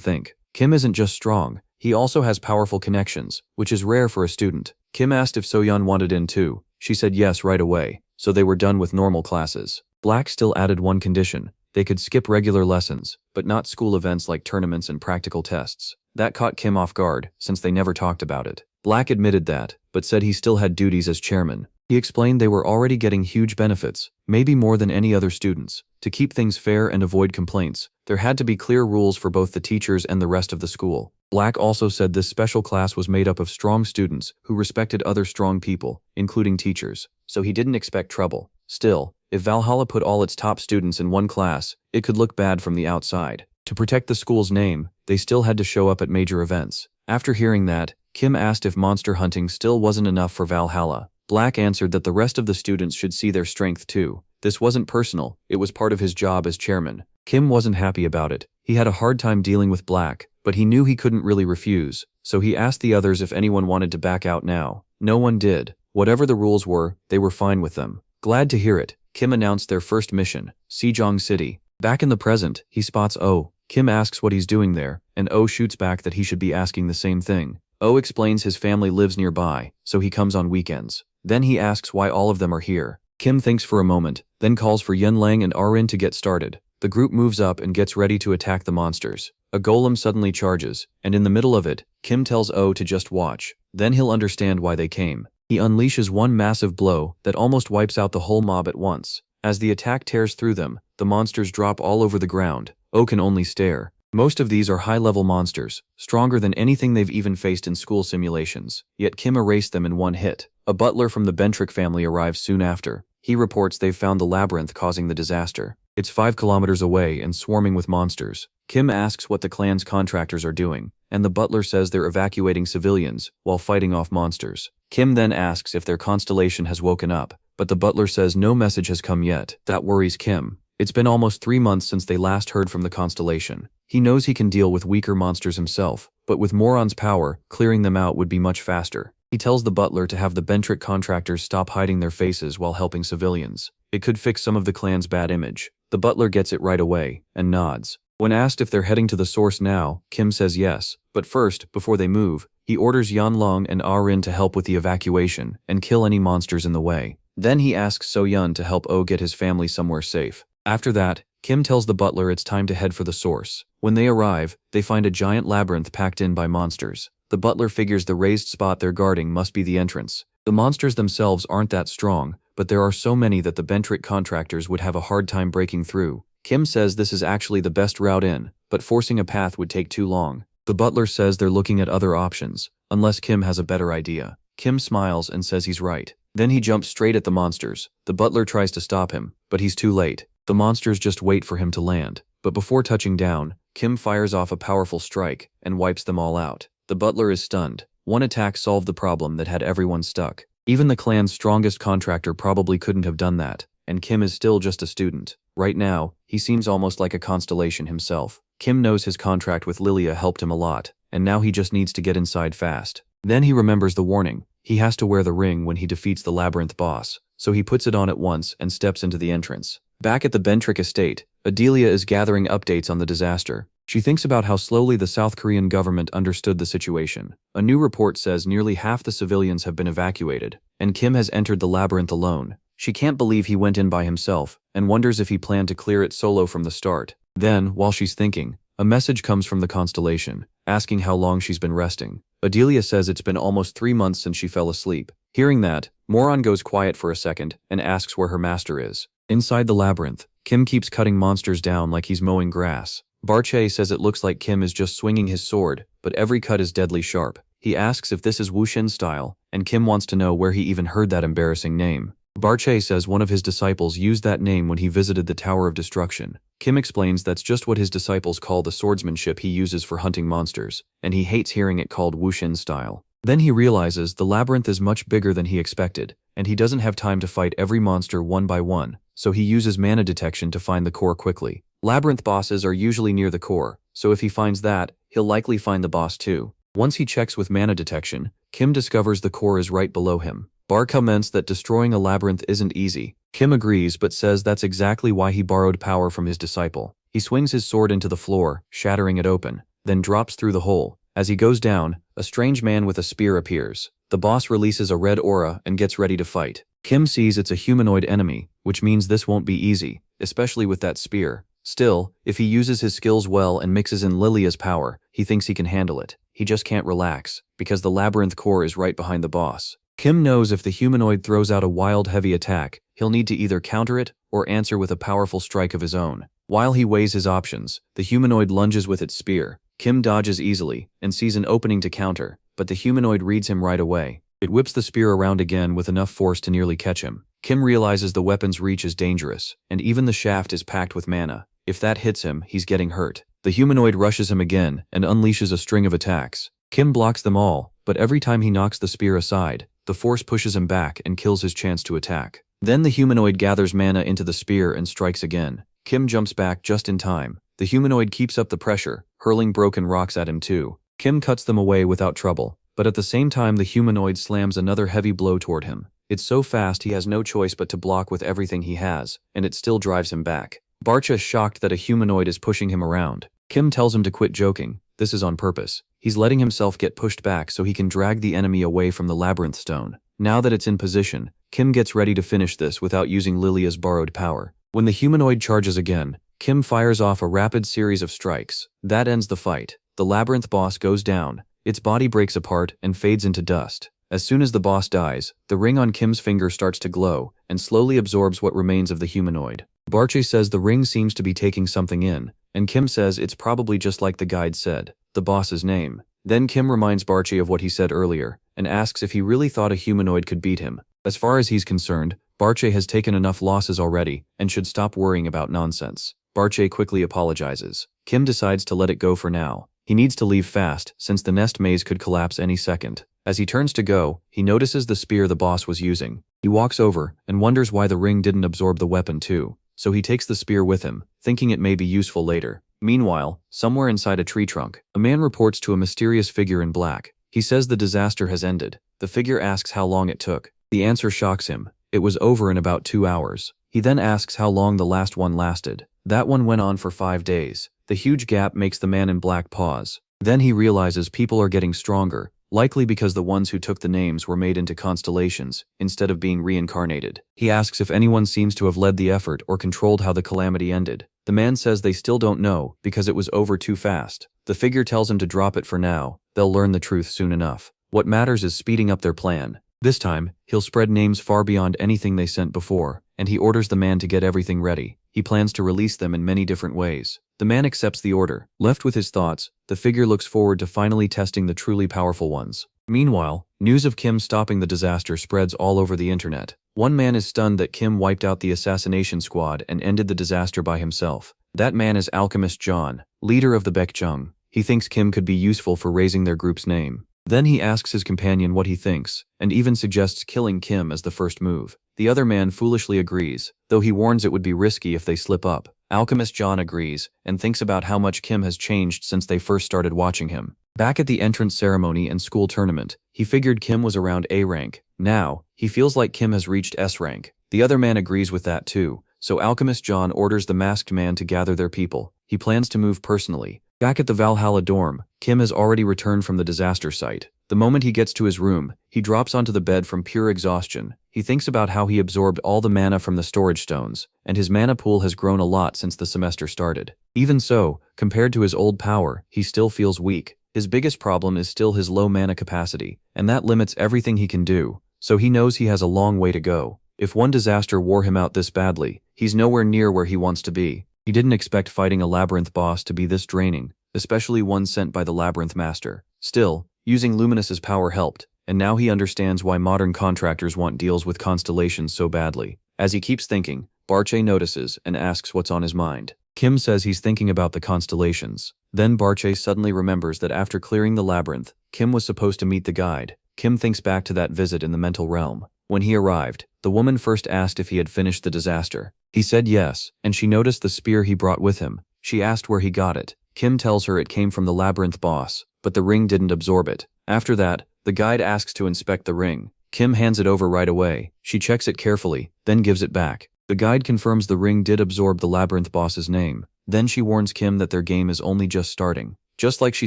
think. Kim isn't just strong, he also has powerful connections, which is rare for a student. Kim asked if So-yeon wanted in too. She said yes right away, so they were done with normal classes. Black still added one condition. They could skip regular lessons, but not school events like tournaments and practical tests. That caught Kim off guard, since they never talked about it. Black admitted that, but said he still had duties as chairman. He explained they were already getting huge benefits, maybe more than any other students. To keep things fair and avoid complaints, there had to be clear rules for both the teachers and the rest of the school. Black also said this special class was made up of strong students who respected other strong people, including teachers, so he didn't expect trouble. Still, if Valhalla put all its top students in one class, it could look bad from the outside. To protect the school's name, they still had to show up at major events. After hearing that, Kim asked if monster hunting still wasn't enough for Valhalla. Black answered that the rest of the students should see their strength too. This wasn't personal, it was part of his job as chairman. Kim wasn't happy about it. He had a hard time dealing with Black, but he knew he couldn't really refuse, so he asked the others if anyone wanted to back out now. No one did. Whatever the rules were, they were fine with them. Glad to hear it, Kim announced their first mission, Sejong City. Back in the present, he spots Oh. Kim asks what he's doing there, and Oh shoots back that he should be asking the same thing. Oh explains his family lives nearby, so he comes on weekends. Then he asks why all of them are here. Kim thinks for a moment, then calls for Yen Lang and Arin to get started. The group moves up and gets ready to attack the monsters. A golem suddenly charges, and in the middle of it, Kim tells Oh to just watch. Then he'll understand why they came. He unleashes one massive blow that almost wipes out the whole mob at once. As the attack tears through them, the monsters drop all over the ground. Oh can only stare. Most of these are high-level monsters, stronger than anything they've even faced in school simulations. Yet Kim erased them in one hit. A butler from the Bentrick family arrives soon after. He reports they've found the labyrinth causing the disaster. It's 5 kilometers away and swarming with monsters. Kim asks what the clan's contractors are doing, and the butler says they're evacuating civilians while fighting off monsters. Kim then asks if their constellation has woken up, but the butler says no message has come yet. That worries Kim. It's been almost 3 months since they last heard from the constellation. He knows he can deal with weaker monsters himself, but with Moron's power, clearing them out would be much faster. He tells the butler to have the Bentrick contractors stop hiding their faces while helping civilians. It could fix some of the clan's bad image. The butler gets it right away, and nods. When asked if they're heading to the source now, Kim says yes, but first, before they move, he orders Yanlong and Arin to help with the evacuation and kill any monsters in the way. Then he asks So-yeon to help Oh get his family somewhere safe. After that, Kim tells the butler it's time to head for the source. When they arrive, they find a giant labyrinth packed in by monsters. The butler figures the raised spot they're guarding must be the entrance. The monsters themselves aren't that strong, but there are so many that the Bentrick contractors would have a hard time breaking through. Kim says this is actually the best route in, but forcing a path would take too long. The butler says they're looking at other options, unless Kim has a better idea. Kim smiles and says he's right. Then he jumps straight at the monsters. The butler tries to stop him, but he's too late. The monsters just wait for him to land. But before touching down, Kim fires off a powerful strike and wipes them all out. The butler is stunned. One attack solved the problem that had everyone stuck. Even the clan's strongest contractor probably couldn't have done that, and Kim is still just a student. Right now, he seems almost like a constellation himself. Kim knows his contract with Lilia helped him a lot, and now he just needs to get inside fast. Then he remembers the warning. He has to wear the ring when he defeats the labyrinth boss, so he puts it on at once and steps into the entrance. Back at the Bentrick estate, Adelia is gathering updates on the disaster. She thinks about how slowly the South Korean government understood the situation. A new report says nearly half the civilians have been evacuated, and Kim has entered the labyrinth alone. She can't believe he went in by himself, and wonders if he planned to clear it solo from the start. Then, while she's thinking, a message comes from the constellation, asking how long she's been resting. Adelia says it's been almost 3 months since she fell asleep. Hearing that, Moron goes quiet for a second and asks where her master is. Inside the labyrinth, Kim keeps cutting monsters down like he's mowing grass. Barche says it looks like Kim is just swinging his sword, but every cut is deadly sharp. He asks if this is Wuxin style, and Kim wants to know where he even heard that embarrassing name. Barche says one of his disciples used that name when he visited the Tower of Destruction. Kim explains that's just what his disciples call the swordsmanship he uses for hunting monsters, and he hates hearing it called Wuxin style. Then he realizes the labyrinth is much bigger than he expected, and he doesn't have time to fight every monster one by one, so he uses mana detection to find the core quickly. Labyrinth bosses are usually near the core, so if he finds that, he'll likely find the boss too. Once he checks with mana detection, Kim discovers the core is right below him. Bar comments that destroying a labyrinth isn't easy. Kim agrees but says that's exactly why he borrowed power from his disciple. He swings his sword into the floor, shattering it open, then drops through the hole. As he goes down, a strange man with a spear appears. The boss releases a red aura and gets ready to fight. Kim sees it's a humanoid enemy, which means this won't be easy, especially with that spear. Still, if he uses his skills well and mixes in Lilia's power, he thinks he can handle it. He just can't relax, because the labyrinth core is right behind the boss. Kim knows if the humanoid throws out a wild heavy attack, he'll need to either counter it or answer with a powerful strike of his own. While he weighs his options, the humanoid lunges with its spear. Kim dodges easily and sees an opening to counter, but the humanoid reads him right away. It whips the spear around again with enough force to nearly catch him. Kim realizes the weapon's reach is dangerous, and even the shaft is packed with mana. If that hits him, he's getting hurt. The humanoid rushes him again and unleashes a string of attacks. Kim blocks them all, but every time he knocks the spear aside, the force pushes him back and kills his chance to attack. Then the humanoid gathers mana into the spear and strikes again. Kim jumps back just in time. The humanoid keeps up the pressure, hurling broken rocks at him too. Kim cuts them away without trouble, but at the same time the humanoid slams another heavy blow toward him. It's so fast he has no choice but to block with everything he has, and it still drives him back. Barcha is shocked that a humanoid is pushing him around. Kim tells him to quit joking. This is on purpose. He's letting himself get pushed back so he can drag the enemy away from the labyrinth stone. Now that it's in position, Kim gets ready to finish this without using Lilia's borrowed power. When the humanoid charges again, Kim fires off a rapid series of strikes. That ends the fight. The labyrinth boss goes down. Its body breaks apart and fades into dust. As soon as the boss dies, the ring on Kim's finger starts to glow and slowly absorbs what remains of the humanoid. Barche says the ring seems to be taking something in, and Kim says it's probably just like the guide said, the boss's name. Then Kim reminds Barche of what he said earlier, and asks if he really thought a humanoid could beat him. As far as he's concerned, Barche has taken enough losses already and should stop worrying about nonsense. Barche quickly apologizes. Kim decides to let it go for now. He needs to leave fast, since the nest maze could collapse any second. As he turns to go, he notices the spear the boss was using. He walks over and wonders why the ring didn't absorb the weapon too, so he takes the spear with him, thinking it may be useful later. Meanwhile, somewhere inside a tree trunk, a man reports to a mysterious figure in black. He says the disaster has ended. The figure asks how long it took. The answer shocks him. It was over in about 2 hours. He then asks how long the last one lasted. That one went on for 5 days. The huge gap makes the man in black pause. Then he realizes people are getting stronger, likely because the ones who took the names were made into constellations, instead of being reincarnated. He asks if anyone seems to have led the effort or controlled how the calamity ended. The man says they still don't know, because it was over too fast. The figure tells him to drop it for now. They'll learn the truth soon enough. What matters is speeding up their plan. This time, he'll spread names far beyond anything they sent before, and he orders the man to get everything ready. He plans to release them in many different ways. The man accepts the order. Left with his thoughts, the figure looks forward to finally testing the truly powerful ones. Meanwhile, news of Kim stopping the disaster spreads all over the internet. One man is stunned that Kim wiped out the assassination squad and ended the disaster by himself. That man is Alchemist John, leader of the Baekjung. He thinks Kim could be useful for raising their group's name. Then he asks his companion what he thinks, and even suggests killing Kim as the first move. The other man foolishly agrees, though he warns it would be risky if they slip up. Alchemist John agrees, and thinks about how much Kim has changed since they first started watching him. Back at the entrance ceremony and school tournament, he figured Kim was around A rank. Now, he feels like Kim has reached S rank. The other man agrees with that too, so Alchemist John orders the masked man to gather their people. He plans to move personally. Back at the Valhalla dorm, Kim has already returned from the disaster site. The moment he gets to his room, he drops onto the bed from pure exhaustion. He thinks about how he absorbed all the mana from the storage stones, and his mana pool has grown a lot since the semester started. Even so, compared to his old power, he still feels weak. His biggest problem is still his low mana capacity, and that limits everything he can do, so he knows he has a long way to go. If one disaster wore him out this badly, he's nowhere near where he wants to be. He didn't expect fighting a labyrinth boss to be this draining, especially one sent by the labyrinth master. Still, using Luminous's power helped, and now he understands why modern contractors want deals with constellations so badly. As he keeps thinking, Barche notices and asks what's on his mind. Kim says he's thinking about the constellations. Then Barche suddenly remembers that after clearing the labyrinth, Kim was supposed to meet the guide. Kim thinks back to that visit in the mental realm. When he arrived, the woman first asked if he had finished the disaster. He said yes, and she noticed the spear he brought with him. She asked where he got it. Kim tells her it came from the labyrinth boss, but the ring didn't absorb it. After that, the guide asks to inspect the ring. Kim hands it over right away. She checks it carefully, then gives it back. The guide confirms the ring did absorb the labyrinth boss's name. Then she warns Kim that their game is only just starting. Just like she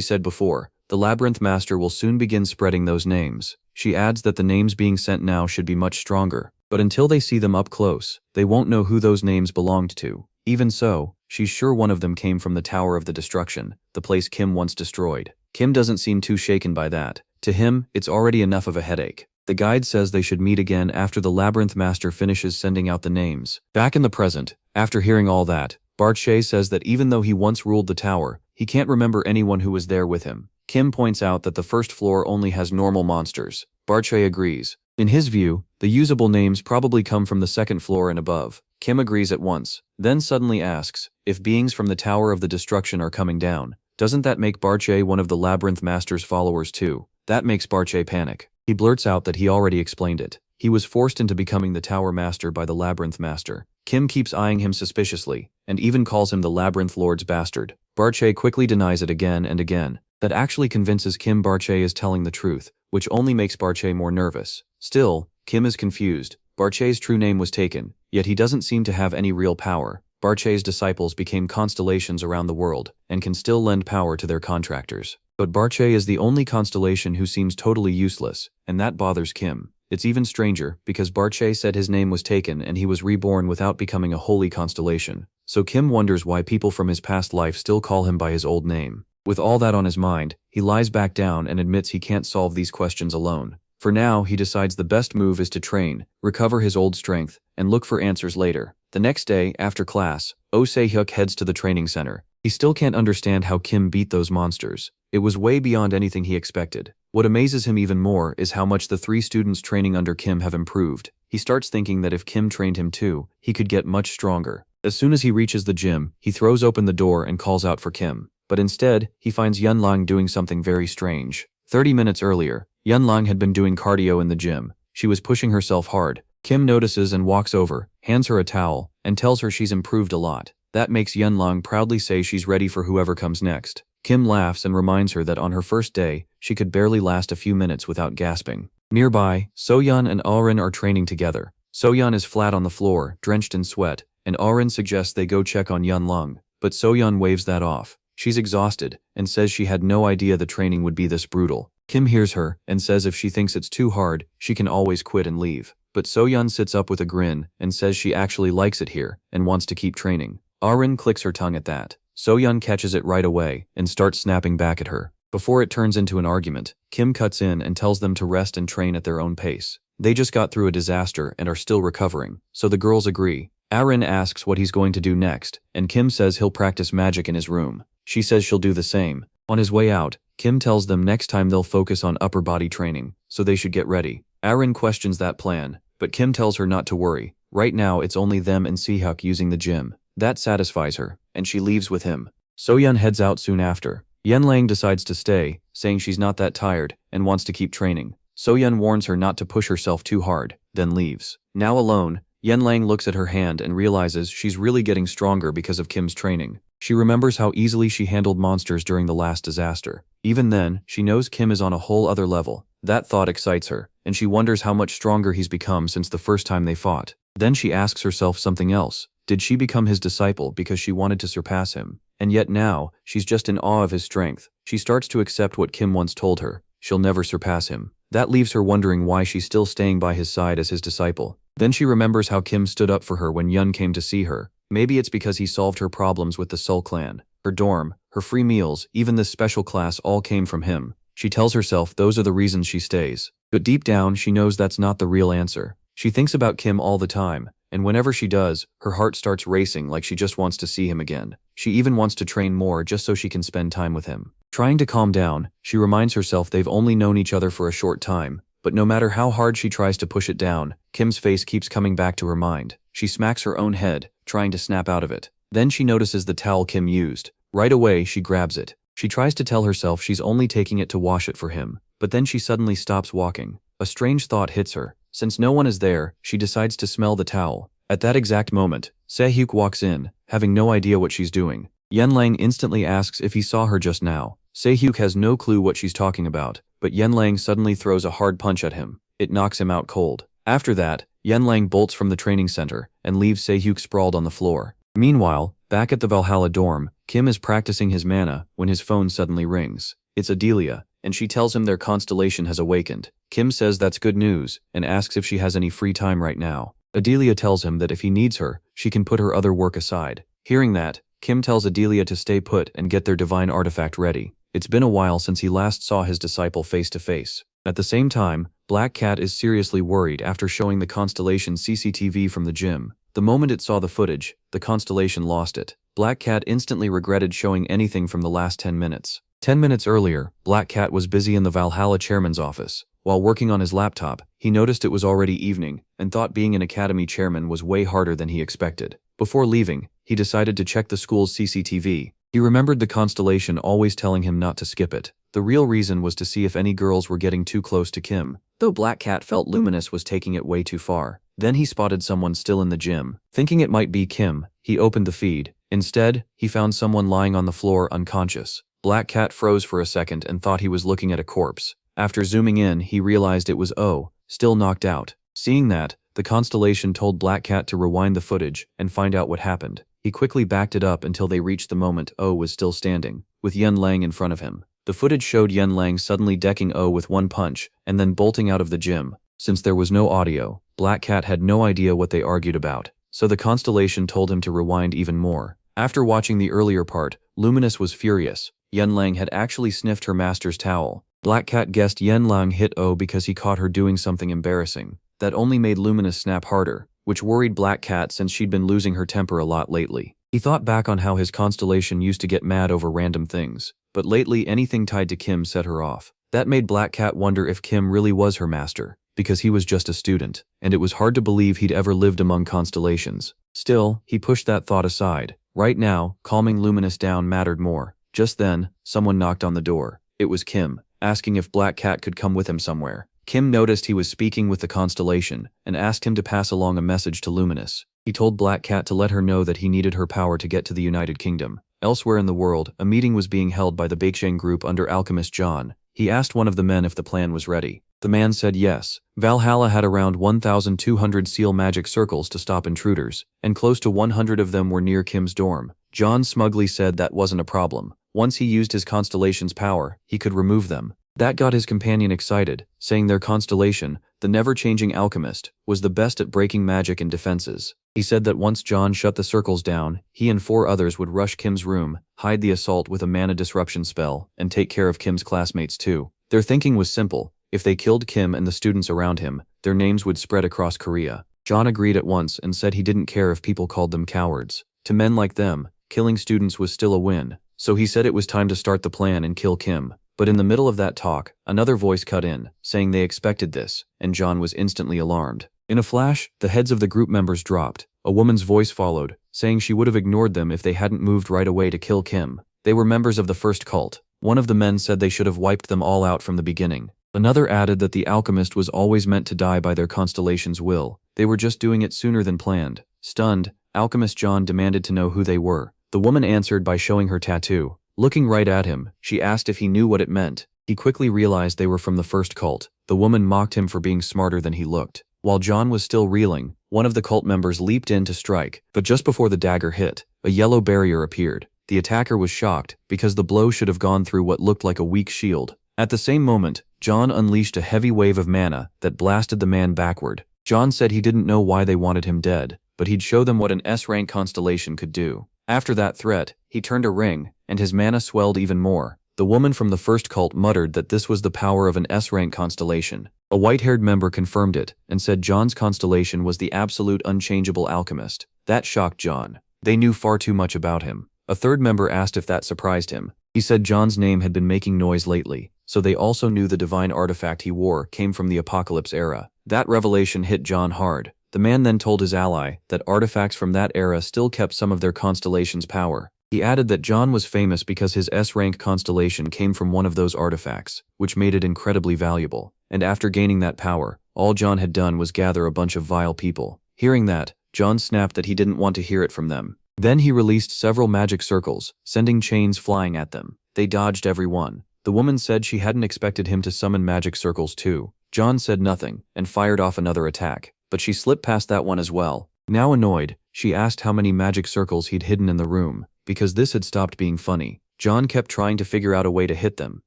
said before, the labyrinth master will soon begin spreading those names. She adds that the names being sent now should be much stronger, but until they see them up close, they won't know who those names belonged to. Even so, she's sure one of them came from the Tower of the Destruction, the place Kim once destroyed. Kim doesn't seem too shaken by that. To him, it's already enough of a headache. The guide says they should meet again after the labyrinth master finishes sending out the names. Back in the present, after hearing all that, Barche says that even though he once ruled the tower, he can't remember anyone who was there with him. Kim points out that the first floor only has normal monsters. Barche agrees. In his view, the usable names probably come from the second floor and above. Kim agrees at once, then suddenly asks, if beings from the Tower of the Destruction are coming down, doesn't that make Barche one of the Labyrinth Master's followers too? That makes Barche panic. He blurts out that he already explained it. He was forced into becoming the Tower Master by the Labyrinth Master. Kim keeps eyeing him suspiciously, and even calls him the Labyrinth Lord's bastard. Barche quickly denies it again and again. That actually convinces Kim Barche is telling the truth, which only makes Barche more nervous. Still, Kim is confused. Barche's true name was taken, yet he doesn't seem to have any real power. Barche's disciples became constellations around the world, and can still lend power to their contractors. But Barche is the only constellation who seems totally useless, and that bothers Kim. It's even stranger, because Barche said his name was taken and he was reborn without becoming a holy constellation. So Kim wonders why people from his past life still call him by his old name. With all that on his mind, he lies back down and admits he can't solve these questions alone. For now, he decides the best move is to train, recover his old strength, and look for answers later. The next day, after class, Oh Se-hyuk heads to the training center. He still can't understand how Kim beat those monsters. It was way beyond anything he expected. What amazes him even more is how much the 3 students training under Kim have improved. He starts thinking that if Kim trained him too, he could get much stronger. As soon as he reaches the gym, he throws open the door and calls out for Kim. But instead, he finds Yunlang doing something very strange. 30 minutes earlier, Yunlang had been doing cardio in the gym. She was pushing herself hard. Kim notices and walks over, hands her a towel, and tells her she's improved a lot. That makes Yunlang proudly say she's ready for whoever comes next. Kim laughs and reminds her that on her first day, she could barely last a few minutes without gasping. Nearby, Soyeon and Arin are training together. Soyeon is flat on the floor, drenched in sweat, and Arin suggests they go check on Yunlang, but Soyeon waves that off. She's exhausted, and says she had no idea the training would be this brutal. Kim hears her, and says if she thinks it's too hard, she can always quit and leave. But Soyeon sits up with a grin, and says she actually likes it here, and wants to keep training. Arin clicks her tongue at that. Soyeon catches it right away, and starts snapping back at her. Before it turns into an argument, Kim cuts in and tells them to rest and train at their own pace. They just got through a disaster and are still recovering, so the girls agree. Arin asks what he's going to do next, and Kim says he'll practice magic in his room. She says she'll do the same. On his way out, Kim tells them next time they'll focus on upper body training, so they should get ready. Arin questions that plan, but Kim tells her not to worry. Right now it's only them and Se-hyuk using the gym. That satisfies her, and she leaves with him. Soyeon heads out soon after. Yunlang decides to stay, saying she's not that tired, and wants to keep training. Soyeon warns her not to push herself too hard, then leaves. Now alone, Yunlang looks at her hand and realizes she's really getting stronger because of Kim's training. She remembers how easily she handled monsters during the last disaster. Even then, she knows Kim is on a whole other level. That thought excites her, and she wonders how much stronger he's become since the first time they fought. Then she asks herself something else. Did she become his disciple because she wanted to surpass him? and yet now, she's just in awe of his strength. She starts to accept what Kim once told her. She'll never surpass him. That leaves her wondering why she's still staying by his side as his disciple. Then she remembers how Kim stood up for her when Yun came to see her. Maybe it's because he solved her problems with the Seoul clan. Her dorm, her free meals, even this special class all came from him. She tells herself those are the reasons she stays. But deep down, she knows that's not the real answer. She thinks about Kim all the time, and whenever she does, her heart starts racing like she just wants to see him again. She even wants to train more just so she can spend time with him. Trying to calm down, she reminds herself they've only known each other for a short time, but no matter how hard she tries to push it down, Kim's face keeps coming back to her mind. She smacks her own head, trying to snap out of it. Then she notices the towel Kim used. Right away, she grabs it. She tries to tell herself she's only taking it to wash it for him, but then she suddenly stops walking. A strange thought hits her. Since no one is there, she decides to smell the towel. At that exact moment, Sehhyuk walks in, having no idea what she's doing. Yenlang instantly asks if he saw her just now. Sehhyuk has no clue what she's talking about, but Yenlang suddenly throws a hard punch at him. It knocks him out cold. After that, Yenlang bolts from the training center and leaves Sehhyuk sprawled on the floor. Meanwhile, back at the Valhalla dorm, Kim is practicing his mana when his phone suddenly rings. It's Adelia, and she tells him their constellation has awakened. Kim says that's good news and asks if she has any free time right now. Adelia tells him that if he needs her, she can put her other work aside. Hearing that, Kim tells Adelia to stay put and get their divine artifact ready. It's been a while since he last saw his disciple face to face. At the same time, Black Cat is seriously worried after showing the constellation CCTV from the gym. The moment it saw the footage, the constellation lost it. Black Cat instantly regretted showing anything from the last 10 minutes. 10 minutes earlier, Black Cat was busy in the Valhalla chairman's office. While working on his laptop, he noticed it was already evening and thought being an academy chairman was way harder than he expected. Before leaving, he decided to check the school's CCTV. He remembered the constellation always telling him not to skip it. The real reason was to see if any girls were getting too close to Kim, though Black Cat felt Luminous was taking it way too far. Then he spotted someone still in the gym. Thinking it might be Kim, he opened the feed. Instead, he found someone lying on the floor unconscious. Black Cat froze for a second and thought he was looking at a corpse. After zooming in, he realized it was O, still knocked out. Seeing that, the constellation told Black Cat to rewind the footage and find out what happened. He quickly backed it up until they reached the moment O was still standing, with Yen Lang in front of him. The footage showed Yen Lang suddenly decking O with one punch and then bolting out of the gym. Since there was no audio, Black Cat had no idea what they argued about, so the constellation told him to rewind even more. After watching the earlier part, Luminous was furious. Yen Lang had actually sniffed her master's towel. Black Cat guessed Yen Lang hit O because he caught her doing something embarrassing. That only made Luminous snap harder, which worried Black Cat since she'd been losing her temper a lot lately. He thought back on how his constellation used to get mad over random things, but lately anything tied to Kim set her off. That made Black Cat wonder if Kim really was her master, because he was just a student, and it was hard to believe he'd ever lived among constellations. Still, he pushed that thought aside. Right now, calming Luminous down mattered more. Just then, someone knocked on the door. It was Kim, asking if Black Cat could come with him somewhere. Kim noticed he was speaking with the constellation and asked him to pass along a message to Luminous. He told Black Cat to let her know that he needed her power to get to the United Kingdom. Elsewhere in the world, a meeting was being held by the Baeksheng group under alchemist John. He asked one of the men if the plan was ready. The man said yes. Valhalla had around 1,200 seal magic circles to stop intruders, and close to 100 of them were near Kim's dorm. John smugly said that wasn't a problem. Once he used his constellation's power, he could remove them. That got his companion excited, saying their constellation, the never-changing alchemist, was the best at breaking magic and defenses. He said that once John shut the circles down, he and 4 others would rush Kim's room, hide the assault with a mana disruption spell, and take care of Kim's classmates too. Their thinking was simple. If they killed Kim and the students around him, their names would spread across Korea. John agreed at once and said he didn't care if people called them cowards. To men like them, killing students was still a win, so he said it was time to start the plan and kill Kim. But in the middle of that talk, another voice cut in, saying they expected this, and John was instantly alarmed. In a flash, the heads of the group members dropped. A woman's voice followed, saying she would have ignored them if they hadn't moved right away to kill Kim. They were members of the first cult. One of the men said they should have wiped them all out from the beginning. Another added that the alchemist was always meant to die by their constellation's will. They were just doing it sooner than planned. Stunned, alchemist John demanded to know who they were. The woman answered by showing her tattoo. Looking right at him, she asked if he knew what it meant. He quickly realized they were from the first cult. The woman mocked him for being smarter than he looked. While John was still reeling, one of the cult members leaped in to strike, but just before the dagger hit, a yellow barrier appeared. the attacker was shocked because the blow should have gone through what looked like a weak shield. At the same moment, John unleashed a heavy wave of mana that blasted the man backward. John said he didn't know why they wanted him dead, but he'd show them what an S-rank constellation could do. After that threat, he turned a ring, and his mana swelled even more. The woman from the first cult muttered that this was the power of an S-rank constellation. A white-haired member confirmed it, and said John's constellation was the absolute unchangeable alchemist. That shocked John. They knew far too much about him. A third member asked if that surprised him. He said John's name had been making noise lately, so they also knew the divine artifact he wore came from the Apocalypse era. That revelation hit John hard. The man then told his ally that artifacts from that era still kept some of their constellation's power. He added that John was famous because his S-rank constellation came from one of those artifacts, which made it incredibly valuable. And after gaining that power, all John had done was gather a bunch of vile people. Hearing that, John snapped that he didn't want to hear it from them. Then he released several magic circles, sending chains flying at them. They dodged every one. The woman said she hadn't expected him to summon magic circles too. John said nothing, and fired off another attack, but she slipped past that one as well. Now annoyed, she asked how many magic circles he'd hidden in the room. Because this had stopped being funny, John kept trying to figure out a way to hit them,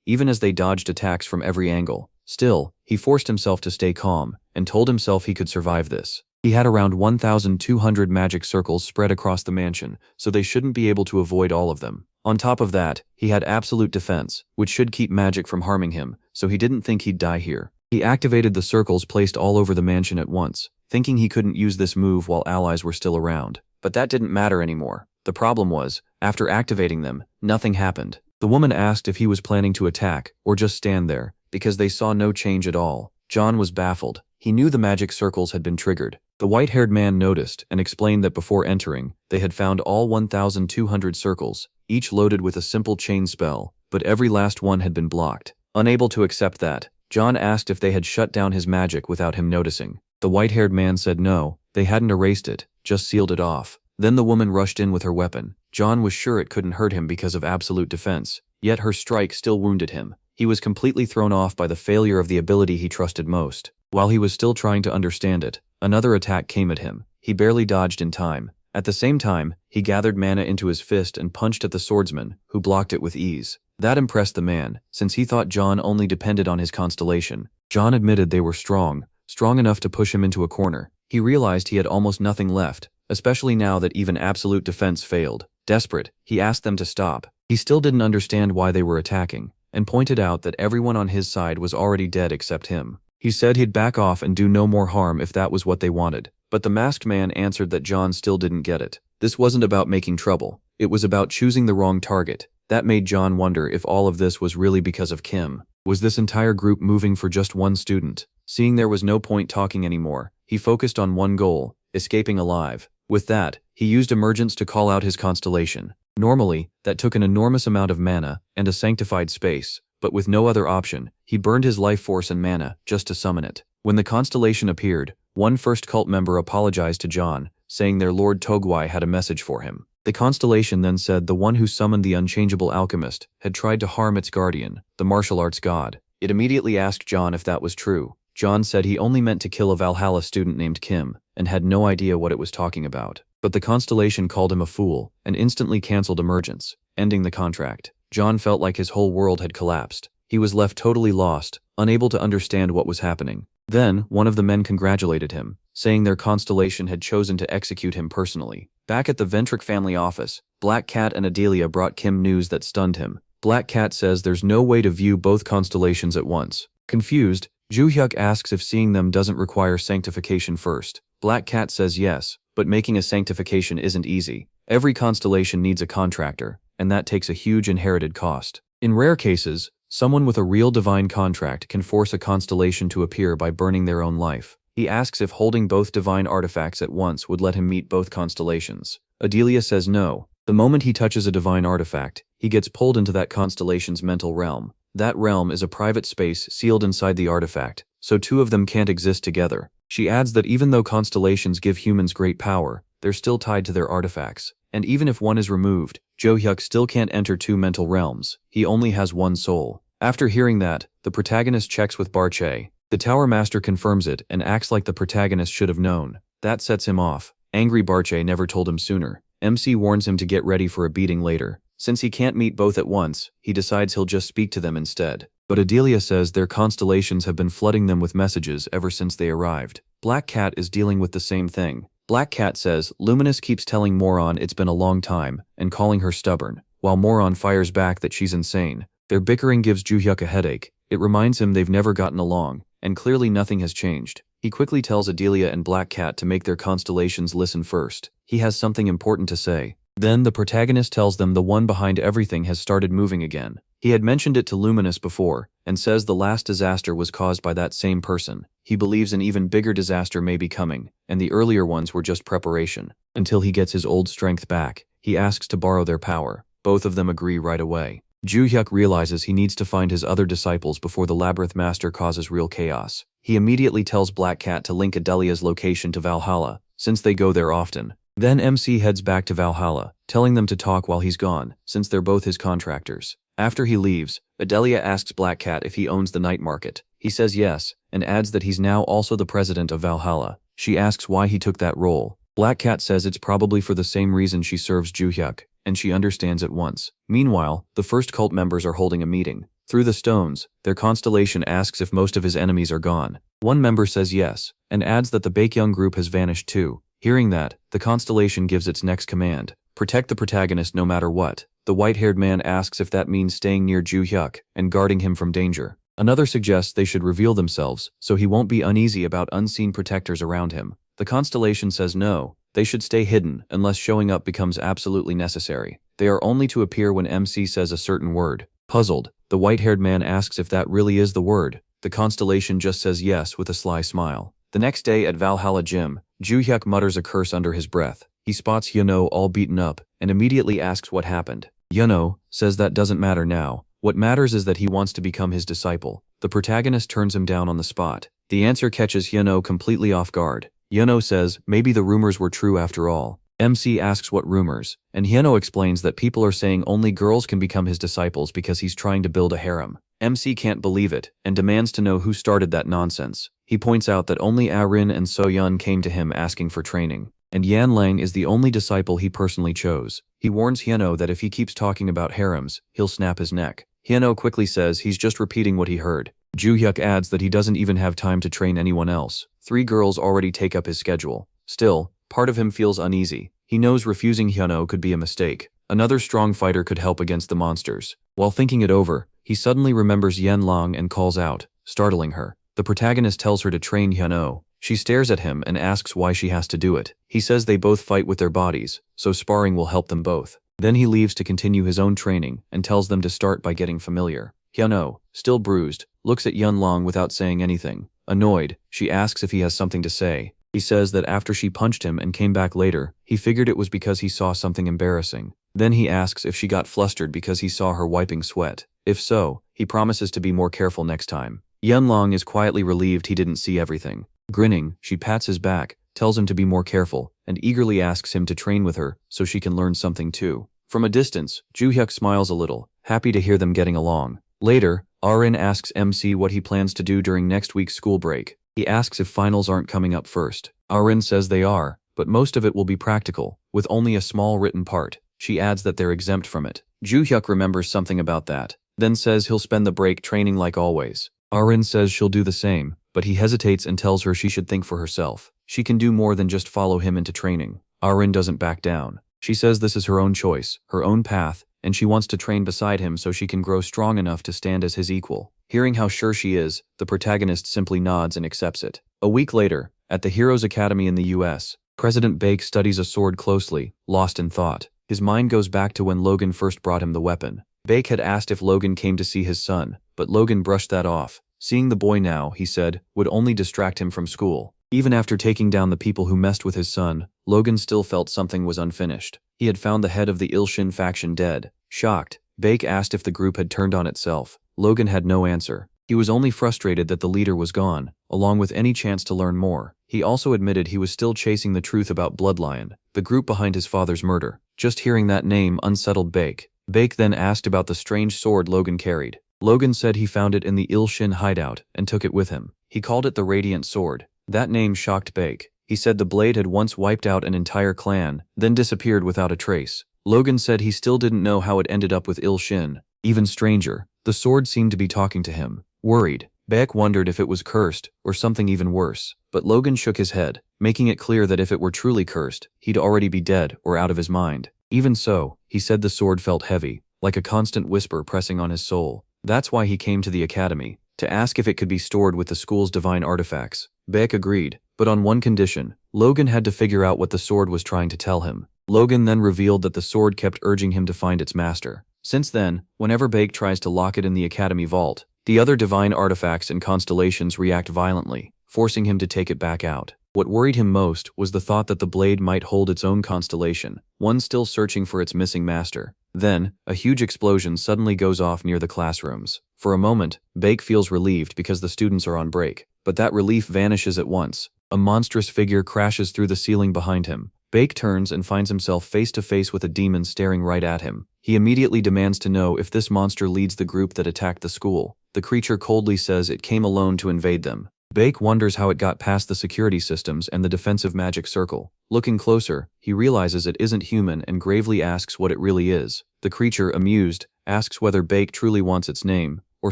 even as they dodged attacks from every angle. Still, he forced himself to stay calm, and told himself he could survive this. He had around 1,200 magic circles spread across the mansion, so they shouldn't be able to avoid all of them. On top of that, he had absolute defense, which should keep magic from harming him, so he didn't think he'd die here. He activated the circles placed all over the mansion at once, thinking he couldn't use this move while allies were still around. But that didn't matter anymore. The problem was, after activating them, nothing happened. The woman asked if he was planning to attack, or just stand there, because they saw no change at all. John was baffled. He knew the magic circles had been triggered. The white-haired man noticed and explained that before entering, they had found all 1,200 circles, each loaded with a simple chain spell, but every last one had been blocked. Unable to accept that, John asked if they had shut down his magic without him noticing. The white-haired man said no, they hadn't erased it, just sealed it off. Then the woman rushed in with her weapon. John was sure it couldn't hurt him because of absolute defense, yet her strike still wounded him. He was completely thrown off by the failure of the ability he trusted most. While he was still trying to understand it, another attack came at him. He barely dodged in time. At the same time, he gathered mana into his fist and punched at the swordsman, who blocked it with ease. That impressed the man, since he thought John only depended on his constellation. John admitted they were strong enough to push him into a corner. He realized he had almost nothing left, especially now that even absolute defense failed. Desperate, he asked them to stop. He still didn't understand why they were attacking, and pointed out that everyone on his side was already dead except him. He said he'd back off and do no more harm if that was what they wanted. But the masked man answered that John still didn't get it. This wasn't about making trouble. It was about choosing the wrong target. That made John wonder if all of this was really because of Kim. Was this entire group moving for just one student? Seeing there was no point talking anymore, he focused on one goal, escaping alive. With that, he used emergence to call out his constellation. Normally, that took an enormous amount of mana and a sanctified space, but with no other option, he burned his life force and mana just to summon it. When the constellation appeared, one first cult member apologized to John, saying their Lord Togwai had a message for him. The constellation then said the one who summoned the unchangeable alchemist had tried to harm its guardian, the martial arts god. It immediately asked John if that was true. John said he only meant to kill a Valhalla student named Kim, and had no idea what it was talking about. But the constellation called him a fool, and instantly cancelled emergence, ending the contract. John felt like his whole world had collapsed. He was left totally lost, unable to understand what was happening. Then, one of the men congratulated him, saying their constellation had chosen to execute him personally. Back at the Ventric family office, Black Cat and Adelia brought Kim news that stunned him. Black Cat says there's no way to view both constellations at once. Confused, Joo-hyuk asks if seeing them doesn't require sanctification first. Black Cat says yes, but making a sanctification isn't easy. Every constellation needs a contractor, and that takes a huge inherited cost. In rare cases, someone with a real divine contract can force a constellation to appear by burning their own life. He asks if holding both divine artifacts at once would let him meet both constellations. Adelia says no. The moment he touches a divine artifact, he gets pulled into that constellation's mental realm. That realm is a private space sealed inside the artifact, so two of them can't exist together. She adds that even though constellations give humans great power, they're still tied to their artifacts. And even if one is removed, Jo-hyuk still can't enter two mental realms. He only has one soul. After hearing that, the protagonist checks with Barche. The Tower Master confirms it and acts like the protagonist should have known. That sets him off. Angry Barche never told him sooner. MC warns him to get ready for a beating later. Since he can't meet both at once, he decides he'll just speak to them instead. But Adelia says their constellations have been flooding them with messages ever since they arrived. Black Cat is dealing with the same thing. Black Cat says Luminous keeps telling Moron it's been a long time and calling her stubborn, while Moron fires back that she's insane. Their bickering gives Joo-hyuk a headache. It reminds him they've never gotten along, and clearly nothing has changed. He quickly tells Adelia and Black Cat to make their constellations listen first. He has something important to say. Then the protagonist tells them the one behind everything has started moving again. He had mentioned it to Luminous before, and says the last disaster was caused by that same person. He believes an even bigger disaster may be coming, and the earlier ones were just preparation. Until he gets his old strength back, he asks to borrow their power. Both of them agree right away. Joo-hyuk realizes he needs to find his other disciples before the Labyrinth Master causes real chaos. He immediately tells Black Cat to link Adelia's location to Valhalla, since they go there often. Then MC heads back to Valhalla, telling them to talk while he's gone, since they're both his contractors. After he leaves, Adelia asks Black Cat if he owns the night market. He says yes, and adds that he's now also the president of Valhalla. She asks why he took that role. Black Cat says it's probably for the same reason she serves Joo-hyuk, and she understands at once. Meanwhile, the first cult members are holding a meeting. Through the stones, their constellation asks if most of his enemies are gone. One member says yes, and adds that the Baekhyun group has vanished too. Hearing that, the constellation gives its next command: protect the protagonist no matter what. The white-haired man asks if that means staying near Joo-hyuk and guarding him from danger. Another suggests they should reveal themselves, so he won't be uneasy about unseen protectors around him. The constellation says no, they should stay hidden unless showing up becomes absolutely necessary. They are only to appear when MC says a certain word. Puzzled, the white-haired man asks if that really is the word. The constellation just says yes with a sly smile. The next day at Valhalla Gym, Joo-hyuk mutters a curse under his breath. He spots Yeonho all beaten up and immediately asks what happened. Yeonho says that doesn't matter now. What matters is that he wants to become his disciple. The protagonist turns him down on the spot. The answer catches Yeonho completely off guard. Yeonho says maybe the rumors were true after all. MC asks what rumors, and Yeonho explains that people are saying only girls can become his disciples because he's trying to build a harem. MC can't believe it and demands to know who started that nonsense. He points out that only Arin and So-yeon came to him asking for training, and Yan Lang is the only disciple he personally chose. He warns Yeonho that if he keeps talking about harems, he'll snap his neck. Yeonho quickly says he's just repeating what he heard. Joo-hyuk adds that he doesn't even have time to train anyone else. 3 girls already take up his schedule. Still, part of him feels uneasy. He knows refusing Yeonho could be a mistake. Another strong fighter could help against the monsters. While thinking it over, he suddenly remembers Yan Lang and calls out, startling her. The protagonist tells her to train Yeonho. She stares at him and asks why she has to do it. He says they both fight with their bodies, so sparring will help them both. Then he leaves to continue his own training and tells them to start by getting familiar. Yeonho, still bruised, looks at Yan Lang without saying anything. Annoyed, she asks if he has something to say. He says that after she punched him and came back later, he figured it was because he saw something embarrassing. Then he asks if she got flustered because he saw her wiping sweat. If so, he promises to be more careful next time. Yan Lang is quietly relieved he didn't see everything. Grinning, she pats his back, tells him to be more careful, and eagerly asks him to train with her so she can learn something too. From a distance, Joo-hyuk smiles a little, happy to hear them getting along. Later, Arin asks MC what he plans to do during next week's school break. He asks if finals aren't coming up first. Arin says they are, but most of it will be practical, with only a small written part. She adds that they're exempt from it. Joo-hyuk remembers something about that, then says he'll spend the break training like always. Arin says she'll do the same, but he hesitates and tells her she should think for herself. She can do more than just follow him into training. Arin doesn't back down. She says this is her own choice, her own path, and she wants to train beside him so she can grow strong enough to stand as his equal. Hearing how sure she is, the protagonist simply nods and accepts it. A week later, at the Heroes Academy in the US, President Baek studies a sword closely, lost in thought. His mind goes back to when Logan first brought him the weapon. Baek had asked if Logan came to see his son, but Logan brushed that off. Seeing the boy now, he said, would only distract him from school. Even after taking down the people who messed with his son, Logan still felt something was unfinished. He had found the head of the Il-Shin faction dead. Shocked, Baek asked if the group had turned on itself. Logan had no answer. He was only frustrated that the leader was gone, along with any chance to learn more. He also admitted he was still chasing the truth about Bloodlion, the group behind his father's murder. Just hearing that name unsettled Baek. Baek then asked about the strange sword Logan carried. Logan said he found it in the Il-Shin hideout and took it with him. He called it the Radiant Sword. That name shocked Baek. He said the blade had once wiped out an entire clan, then disappeared without a trace. Logan said he still didn't know how it ended up with Il Shin. Even stranger, the sword seemed to be talking to him. Worried, Baek wondered if it was cursed, or something even worse. But Logan shook his head, making it clear that if it were truly cursed, he'd already be dead or out of his mind. Even so, he said the sword felt heavy, like a constant whisper pressing on his soul. That's why he came to the academy, to ask if it could be stored with the school's divine artifacts. Baek agreed, but on one condition. Logan had to figure out what the sword was trying to tell him. Logan then revealed that the sword kept urging him to find its master. Since then, whenever Baek tries to lock it in the academy vault, the other divine artifacts and constellations react violently, forcing him to take it back out. What worried him most was the thought that the blade might hold its own constellation, one still searching for its missing master. Then, a huge explosion suddenly goes off near the classrooms. For a moment, Baek feels relieved because the students are on break, but that relief vanishes at once. A monstrous figure crashes through the ceiling behind him. Baek turns and finds himself face to face with a demon staring right at him. He immediately demands to know if this monster leads the group that attacked the school. The creature coldly says it came alone to invade them. Baek wonders how it got past the security systems and the defensive magic circle. Looking closer, he realizes it isn't human and gravely asks what it really is. The creature, amused, asks whether Baek truly wants its name, or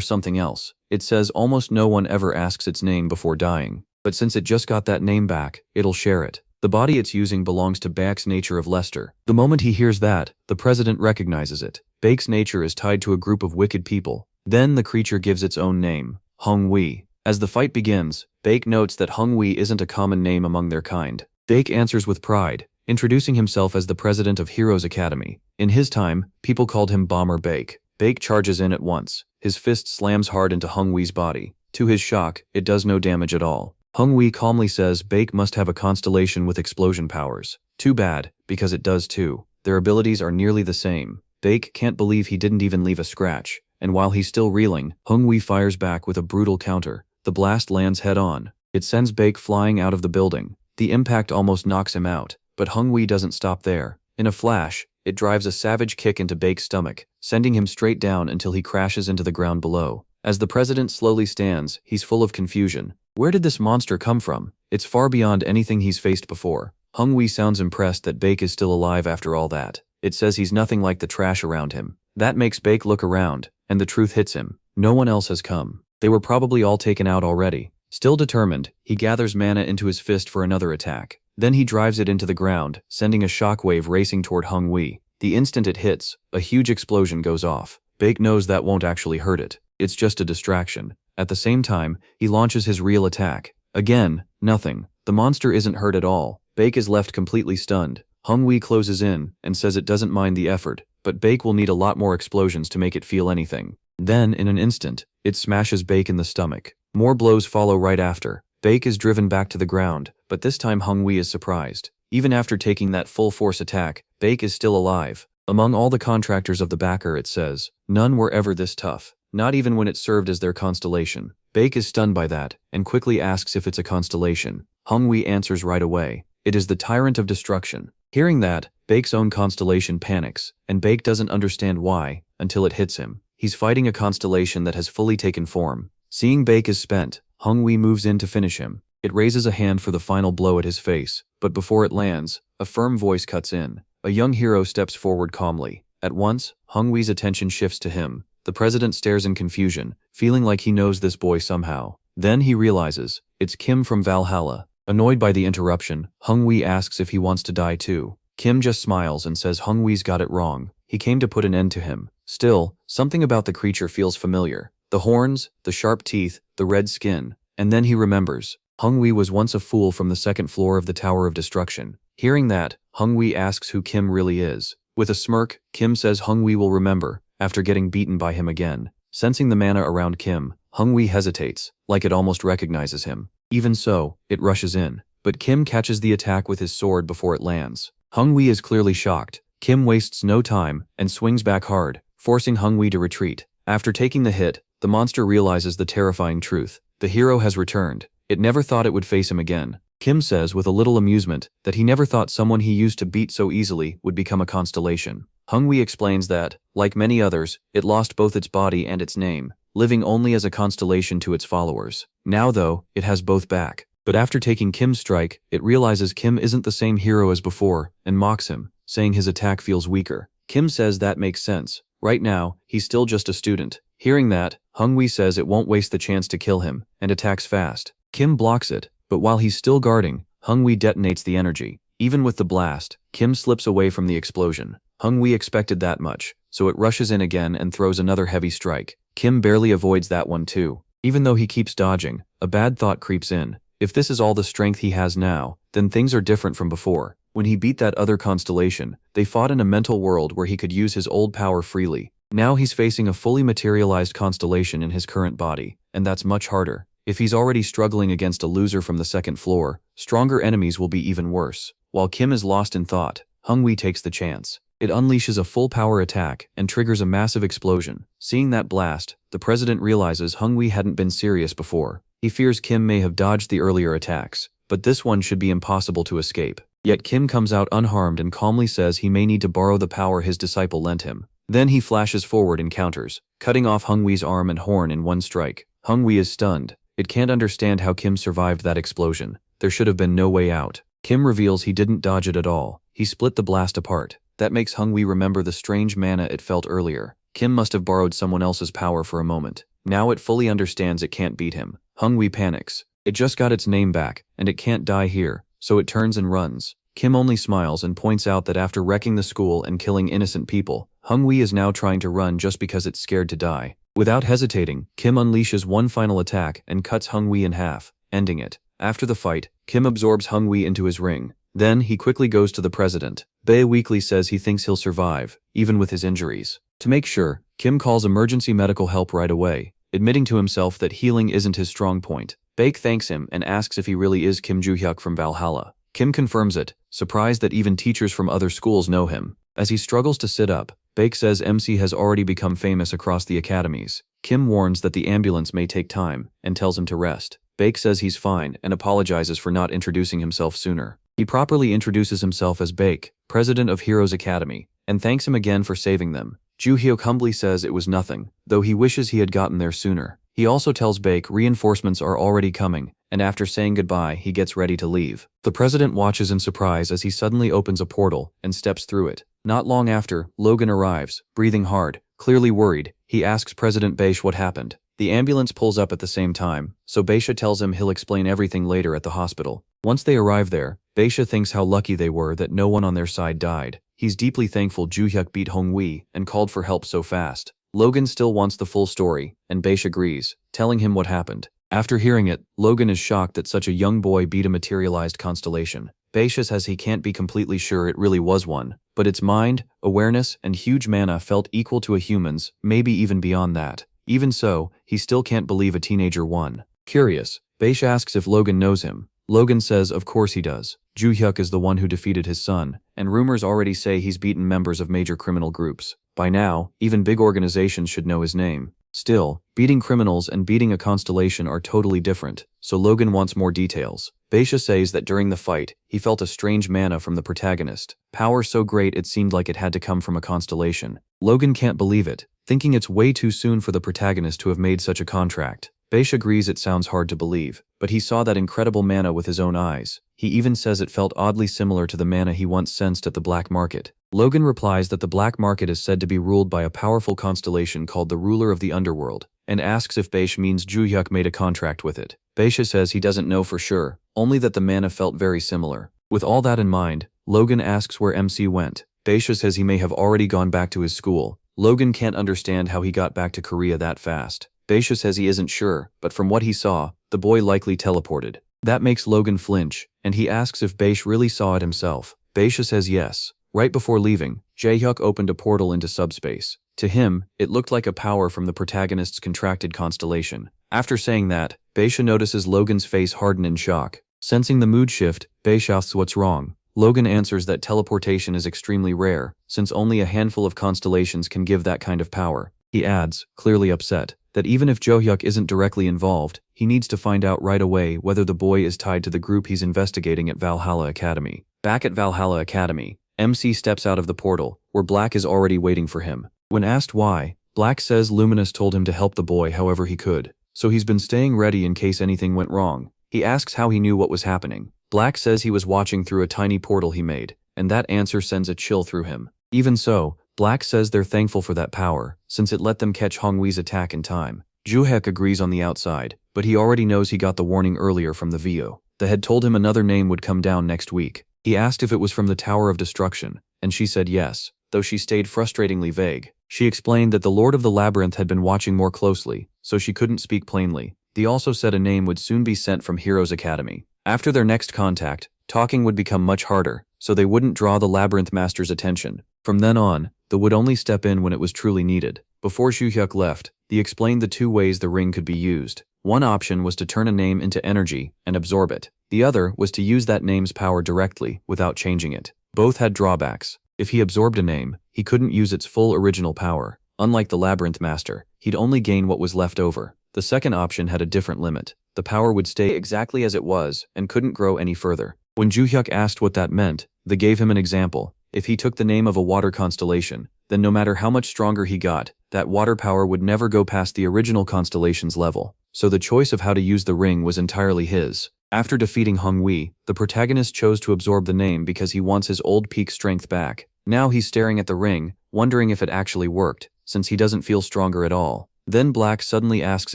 something else. It says almost no one ever asks its name before dying, but since it just got that name back, it'll share it. The body it's using belongs to Baek's nature of Lester. The moment he hears that, the president recognizes it. Baek's nature is tied to a group of wicked people. Then the creature gives its own name, Hung Wee. As the fight begins, Baek notes that Hung Wee isn't a common name among their kind. Baek answers with pride, introducing himself as the president of Heroes Academy. In his time, people called him Bomber Baek. Baek charges in at once. His fist slams hard into Hung Wee's body. To his shock, it does no damage at all. Hung Wee calmly says Baek must have a constellation with explosion powers. Too bad, because it does too. Their abilities are nearly the same. Baek can't believe he didn't even leave a scratch. And while he's still reeling, Hung Wee fires back with a brutal counter. The blast lands head-on. It sends Baek flying out of the building. The impact almost knocks him out, but Hung Wee doesn't stop there. In a flash, it drives a savage kick into Baek's stomach, sending him straight down until he crashes into the ground below. As the president slowly stands, he's full of confusion. Where did this monster come from? It's far beyond anything he's faced before. Hung Wee sounds impressed that Baek is still alive after all that. It says he's nothing like the trash around him. That makes Baek look around, and the truth hits him. No one else has come. They were probably all taken out already. Still determined, he gathers mana into his fist for another attack. Then he drives it into the ground, sending a shockwave racing toward Hung Wee. The instant it hits, a huge explosion goes off. Baek knows that won't actually hurt it. It's just a distraction. At the same time, he launches his real attack. Again, nothing. The monster isn't hurt at all. Baek is left completely stunned. Hung Wee closes in and says it doesn't mind the effort, but Baek will need a lot more explosions to make it feel anything. Then, in an instant, it smashes Baek in the stomach. More blows follow right after. Baek is driven back to the ground, but this time Hung Wee is surprised. Even after taking that full-force attack, Baek is still alive. Among all the contractors of the backer, it says, none were ever this tough, not even when it served as their constellation. Baek is stunned by that, and quickly asks if it's a constellation. Hung Wee answers right away. It is the Tyrant of Destruction. Hearing that, Baek's own constellation panics, and Baek doesn't understand why, until it hits him. He's fighting a constellation that has fully taken form. Seeing Baek is spent, Hung Wee moves in to finish him. It raises a hand for the final blow at his face, but before it lands, a firm voice cuts in. A young hero steps forward calmly. At once, Hung Wee's attention shifts to him. The president stares in confusion, feeling like he knows this boy somehow. Then he realizes, it's Kim from Valhalla. Annoyed by the interruption, Hung Wee asks if he wants to die too. Kim just smiles and says Hung Wee's got it wrong. He came to put an end to him. Still, something about the creature feels familiar. The horns, the sharp teeth, the red skin. And then he remembers. Hung Wee was once a fool from the second floor of the Tower of Destruction. Hearing that, Hung Wee asks who Kim really is. With a smirk, Kim says Hung Wee will remember, after getting beaten by him again. Sensing the mana around Kim, Hung Wee hesitates, like it almost recognizes him. Even so, it rushes in. But Kim catches the attack with his sword before it lands. Hung Wee is clearly shocked. Kim wastes no time, and swings back hard, forcing Hung Wee to retreat. After taking the hit, the monster realizes the terrifying truth. The hero has returned. It never thought it would face him again. Kim says with a little amusement that he never thought someone he used to beat so easily would become a constellation. Hung Wee explains that, like many others, it lost both its body and its name, living only as a constellation to its followers. Now though, it has both back. But after taking Kim's strike, it realizes Kim isn't the same hero as before, and mocks him, saying his attack feels weaker. Kim says that makes sense. Right now, he's still just a student. Hearing that, Hungwee says it won't waste the chance to kill him, and attacks fast. Kim blocks it, but while he's still guarding, Hungwee detonates the energy. Even with the blast, Kim slips away from the explosion. Hungwee expected that much, so it rushes in again and throws another heavy strike. Kim barely avoids that one too. Even though he keeps dodging, a bad thought creeps in. If this is all the strength he has now, then things are different from before. When he beat that other constellation, they fought in a mental world where he could use his old power freely. Now he's facing a fully materialized constellation in his current body, and that's much harder. If he's already struggling against a loser from the second floor, stronger enemies will be even worse. While Kim is lost in thought, Hungwee takes the chance. It unleashes a full power attack and triggers a massive explosion. Seeing that blast, the president realizes Hungwee hadn't been serious before. He fears Kim may have dodged the earlier attacks, but this one should be impossible to escape. Yet Kim comes out unharmed and calmly says he may need to borrow the power his disciple lent him. Then he flashes forward and counters, cutting off Hungwee's arm and horn in one strike. Hungwee is stunned. It can't understand how Kim survived that explosion. There should have been no way out. Kim reveals he didn't dodge it at all. He split the blast apart. That makes Hungwee remember the strange mana it felt earlier. Kim must have borrowed someone else's power for a moment. Now it fully understands it can't beat him. Hungwee panics. It just got its name back, and it can't die here, so it turns and runs. Kim only smiles and points out that after wrecking the school and killing innocent people, Hungwee is now trying to run just because it's scared to die. Without hesitating, Kim unleashes one final attack and cuts Hungwee in half, ending it. After the fight, Kim absorbs Hungwee into his ring. Then he quickly goes to the president. Bae weakly says he thinks he'll survive, even with his injuries. To make sure, Kim calls emergency medical help right away, admitting to himself that healing isn't his strong point. Baek thanks him and asks if he really is Kim Joo-hyuk from Valhalla. Kim confirms it, surprised that even teachers from other schools know him. As he struggles to sit up, Baek says MC has already become famous across the academies. Kim warns that the ambulance may take time, and tells him to rest. Baek says he's fine and apologizes for not introducing himself sooner. He properly introduces himself as Baek, president of Heroes Academy, and thanks him again for saving them. Joo-hyuk humbly says it was nothing, though he wishes he had gotten there sooner. He also tells Baek reinforcements are already coming, and after saying goodbye, he gets ready to leave. The president watches in surprise as he suddenly opens a portal and steps through it. Not long after, Logan arrives, breathing hard, clearly worried. He asks President Beisha what happened. The ambulance pulls up at the same time, so Beisha tells him he'll explain everything later at the hospital. Once they arrive there, Beisha thinks how lucky they were that no one on their side died. He's deeply thankful Joo-hyuk beat Hongwee and called for help so fast. Logan still wants the full story, and Beisha agrees, telling him what happened. After hearing it, Logan is shocked that such a young boy beat a materialized constellation. Beisha says he can't be completely sure it really was one, but its mind, awareness, and huge mana felt equal to a human's, maybe even beyond that. Even so, he still can't believe a teenager won. Curious, Beisha asks if Logan knows him. Logan says of course he does. Joo-hyuk is the one who defeated his son, and rumors already say he's beaten members of major criminal groups. By now, even big organizations should know his name. Still, beating criminals and beating a constellation are totally different, so Logan wants more details. Beisha says that during the fight, he felt a strange mana from the protagonist. Power so great it seemed like it had to come from a constellation. Logan can't believe it, thinking it's way too soon for the protagonist to have made such a contract. Beisha agrees it sounds hard to believe, but he saw that incredible mana with his own eyes. He even says it felt oddly similar to the mana he once sensed at the black market. Logan replies that the black market is said to be ruled by a powerful constellation called the Ruler of the Underworld, and asks if Beisha means Joo-hyuk made a contract with it. Beisha says he doesn't know for sure, only that the mana felt very similar. With all that in mind, Logan asks where MC went. Beisha says he may have already gone back to his school. Logan can't understand how he got back to Korea that fast. Beisha says he isn't sure, but from what he saw, the boy likely teleported. That makes Logan flinch, and he asks if Beisha really saw it himself. Beisha says yes. Right before leaving, Jae-hyuk opened a portal into subspace. To him, it looked like a power from the protagonist's contracted constellation. After saying that, Beisha notices Logan's face harden in shock. Sensing the mood shift, Beisha asks what's wrong. Logan answers that teleportation is extremely rare, since only a handful of constellations can give that kind of power. He adds, clearly upset, that even if Joo-hyuk isn't directly involved, he needs to find out right away whether the boy is tied to the group he's investigating at Valhalla Academy. Back at Valhalla Academy, MC steps out of the portal, where Black is already waiting for him. When asked why, Black says Luminous told him to help the boy however he could, so he's been staying ready in case anything went wrong. He asks how he knew what was happening. Black says he was watching through a tiny portal he made, and that answer sends a chill through him. Even so, Black says they're thankful for that power, since it let them catch Hongwee's attack in time. Joo-hyuk agrees on the outside, but he already knows he got the warning earlier from the VO. The head told him another name would come down next week. He asked if it was from the Tower of Destruction, and she said yes, though she stayed frustratingly vague. She explained that the Lord of the Labyrinth had been watching more closely, so she couldn't speak plainly. They also said a name would soon be sent from Heroes Academy. After their next contact, talking would become much harder, so they wouldn't draw the Labyrinth Master's attention. From then on, they would only step in when it was truly needed. Before Joo-hyuk left, they explained the two ways the ring could be used. One option was to turn a name into energy and absorb it. The other was to use that name's power directly, without changing it. Both had drawbacks. If he absorbed a name, he couldn't use its full original power. Unlike the Labyrinth Master, he'd only gain what was left over. The second option had a different limit. The power would stay exactly as it was and couldn't grow any further. When Joo-hyuk asked what that meant, they gave him an example. If he took the name of a water constellation, then no matter how much stronger he got, that water power would never go past the original constellation's level. So the choice of how to use the ring was entirely his. After defeating Hongwee, the protagonist chose to absorb the name because he wants his old peak strength back. Now he's staring at the ring, wondering if it actually worked, since he doesn't feel stronger at all. Then Black suddenly asks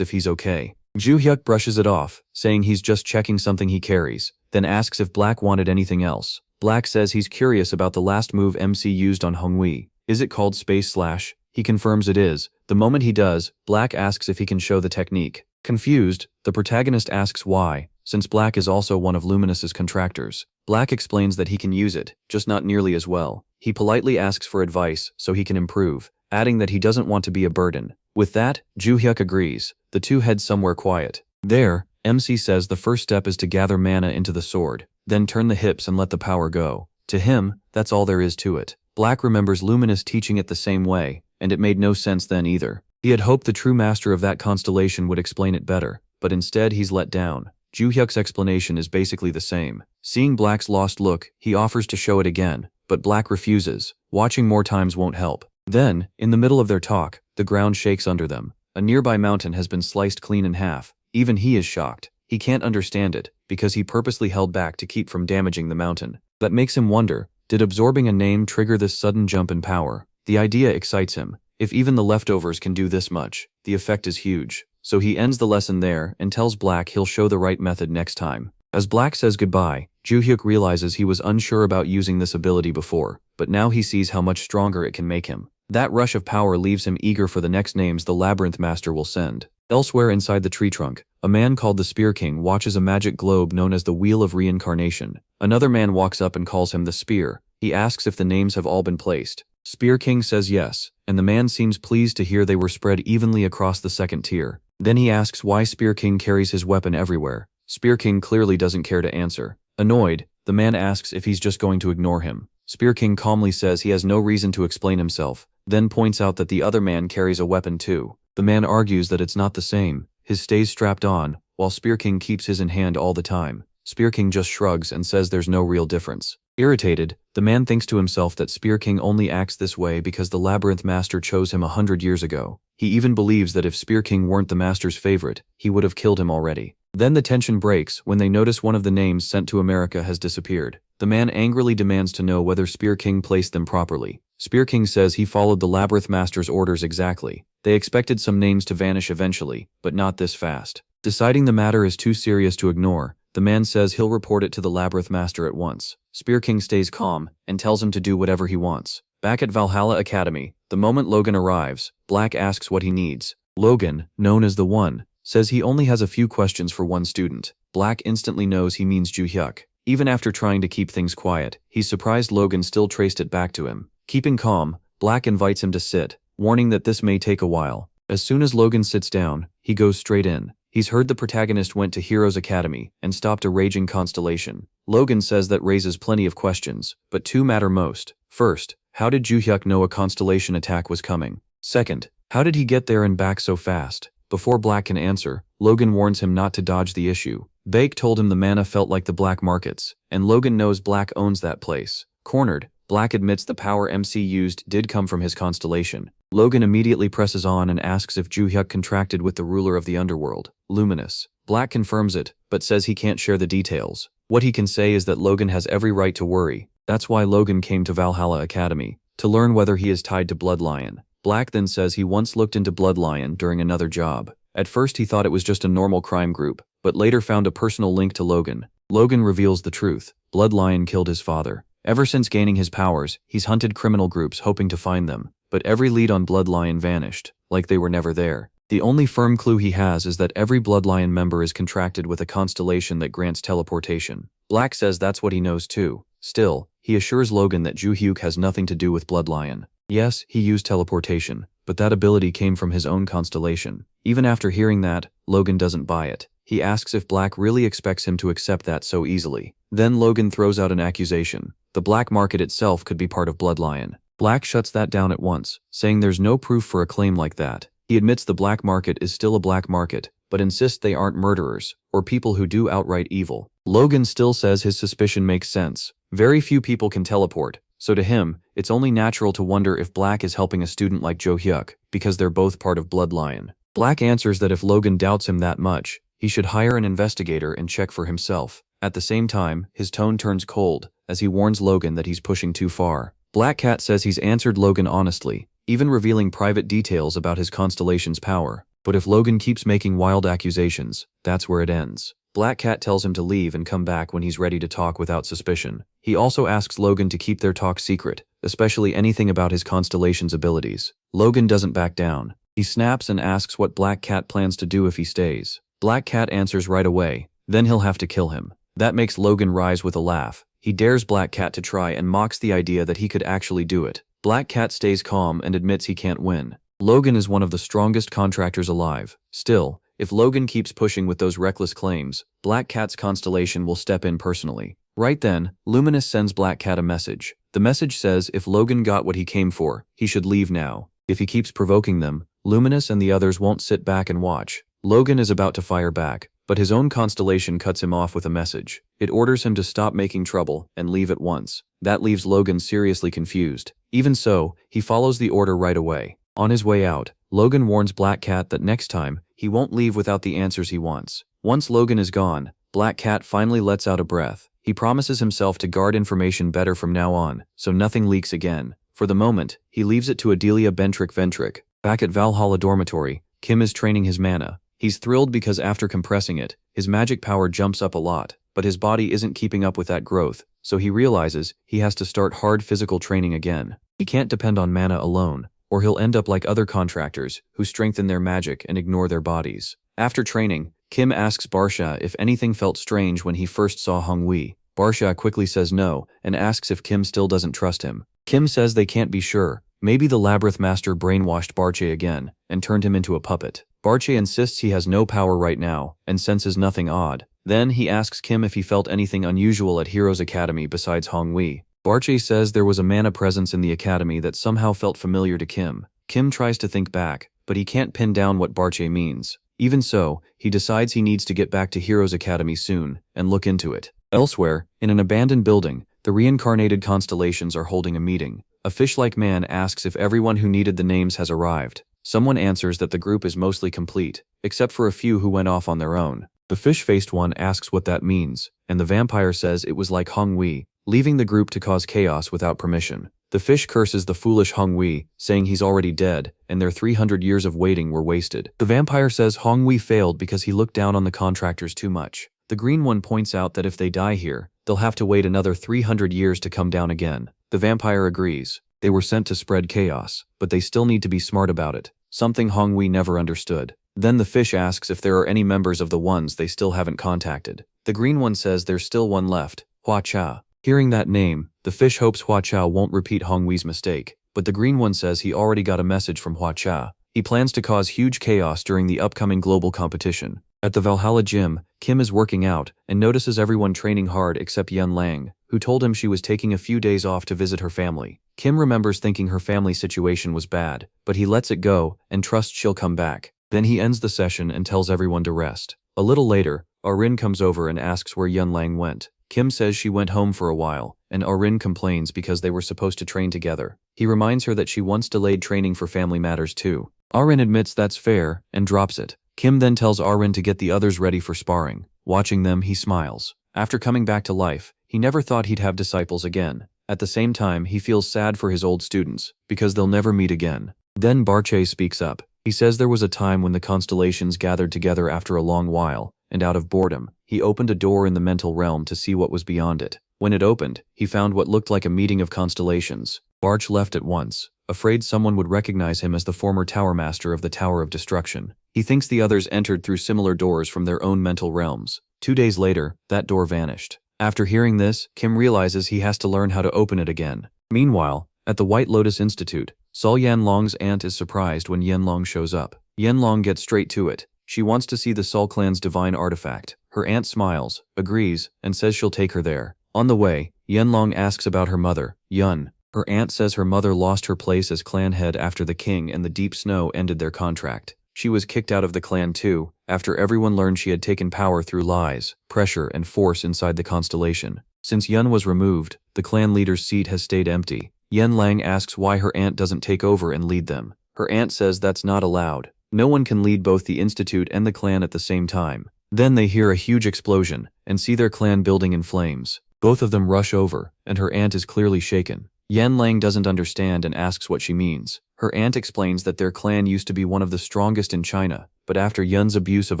if he's okay. Joo-hyuk brushes it off, saying he's just checking something he carries, then asks if Black wanted anything else. Black says he's curious about the last move MC used on Hongwee. Is it called Space Slash? He confirms it is. The moment he does, Black asks if he can show the technique. Confused, the protagonist asks why, since Black is also one of Luminous's contractors. Black explains that he can use it, just not nearly as well. He politely asks for advice so he can improve, adding that he doesn't want to be a burden. With that, Joo-hyuk agrees. The two head somewhere quiet. There, MC says the first step is to gather mana into the sword, then turn the hips and let the power go. To him, that's all there is to it. Black remembers Luminous teaching it the same way, and it made no sense then either. He had hoped the true master of that constellation would explain it better, but instead he's let down. Joo-hyuk's explanation is basically the same. Seeing Black's lost look, he offers to show it again, but Black refuses. Watching more times won't help. Then, in the middle of their talk, the ground shakes under them. A nearby mountain has been sliced clean in half. Even he is shocked. He can't understand it, because he purposely held back to keep from damaging the mountain. That makes him wonder, did absorbing a name trigger this sudden jump in power? The idea excites him. If even the leftovers can do this much, the effect is huge. So he ends the lesson there and tells Black he'll show the right method next time. As Black says goodbye, Joo-hyuk realizes he was unsure about using this ability before, but now he sees how much stronger it can make him. That rush of power leaves him eager for the next names the Labyrinth Master will send. Elsewhere inside the tree trunk, a man called the Spear King watches a magic globe known as the Wheel of Reincarnation. Another man walks up and calls him the Spear. He asks if the names have all been placed. Spear King says yes, and the man seems pleased to hear they were spread evenly across the second tier. Then he asks why Spear King carries his weapon everywhere. Spear King clearly doesn't care to answer. Annoyed, the man asks if he's just going to ignore him. Spear King calmly says he has no reason to explain himself, then points out that the other man carries a weapon too. The man argues that it's not the same. His stays strapped on, while Spear King keeps his in hand all the time. Spear King just shrugs and says there's no real difference. Irritated, the man thinks to himself that Spear King only acts this way because the Labyrinth Master chose him 100 years ago. He even believes that if Spear King weren't the Master's favorite, he would have killed him already. Then the tension breaks when they notice one of the names sent to America has disappeared. The man angrily demands to know whether Spear King placed them properly. Spear King says he followed the Labyrinth Master's orders exactly. They expected some names to vanish eventually, but not this fast. Deciding the matter is too serious to ignore, the man says he'll report it to the Labyrinth Master at once. Spear King stays calm and tells him to do whatever he wants. Back at Valhalla Academy, the moment Logan arrives, Black asks what he needs. Logan, known as the One, says he only has a few questions for one student. Black instantly knows he means Joo-hyuk. Even after trying to keep things quiet, he's surprised Logan still traced it back to him. Keeping calm, Black invites him to sit, warning that this may take a while. As soon as Logan sits down, he goes straight in. He's heard the protagonist went to Heroes Academy and stopped a raging constellation. Logan says that raises plenty of questions, but two matter most. First, how did Joo-hyuk know a constellation attack was coming? Second, how did he get there and back so fast? Before Black can answer, Logan warns him not to dodge the issue. Bake told him the mana felt like the black markets, and Logan knows Black owns that place. Cornered, Black admits the power MC used did come from his constellation. Logan immediately presses on and asks if Joo-hyuk contracted with the ruler of the underworld, Luminous. Black confirms it, but says he can't share the details. What he can say is that Logan has every right to worry. That's why Logan came to Valhalla Academy, to learn whether he is tied to Bloodlion. Black then says he once looked into Bloodlion during another job. At first he thought it was just a normal crime group, but later found a personal link to Logan. Logan reveals the truth. Bloodlion killed his father. Ever since gaining his powers, he's hunted criminal groups hoping to find them, but every lead on Bloodlion vanished, like they were never there. The only firm clue he has is that every Bloodlion member is contracted with a constellation that grants teleportation. Black says that's what he knows too. Still, he assures Logan that Ju-hyuk has nothing to do with Bloodlion. Yes, he used teleportation, but that ability came from his own constellation. Even after hearing that, Logan doesn't buy it. He asks if Black really expects him to accept that so easily. Then Logan throws out an accusation. The black market itself could be part of Bloodlion. Black shuts that down at once, saying there's no proof for a claim like that. He admits the black market is still a black market, but insists they aren't murderers, or people who do outright evil. Logan still says his suspicion makes sense. Very few people can teleport, so to him, it's only natural to wonder if Black is helping a student like Jo-hyuk, because they're both part of Bloodlion. Black answers that if Logan doubts him that much, he should hire an investigator and check for himself. At the same time, his tone turns cold, as he warns Logan that he's pushing too far. Black Cat says he's answered Logan honestly, even revealing private details about his constellation's power. But if Logan keeps making wild accusations, that's where it ends. Black Cat tells him to leave and come back when he's ready to talk without suspicion. He also asks Logan to keep their talk secret, especially anything about his constellation's abilities. Logan doesn't back down. He snaps and asks what Black Cat plans to do if he stays. Black Cat answers right away, then he'll have to kill him. That makes Logan rise with a laugh. He dares Black Cat to try and mocks the idea that he could actually do it. Black Cat stays calm and admits he can't win. Logan is one of the strongest contractors alive. Still, if Logan keeps pushing with those reckless claims, Black Cat's constellation will step in personally. Right then, Luminous sends Black Cat a message. The message says if Logan got what he came for, he should leave now. If he keeps provoking them, Luminous and the others won't sit back and watch. Logan is about to fire back, but his own constellation cuts him off with a message. It orders him to stop making trouble and leave at once. That leaves Logan seriously confused. Even so, he follows the order right away. On his way out, Logan warns Black Cat that next time, he won't leave without the answers he wants. Once Logan is gone, Black Cat finally lets out a breath. He promises himself to guard information better from now on, so nothing leaks again. For the moment, he leaves it to Adelia Ventric. Back at Valhalla Dormitory, Kim is training his mana. He's thrilled because after compressing it, his magic power jumps up a lot, but his body isn't keeping up with that growth, so he realizes he has to start hard physical training again. He can't depend on mana alone, or he'll end up like other contractors who strengthen their magic and ignore their bodies. After training, Kim asks Barsha if anything felt strange when he first saw Hongwei. Barsha quickly says no and asks if Kim still doesn't trust him. Kim says they can't be sure. Maybe the Labyrinth Master brainwashed Barche again and turned him into a puppet. Barche insists he has no power right now and senses nothing odd. Then he asks Kim if he felt anything unusual at Heroes Academy besides Hongwei. Barche says there was a mana presence in the academy that somehow felt familiar to Kim. Kim tries to think back, but he can't pin down what Barche means. Even so, he decides he needs to get back to Heroes Academy soon and look into it. Elsewhere, in an abandoned building, the reincarnated constellations are holding a meeting. A fish-like man asks if everyone who needed the names has arrived. Someone answers that the group is mostly complete, except for a few who went off on their own. The fish-faced one asks what that means, and the vampire says it was like Hongwei, leaving the group to cause chaos without permission. The fish curses the foolish Hongwei, saying he's already dead, and their 300 years of waiting were wasted. The vampire says Hongwei failed because he looked down on the contractors too much. The green one points out that if they die here, they'll have to wait another 300 years to come down again. The vampire agrees. They were sent to spread chaos, but they still need to be smart about it, something Hongwei never understood. Then the fish asks if there are any members of the ones they still haven't contacted. The green one says there's still one left, Hua Cha. Hearing that name, the fish hopes Hua Cha won't repeat Hongwei's mistake, but the green one says he already got a message from Hua Cha. He plans to cause huge chaos during the upcoming global competition. At the Valhalla gym, Kim is working out and notices everyone training hard except Yun Lang, who told him she was taking a few days off to visit her family. Kim remembers thinking her family situation was bad, but he lets it go and trusts she'll come back. Then he ends the session and tells everyone to rest. A little later, Arin comes over and asks where Yun Lang went. Kim says she went home for a while, and Arin complains because they were supposed to train together. He reminds her that she once delayed training for family matters too. Arin admits that's fair and drops it. Kim then tells Arin to get the others ready for sparring. Watching them, he smiles. After coming back to life, he never thought he'd have disciples again. At the same time, he feels sad for his old students, because they'll never meet again. Then Barche speaks up. He says there was a time when the constellations gathered together after a long while, and out of boredom, he opened a door in the mental realm to see what was beyond it. When it opened, he found what looked like a meeting of constellations. Barch left at once, afraid someone would recognize him as the former Tower Master of the Tower of Destruction. He thinks the others entered through similar doors from their own mental realms. 2 days later, that door vanished. After hearing this, Kim realizes he has to learn how to open it again. Meanwhile, at the White Lotus Institute, Sol Yanlong's aunt is surprised when Yanlong shows up. Yanlong gets straight to it. She wants to see the Sol clan's divine artifact. Her aunt smiles, agrees, and says she'll take her there. On the way, Yanlong asks about her mother, Yun. Her aunt says her mother lost her place as clan head after the king and the deep snow ended their contract. She was kicked out of the clan too, after everyone learned she had taken power through lies, pressure, and force inside the constellation. Since Yun was removed, the clan leader's seat has stayed empty. Yanlang asks why her aunt doesn't take over and lead them. Her aunt says that's not allowed. No one can lead both the institute and the clan at the same time. Then they hear a huge explosion, and see their clan building in flames. Both of them rush over, and her aunt is clearly shaken. Yanlang doesn't understand and asks what she means. Her aunt explains that their clan used to be one of the strongest in China, but after Yun's abuse of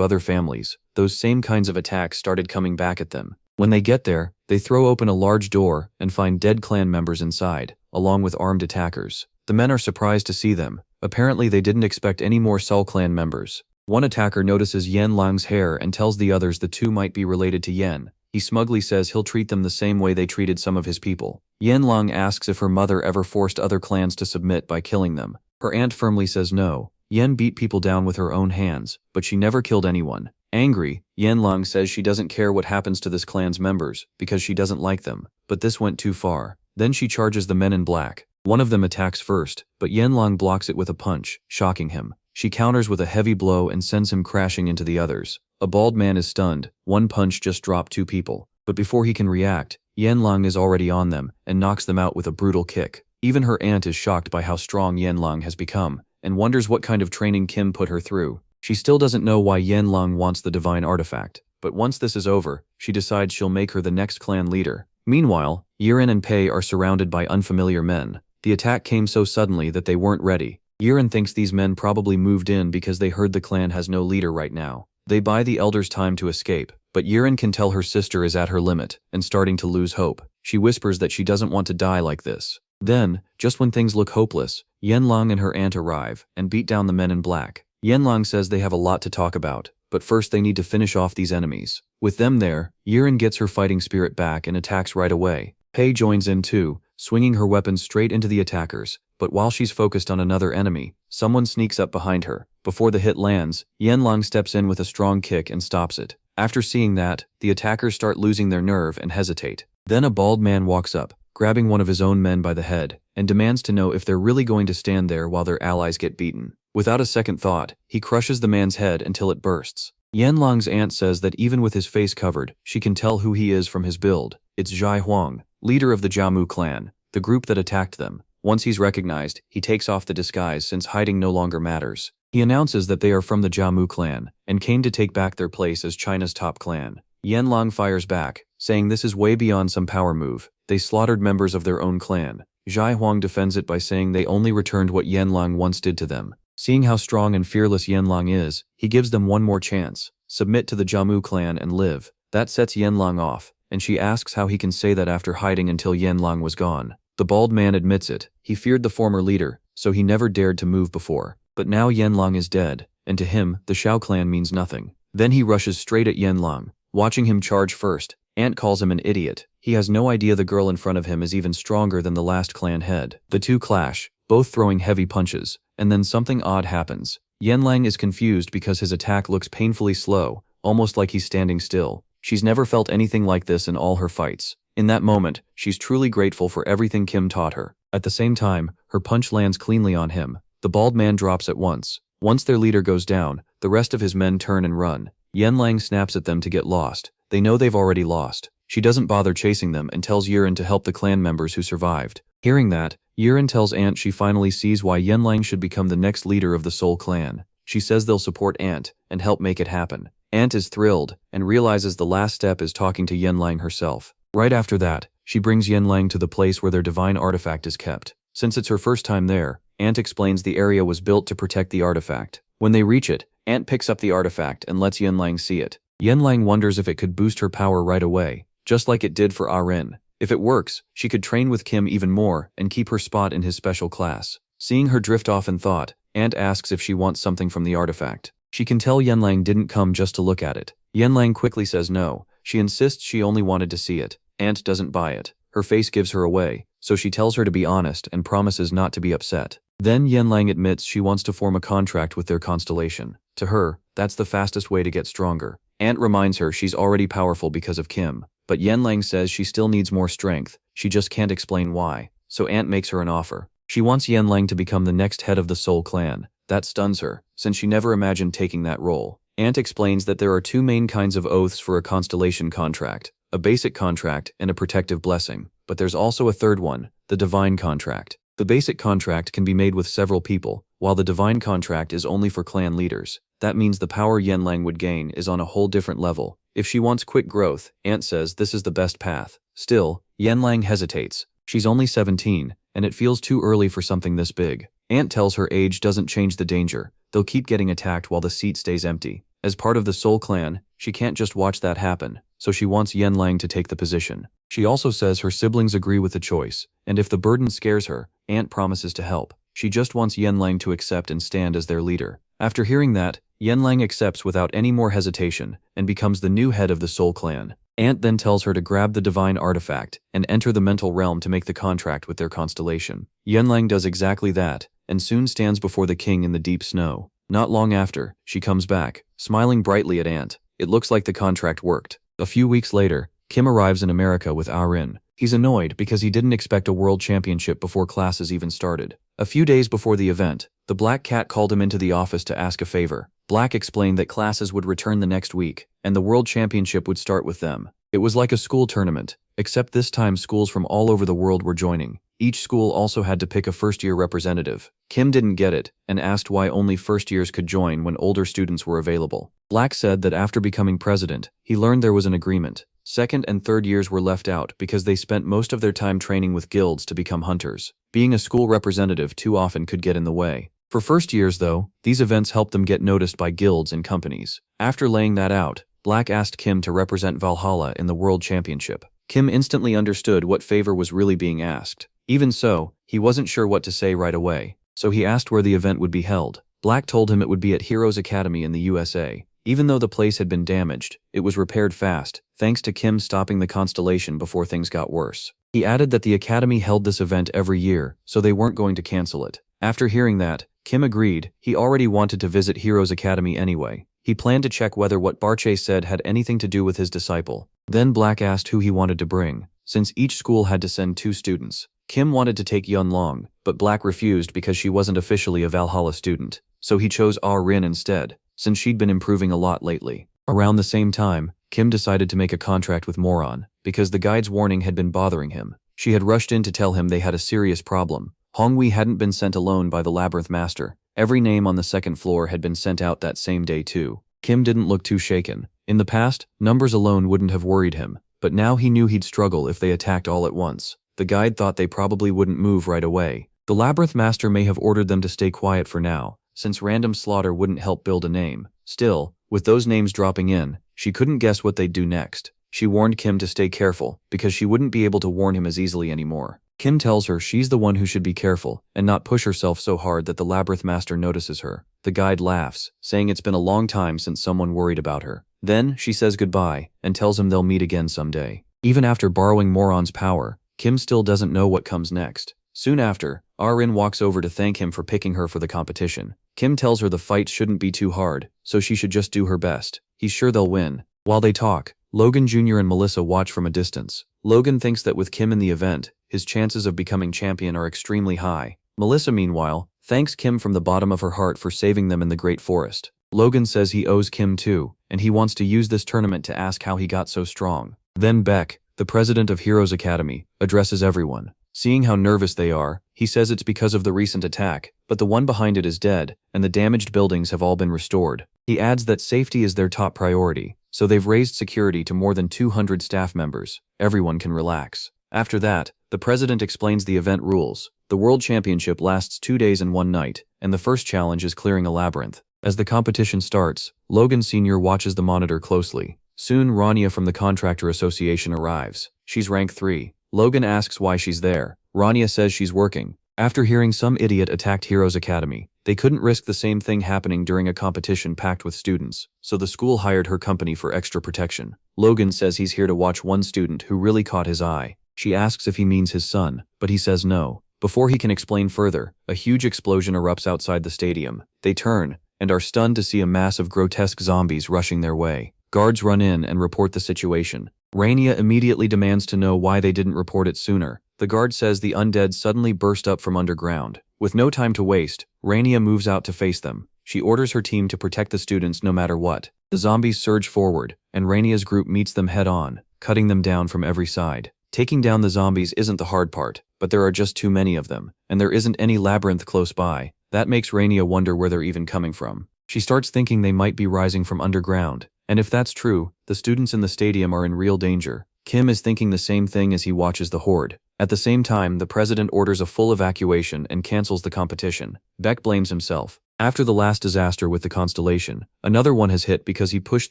other families, those same kinds of attacks started coming back at them. When they get there, they throw open a large door and find dead clan members inside, along with armed attackers. The men are surprised to see them. Apparently they didn't expect any more Sol clan members. One attacker notices Yanlang's hair and tells the others the two might be related to Yen. He smugly says he'll treat them the same way they treated some of his people. Yanlang asks if her mother ever forced other clans to submit by killing them. Her aunt firmly says no. Yen beat people down with her own hands, but she never killed anyone. Angry, Yanlang says she doesn't care what happens to this clan's members, because she doesn't like them. But this went too far. Then she charges the men in black. One of them attacks first, but Yanlang blocks it with a punch, shocking him. She counters with a heavy blow and sends him crashing into the others. A bald man is stunned. One punch just dropped 2 people. But before he can react, Yanlang is already on them and knocks them out with a brutal kick. Even her aunt is shocked by how strong Yanlang has become, and wonders what kind of training Kim put her through. She still doesn't know why Yanlang wants the divine artifact, but once this is over, she decides she'll make her the next clan leader. Meanwhile, Yiren and Pei are surrounded by unfamiliar men. The attack came so suddenly that they weren't ready. Yiren thinks these men probably moved in because they heard the clan has no leader right now. They buy the elders time to escape, but Yiren can tell her sister is at her limit and starting to lose hope. She whispers that she doesn't want to die like this. Then, just when things look hopeless, Yanlang and her aunt arrive and beat down the men in black. Yanlang says they have a lot to talk about, but first they need to finish off these enemies. With them there, Yiren gets her fighting spirit back and attacks right away. Pei joins in too, swinging her weapon straight into the attackers, but while she's focused on another enemy, someone sneaks up behind her. Before the hit lands, Yanlang steps in with a strong kick and stops it. After seeing that, the attackers start losing their nerve and hesitate. Then a bald man walks up, grabbing one of his own men by the head, and demands to know if they're really going to stand there while their allies get beaten. Without a second thought, he crushes the man's head until it bursts. Yanlang's aunt says that even with his face covered, she can tell who he is from his build. It's Zhai Huang, leader of the Jiamu clan, the group that attacked them. Once he's recognized, he takes off the disguise since hiding no longer matters. He announces that they are from the Jiamu clan, and came to take back their place as China's top clan. Yanlang fires back, saying this is way beyond some power move. They slaughtered members of their own clan. Zhai Huang defends it by saying they only returned what Yanlang once did to them. Seeing how strong and fearless Yanlang is, he gives them one more chance. Submit to the Jiamu clan and live. That sets Yanlang off, and she asks how he can say that after hiding until Yanlang was gone. The bald man admits it. He feared the former leader, so he never dared to move before. But now Yanlang is dead, and to him, the Shao clan means nothing. Then he rushes straight at Yanlang. Watching him charge first, Ant calls him an idiot. He has no idea the girl in front of him is even stronger than the last clan head. The two clash, both throwing heavy punches, and then something odd happens. Yanlang is confused because his attack looks painfully slow, almost like he's standing still. She's never felt anything like this in all her fights. In that moment, she's truly grateful for everything Kim taught her. At the same time, her punch lands cleanly on him. The bald man drops at once. Once their leader goes down, the rest of his men turn and run. Yanlang snaps at them to get lost. They know they've already lost. She doesn't bother chasing them and tells Yiren to help the clan members who survived. Hearing that, Yiren tells Ant she finally sees why Yanlang should become the next leader of the Soul clan. She says they'll support Ant and help make it happen. Ant is thrilled and realizes the last step is talking to Yanlang herself. Right after that, she brings Yanlang to the place where their divine artifact is kept. Since it's her first time there, Ant explains the area was built to protect the artifact. When they reach it, Ant picks up the artifact and lets Yanlang see it. Yanlang wonders if it could boost her power right away, just like it did for Arin. If it works, she could train with Kim even more and keep her spot in his special class. Seeing her drift off in thought, Ant asks if she wants something from the artifact. She can tell Yanlang didn't come just to look at it. Yanlang quickly says no. She insists she only wanted to see it. Ant doesn't buy it. Her face gives her away, so she tells her to be honest and promises not to be upset. Then Yanlang admits she wants to form a contract with their constellation. To her, that's the fastest way to get stronger. Ant reminds her she's already powerful because of Kim, but Yanlang says she still needs more strength. She just can't explain why, so Ant makes her an offer. She wants Yanlang to become the next head of the Soul Clan. That stuns her, since she never imagined taking that role. Ant explains that there are two main kinds of oaths for a constellation contract, a basic contract and a protective blessing. But there's also a third one, the divine contract. The basic contract can be made with several people, while the divine contract is only for clan leaders. That means the power Yanlang would gain is on a whole different level. If she wants quick growth, Ant says this is the best path. Still, Yanlang hesitates. She's only 17, and it feels too early for something this big. Ant tells her age doesn't change the danger. They'll keep getting attacked while the seat stays empty. As part of the Soul Clan, she can't just watch that happen, so she wants Yanlang to take the position. She also says her siblings agree with the choice, and if the burden scares her, Ant promises to help. She just wants Yanlang to accept and stand as their leader. After hearing that, Yanlang accepts without any more hesitation and becomes the new head of the Soul Clan. Ant then tells her to grab the divine artifact and enter the mental realm to make the contract with their constellation. Yanlang does exactly that, and soon stands before the king in the deep snow. Not long after, she comes back, smiling brightly at Ant. It looks like the contract worked. A few weeks later, Kim arrives in America with Arin. He's annoyed because he didn't expect a world championship before classes even started. A few days before the event, the Black Cat called him into the office to ask a favor. Black explained that classes would return the next week, and the world championship would start with them. It was like a school tournament, except this time schools from all over the world were joining. Each school also had to pick a first-year representative. Kim didn't get it, and asked why only first-years could join when older students were available. Black said that after becoming president, he learned there was an agreement. Second and third years were left out because they spent most of their time training with guilds to become hunters. Being a school representative too often could get in the way. For first years, though, these events helped them get noticed by guilds and companies. After laying that out, Black asked Kim to represent Valhalla in the World Championship. Kim instantly understood what favor was really being asked. Even so, he wasn't sure what to say right away, so he asked where the event would be held. Black told him it would be at Heroes Academy in the USA. Even though the place had been damaged, it was repaired fast, thanks to Kim stopping the constellation before things got worse. He added that the Academy held this event every year, so they weren't going to cancel it. After hearing that, Kim agreed. He already wanted to visit Heroes Academy anyway. He planned to check whether what Barche said had anything to do with his disciple. Then Black asked who he wanted to bring, since each school had to send 2 students. Kim wanted to take Yun Long, but Black refused because she wasn't officially a Valhalla student, so he chose Rin instead, since she'd been improving a lot lately. Around the same time, Kim decided to make a contract with Moron, because the guide's warning had been bothering him. She had rushed in to tell him they had a serious problem. Hongwei hadn't been sent alone by the Labyrinth Master. Every name on the second floor had been sent out that same day too. Kim didn't look too shaken. In the past, numbers alone wouldn't have worried him, but now he knew he'd struggle if they attacked all at once. The guide thought they probably wouldn't move right away. The Labyrinth Master may have ordered them to stay quiet for now, since random slaughter wouldn't help build a name. Still, with those names dropping in, she couldn't guess what they'd do next. She warned Kim to stay careful, because she wouldn't be able to warn him as easily anymore. Kim tells her she's the one who should be careful, and not push herself so hard that the Labyrinth Master notices her. The guide laughs, saying it's been a long time since someone worried about her. Then, she says goodbye, and tells him they'll meet again someday. Even after borrowing Moron's power, Kim still doesn't know what comes next. Soon after, Rin walks over to thank him for picking her for the competition. Kim tells her the fight shouldn't be too hard, so she should just do her best. He's sure they'll win. While they talk, Logan Jr. and Melissa watch from a distance. Logan thinks that with Kim in the event, his chances of becoming champion are extremely high. Melissa, meanwhile, thanks Kim from the bottom of her heart for saving them in the Great Forest. Logan says he owes Kim too, and he wants to use this tournament to ask how he got so strong. Then Beck, the president of Heroes Academy, addresses everyone. Seeing how nervous they are, he says it's because of the recent attack, but the one behind it is dead, and the damaged buildings have all been restored. He adds that safety is their top priority, so they've raised security to more than 200 staff members. Everyone can relax. After that, the president explains the event rules. The World Championship lasts 2 days and 1 night, and the first challenge is clearing a labyrinth. As the competition starts, Logan Sr. watches the monitor closely. Soon, Rania from the Contractor Association arrives. She's rank 3. Logan asks why she's there. Rania says she's working. After hearing some idiot attacked Heroes Academy, they couldn't risk the same thing happening during a competition packed with students, so the school hired her company for extra protection. Logan says he's here to watch one student who really caught his eye. She asks if he means his son, but he says no. Before he can explain further, a huge explosion erupts outside the stadium. They turn, and are stunned to see a mass of grotesque zombies rushing their way. Guards run in and report the situation. Rania immediately demands to know why they didn't report it sooner. The guard says the undead suddenly burst up from underground. With no time to waste, Rania moves out to face them. She orders her team to protect the students no matter what. The zombies surge forward, and Rania's group meets them head-on, cutting them down from every side. Taking down the zombies isn't the hard part, but there are just too many of them, and there isn't any labyrinth close by. That makes Rania wonder where they're even coming from. She starts thinking they might be rising from underground, and if that's true, the students in the stadium are in real danger. Kim is thinking the same thing as he watches the horde. At the same time, the president orders a full evacuation and cancels the competition. Beck blames himself. After the last disaster with the constellation, another one has hit because he pushed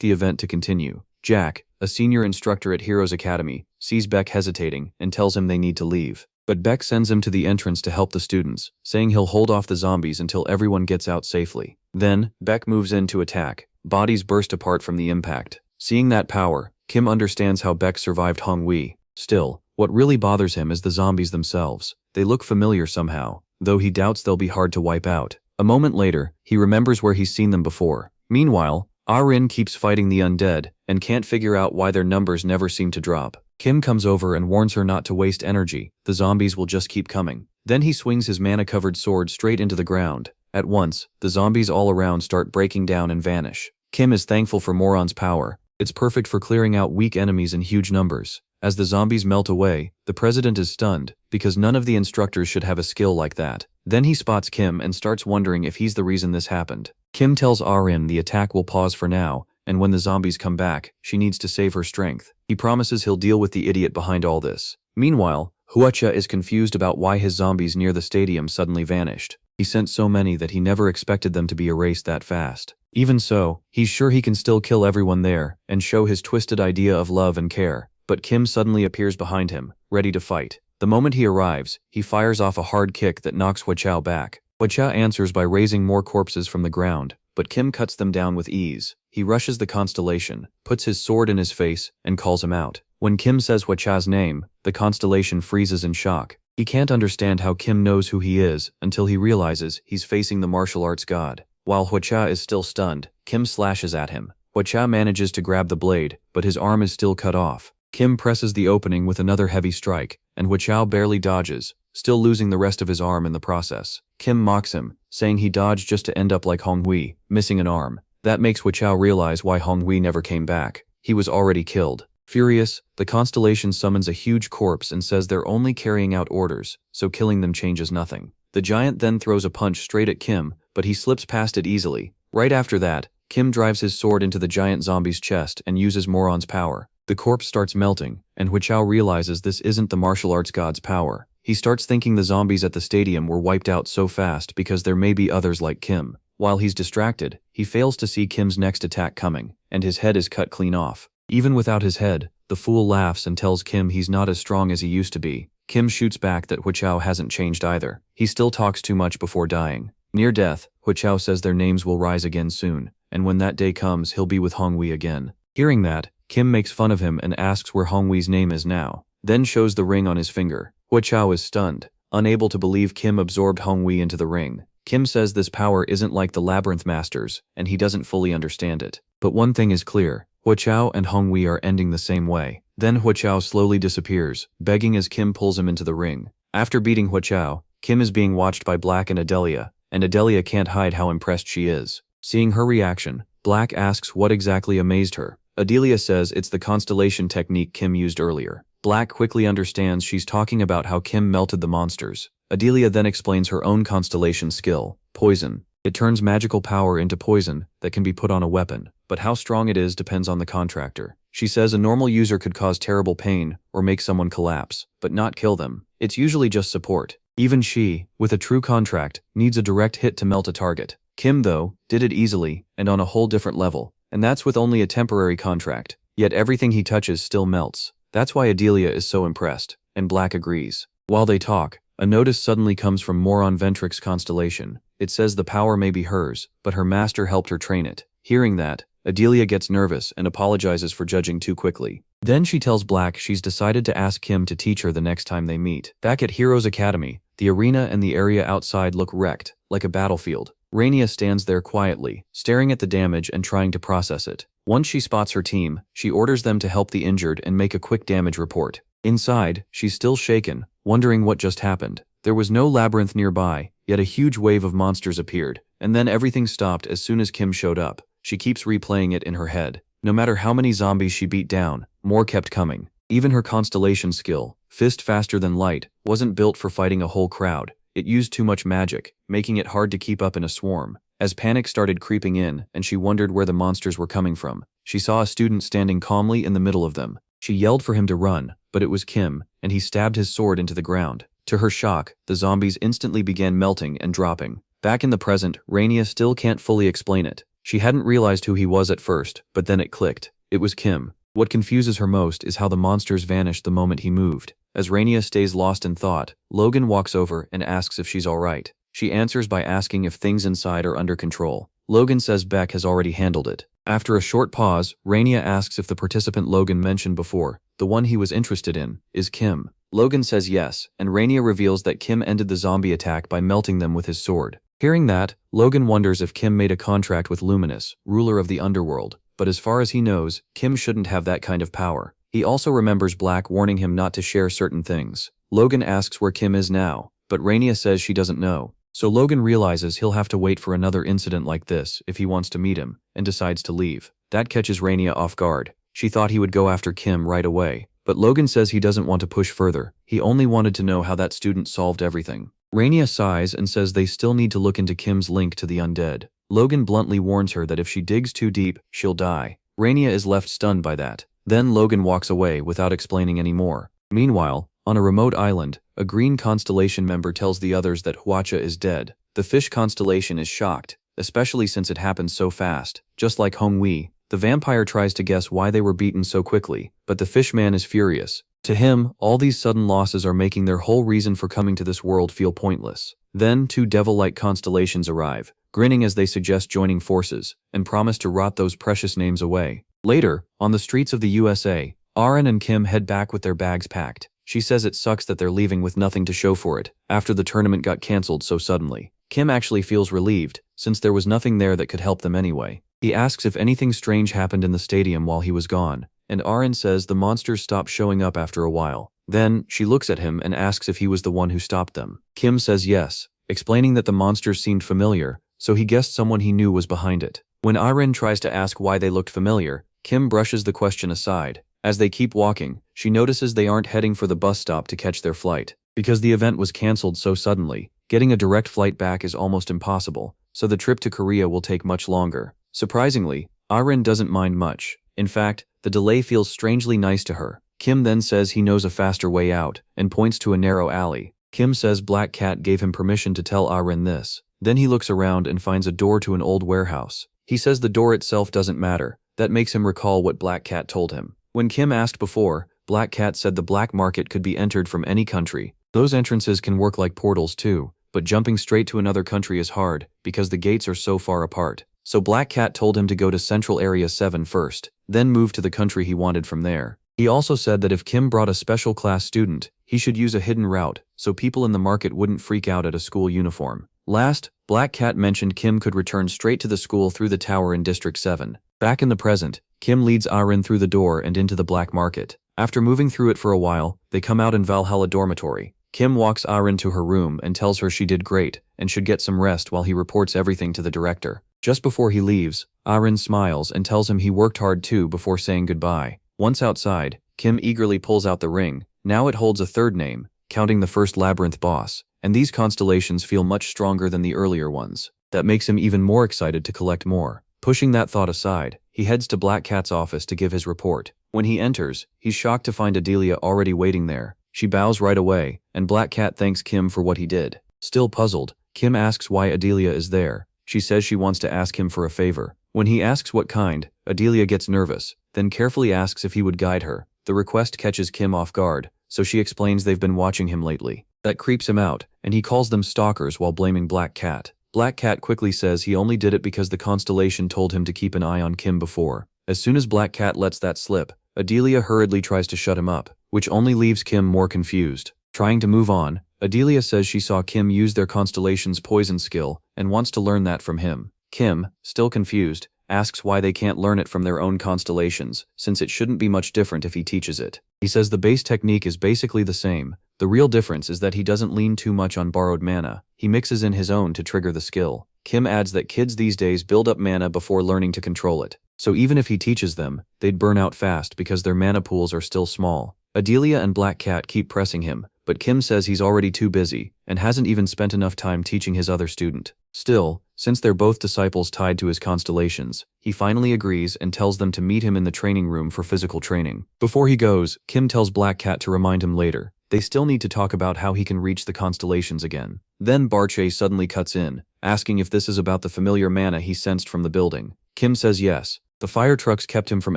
the event to continue. Jack, a senior instructor at Heroes Academy, sees Beck hesitating and tells him they need to leave. But Beck sends him to the entrance to help the students, saying he'll hold off the zombies until everyone gets out safely. Then, Beck moves in to attack. Bodies burst apart from the impact. Seeing that power, Kim understands how Beck survived Hongwei. Still, what really bothers him is the zombies themselves. They look familiar somehow, though he doubts they'll be hard to wipe out. A moment later, he remembers where he's seen them before. Meanwhile, Arin keeps fighting the undead, and can't figure out why their numbers never seem to drop. Kim comes over and warns her not to waste energy. The zombies will just keep coming. Then he swings his mana-covered sword straight into the ground. At once, the zombies all around start breaking down and vanish. Kim is thankful for Moron's power. It's perfect for clearing out weak enemies in huge numbers. As the zombies melt away, the president is stunned, because none of the instructors should have a skill like that. Then he spots Kim and starts wondering if he's the reason this happened. Kim tells Arin the attack will pause for now, and when the zombies come back, she needs to save her strength. He promises he'll deal with the idiot behind all this. Meanwhile, Huacha is confused about why his zombies near the stadium suddenly vanished. He sent so many that he never expected them to be erased that fast. Even so, he's sure he can still kill everyone there and show his twisted idea of love and care. But Kim suddenly appears behind him, ready to fight. The moment he arrives, he fires off a hard kick that knocks Huachao back. Huachao answers by raising more corpses from the ground, but Kim cuts them down with ease. He rushes the constellation, puts his sword in his face, and calls him out. When Kim says Huachao's name, the constellation freezes in shock. He can't understand how Kim knows who he is until he realizes he's facing the martial arts god. While Huachao is still stunned, Kim slashes at him. Huachao manages to grab the blade, but his arm is still cut off. Kim presses the opening with another heavy strike, and Huachao barely dodges, still losing the rest of his arm in the process. Kim mocks him, saying he dodged just to end up like Hongwei, missing an arm. That makes Huachao realize why Hongwei never came back. He was already killed. Furious, the constellation summons a huge corpse and says they're only carrying out orders, so killing them changes nothing. The giant then throws a punch straight at Kim, but he slips past it easily. Right after that, Kim drives his sword into the giant zombie's chest and uses Moron's power. The corpse starts melting, and Huachao realizes this isn't the martial arts god's power. He starts thinking the zombies at the stadium were wiped out so fast because there may be others like Kim. While he's distracted, he fails to see Kim's next attack coming, and his head is cut clean off. Even without his head, the fool laughs and tells Kim he's not as strong as he used to be. Kim shoots back that Huachao hasn't changed either. He still talks too much before dying. Near death, Huachao says their names will rise again soon, and when that day comes he'll be with Hongwei again. Hearing that, Kim makes fun of him and asks where Hongwei's name is now, then shows the ring on his finger. Huachao is stunned, unable to believe Kim absorbed Hongwei into the ring. Kim says this power isn't like the Labyrinth Masters, and he doesn't fully understand it. But one thing is clear, Huachao and Hongwei are ending the same way. Then Huachao slowly disappears, begging as Kim pulls him into the ring. After beating Huachao, Kim is being watched by Black and Adelia can't hide how impressed she is. Seeing her reaction, Black asks what exactly amazed her. Adelia says it's the constellation technique Kim used earlier. Black quickly understands she's talking about how Kim melted the monsters. Adelia then explains her own constellation skill, poison. It turns magical power into poison that can be put on a weapon, but how strong it is depends on the contractor. She says a normal user could cause terrible pain or make someone collapse, but not kill them. It's usually just support. Even she, with a true contract, needs a direct hit to melt a target. Kim, though, did it easily and on a whole different level, and that's with only a temporary contract, yet everything he touches still melts. That's why Adelia is so impressed, and Black agrees. While they talk, a notice suddenly comes from Moron Ventrix's constellation. It says the power may be hers, but her master helped her train it. Hearing that, Adelia gets nervous and apologizes for judging too quickly. Then she tells Black she's decided to ask Kim to teach her the next time they meet. Back at Heroes Academy, the arena and the area outside look wrecked, like a battlefield. Rainia stands there quietly, staring at the damage and trying to process it. Once she spots her team, she orders them to help the injured and make a quick damage report. Inside, she's still shaken, wondering what just happened. There was no labyrinth nearby, yet a huge wave of monsters appeared, and then everything stopped as soon as Kim showed up. She keeps replaying it in her head. No matter how many zombies she beat down, more kept coming. Even her constellation skill, fist faster than light, wasn't built for fighting a whole crowd. It used too much magic, making it hard to keep up in a swarm. As panic started creeping in and she wondered where the monsters were coming from, she saw a student standing calmly in the middle of them. She yelled for him to run, but it was Kim, and he stabbed his sword into the ground. To her shock, the zombies instantly began melting and dropping. Back in the present, Rainia still can't fully explain it. She hadn't realized who he was at first, but then it clicked. It was Kim. What confuses her most is how the monsters vanished the moment he moved. As Rainia stays lost in thought, Logan walks over and asks if she's alright. She answers by asking if things inside are under control. Logan says Beck has already handled it. After a short pause, Rainia asks if the participant Logan mentioned before, the one he was interested in, is Kim. Logan says yes, and Rainia reveals that Kim ended the zombie attack by melting them with his sword. Hearing that, Logan wonders if Kim made a contract with Luminous, ruler of the underworld, but as far as he knows, Kim shouldn't have that kind of power. He also remembers Black warning him not to share certain things. Logan asks where Kim is now, but Rainia says she doesn't know. So Logan realizes he'll have to wait for another incident like this if he wants to meet him, and decides to leave. That catches Rainia off guard. She thought he would go after Kim right away, but Logan says he doesn't want to push further. He only wanted to know how that student solved everything. Rainia sighs and says they still need to look into Kim's link to the undead. Logan bluntly warns her that if she digs too deep, she'll die. Rainia is left stunned by that. Then Logan walks away without explaining any more. Meanwhile, on a remote island, a green constellation member tells the others that Huacha is dead. The fish constellation is shocked, especially since it happened so fast. Just like Hongwei, the vampire tries to guess why they were beaten so quickly, but the fishman is furious. To him, all these sudden losses are making their whole reason for coming to this world feel pointless. Then two devil-like constellations arrive, grinning as they suggest joining forces, and promise to rot those precious names away. Later, on the streets of the USA, Aaron and Kim head back with their bags packed. She says it sucks that they're leaving with nothing to show for it, after the tournament got cancelled so suddenly. Kim actually feels relieved, since there was nothing there that could help them anyway. He asks if anything strange happened in the stadium while he was gone, and Aaron says the monsters stopped showing up after a while. Then, she looks at him and asks if he was the one who stopped them. Kim says yes, explaining that the monsters seemed familiar, so he guessed someone he knew was behind it. When Aaron tries to ask why they looked familiar, Kim brushes the question aside. As they keep walking, she notices they aren't heading for the bus stop to catch their flight. Because the event was cancelled so suddenly, getting a direct flight back is almost impossible, so the trip to Korea will take much longer. Surprisingly, Aaron doesn't mind much. In fact, the delay feels strangely nice to her. Kim then says he knows a faster way out, and points to a narrow alley. Kim says Black Cat gave him permission to tell Aaron this. Then he looks around and finds a door to an old warehouse. He says the door itself doesn't matter. That makes him recall what Black Cat told him. When Kim asked before, Black Cat said the black market could be entered from any country. Those entrances can work like portals too, but jumping straight to another country is hard, because the gates are so far apart. So Black Cat told him to go to Central Area 7 first, then move to the country he wanted from there. He also said that if Kim brought a special class student, he should use a hidden route, so people in the market wouldn't freak out at a school uniform. Last, Black Cat mentioned Kim could return straight to the school through the tower in District 7. Back in the present, Kim leads Aaron through the door and into the black market. After moving through it for a while, they come out in Valhalla dormitory. Kim walks Aaron to her room and tells her she did great and should get some rest while he reports everything to the director. Just before he leaves, Aaron smiles and tells him he worked hard too before saying goodbye. Once outside, Kim eagerly pulls out the ring. Now it holds a third name, counting the first labyrinth boss, and these constellations feel much stronger than the earlier ones. That makes him even more excited to collect more. Pushing that thought aside, he heads to Black Cat's office to give his report. When he enters, he's shocked to find Adelia already waiting there. She bows right away, and Black Cat thanks Kim for what he did. Still puzzled, Kim asks why Adelia is there. She says she wants to ask him for a favor. When he asks what kind, Adelia gets nervous, then carefully asks if he would guide her. The request catches Kim off guard, so she explains they've been watching him lately. That creeps him out, and he calls them stalkers while blaming Black Cat. Black Cat quickly says he only did it because the constellation told him to keep an eye on Kim before. As soon as Black Cat lets that slip, Adelia hurriedly tries to shut him up, which only leaves Kim more confused. Trying to move on, Adelia says she saw Kim use their constellation's poison skill and wants to learn that from him. Kim, still confused, asks why they can't learn it from their own constellations, since it shouldn't be much different if he teaches it. He says the base technique is basically the same. The real difference is that he doesn't lean too much on borrowed mana. He mixes in his own to trigger the skill. Kim adds that kids these days build up mana before learning to control it. So even if he teaches them, they'd burn out fast because their mana pools are still small. Adelia and Black Cat keep pressing him, but Kim says he's already too busy and hasn't even spent enough time teaching his other student. Still, since they're both disciples tied to his constellations, he finally agrees and tells them to meet him in the training room for physical training. Before he goes, Kim tells Black Cat to remind him later. They still need to talk about how he can reach the constellations again. Then Barche suddenly cuts in, asking if this is about the familiar mana he sensed from the building. Kim says yes. The fire trucks kept him from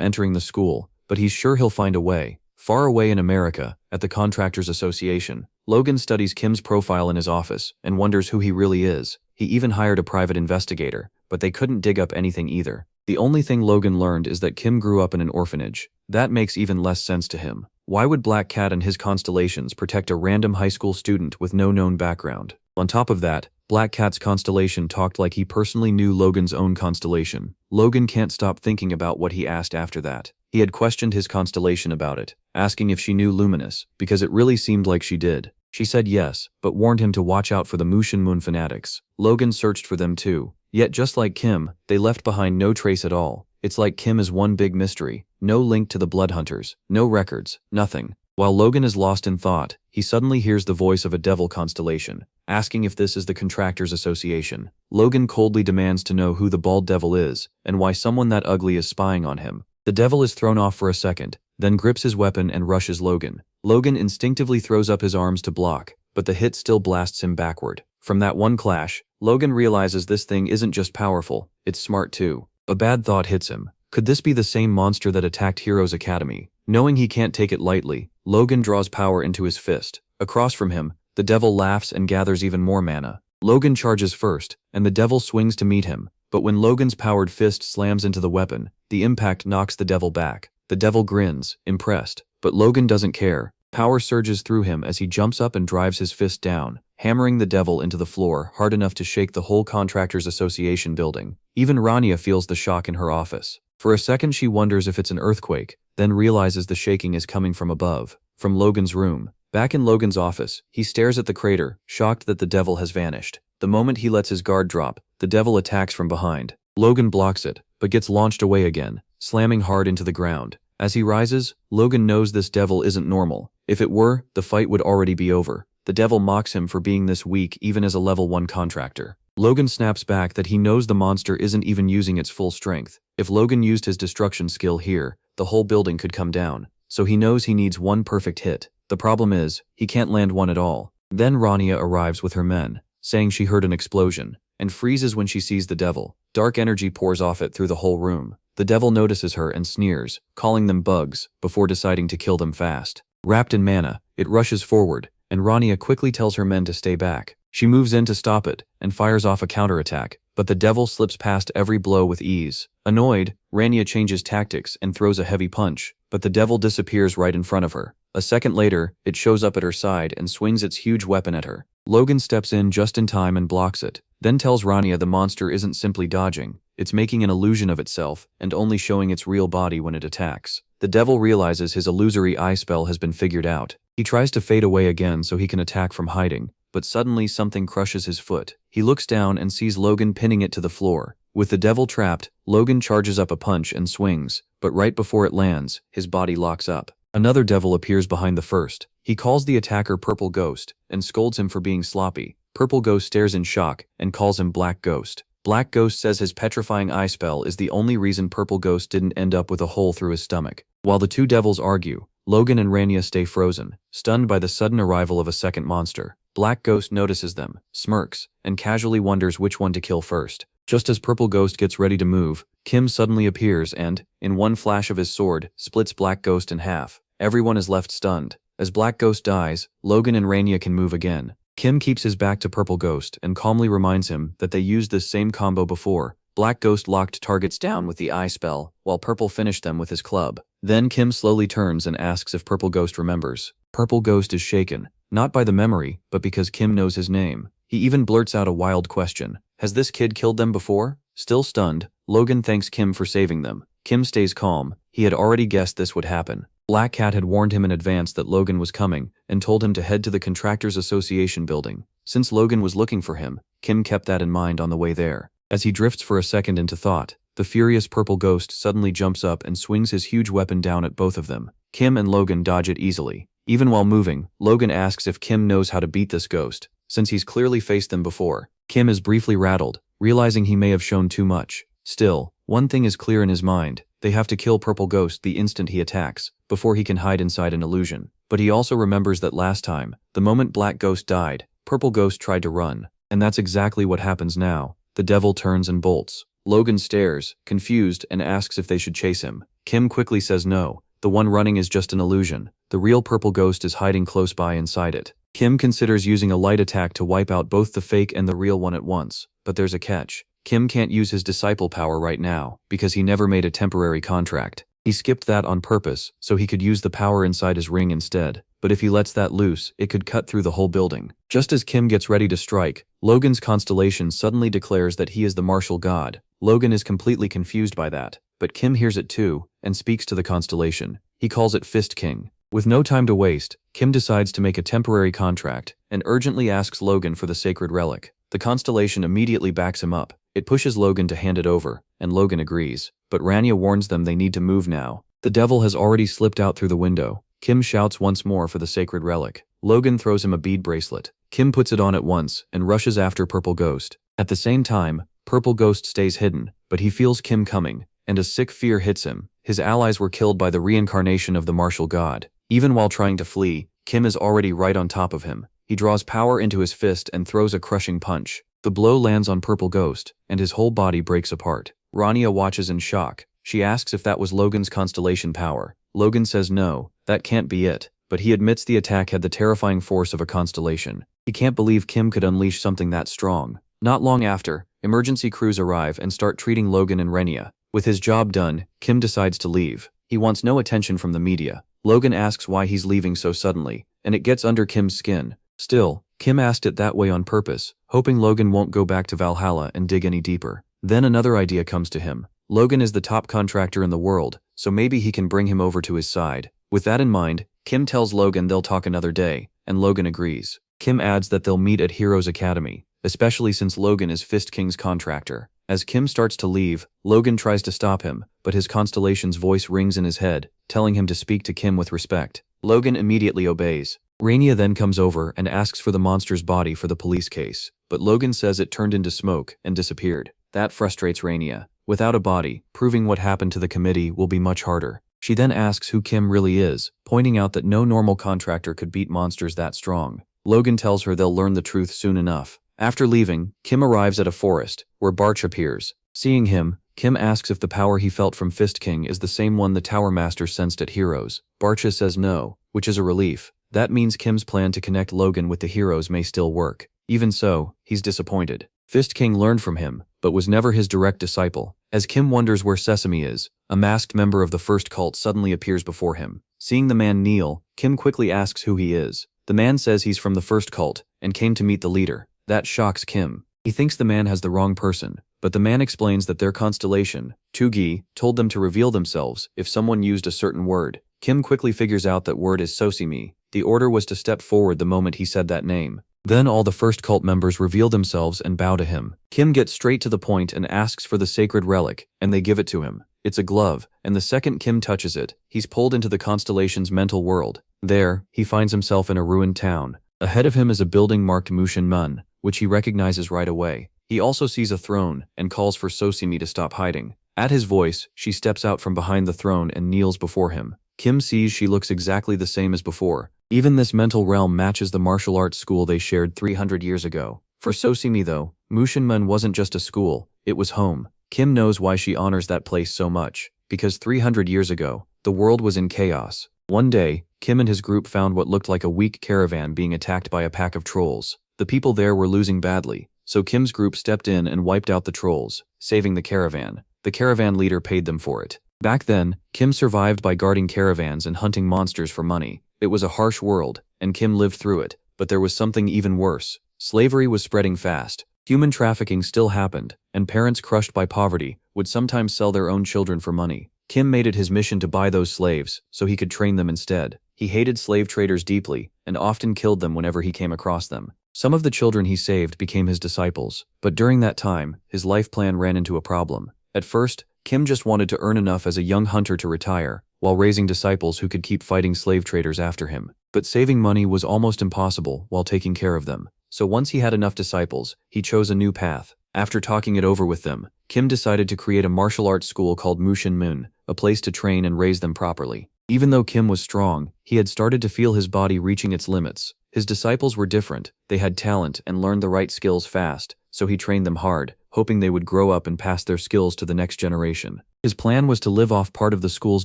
entering the school, but he's sure he'll find a way. Far away in America, at the Contractors Association, Logan studies Kim's profile in his office and wonders who he really is. He even hired a private investigator, but they couldn't dig up anything either. The only thing Logan learned is that Kim grew up in an orphanage. That makes even less sense to him. Why would Black Cat and his constellations protect a random high school student with no known background? On top of that, Black Cat's constellation talked like he personally knew Logan's own constellation. Logan can't stop thinking about what he asked after that. He had questioned his constellation about it, asking if she knew Luminous, because it really seemed like she did. She said yes, but warned him to watch out for the Mushin Moon fanatics. Logan searched for them too. Yet just like Kim, they left behind no trace at all. It's like Kim is one big mystery. No link to the Blood Hunters, no records, nothing. While Logan is lost in thought, he suddenly hears the voice of a devil constellation, asking if this is the Contractors Association. Logan coldly demands to know who the bald devil is, and why someone that ugly is spying on him. The devil is thrown off for a second, then grips his weapon and rushes Logan. Logan instinctively throws up his arms to block, but the hit still blasts him backward. From that one clash, Logan realizes this thing isn't just powerful, it's smart too. A bad thought hits him. Could this be the same monster that attacked Heroes Academy? Knowing he can't take it lightly, Logan draws power into his fist. Across from him, the devil laughs and gathers even more mana. Logan charges first, and the devil swings to meet him. But when Logan's powered fist slams into the weapon, the impact knocks the devil back. The devil grins, impressed, but Logan doesn't care. Power surges through him as he jumps up and drives his fist down, hammering the devil into the floor hard enough to shake the whole Contractors Association building. Even Rania feels the shock in her office. For a second she wonders if it's an earthquake, then realizes the shaking is coming from above, from Logan's room. Back in Logan's office, he stares at the crater, shocked that the devil has vanished. The moment he lets his guard drop, the devil attacks from behind. Logan blocks it, but gets launched away again, slamming hard into the ground. As he rises, Logan knows this devil isn't normal. If it were, the fight would already be over. The devil mocks him for being this weak even as a level 1 contractor. Logan snaps back that he knows the monster isn't even using its full strength. If Logan used his destruction skill here, the whole building could come down. So he knows he needs one perfect hit. The problem is, he can't land one at all. Then Rania arrives with her men, saying she heard an explosion, and freezes when she sees the devil. Dark energy pours off it through the whole room. The devil notices her and sneers, calling them bugs, before deciding to kill them fast. Wrapped in mana, it rushes forward, and Rania quickly tells her men to stay back. She moves in to stop it, and fires off a counterattack, but the devil slips past every blow with ease. Annoyed, Rania changes tactics and throws a heavy punch, but the devil disappears right in front of her. A second later, it shows up at her side and swings its huge weapon at her. Logan steps in just in time and blocks it, then tells Rania the monster isn't simply dodging, it's making an illusion of itself and only showing its real body when it attacks. The devil realizes his illusory eye spell has been figured out. He tries to fade away again so he can attack from hiding, but suddenly something crushes his foot. He looks down and sees Logan pinning it to the floor. With the devil trapped, Logan charges up a punch and swings, but right before it lands, his body locks up. Another devil appears behind the first. He calls the attacker Purple Ghost and scolds him for being sloppy. Purple Ghost stares in shock and calls him Black Ghost. Black Ghost says his petrifying eye spell is the only reason Purple Ghost didn't end up with a hole through his stomach. While the two devils argue, Logan and Rania stay frozen, stunned by the sudden arrival of a second monster. Black Ghost notices them, smirks, and casually wonders which one to kill first. Just as Purple Ghost gets ready to move, Kim suddenly appears and, in one flash of his sword, splits Black Ghost in half. Everyone is left stunned. As Black Ghost dies, Logan and Rania can move again. Kim keeps his back to Purple Ghost and calmly reminds him that they used this same combo before. Black Ghost locked targets down with the eye spell, while Purple finished them with his club. Then Kim slowly turns and asks if Purple Ghost remembers. Purple Ghost is shaken, not by the memory, but because Kim knows his name. He even blurts out a wild question. Has this kid killed them before? Still stunned, Logan thanks Kim for saving them. Kim stays calm. He had already guessed this would happen. Black Cat had warned him in advance that Logan was coming and told him to head to the Contractors Association building. Since Logan was looking for him, Kim kept that in mind on the way there. As he drifts for a second into thought, the furious Purple Ghost suddenly jumps up and swings his huge weapon down at both of them. Kim and Logan dodge it easily. Even while moving, Logan asks if Kim knows how to beat this ghost, since he's clearly faced them before. Kim is briefly rattled, realizing he may have shown too much. Still, one thing is clear in his mind. They have to kill Purple Ghost the instant he attacks, before he can hide inside an illusion. But he also remembers that last time, the moment Black Ghost died, Purple Ghost tried to run. And that's exactly what happens now. The devil turns and bolts. Logan stares, confused, and asks if they should chase him. Kim quickly says no. The one running is just an illusion. The real Purple Ghost is hiding close by inside it. Kim considers using a light attack to wipe out both the fake and the real one at once, but there's a catch. Kim can't use his disciple power right now, because he never made a temporary contract. He skipped that on purpose, so he could use the power inside his ring instead. But if he lets that loose, it could cut through the whole building. Just as Kim gets ready to strike, Logan's constellation suddenly declares that he is the martial god. Logan is completely confused by that, but Kim hears it too, and speaks to the constellation. He calls it Fist King. With no time to waste, Kim decides to make a temporary contract, and urgently asks Logan for the sacred relic. The constellation immediately backs him up. It pushes Logan to hand it over, and Logan agrees. But Rania warns them they need to move now. The devil has already slipped out through the window. Kim shouts once more for the sacred relic. Logan throws him a bead bracelet. Kim puts it on at once, and rushes after Purple Ghost. At the same time, Purple Ghost stays hidden, but he feels Kim coming, and a sick fear hits him. His allies were killed by the reincarnation of the martial god. Even while trying to flee, Kim is already right on top of him. He draws power into his fist and throws a crushing punch. The blow lands on Purple Ghost, and his whole body breaks apart. Rania watches in shock. She asks if that was Logan's constellation power. Logan says no, that can't be it, but he admits the attack had the terrifying force of a constellation. He can't believe Kim could unleash something that strong. Not long after, emergency crews arrive and start treating Logan and Rania. With his job done, Kim decides to leave. He wants no attention from the media. Logan asks why he's leaving so suddenly, and it gets under Kim's skin. Still, Kim asked it that way on purpose, hoping Logan won't go back to Valhalla and dig any deeper. Then another idea comes to him. Logan is the top contractor in the world, so maybe he can bring him over to his side. With that in mind, Kim tells Logan they'll talk another day, and Logan agrees. Kim adds that they'll meet at Heroes Academy, especially since Logan is Fist King's contractor. As Kim starts to leave, Logan tries to stop him, but his constellation's voice rings in his head, telling him to speak to Kim with respect. Logan immediately obeys. Rania then comes over and asks for the monster's body for the police case, but Logan says it turned into smoke and disappeared. That frustrates Rania. Without a body, proving what happened to the committee will be much harder. She then asks who Kim really is, pointing out that no normal contractor could beat monsters that strong. Logan tells her they'll learn the truth soon enough. After leaving, Kim arrives at a forest, where Barch appears. Seeing him, Kim asks if the power he felt from Fist King is the same one the Tower Master sensed at Heroes. Barch says no, which is a relief. That means Kim's plan to connect Logan with the heroes may still work. Even so, he's disappointed. Fist King learned from him, but was never his direct disciple. As Kim wonders where Sesame is, a masked member of the first cult suddenly appears before him. Seeing the man kneel, Kim quickly asks who he is. The man says he's from the first cult, and came to meet the leader. That shocks Kim. He thinks the man has the wrong person, but the man explains that their constellation, Tugi, told them to reveal themselves if someone used a certain word. Kim quickly figures out that word is Sosimi. The order was to step forward the moment he said that name. Then all the first cult members reveal themselves and bow to him. Kim gets straight to the point and asks for the sacred relic, and they give it to him. It's a glove, and the second Kim touches it, he's pulled into the constellation's mental world. There, he finds himself in a ruined town. Ahead of him is a building marked Mushin Mun, which he recognizes right away. He also sees a throne and calls for Sosimi to stop hiding. At his voice, she steps out from behind the throne and kneels before him. Kim sees she looks exactly the same as before. Even this mental realm matches the martial arts school they shared 300 years ago. For Sosimi though, Mushin Mun wasn't just a school, it was home. Kim knows why she honors that place so much. Because 300 years ago, the world was in chaos. One day, Kim and his group found what looked like a weak caravan being attacked by a pack of trolls. The people there were losing badly, so Kim's group stepped in and wiped out the trolls, saving the caravan. The caravan leader paid them for it. Back then, Kim survived by guarding caravans and hunting monsters for money. It was a harsh world, and Kim lived through it, but there was something even worse. Slavery was spreading fast. Human trafficking still happened, and parents crushed by poverty would sometimes sell their own children for money. Kim made it his mission to buy those slaves, so he could train them instead. He hated slave traders deeply, and often killed them whenever he came across them. Some of the children he saved became his disciples, but during that time, his life plan ran into a problem. At first, Kim just wanted to earn enough as a young hunter to retire, while raising disciples who could keep fighting slave traders after him. But saving money was almost impossible while taking care of them. So once he had enough disciples, he chose a new path. After talking it over with them, Kim decided to create a martial arts school called Mushin Mun, a place to train and raise them properly. Even though Kim was strong, he had started to feel his body reaching its limits. His disciples were different, they had talent and learned the right skills fast, so he trained them hard, hoping they would grow up and pass their skills to the next generation. His plan was to live off part of the school's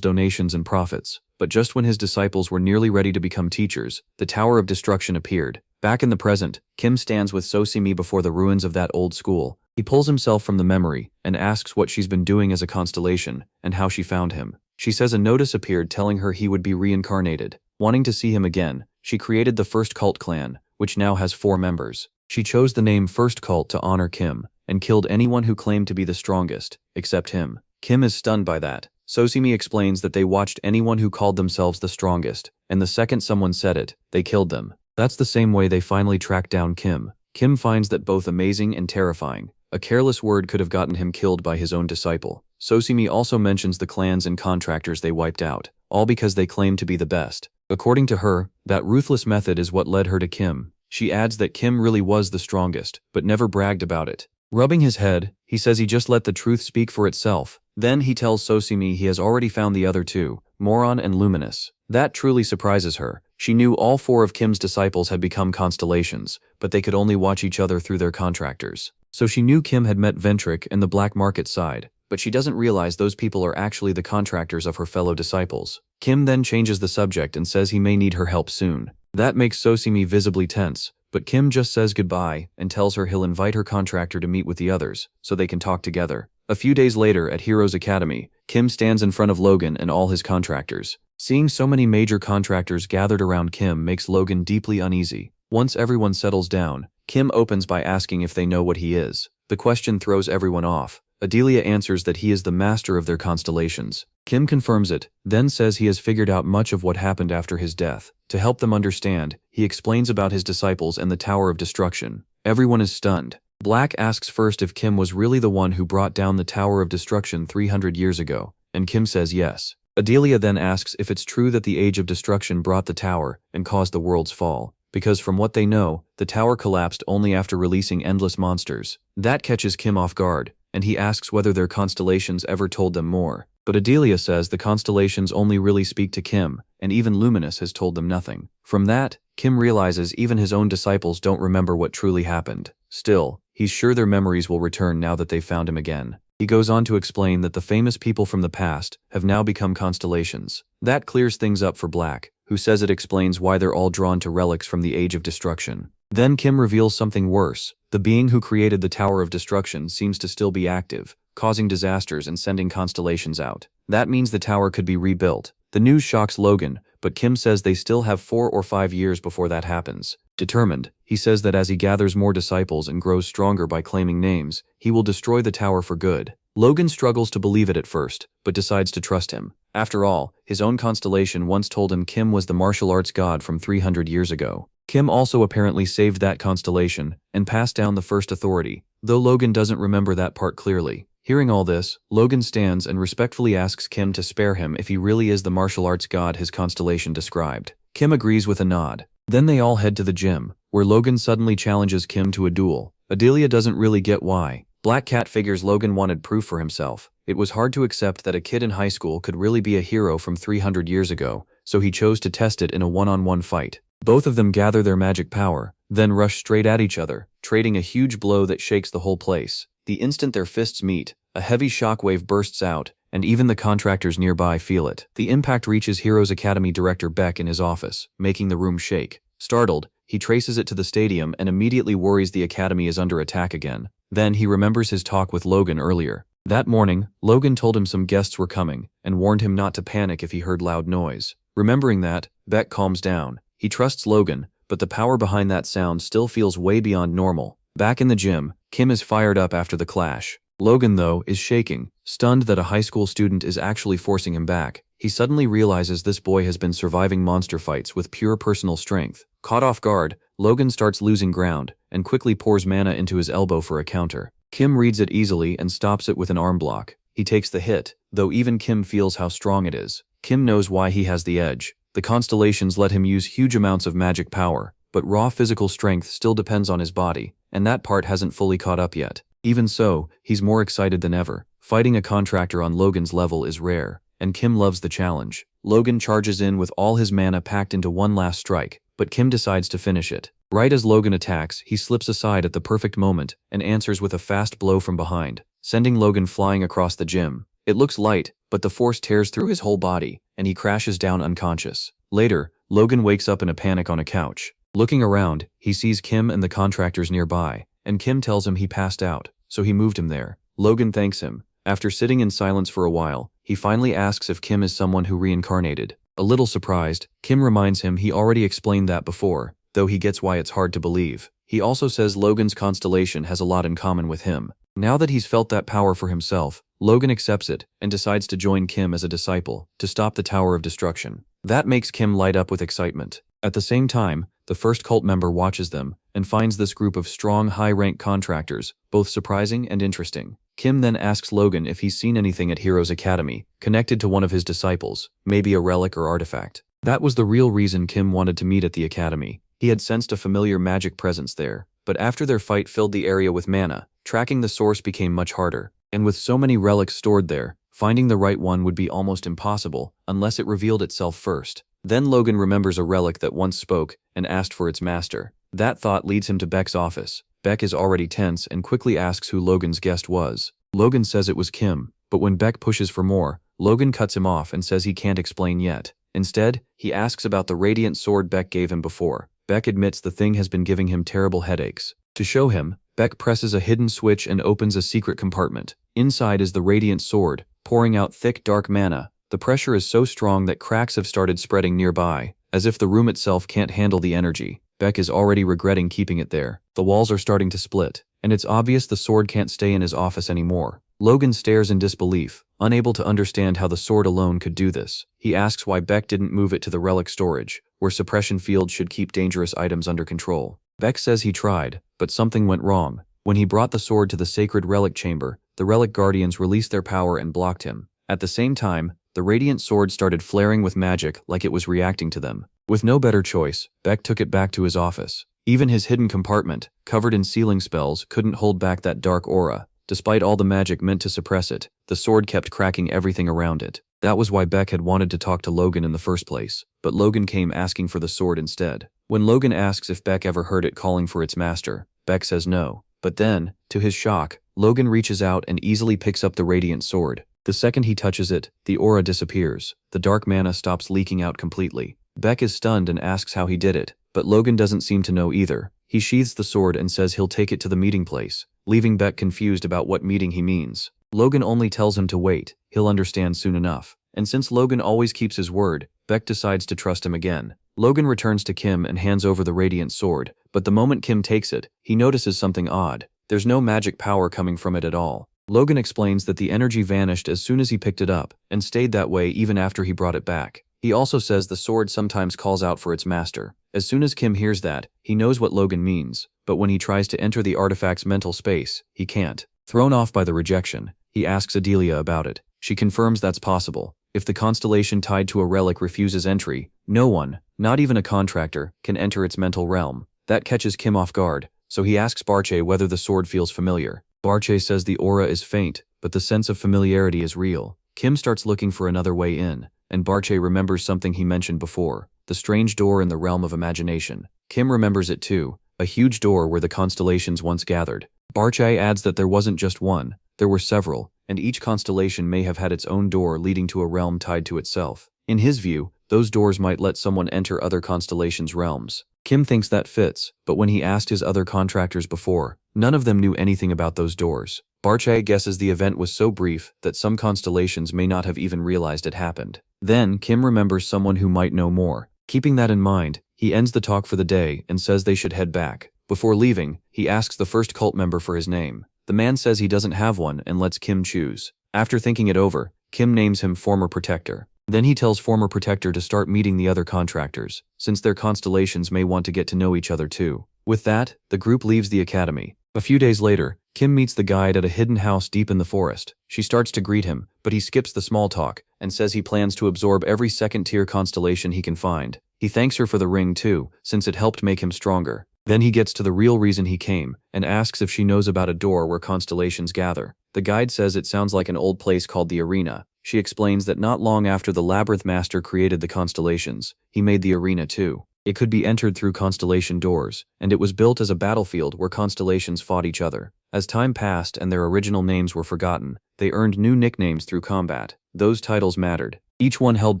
donations and profits, but just when his disciples were nearly ready to become teachers, the Tower of Destruction appeared. Back in the present, Kim stands with Sosimi before the ruins of that old school. He pulls himself from the memory and asks what she's been doing as a constellation and how she found him. She says a notice appeared telling her he would be reincarnated. Wanting to see him again, she created the First Cult clan, which now has 4 members. She chose the name First Cult to honor Kim, and killed anyone who claimed to be the strongest, except him. Kim is stunned by that. Sosimi explains that they watched anyone who called themselves the strongest, and the second someone said it, they killed them. That's the same way they finally tracked down Kim. Kim finds that both amazing and terrifying. A careless word could have gotten him killed by his own disciple. Sosimi also mentions the clans and contractors they wiped out, all because they claimed to be the best. According to her, that ruthless method is what led her to Kim. She adds that Kim really was the strongest, but never bragged about it. Rubbing his head, he says he just let the truth speak for itself. Then he tells Sosimi he has already found the other 2, Moron and Luminous. That truly surprises her. She knew all 4 of Kim's disciples had become constellations, but they could only watch each other through their contractors. So she knew Kim had met Ventric in the black market side, but she doesn't realize those people are actually the contractors of her fellow disciples. Kim then changes the subject and says he may need her help soon. That makes Sosimi visibly tense, but Kim just says goodbye and tells her he'll invite her contractor to meet with the others, so they can talk together. A few days later at Heroes Academy, Kim stands in front of Logan and all his contractors. Seeing so many major contractors gathered around Kim makes Logan deeply uneasy. Once everyone settles down, Kim opens by asking if they know what he is. The question throws everyone off. Adelia answers that he is the master of their constellations. Kim confirms it, then says he has figured out much of what happened after his death. To help them understand, he explains about his disciples and the Tower of Destruction. Everyone is stunned. Black asks first if Kim was really the one who brought down the Tower of Destruction 300 years ago, and Kim says yes. Adelia then asks if it's true that the Age of Destruction brought the tower and caused the world's fall, because from what they know, the tower collapsed only after releasing endless monsters. That catches Kim off guard, and he asks whether their constellations ever told them more. But Adelia says the constellations only really speak to Kim, and even Luminous has told them nothing. From that, Kim realizes even his own disciples don't remember what truly happened. Still, he's sure their memories will return now that they've found him again. He goes on to explain that the famous people from the past have now become constellations. That clears things up for Black, who says it explains why they're all drawn to relics from the Age of Destruction. Then Kim reveals something worse. The being who created the Tower of Destruction seems to still be active, causing disasters and sending constellations out. That means the tower could be rebuilt. The news shocks Logan, but Kim says they still have 4 or 5 years before that happens. Determined, he says that as he gathers more disciples and grows stronger by claiming names, he will destroy the tower for good. Logan struggles to believe it at first, but decides to trust him. After all, his own constellation once told him Kim was the martial arts god from 300 years ago. Kim also apparently saved that constellation and passed down the first authority, though Logan doesn't remember that part clearly. Hearing all this, Logan stands and respectfully asks Kim to spare him if he really is the martial arts god his constellation described. Kim agrees with a nod. Then they all head to the gym, where Logan suddenly challenges Kim to a duel. Adelia doesn't really get why. Black Cat figures Logan wanted proof for himself. It was hard to accept that a kid in high school could really be a hero from 300 years ago, so he chose to test it in a one-on-one fight. Both of them gather their magic power, then rush straight at each other, trading a huge blow that shakes the whole place. The instant their fists meet, a heavy shockwave bursts out, and even the contractors nearby feel it. The impact reaches Heroes Academy director Beck in his office, making the room shake. Startled, he traces it to the stadium and immediately worries the academy is under attack again. Then he remembers his talk with Logan earlier. That morning, Logan told him some guests were coming and warned him not to panic if he heard loud noise. Remembering that, Beck calms down. He trusts Logan, but the power behind that sound still feels way beyond normal. Back in the gym, Kim is fired up after the clash. Logan, though, is shaking, stunned that a high school student is actually forcing him back. He suddenly realizes this boy has been surviving monster fights with pure personal strength. Caught off guard, Logan starts losing ground and quickly pours mana into his elbow for a counter. Kim reads it easily and stops it with an arm block. He takes the hit, though even Kim feels how strong it is. Kim knows why he has the edge. The constellations let him use huge amounts of magic power, but raw physical strength still depends on his body, and that part hasn't fully caught up yet. Even so, he's more excited than ever. Fighting a contractor on Logan's level is rare, and Kim loves the challenge. Logan charges in with all his mana packed into one last strike, but Kim decides to finish it. Right as Logan attacks, he slips aside at the perfect moment and answers with a fast blow from behind, sending Logan flying across the gym. It looks light, but the force tears through his whole body, and he crashes down unconscious. Later, Logan wakes up in a panic on a couch. Looking around, he sees Kim and the contractors nearby, and Kim tells him he passed out, so he moved him there. Logan thanks him. After sitting in silence for a while, he finally asks if Kim is someone who reincarnated. A little surprised, Kim reminds him he already explained that before, though he gets why it's hard to believe. He also says Logan's constellation has a lot in common with him. Now that he's felt that power for himself, Logan accepts it and decides to join Kim as a disciple to stop the Tower of Destruction. That makes Kim light up with excitement. At the same time, the first cult member watches them and finds this group of strong, high-rank contractors both surprising and interesting. Kim then asks Logan if he's seen anything at Heroes Academy connected to one of his disciples, maybe a relic or artifact. That was the real reason Kim wanted to meet at the academy. He had sensed a familiar magic presence there, but after their fight filled the area with mana, tracking the source became much harder. And with so many relics stored there, finding the right one would be almost impossible unless it revealed itself first. Then Logan remembers a relic that once spoke and asked for its master. That thought leads him to Beck's office. Beck is already tense and quickly asks who Logan's guest was. Logan says it was Kim, but when Beck pushes for more, Logan cuts him off and says he can't explain yet. Instead, he asks about the radiant sword Beck gave him before. Beck admits the thing has been giving him terrible headaches. To show him, Beck presses a hidden switch and opens a secret compartment. Inside is the radiant sword, pouring out thick dark mana. The pressure is so strong that cracks have started spreading nearby, as if the room itself can't handle the energy. Beck is already regretting keeping it there. The walls are starting to split, and it's obvious the sword can't stay in his office anymore. Logan stares in disbelief, unable to understand how the sword alone could do this. He asks why Beck didn't move it to the relic storage, where suppression fields should keep dangerous items under control. Beck says he tried, but something went wrong. When he brought the sword to the sacred relic chamber, the relic guardians released their power and blocked him. At the same time, the radiant sword started flaring with magic like it was reacting to them. With no better choice, Beck took it back to his office. Even his hidden compartment, covered in sealing spells, couldn't hold back that dark aura. Despite all the magic meant to suppress it, the sword kept cracking everything around it. That was why Beck had wanted to talk to Logan in the first place, but Logan came asking for the sword instead. When Logan asks if Beck ever heard it calling for its master, Beck says no. But then, to his shock, Logan reaches out and easily picks up the radiant sword. The second he touches it, the aura disappears. The dark mana stops leaking out completely. Beck is stunned and asks how he did it, but Logan doesn't seem to know either. He sheathes the sword and says he'll take it to the meeting place, leaving Beck confused about what meeting he means. Logan only tells him to wait, he'll understand soon enough. And since Logan always keeps his word, Beck decides to trust him again. Logan returns to Kim and hands over the radiant sword, but the moment Kim takes it, he notices something odd. There's no magic power coming from it at all. Logan explains that the energy vanished as soon as he picked it up, and stayed that way even after he brought it back. He also says the sword sometimes calls out for its master. As soon as Kim hears that, he knows what Logan means, but when he tries to enter the artifact's mental space, he can't. Thrown off by the rejection, he asks Adelia about it. She confirms that's possible. If the constellation tied to a relic refuses entry, no one, not even a contractor, can enter its mental realm. That catches Kim off guard, so he asks Barche whether the sword feels familiar. Barche says the aura is faint, but the sense of familiarity is real. Kim starts looking for another way in, and Barche remembers something he mentioned before, the strange door in the realm of imagination. Kim remembers it too, a huge door where the constellations once gathered. Barche adds that there wasn't just one, there were several, and each constellation may have had its own door leading to a realm tied to itself. In his view, those doors might let someone enter other constellations' realms. Kim thinks that fits, but when he asked his other contractors before, none of them knew anything about those doors. Barche guesses the event was so brief that some constellations may not have even realized it happened. Then, Kim remembers someone who might know more. Keeping that in mind, he ends the talk for the day and says they should head back. Before leaving, he asks the first cult member for his name. The man says he doesn't have one and lets Kim choose. After thinking it over, Kim names him Former Protector. Then he tells Former Protector to start meeting the other contractors, since their constellations may want to get to know each other too. With that, the group leaves the academy. A few days later, Kim meets the guide at a hidden house deep in the forest. She starts to greet him, but he skips the small talk and says he plans to absorb every second-tier constellation he can find. He thanks her for the ring too, since it helped make him stronger. Then he gets to the real reason he came and asks if she knows about a door where constellations gather. The guide says it sounds like an old place called the Arena. She explains that not long after the Labyrinth Master created the constellations, he made the arena too. It could be entered through constellation doors, and it was built as a battlefield where constellations fought each other. As time passed and their original names were forgotten, they earned new nicknames through combat. Those titles mattered. Each one held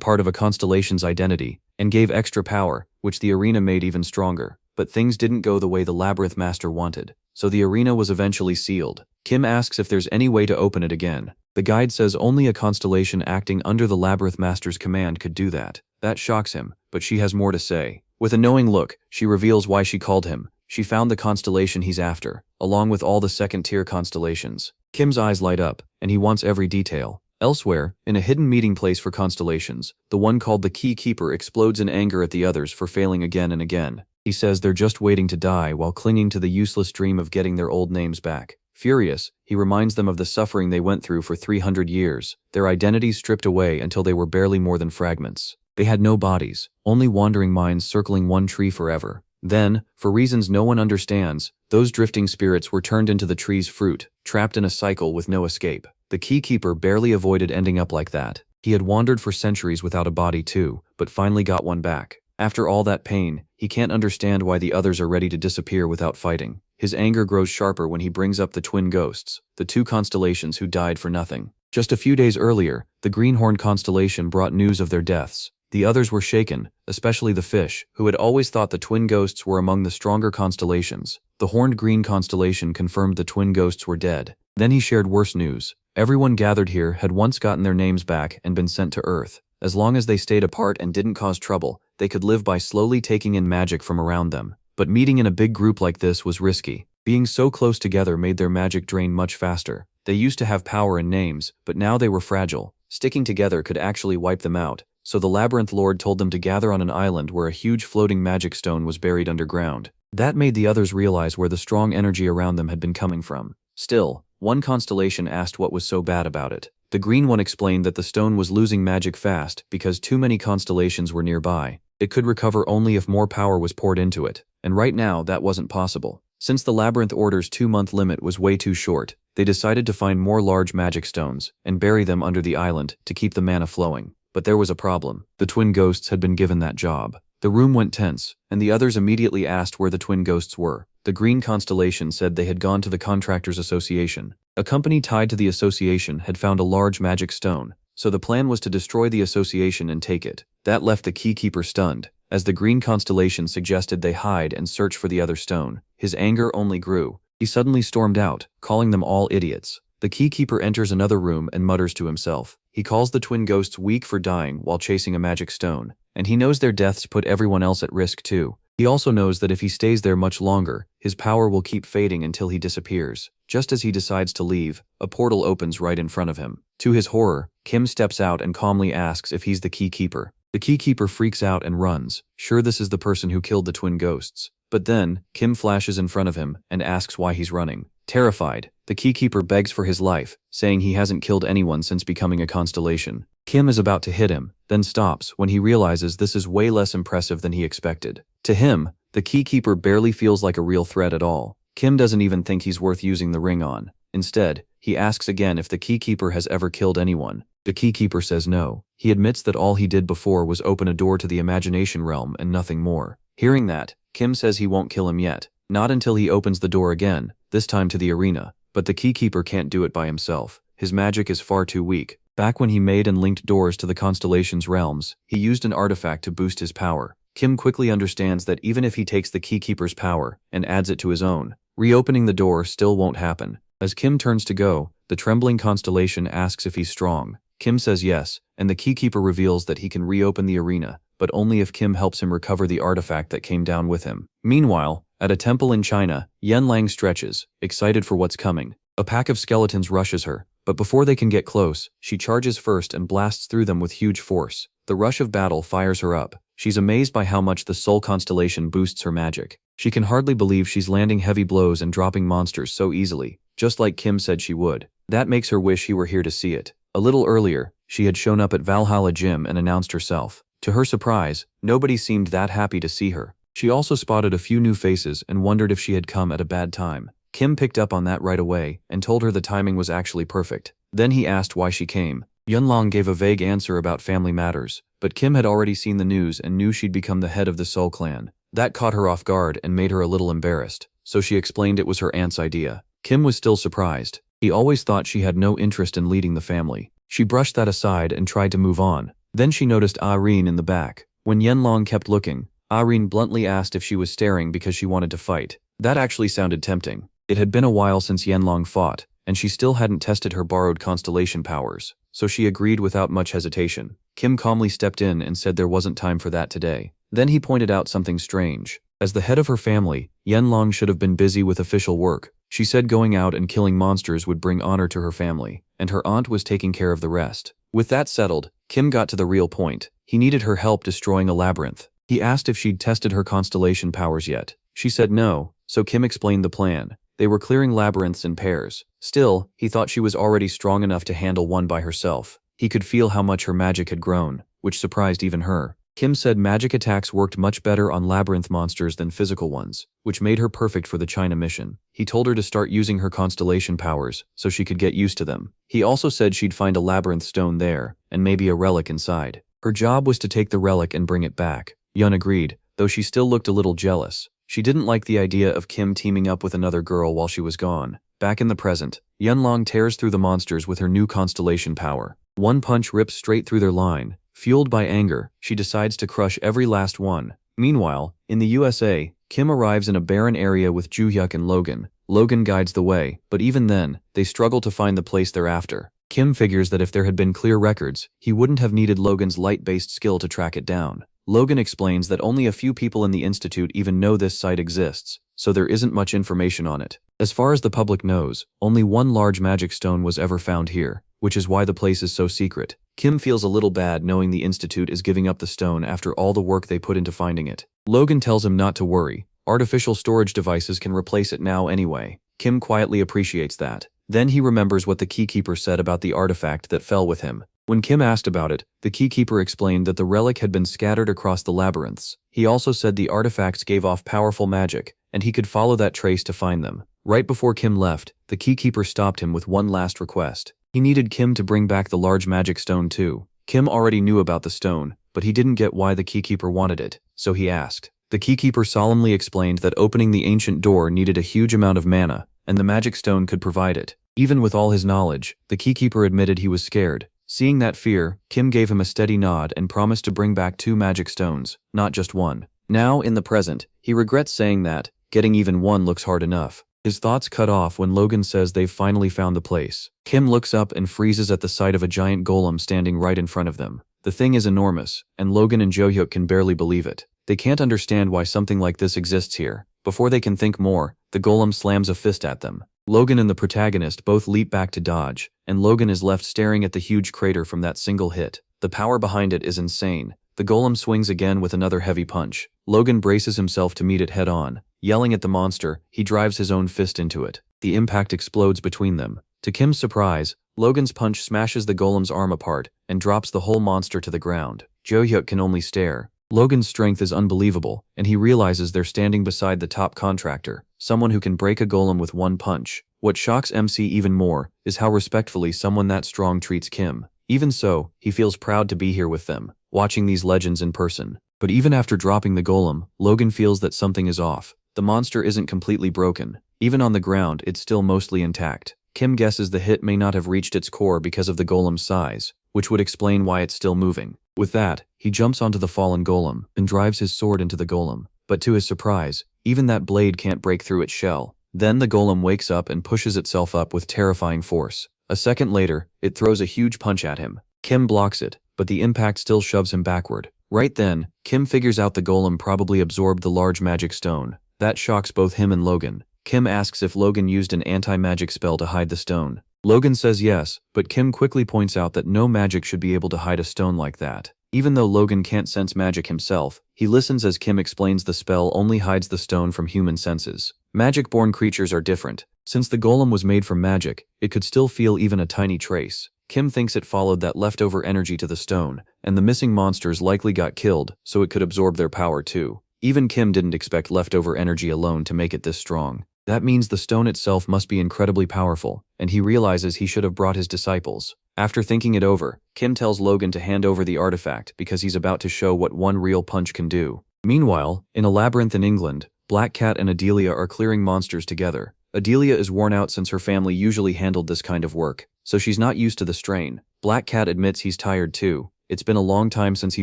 part of a constellation's identity, and gave extra power, which the arena made even stronger. But things didn't go the way the Labyrinth Master wanted, so the arena was eventually sealed. Kim asks if there's any way to open it again. The guide says only a constellation acting under the Labyrinth Master's command could do that. That shocks him, but she has more to say. With a knowing look, she reveals why she called him. She found the constellation he's after, along with all the second-tier constellations. Kim's eyes light up, and he wants every detail. Elsewhere, in a hidden meeting place for constellations, the one called the Key Keeper explodes in anger at the others for failing again and again. He says they're just waiting to die while clinging to the useless dream of getting their old names back. Furious, he reminds them of the suffering they went through for 300 years, their identities stripped away until they were barely more than fragments. They had no bodies, only wandering minds circling one tree forever. Then, for reasons no one understands, those drifting spirits were turned into the tree's fruit, trapped in a cycle with no escape. The Keykeeper barely avoided ending up like that. He had wandered for centuries without a body too, but finally got one back. After all that pain, he can't understand why the others are ready to disappear without fighting. His anger grows sharper when he brings up the twin ghosts, the two constellations who died for nothing. Just a few days earlier, the Greenhorn constellation brought news of their deaths. The others were shaken, especially the fish, who had always thought the twin ghosts were among the stronger constellations. The Horned Green constellation confirmed the twin ghosts were dead. Then he shared worse news. Everyone gathered here had once gotten their names back and been sent to Earth. As long as they stayed apart and didn't cause trouble, they could live by slowly taking in magic from around them. But meeting in a big group like this was risky. Being so close together made their magic drain much faster. They used to have power and names, but now they were fragile. Sticking together could actually wipe them out. So the Labyrinth Lord told them to gather on an island where a huge floating magic stone was buried underground. That made the others realize where the strong energy around them had been coming from. Still, one constellation asked what was so bad about it. The green one explained that the stone was losing magic fast because too many constellations were nearby. It could recover only if more power was poured into it, and right now that wasn't possible. Since the Labyrinth Order's 2-month limit was way too short, they decided to find more large magic stones and bury them under the island to keep the mana flowing. But there was a problem. The twin ghosts had been given that job. The room went tense, and the others immediately asked where the twin ghosts were. The green constellation said they had gone to the Contractors Association. A company tied to the association had found a large magic stone, so the plan was to destroy the association and take it. That left the Keykeeper stunned, as the green constellation suggested they hide and search for the other stone. His anger only grew. He suddenly stormed out, calling them all idiots. The Keykeeper enters another room and mutters to himself. He calls the twin ghosts weak for dying while chasing a magic stone, and he knows their deaths put everyone else at risk too. He also knows that if he stays there much longer, his power will keep fading until he disappears. Just as he decides to leave, a portal opens right in front of him. To his horror, Kim steps out and calmly asks if he's the Keykeeper. The keykeeper freaks out and runs, sure this is the person who killed the twin ghosts. But then, Kim flashes in front of him and asks why he's running. Terrified, the keykeeper begs for his life, saying he hasn't killed anyone since becoming a constellation. Kim is about to hit him, then stops when he realizes this is way less impressive than he expected. To him, the keykeeper barely feels like a real threat at all. Kim doesn't even think he's worth using the ring on. Instead, he asks again if the keykeeper has ever killed anyone. The keykeeper says no. He admits that all he did before was open a door to the imagination realm and nothing more. Hearing that, Kim says he won't kill him yet, not until he opens the door again, this time to the arena. But the keykeeper can't do it by himself. His magic is far too weak. Back when he made and linked doors to the constellation's realms, he used an artifact to boost his power. Kim quickly understands that even if he takes the keykeeper's power and adds it to his own, reopening the door still won't happen. As Kim turns to go, the trembling constellation asks if he's strong. Kim says yes, and the keykeeper reveals that he can reopen the arena, but only if Kim helps him recover the artifact that came down with him. Meanwhile, at a temple in China, Yanlang stretches, excited for what's coming. A pack of skeletons rushes her, but before they can get close, she charges first and blasts through them with huge force. The rush of battle fires her up. She's amazed by how much the Soul Constellation boosts her magic. She can hardly believe she's landing heavy blows and dropping monsters so easily, just like Kim said she would. That makes her wish he were here to see it. A little earlier, she had shown up at Valhalla Gym and announced herself. To her surprise, nobody seemed that happy to see her. She also spotted a few new faces and wondered if she had come at a bad time. Kim picked up on that right away and told her the timing was actually perfect. Then he asked why she came. Yunlong gave a vague answer about family matters, but Kim had already seen the news and knew she'd become the head of the Soul Clan. That caught her off guard and made her a little embarrassed, so she explained it was her aunt's idea. Kim was still surprised. He always thought she had no interest in leading the family. She brushed that aside and tried to move on. Then she noticed Irene in the back. When Yanlong kept looking, Irene bluntly asked if she was staring because she wanted to fight. That actually sounded tempting. It had been a while since Yanlong fought, and she still hadn't tested her borrowed constellation powers, so she agreed without much hesitation. Kim calmly stepped in and said there wasn't time for that today. Then he pointed out something strange. As the head of her family, Yanlong should have been busy with official work. She said going out and killing monsters would bring honor to her family, and her aunt was taking care of the rest. With that settled, Kim got to the real point. He needed her help destroying a labyrinth. He asked if she'd tested her constellation powers yet. She said no, so Kim explained the plan. They were clearing labyrinths in pairs. Still, he thought she was already strong enough to handle one by herself. He could feel how much her magic had grown, which surprised even her. Kim said magic attacks worked much better on labyrinth monsters than physical ones, which made her perfect for the China mission. He told her to start using her constellation powers so she could get used to them. He also said she'd find a labyrinth stone there, and maybe a relic inside. Her job was to take the relic and bring it back. Yun agreed, though she still looked a little jealous. She didn't like the idea of Kim teaming up with another girl while she was gone. Back in the present, Yunlong tears through the monsters with her new constellation power. One punch rips straight through their line. Fueled by anger, she decides to crush every last one. Meanwhile, in the USA, Kim arrives in a barren area with Juhyuk and Logan. Logan guides the way, but even then, they struggle to find the place they're after. Kim figures that if there had been clear records, he wouldn't have needed Logan's light-based skill to track it down. Logan explains that only a few people in the Institute even know this site exists, so there isn't much information on it. As far as the public knows, only one large magic stone was ever found here, which is why the place is so secret. Kim feels a little bad knowing the Institute is giving up the stone after all the work they put into finding it. Logan tells him not to worry. Artificial storage devices can replace it now anyway. Kim quietly appreciates that. Then he remembers what the keykeeper said about the artifact that fell with him. When Kim asked about it, the keykeeper explained that the relic had been scattered across the labyrinths. He also said the artifacts gave off powerful magic, and he could follow that trace to find them. Right before Kim left, the keykeeper stopped him with one last request. He needed Kim to bring back the large magic stone too. Kim already knew about the stone, but he didn't get why the keykeeper wanted it, so he asked. The keykeeper solemnly explained that opening the ancient door needed a huge amount of mana, and the magic stone could provide it. Even with all his knowledge, the keykeeper admitted he was scared. Seeing that fear, Kim gave him a steady nod and promised to bring back 2 magic stones, not just one. Now, in the present, he regrets saying that, getting even one looks hard enough. His thoughts cut off when Logan says they've finally found the place. Kim looks up and freezes at the sight of a giant golem standing right in front of them. The thing is enormous, and Logan and Johyuk can barely believe it. They can't understand why something like this exists here. Before they can think more, the golem slams a fist at them. Logan and the protagonist both leap back to dodge, and Logan is left staring at the huge crater from that single hit. The power behind it is insane. the golem swings again with another heavy punch. Logan braces himself to meet it head-on. Yelling at the monster, he drives his own fist into it. The impact explodes between them. To Kim's surprise, Logan's punch smashes the golem's arm apart and drops the whole monster to the ground. Jo-hyuk can only stare. Logan's strength is unbelievable, and he realizes they're standing beside the top contractor, someone who can break a golem with one punch. What shocks MC even more is how respectfully someone that strong treats Kim. Even so, he feels proud to be here with them, watching these legends in person. But even after dropping the golem, Logan feels that something is off. The monster isn't completely broken. Even on the ground, it's still mostly intact. Kim guesses the hit may not have reached its core because of the golem's size, which would explain why it's still moving. With that, he jumps onto the fallen golem and drives his sword into the golem. But to his surprise, even that blade can't break through its shell. Then the golem wakes up and pushes itself up with terrifying force. A second later, it throws a huge punch at him. Kim blocks it, but the impact still shoves him backward. Right then, Kim figures out the golem probably absorbed the large magic stone. That shocks both him and Logan. Kim asks if Logan used an anti-magic spell to hide the stone. Logan says yes, but Kim quickly points out that no magic should be able to hide a stone like that. Even though Logan can't sense magic himself, he listens as Kim explains the spell only hides the stone from human senses. Magic-born creatures are different. Since the golem was made from magic, it could still feel even a tiny trace. Kim thinks it followed that leftover energy to the stone, and the missing monsters likely got killed so it could absorb their power too. Even Kim didn't expect leftover energy alone to make it this strong. That means the stone itself must be incredibly powerful, and he realizes he should have brought his disciples. After thinking it over, Kim tells Logan to hand over the artifact because he's about to show what one real punch can do. Meanwhile, in a labyrinth in England, Black Cat and Adelia are clearing monsters together. Adelia is worn out since her family usually handled this kind of work, so she's not used to the strain. Black Cat admits he's tired too. It's been a long time since he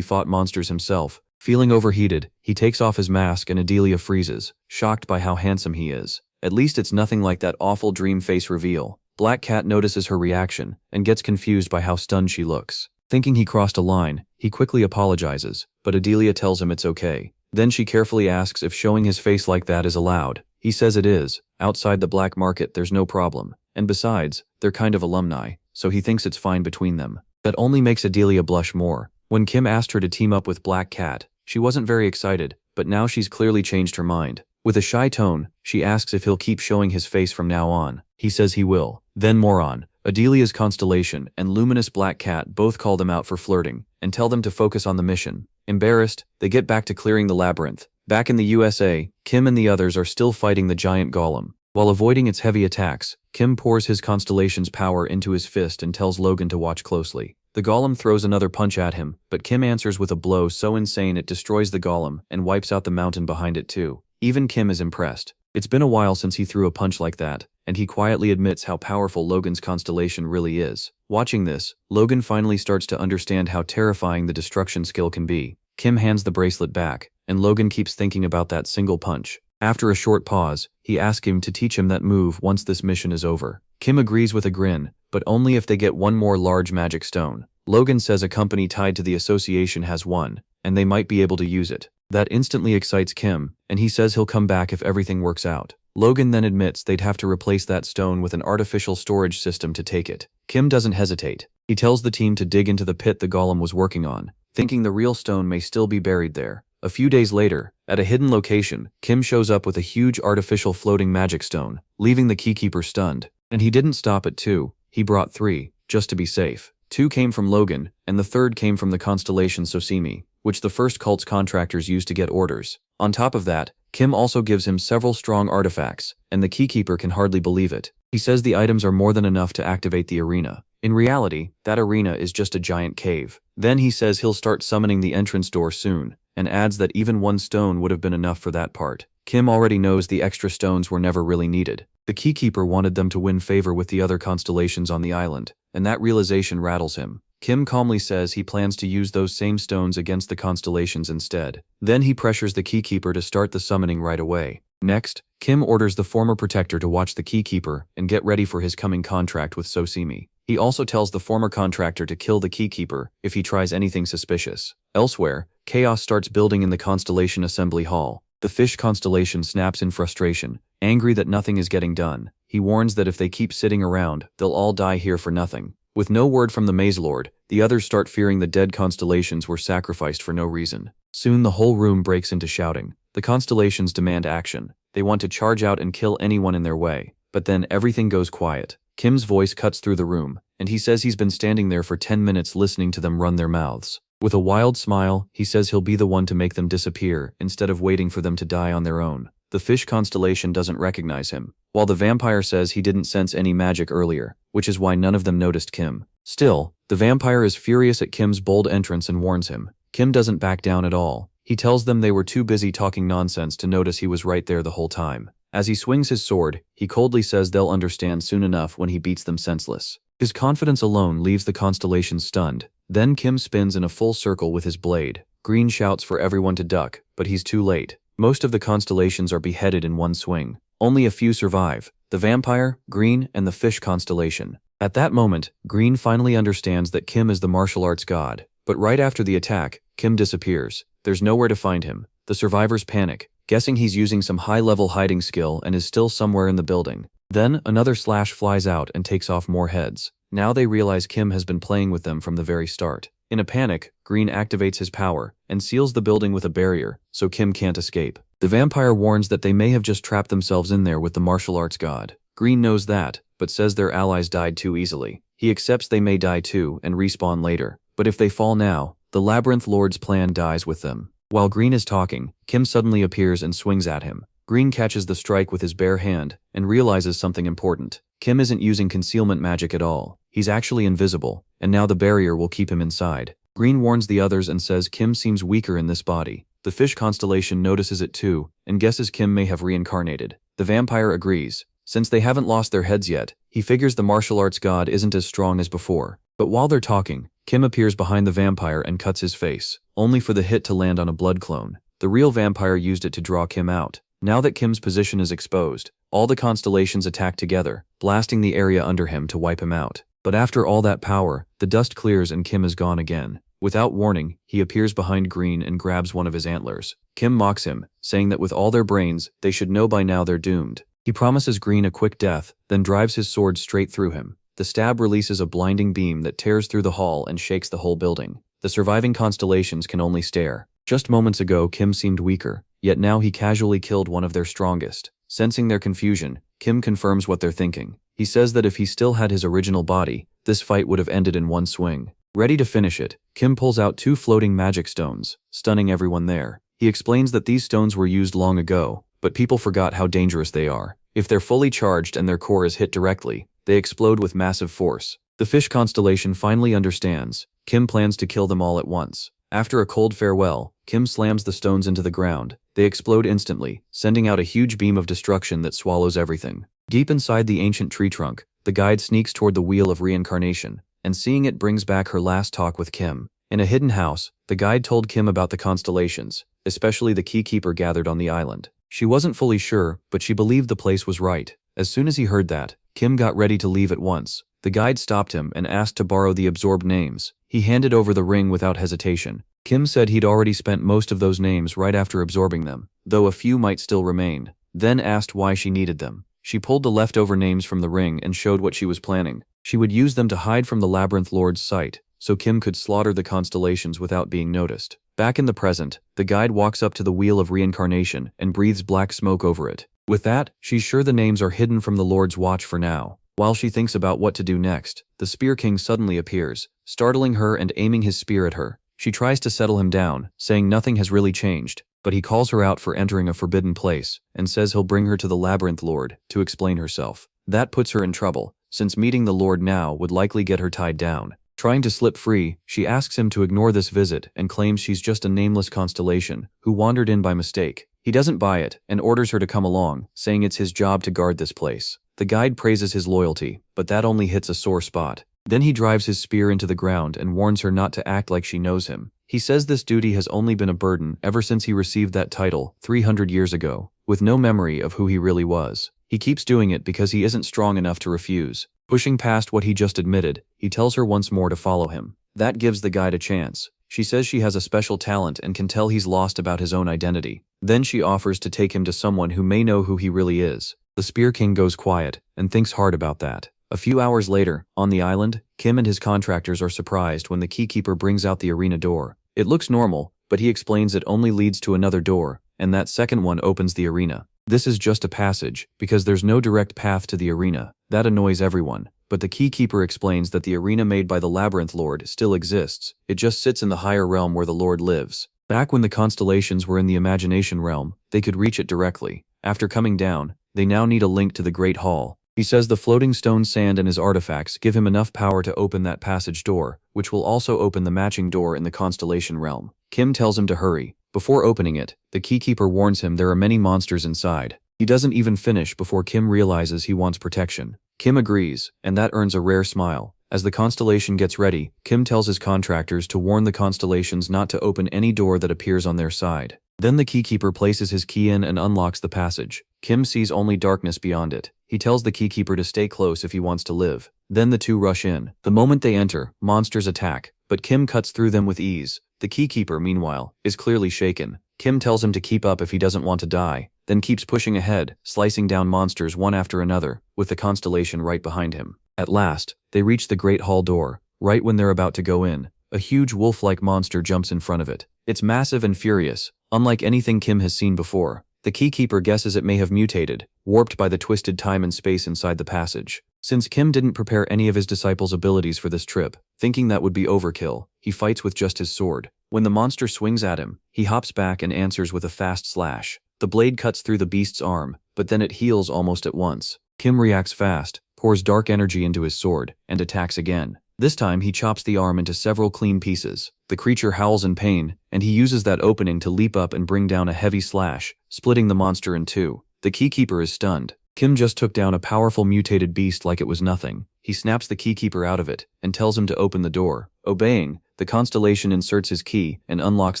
fought monsters himself. Feeling overheated, he takes off his mask and Adelia freezes, shocked by how handsome he is. At least it's nothing like that awful dream face reveal. Black Cat notices her reaction and gets confused by how stunned she looks. Thinking he crossed a line, he quickly apologizes, but Adelia tells him it's okay. Then she carefully asks if showing his face like that is allowed. He says it is. Outside the black market there's no problem. And besides, they're kind of alumni, so he thinks it's fine between them. That only makes Adelia blush more. When Kim asked her to team up with Black Cat, she wasn't very excited, but now she's clearly changed her mind. With a shy tone, she asks if he'll keep showing his face from now on. He says he will. Then more on. Adelia's Constellation and Luminous Black Cat both call them out for flirting and tell them to focus on the mission. Embarrassed, they get back to clearing the labyrinth. Back in the USA, Kim and the others are still fighting the giant golem. While avoiding its heavy attacks, Kim pours his Constellation's power into his fist and tells Logan to watch closely. The golem throws another punch at him, but Kim answers with a blow so insane it destroys the golem and wipes out the mountain behind it too. Even Kim is impressed. It's been a while since he threw a punch like that, and he quietly admits how powerful Logan's Constellation really is. Watching this, Logan finally starts to understand how terrifying the destruction skill can be. Kim hands the bracelet back, and Logan keeps thinking about that single punch. After a short pause, he asks him to teach him that move once this mission is over. Kim agrees with a grin, but only if they get one more large magic stone. Logan says a company tied to the association has one, and they might be able to use it. That instantly excites Kim, and he says he'll come back if everything works out. Logan then admits they'd have to replace that stone with an artificial storage system to take it. Kim doesn't hesitate. He tells the team to dig into the pit the golem was working on, thinking the real stone may still be buried there. A few days later, at a hidden location, Kim shows up with a huge artificial floating magic stone, leaving the keykeeper stunned. And he didn't stop at 2, he brought 3, just to be safe. 2 came from Logan, and the third came from the constellation Sosimi, which the first cult's contractors used to get orders. On top of that, Kim also gives him several strong artifacts, and the keykeeper can hardly believe it. He says the items are more than enough to activate the arena. In reality, that arena is just a giant cave. Then he says he'll start summoning the entrance door soon, and adds that even 1 stone would have been enough for that part. Kim already knows the extra stones were never really needed. The keykeeper wanted them to win favor with the other constellations on the island, and that realization rattles him. Kim calmly says he plans to use those same stones against the constellations instead. Then he pressures the keykeeper to start the summoning right away. Next, Kim orders the former protector to watch the keykeeper and get ready for his coming contract with Sosimi. He also tells the former contractor to kill the keykeeper if he tries anything suspicious. Elsewhere, chaos starts building in the constellation assembly hall. The fish constellation snaps in frustration, angry that nothing is getting done. He warns that if they keep sitting around, they'll all die here for nothing. With no word from the Maze Lord, the others start fearing the dead constellations were sacrificed for no reason. Soon the whole room breaks into shouting. The constellations demand action. They want to charge out and kill anyone in their way. But then everything goes quiet. Kim's voice cuts through the room, and he says he's been standing there for 10 minutes listening to them run their mouths. With a wild smile, he says he'll be the one to make them disappear instead of waiting for them to die on their own. The fish constellation doesn't recognize him, while the vampire says he didn't sense any magic earlier, which is why none of them noticed Kim. Still, the vampire is furious at Kim's bold entrance and warns him. Kim doesn't back down at all. He tells them they were too busy talking nonsense to notice he was right there the whole time. As he swings his sword, he coldly says they'll understand soon enough when he beats them senseless. His confidence alone leaves the constellation stunned. Then Kim spins in a full circle with his blade. Green shouts for everyone to duck, but he's too late. Most of the constellations are beheaded in one swing. Only a few survive: the vampire, Green, and the fish constellation. At that moment, Green finally understands that Kim is the martial arts god. But right after the attack, Kim disappears. There's nowhere to find him. The survivors panic, guessing he's using some high-level hiding skill and is still somewhere in the building. Then, another slash flies out and takes off more heads. Now they realize Kim has been playing with them from the very start. In a panic, Green activates his power and seals the building with a barrier, so Kim can't escape. The vampire warns that they may have just trapped themselves in there with the martial arts god. Green knows that, but says their allies died too easily. He accepts they may die too and respawn later, but if they fall now, the Labyrinth Lord's plan dies with them. While Green is talking, Kim suddenly appears and swings at him. Green catches the strike with his bare hand and realizes something important. Kim isn't using concealment magic at all. He's actually invisible, and now the barrier will keep him inside. Green warns the others and says Kim seems weaker in this body. The fish constellation notices it too, and guesses Kim may have reincarnated. The vampire agrees. Since they haven't lost their heads yet, he figures the martial arts god isn't as strong as before. But while they're talking, Kim appears behind the vampire and cuts his face, only for the hit to land on a blood clone. The real vampire used it to draw Kim out. Now that Kim's position is exposed, all the constellations attack together, blasting the area under him to wipe him out. But after all that power, the dust clears and Kim is gone again. Without warning, he appears behind Green and grabs one of his antlers. Kim mocks him, saying that with all their brains, they should know by now they're doomed. He promises Green a quick death, then drives his sword straight through him. The stab releases a blinding beam that tears through the hall and shakes the whole building. The surviving constellations can only stare. Just moments ago, Kim seemed weaker, yet now he casually killed one of their strongest. Sensing their confusion, Kim confirms what they're thinking. He says that if he still had his original body, this fight would have ended in one swing. Ready to finish it, Kim pulls out 2 floating magic stones, stunning everyone there. He explains that these stones were used long ago, but people forgot how dangerous they are. If they're fully charged and their core is hit directly, they explode with massive force. The fish constellation finally understands. Kim plans to kill them all at once. After a cold farewell, Kim slams the stones into the ground. They explode instantly, sending out a huge beam of destruction that swallows everything. Deep inside the ancient tree trunk, the guide sneaks toward the Wheel of Reincarnation, and seeing it brings back her last talk with Kim. In a hidden house, the guide told Kim about the constellations, especially the keykeeper gathered on the island. She wasn't fully sure, but she believed the place was right. As soon as he heard that, Kim got ready to leave at once. The guide stopped him and asked to borrow the absorbed names. He handed over the ring without hesitation. Kim said he'd already spent most of those names right after absorbing them, though a few might still remain. Then asked why she needed them. She pulled the leftover names from the ring and showed what she was planning. She would use them to hide from the Labyrinth Lord's sight, so Kim could slaughter the constellations without being noticed. Back in the present, the guide walks up to the Wheel of Reincarnation and breathes black smoke over it. With that, she's sure the names are hidden from the Lord's watch for now. While she thinks about what to do next, the Spear King suddenly appears, startling her and aiming his spear at her. She tries to settle him down, saying nothing has really changed, but he calls her out for entering a forbidden place and says he'll bring her to the Labyrinth Lord to explain herself. That puts her in trouble, since meeting the Lord now would likely get her tied down. Trying to slip free, she asks him to ignore this visit and claims she's just a nameless constellation who wandered in by mistake. He doesn't buy it and orders her to come along, saying it's his job to guard this place. The guide praises his loyalty, but that only hits a sore spot. Then he drives his spear into the ground and warns her not to act like she knows him. He says this duty has only been a burden ever since he received that title 300 years ago, with no memory of who he really was. He keeps doing it because he isn't strong enough to refuse. Pushing past what he just admitted, he tells her once more to follow him. That gives the guide a chance. She says she has a special talent and can tell he's lost about his own identity. Then she offers to take him to someone who may know who he really is. The Spear King goes quiet and thinks hard about that. A few hours later, on the island, Kim and his contractors are surprised when the keykeeper brings out the arena door. It looks normal, but he explains it only leads to another door, and that second one opens the arena. This is just a passage, because there's no direct path to the arena. That annoys everyone, but the keykeeper explains that the arena made by the Labyrinth Lord still exists. It just sits in the higher realm where the Lord lives. Back when the constellations were in the imagination realm, they could reach it directly. After coming down, they now need a link to the Great Hall. He says the floating stone sand and his artifacts give him enough power to open that passage door, which will also open the matching door in the constellation realm. Kim tells him to hurry. Before opening it, the keykeeper warns him there are many monsters inside. He doesn't even finish before Kim realizes he wants protection. Kim agrees, and that earns a rare smile. As the constellation gets ready, Kim tells his contractors to warn the constellations not to open any door that appears on their side. Then the keykeeper places his key in and unlocks the passage. Kim sees only darkness beyond it. He tells the keykeeper to stay close if he wants to live. Then the two rush in. The moment they enter, monsters attack, but Kim cuts through them with ease. The keykeeper, meanwhile, is clearly shaken. Kim tells him to keep up if he doesn't want to die, then keeps pushing ahead, slicing down monsters one after another, with the constellation right behind him. At last, they reach the Great Hall door. Right when they're about to go in, a huge wolf-like monster jumps in front of it. It's massive and furious, unlike anything Kim has seen before. The keykeeper guesses it may have mutated, warped by the twisted time and space inside the passage. Since Kim didn't prepare any of his disciples' abilities for this trip, thinking that would be overkill, he fights with just his sword. When the monster swings at him, he hops back and answers with a fast slash. The blade cuts through the beast's arm, but then it heals almost at once. Kim reacts fast, pours dark energy into his sword, and attacks again. This time he chops the arm into several clean pieces. The creature howls in pain, and he uses that opening to leap up and bring down a heavy slash, splitting the monster in two. The keykeeper is stunned. Kim just took down a powerful mutated beast like it was nothing. He snaps the keykeeper out of it, and tells him to open the door. Obeying, the constellation inserts his key and unlocks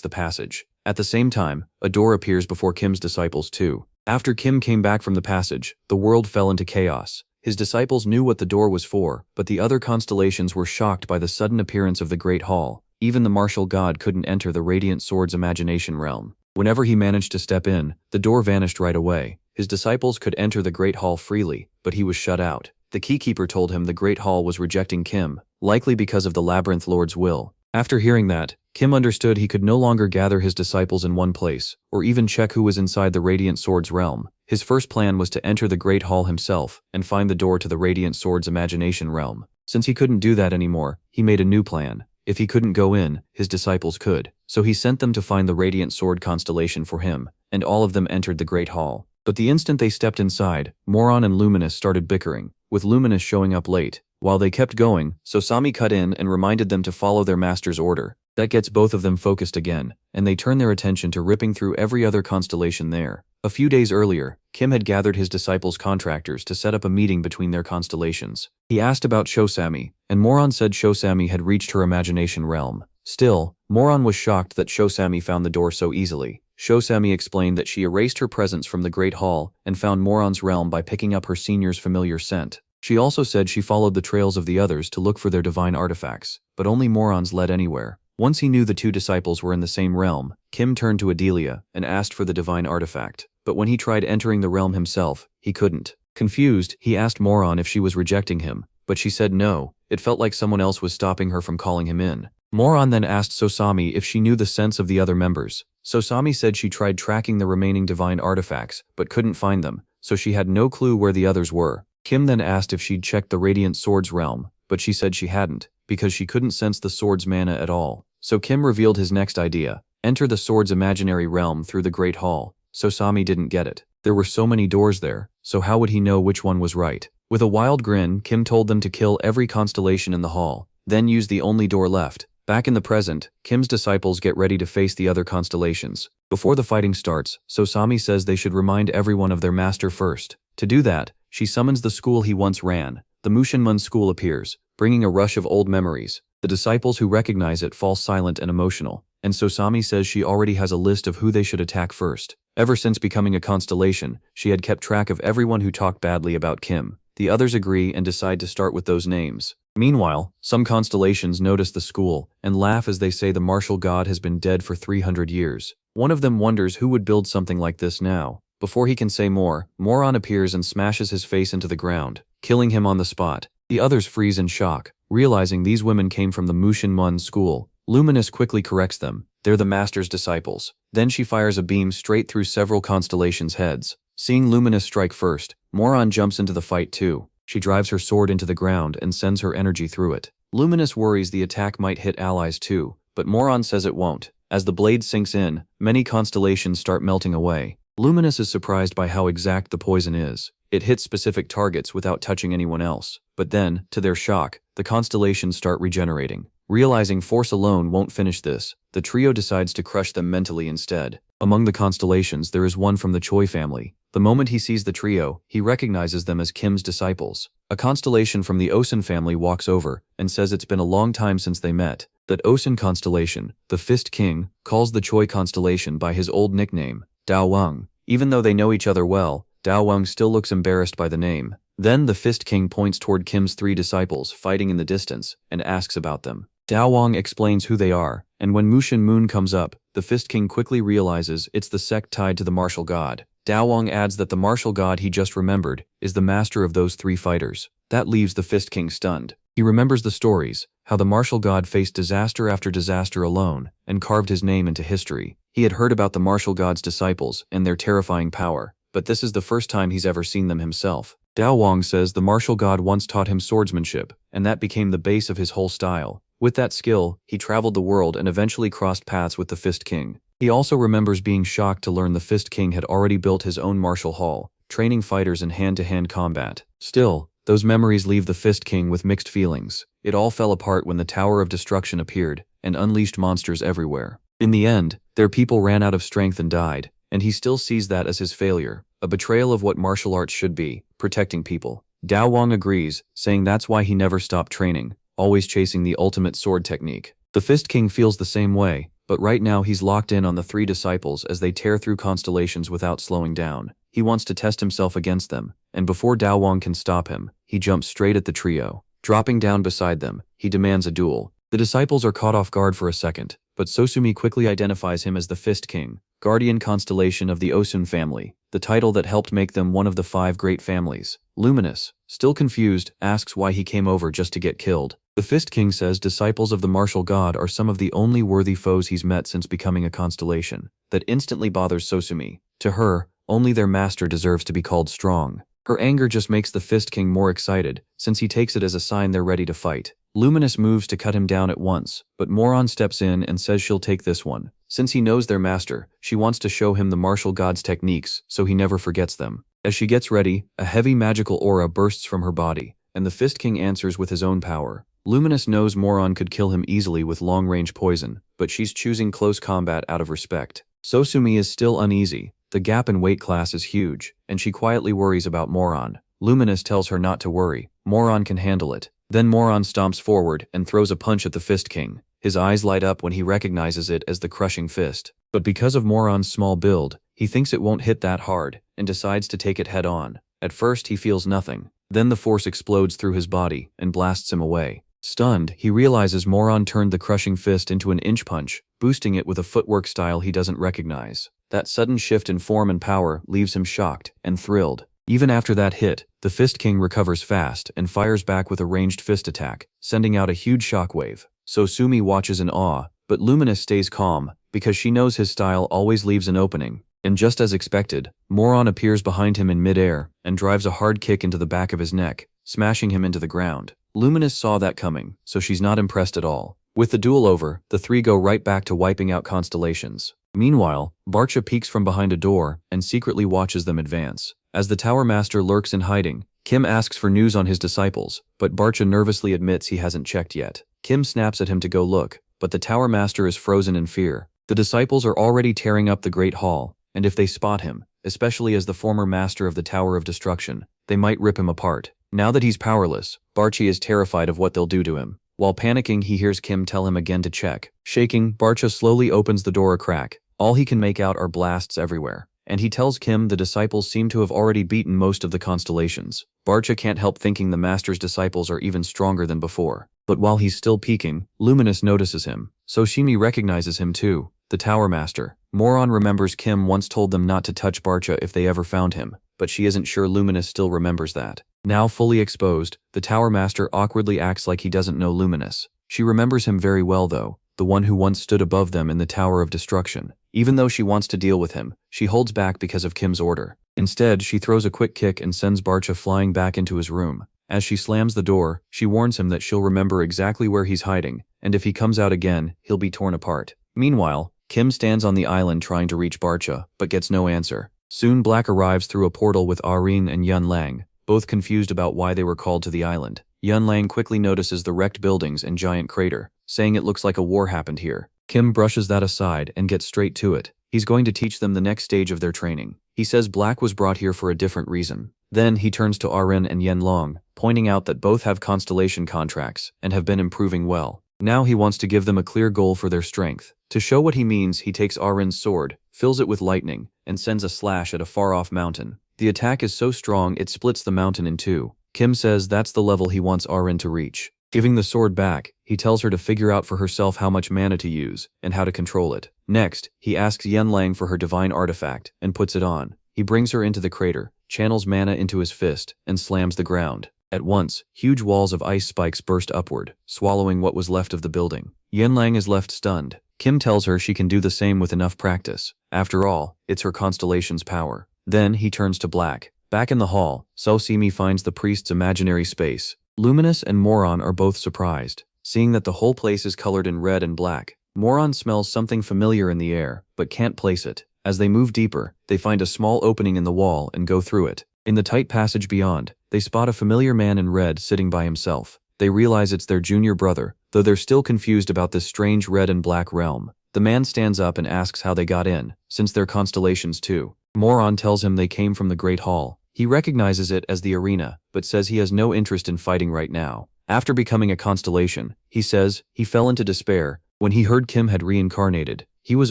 the passage. At the same time, a door appears before Kim's disciples too. After Kim came back from the passage, the world fell into chaos. His disciples knew what the door was for, but the other constellations were shocked by the sudden appearance of the Great Hall. Even the martial god couldn't enter the Radiant Sword's imagination realm. Whenever he managed to step in, the door vanished right away. His disciples could enter the Great Hall freely, but he was shut out. The keykeeper told him the Great Hall was rejecting Kim, likely because of the Labyrinth Lord's will. After hearing that, Kim understood he could no longer gather his disciples in one place, or even check who was inside the Radiant Sword's realm. His first plan was to enter the Great Hall himself and find the door to the Radiant Sword's imagination realm. Since he couldn't do that anymore, he made a new plan. If he couldn't go in, his disciples could. So he sent them to find the Radiant Sword constellation for him, and all of them entered the Great Hall. But the instant they stepped inside, Moron and Luminous started bickering, with Luminous showing up late. While they kept going, Sosami cut in and reminded them to follow their master's order. That gets both of them focused again, and they turn their attention to ripping through every other constellation there. A few days earlier, Kim had gathered his disciples' contractors to set up a meeting between their constellations. He asked about Shosami, and Moron said Shosami had reached her imagination realm. Still, Moron was shocked that Shosami found the door so easily. Shosami explained that she erased her presence from the Great Hall and found Moron's realm by picking up her senior's familiar scent. She also said she followed the trails of the others to look for their divine artifacts, but only Moron's led anywhere. Once he knew the two disciples were in the same realm, Kim turned to Adelia and asked for the divine artifact. But when he tried entering the realm himself, he couldn't. Confused, he asked Moron if she was rejecting him, but she said no. It felt like someone else was stopping her from calling him in. Moron then asked Sosami if she knew the sense of the other members. Sosami said she tried tracking the remaining divine artifacts, but couldn't find them, so she had no clue where the others were. Kim then asked if she'd checked the Radiant Sword's realm, but she said she hadn't, because she couldn't sense the sword's mana at all. So Kim revealed his next idea: enter the sword's imaginary realm through the Great Hall. Sosami didn't get it. There were so many doors there, so how would he know which one was right? With a wild grin, Kim told them to kill every constellation in the hall, then use the only door left. Back in the present, Kim's disciples get ready to face the other constellations. Before the fighting starts, Sosami says they should remind everyone of their master first. To do that, she summons the school he once ran. The Mushinmun school appears, bringing a rush of old memories. The disciples who recognize it fall silent and emotional, and Sosami says she already has a list of who they should attack first. Ever since becoming a constellation, she had kept track of everyone who talked badly about Kim. The others agree and decide to start with those names. Meanwhile, some constellations notice the school and laugh as they say the martial god has been dead for 300 years. One of them wonders who would build something like this now. Before he can say more, Moron appears and smashes his face into the ground, killing him on the spot. The others freeze in shock, realizing these women came from the Mushin Mun's school. Luminous quickly corrects them. They're the master's disciples. Then she fires a beam straight through several constellations' heads. Seeing Luminous strike first, Moron jumps into the fight too. She drives her sword into the ground and sends her energy through it. Luminous worries the attack might hit allies too, but Moron says it won't. As the blade sinks in, many constellations start melting away. Luminous is surprised by how exact the poison is. It hits specific targets without touching anyone else. But then, to their shock, the constellations start regenerating. Realizing force alone won't finish this, the trio decides to crush them mentally instead. Among the constellations, there is one from the Choi family. The moment he sees the trio, he recognizes them as Kim's disciples. A constellation from the Osun family walks over and says it's been a long time since they met. That Osun constellation, the Fist King, calls the Choi constellation by his old nickname, Dao Wang. Even though they know each other well, Dao Wang still looks embarrassed by the name. Then the Fist King points toward Kim's 3 disciples fighting in the distance and asks about them. Dao Wang explains who they are, and when Mushin Moon comes up, the Fist King quickly realizes it's the sect tied to the martial god. Dao Wang adds that the martial god he just remembered is the master of those 3 fighters. That leaves the Fist King stunned. He remembers the stories, how the martial god faced disaster after disaster alone, and carved his name into history. He had heard about the martial god's disciples and their terrifying power, but this is the first time he's ever seen them himself. Dao Wang says the martial god once taught him swordsmanship, and that became the base of his whole style. With that skill, he traveled the world and eventually crossed paths with the Fist King. He also remembers being shocked to learn the Fist King had already built his own martial hall, training fighters in hand-to-hand combat. Still, those memories leave the Fist King with mixed feelings. It all fell apart when the Tower of Destruction appeared and unleashed monsters everywhere. In the end, their people ran out of strength and died, and he still sees that as his failure, a betrayal of what martial arts should be, protecting people. Dao Wang agrees, saying that's why he never stopped training, always chasing the ultimate sword technique. The Fist King feels the same way, but right now he's locked in on the 3 disciples as they tear through constellations without slowing down. He wants to test himself against them, and before Dao Wang can stop him, he jumps straight at the trio. Dropping down beside them, he demands a duel. The disciples are caught off guard for a second, but Sosumi quickly identifies him as the Fist King, guardian constellation of the Osun family, the title that helped make them one of the 5 great families. Luminous, still confused, asks why he came over just to get killed. The Fist King says disciples of the martial god are some of the only worthy foes he's met since becoming a constellation. That instantly bothers Sosumi. To her, only their master deserves to be called strong. Her anger just makes the Fist King more excited, since he takes it as a sign they're ready to fight. Luminous moves to cut him down at once, but Moron steps in and says she'll take this one. Since he knows their master, she wants to show him the martial god's techniques so he never forgets them. As she gets ready, a heavy magical aura bursts from her body, and the Fist King answers with his own power. Luminous knows Moron could kill him easily with long-range poison, but she's choosing close combat out of respect. Sosumi is still uneasy. The gap in weight class is huge, and she quietly worries about Moron. Luminous tells her not to worry. Moron can handle it. Then Moron stomps forward and throws a punch at the Fist King. His eyes light up when he recognizes it as the crushing fist. But because of Moron's small build, he thinks it won't hit that hard, and decides to take it head on. At first he feels nothing. Then the force explodes through his body and blasts him away. Stunned, he realizes Moron turned the crushing fist into an inch punch, boosting it with a footwork style he doesn't recognize. That sudden shift in form and power leaves him shocked and thrilled. Even after that hit, the Fist King recovers fast and fires back with a ranged fist attack, sending out a huge shockwave. Sosumi watches in awe, but Luminous stays calm, because she knows his style always leaves an opening. And just as expected, Moron appears behind him in midair and drives a hard kick into the back of his neck, smashing him into the ground. Luminous saw that coming, so she's not impressed at all. With the duel over, the 3 go right back to wiping out constellations. Meanwhile, Barcha peeks from behind a door and secretly watches them advance. As the Tower Master lurks in hiding, Kim asks for news on his disciples, but Barcha nervously admits he hasn't checked yet. Kim snaps at him to go look, but the Tower Master is frozen in fear. The disciples are already tearing up the Great Hall, and if they spot him, especially as the former master of the Tower of Destruction, they might rip him apart. Now that he's powerless, Barchi is terrified of what they'll do to him. While panicking, he hears Kim tell him again to check. Shaking, Barcha slowly opens the door a crack. All he can make out are blasts everywhere. And he tells Kim the disciples seem to have already beaten most of the constellations. Barcha can't help thinking the master's disciples are even stronger than before. But while he's still peeking, Luminous notices him. Sosumi recognizes him too, the Tower Master. Moron remembers Kim once told them not to touch Barcha if they ever found him. but she isn't sure Luminous still remembers that. Now fully exposed, the Tower Master awkwardly acts like he doesn't know Luminous. She remembers him very well though, the one who once stood above them in the Tower of Destruction. Even though she wants to deal with him, she holds back because of Kim's order. Instead, she throws a quick kick and sends Barcha flying back into his room. As she slams the door, she warns him that she'll remember exactly where he's hiding, and if he comes out again, he'll be torn apart. Meanwhile, Kim stands on the island trying to reach Barcha, but gets no answer. Soon Black arrives through a portal with Arin and Yun Lang, both confused about why they were called to the island. Yun Lang quickly notices the wrecked buildings and giant crater, saying it looks like a war happened here. Kim brushes that aside and gets straight to it. He's going to teach them the next stage of their training. He says Black was brought here for a different reason. Then he turns to Arin and Yen Long, pointing out that both have constellation contracts and have been improving well. Now he wants to give them a clear goal for their strength. To show what he means, he takes Arin's sword, fills it with lightning, and sends a slash at a far-off mountain. The attack is so strong it splits the mountain in two. Kim says that's the level he wants Arin to reach. Giving the sword back, he tells her to figure out for herself how much mana to use and how to control it. Next, he asks Yen Lang for her divine artifact and puts it on. He brings her into the crater, channels mana into his fist, and slams the ground. At once, huge walls of ice spikes burst upward, swallowing what was left of the building. Yen Lang is left stunned. Kim tells her she can do the same with enough practice. After all, it's her constellation's power. Then he turns to Black. Back in the hall, So Simi finds the priest's imaginary space. Luminous and Moron are both surprised, seeing that the whole place is colored in red and black. Moron smells something familiar in the air, but can't place it. As they move deeper, they find a small opening in the wall and go through it. In the tight passage beyond, they spot a familiar man in red sitting by himself. They realize it's their junior brother, though they're still confused about this strange red and black realm. The man stands up and asks how they got in, since they're constellations too. Moron tells him they came from the Great Hall. He recognizes it as the arena, but says he has no interest in fighting right now. After becoming a constellation, he says he fell into despair when he heard Kim had reincarnated. He was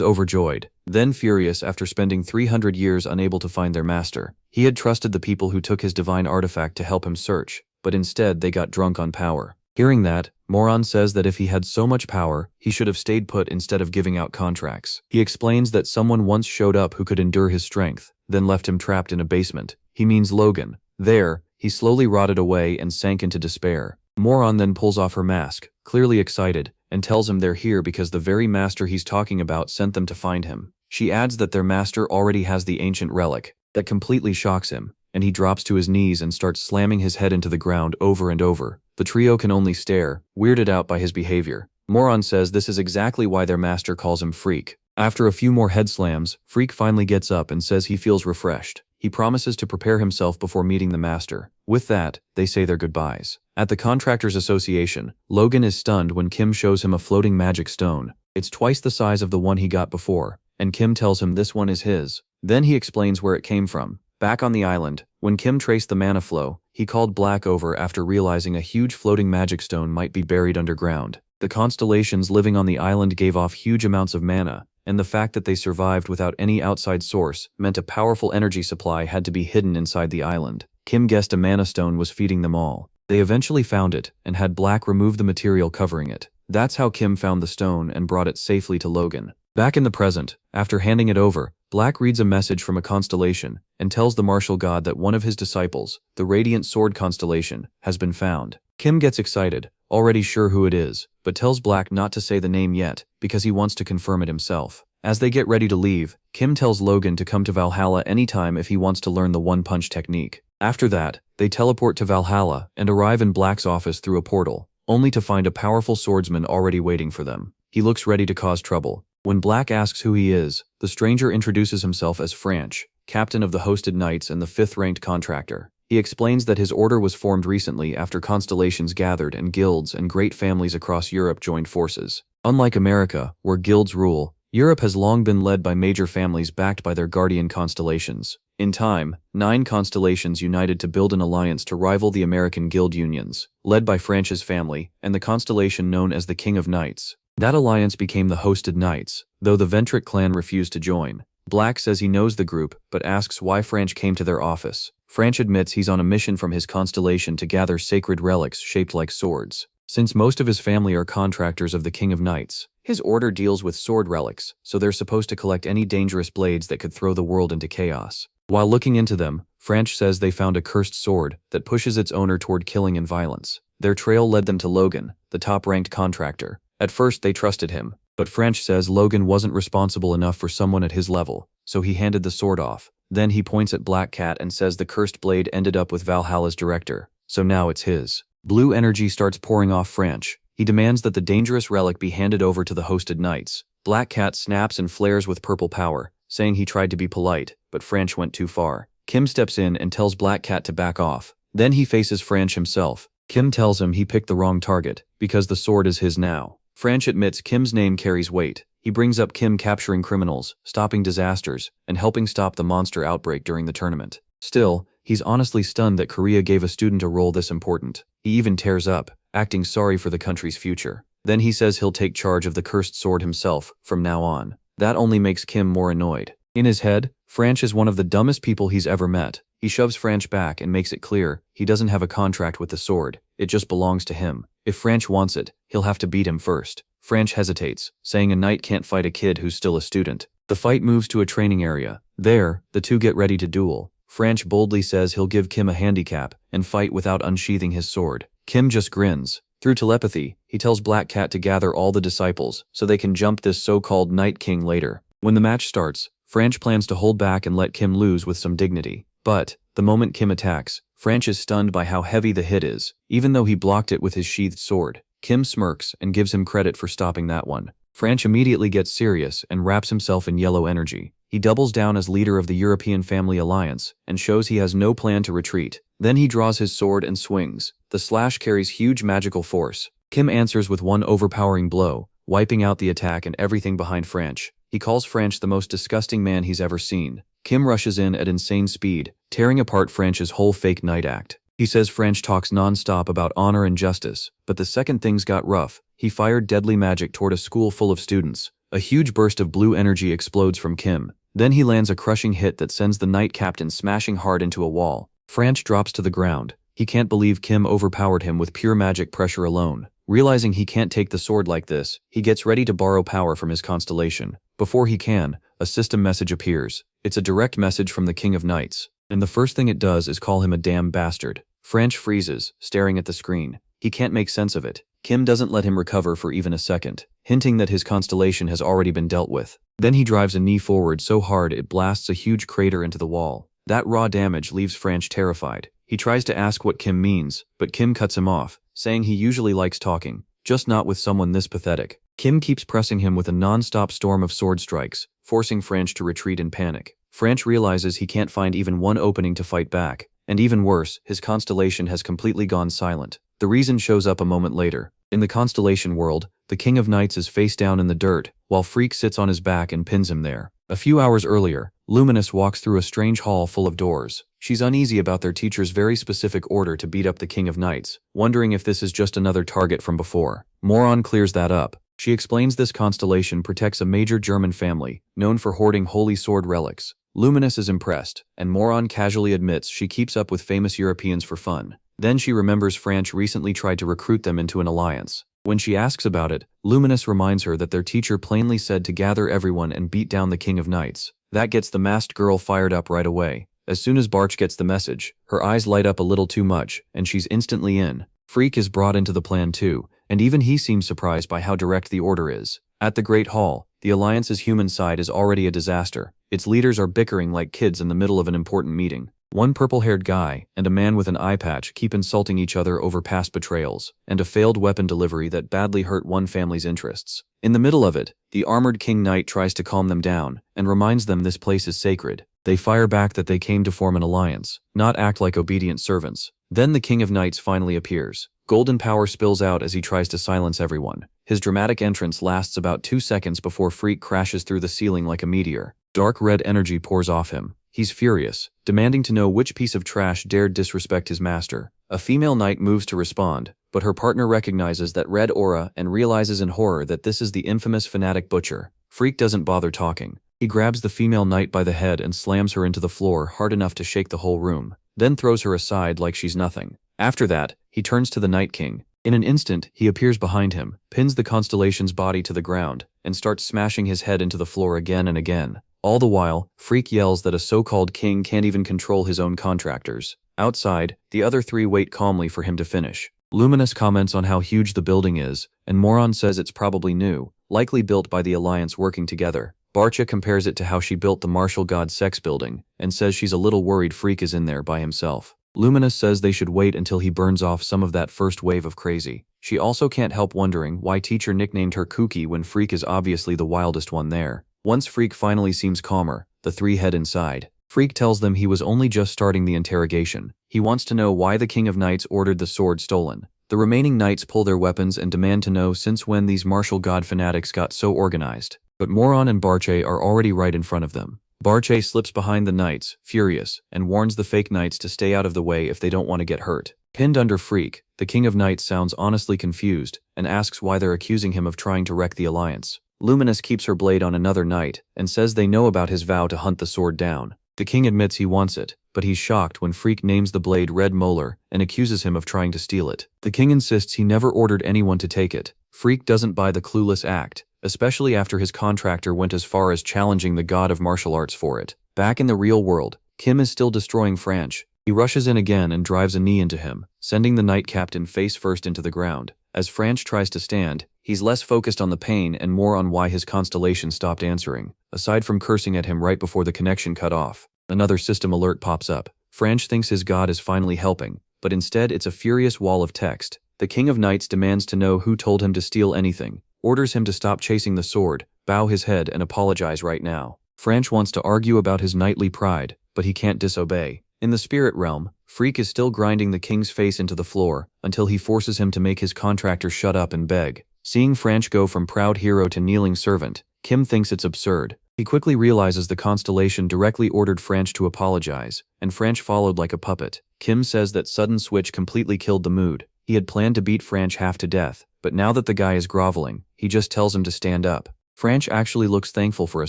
overjoyed, then furious after spending 300 years unable to find their master. He had trusted the people who took his divine artifact to help him search, but instead they got drunk on power. Hearing that, Moron says that if he had so much power, he should have stayed put instead of giving out contracts. He explains that someone once showed up who could endure his strength, then left him trapped in a basement. He means Logan. There, he slowly rotted away and sank into despair. Moron then pulls off her mask, clearly excited, and tells him they're here because the very master he's talking about sent them to find him. She adds that their master already has the ancient relic. That completely shocks him, and he drops to his knees and starts slamming his head into the ground over and over. The trio can only stare, weirded out by his behavior. Moron says this is exactly why their master calls him Freak. After a few more head slams, Freak finally gets up and says he feels refreshed. He promises to prepare himself before meeting the master. With that, they say their goodbyes. At the Contractors Association, Logan is stunned when Kim shows him a floating magic stone. It's twice the size of the one he got before, and Kim tells him this one is his. Then he explains where it came from. Back on the island, when Kim traced the mana flow, he called Black over after realizing a huge floating magic stone might be buried underground. The constellations living on the island gave off huge amounts of mana, and the fact that they survived without any outside source meant a powerful energy supply had to be hidden inside the island. Kim guessed a mana stone was feeding them all. They eventually found it and had Black remove the material covering it. That's how Kim found the stone and brought it safely to Logan. Back in the present, after handing it over, Black reads a message from a constellation and tells the martial god that one of his disciples, the Radiant Sword constellation, has been found. Kim gets excited, already sure who it is, but tells Black not to say the name yet because he wants to confirm it himself. As they get ready to leave, Kim tells Logan to come to Valhalla anytime if he wants to learn the one-punch technique. After that, they teleport to Valhalla and arrive in Black's office through a portal, only to find a powerful swordsman already waiting for them. He looks ready to cause trouble. When Black asks who he is, the stranger introduces himself as Franch, captain of the hosted knights and the 5th-ranked contractor. He explains that his order was formed recently after constellations gathered and guilds and great families across Europe joined forces. Unlike America, where guilds rule, Europe has long been led by major families backed by their guardian constellations. In time, 9 constellations united to build an alliance to rival the American guild unions, led by Franch's family and the constellation known as the King of Knights. That alliance became the Hosted Knights, though the Ventric clan refused to join. Black says he knows the group, but asks why Franch came to their office. Franch admits he's on a mission from his constellation to gather sacred relics shaped like swords. Since most of his family are contractors of the King of Knights, his order deals with sword relics, so they're supposed to collect any dangerous blades that could throw the world into chaos. While looking into them, Franch says they found a cursed sword that pushes its owner toward killing and violence. Their trail led them to Logan, the top-ranked contractor. At first they trusted him, but Franch says Logan wasn't responsible enough for someone at his level, so he handed the sword off. Then he points at Black Cat and says the cursed blade ended up with Valhalla's director, so now it's his. Blue energy starts pouring off Franch. He demands that the dangerous relic be handed over to the hosted knights. Black Cat snaps and flares with purple power, saying he tried to be polite, but Franch went too far. Kim steps in and tells Black Cat to back off. Then he faces Franch himself. Kim tells him he picked the wrong target, because the sword is his now. Franch admits Kim's name carries weight. He brings up Kim capturing criminals, stopping disasters, and helping stop the monster outbreak during the tournament. Still, he's honestly stunned that Korea gave a student a role this important. He even tears up, acting sorry for the country's future. Then he says he'll take charge of the cursed sword himself from now on. That only makes Kim more annoyed. In his head, Franch is one of the dumbest people he's ever met. He shoves Franch back and makes it clear he doesn't have a contract with the sword. It just belongs to him. If Franch wants it, he'll have to beat him first. Franch hesitates, saying a knight can't fight a kid who's still a student. The fight moves to a training area. There, the two get ready to duel. Franch boldly says he'll give Kim a handicap and fight without unsheathing his sword. Kim just grins. Through telepathy, he tells Black Cat to gather all the disciples so they can jump this so-called Night King later. When the match starts, Franch plans to hold back and let Kim lose with some dignity. But, the moment Kim attacks, Franch is stunned by how heavy the hit is, even though he blocked it with his sheathed sword. Kim smirks and gives him credit for stopping that one. Franch immediately gets serious and wraps himself in yellow energy. He doubles down as leader of the European Family Alliance and shows he has no plan to retreat. Then he draws his sword and swings. The slash carries huge magical force. Kim answers with one overpowering blow, wiping out the attack and everything behind Franch. He calls Franch the most disgusting man he's ever seen. Kim rushes in at insane speed, tearing apart Franch's whole fake knight act. He says Franch talks non-stop about honor and justice, but the second things got rough, he fired deadly magic toward a school full of students. A huge burst of blue energy explodes from Kim. Then he lands a crushing hit that sends the knight captain smashing hard into a wall. Franch drops to the ground. He can't believe Kim overpowered him with pure magic pressure alone. Realizing he can't take the sword like this, he gets ready to borrow power from his constellation. Before he can, a system message appears. It's a direct message from the King of Knights, and the first thing it does is call him a damn bastard. Franch freezes, staring at the screen. He can't make sense of it. Kim doesn't let him recover for even a second, hinting that his constellation has already been dealt with. Then he drives a knee forward so hard it blasts a huge crater into the wall. That raw damage leaves Franch terrified. He tries to ask what Kim means, but Kim cuts him off, saying he usually likes talking, just not with someone this pathetic. Kim keeps pressing him with a non-stop storm of sword strikes, forcing Franch to retreat in panic. Franch realizes he can't find even one opening to fight back, and even worse, his constellation has completely gone silent. The reason shows up a moment later. In the constellation world, the King of Knights is face down in the dirt, while Freak sits on his back and pins him there. A few hours earlier, Luminous walks through a strange hall full of doors. She's uneasy about their teacher's very specific order to beat up the King of Knights, wondering if this is just another target from before. Moron clears that up. She explains this constellation protects a major German family, known for hoarding holy sword relics. Luminous is impressed, and Moron casually admits she keeps up with famous Europeans for fun. Then she remembers Franch recently tried to recruit them into an alliance. When she asks about it, Luminous reminds her that their teacher plainly said to gather everyone and beat down the King of Knights. That gets the masked girl fired up right away. As soon as Barch gets the message, her eyes light up a little too much, and she's instantly in. Freak is brought into the plan too, and even he seems surprised by how direct the order is. At the Great Hall, the Alliance's human side is already a disaster. Its leaders are bickering like kids in the middle of an important meeting. One purple-haired guy and a man with an eye patch keep insulting each other over past betrayals and a failed weapon delivery that badly hurt one family's interests. In the middle of it, the armored King Knight tries to calm them down and reminds them this place is sacred. They fire back that they came to form an alliance, not act like obedient servants. Then the King of Knights finally appears. Golden power spills out as he tries to silence everyone. His dramatic entrance lasts about 2 seconds before Freak crashes through the ceiling like a meteor. Dark red energy pours off him. He's furious, demanding to know which piece of trash dared disrespect his master. A female knight moves to respond, but her partner recognizes that red aura and realizes in horror that this is the infamous fanatic Butcher. Freak doesn't bother talking. He grabs the female knight by the head and slams her into the floor hard enough to shake the whole room, then throws her aside like she's nothing. After that, he turns to the Night King. In an instant, he appears behind him, pins the constellation's body to the ground, and starts smashing his head into the floor again and again. All the while, Freak yells that a so-called king can't even control his own contractors. Outside, the other three wait calmly for him to finish. Luminous comments on how huge the building is, and Moron says it's probably new, likely built by the Alliance working together. Barcha compares it to how she built the martial god Sex building, and says she's a little worried Freak is in there by himself. Luminous says they should wait until he burns off some of that first wave of crazy. She also can't help wondering why teacher nicknamed her Kooky when Freak is obviously the wildest one there. Once Freak finally seems calmer, the three head inside. Freak tells them he was only just starting the interrogation. He wants to know why the King of Knights ordered the sword stolen. The remaining knights pull their weapons and demand to know since when these martial god fanatics got so organized. But Moron and Barche are already right in front of them. Barche slips behind the knights, furious, and warns the fake knights to stay out of the way if they don't want to get hurt. Pinned under Freak, the King of Knights sounds honestly confused and asks why they're accusing him of trying to wreck the Alliance. Luminous keeps her blade on another knight and says they know about his vow to hunt the sword down. The king admits he wants it, but he's shocked when Freak names the blade Red Molar and accuses him of trying to steal it. The king insists he never ordered anyone to take it. Freak doesn't buy the clueless act, especially after his contractor went as far as challenging the god of martial arts for it. Back in the real world, Kim is still destroying Franch. He rushes in again and drives a knee into him, sending the knight captain face first into the ground. As Franch tries to stand, he's less focused on the pain and more on why his constellation stopped answering, aside from cursing at him right before the connection cut off. Another system alert pops up. Franch thinks his god is finally helping, but instead it's a furious wall of text. The King of Knights demands to know who told him to steal anything, orders him to stop chasing the sword, bow his head and apologize right now. Franch wants to argue about his knightly pride, but he can't disobey. In the spirit realm, Freak is still grinding the king's face into the floor until he forces him to make his contractor shut up and beg. Seeing Franch go from proud hero to kneeling servant, Kim thinks it's absurd. He quickly realizes the constellation directly ordered Franch to apologize, and Franch followed like a puppet. Kim says that sudden switch completely killed the mood. He had planned to beat Franch half to death, but now that the guy is groveling, he just tells him to stand up. Franch actually looks thankful for a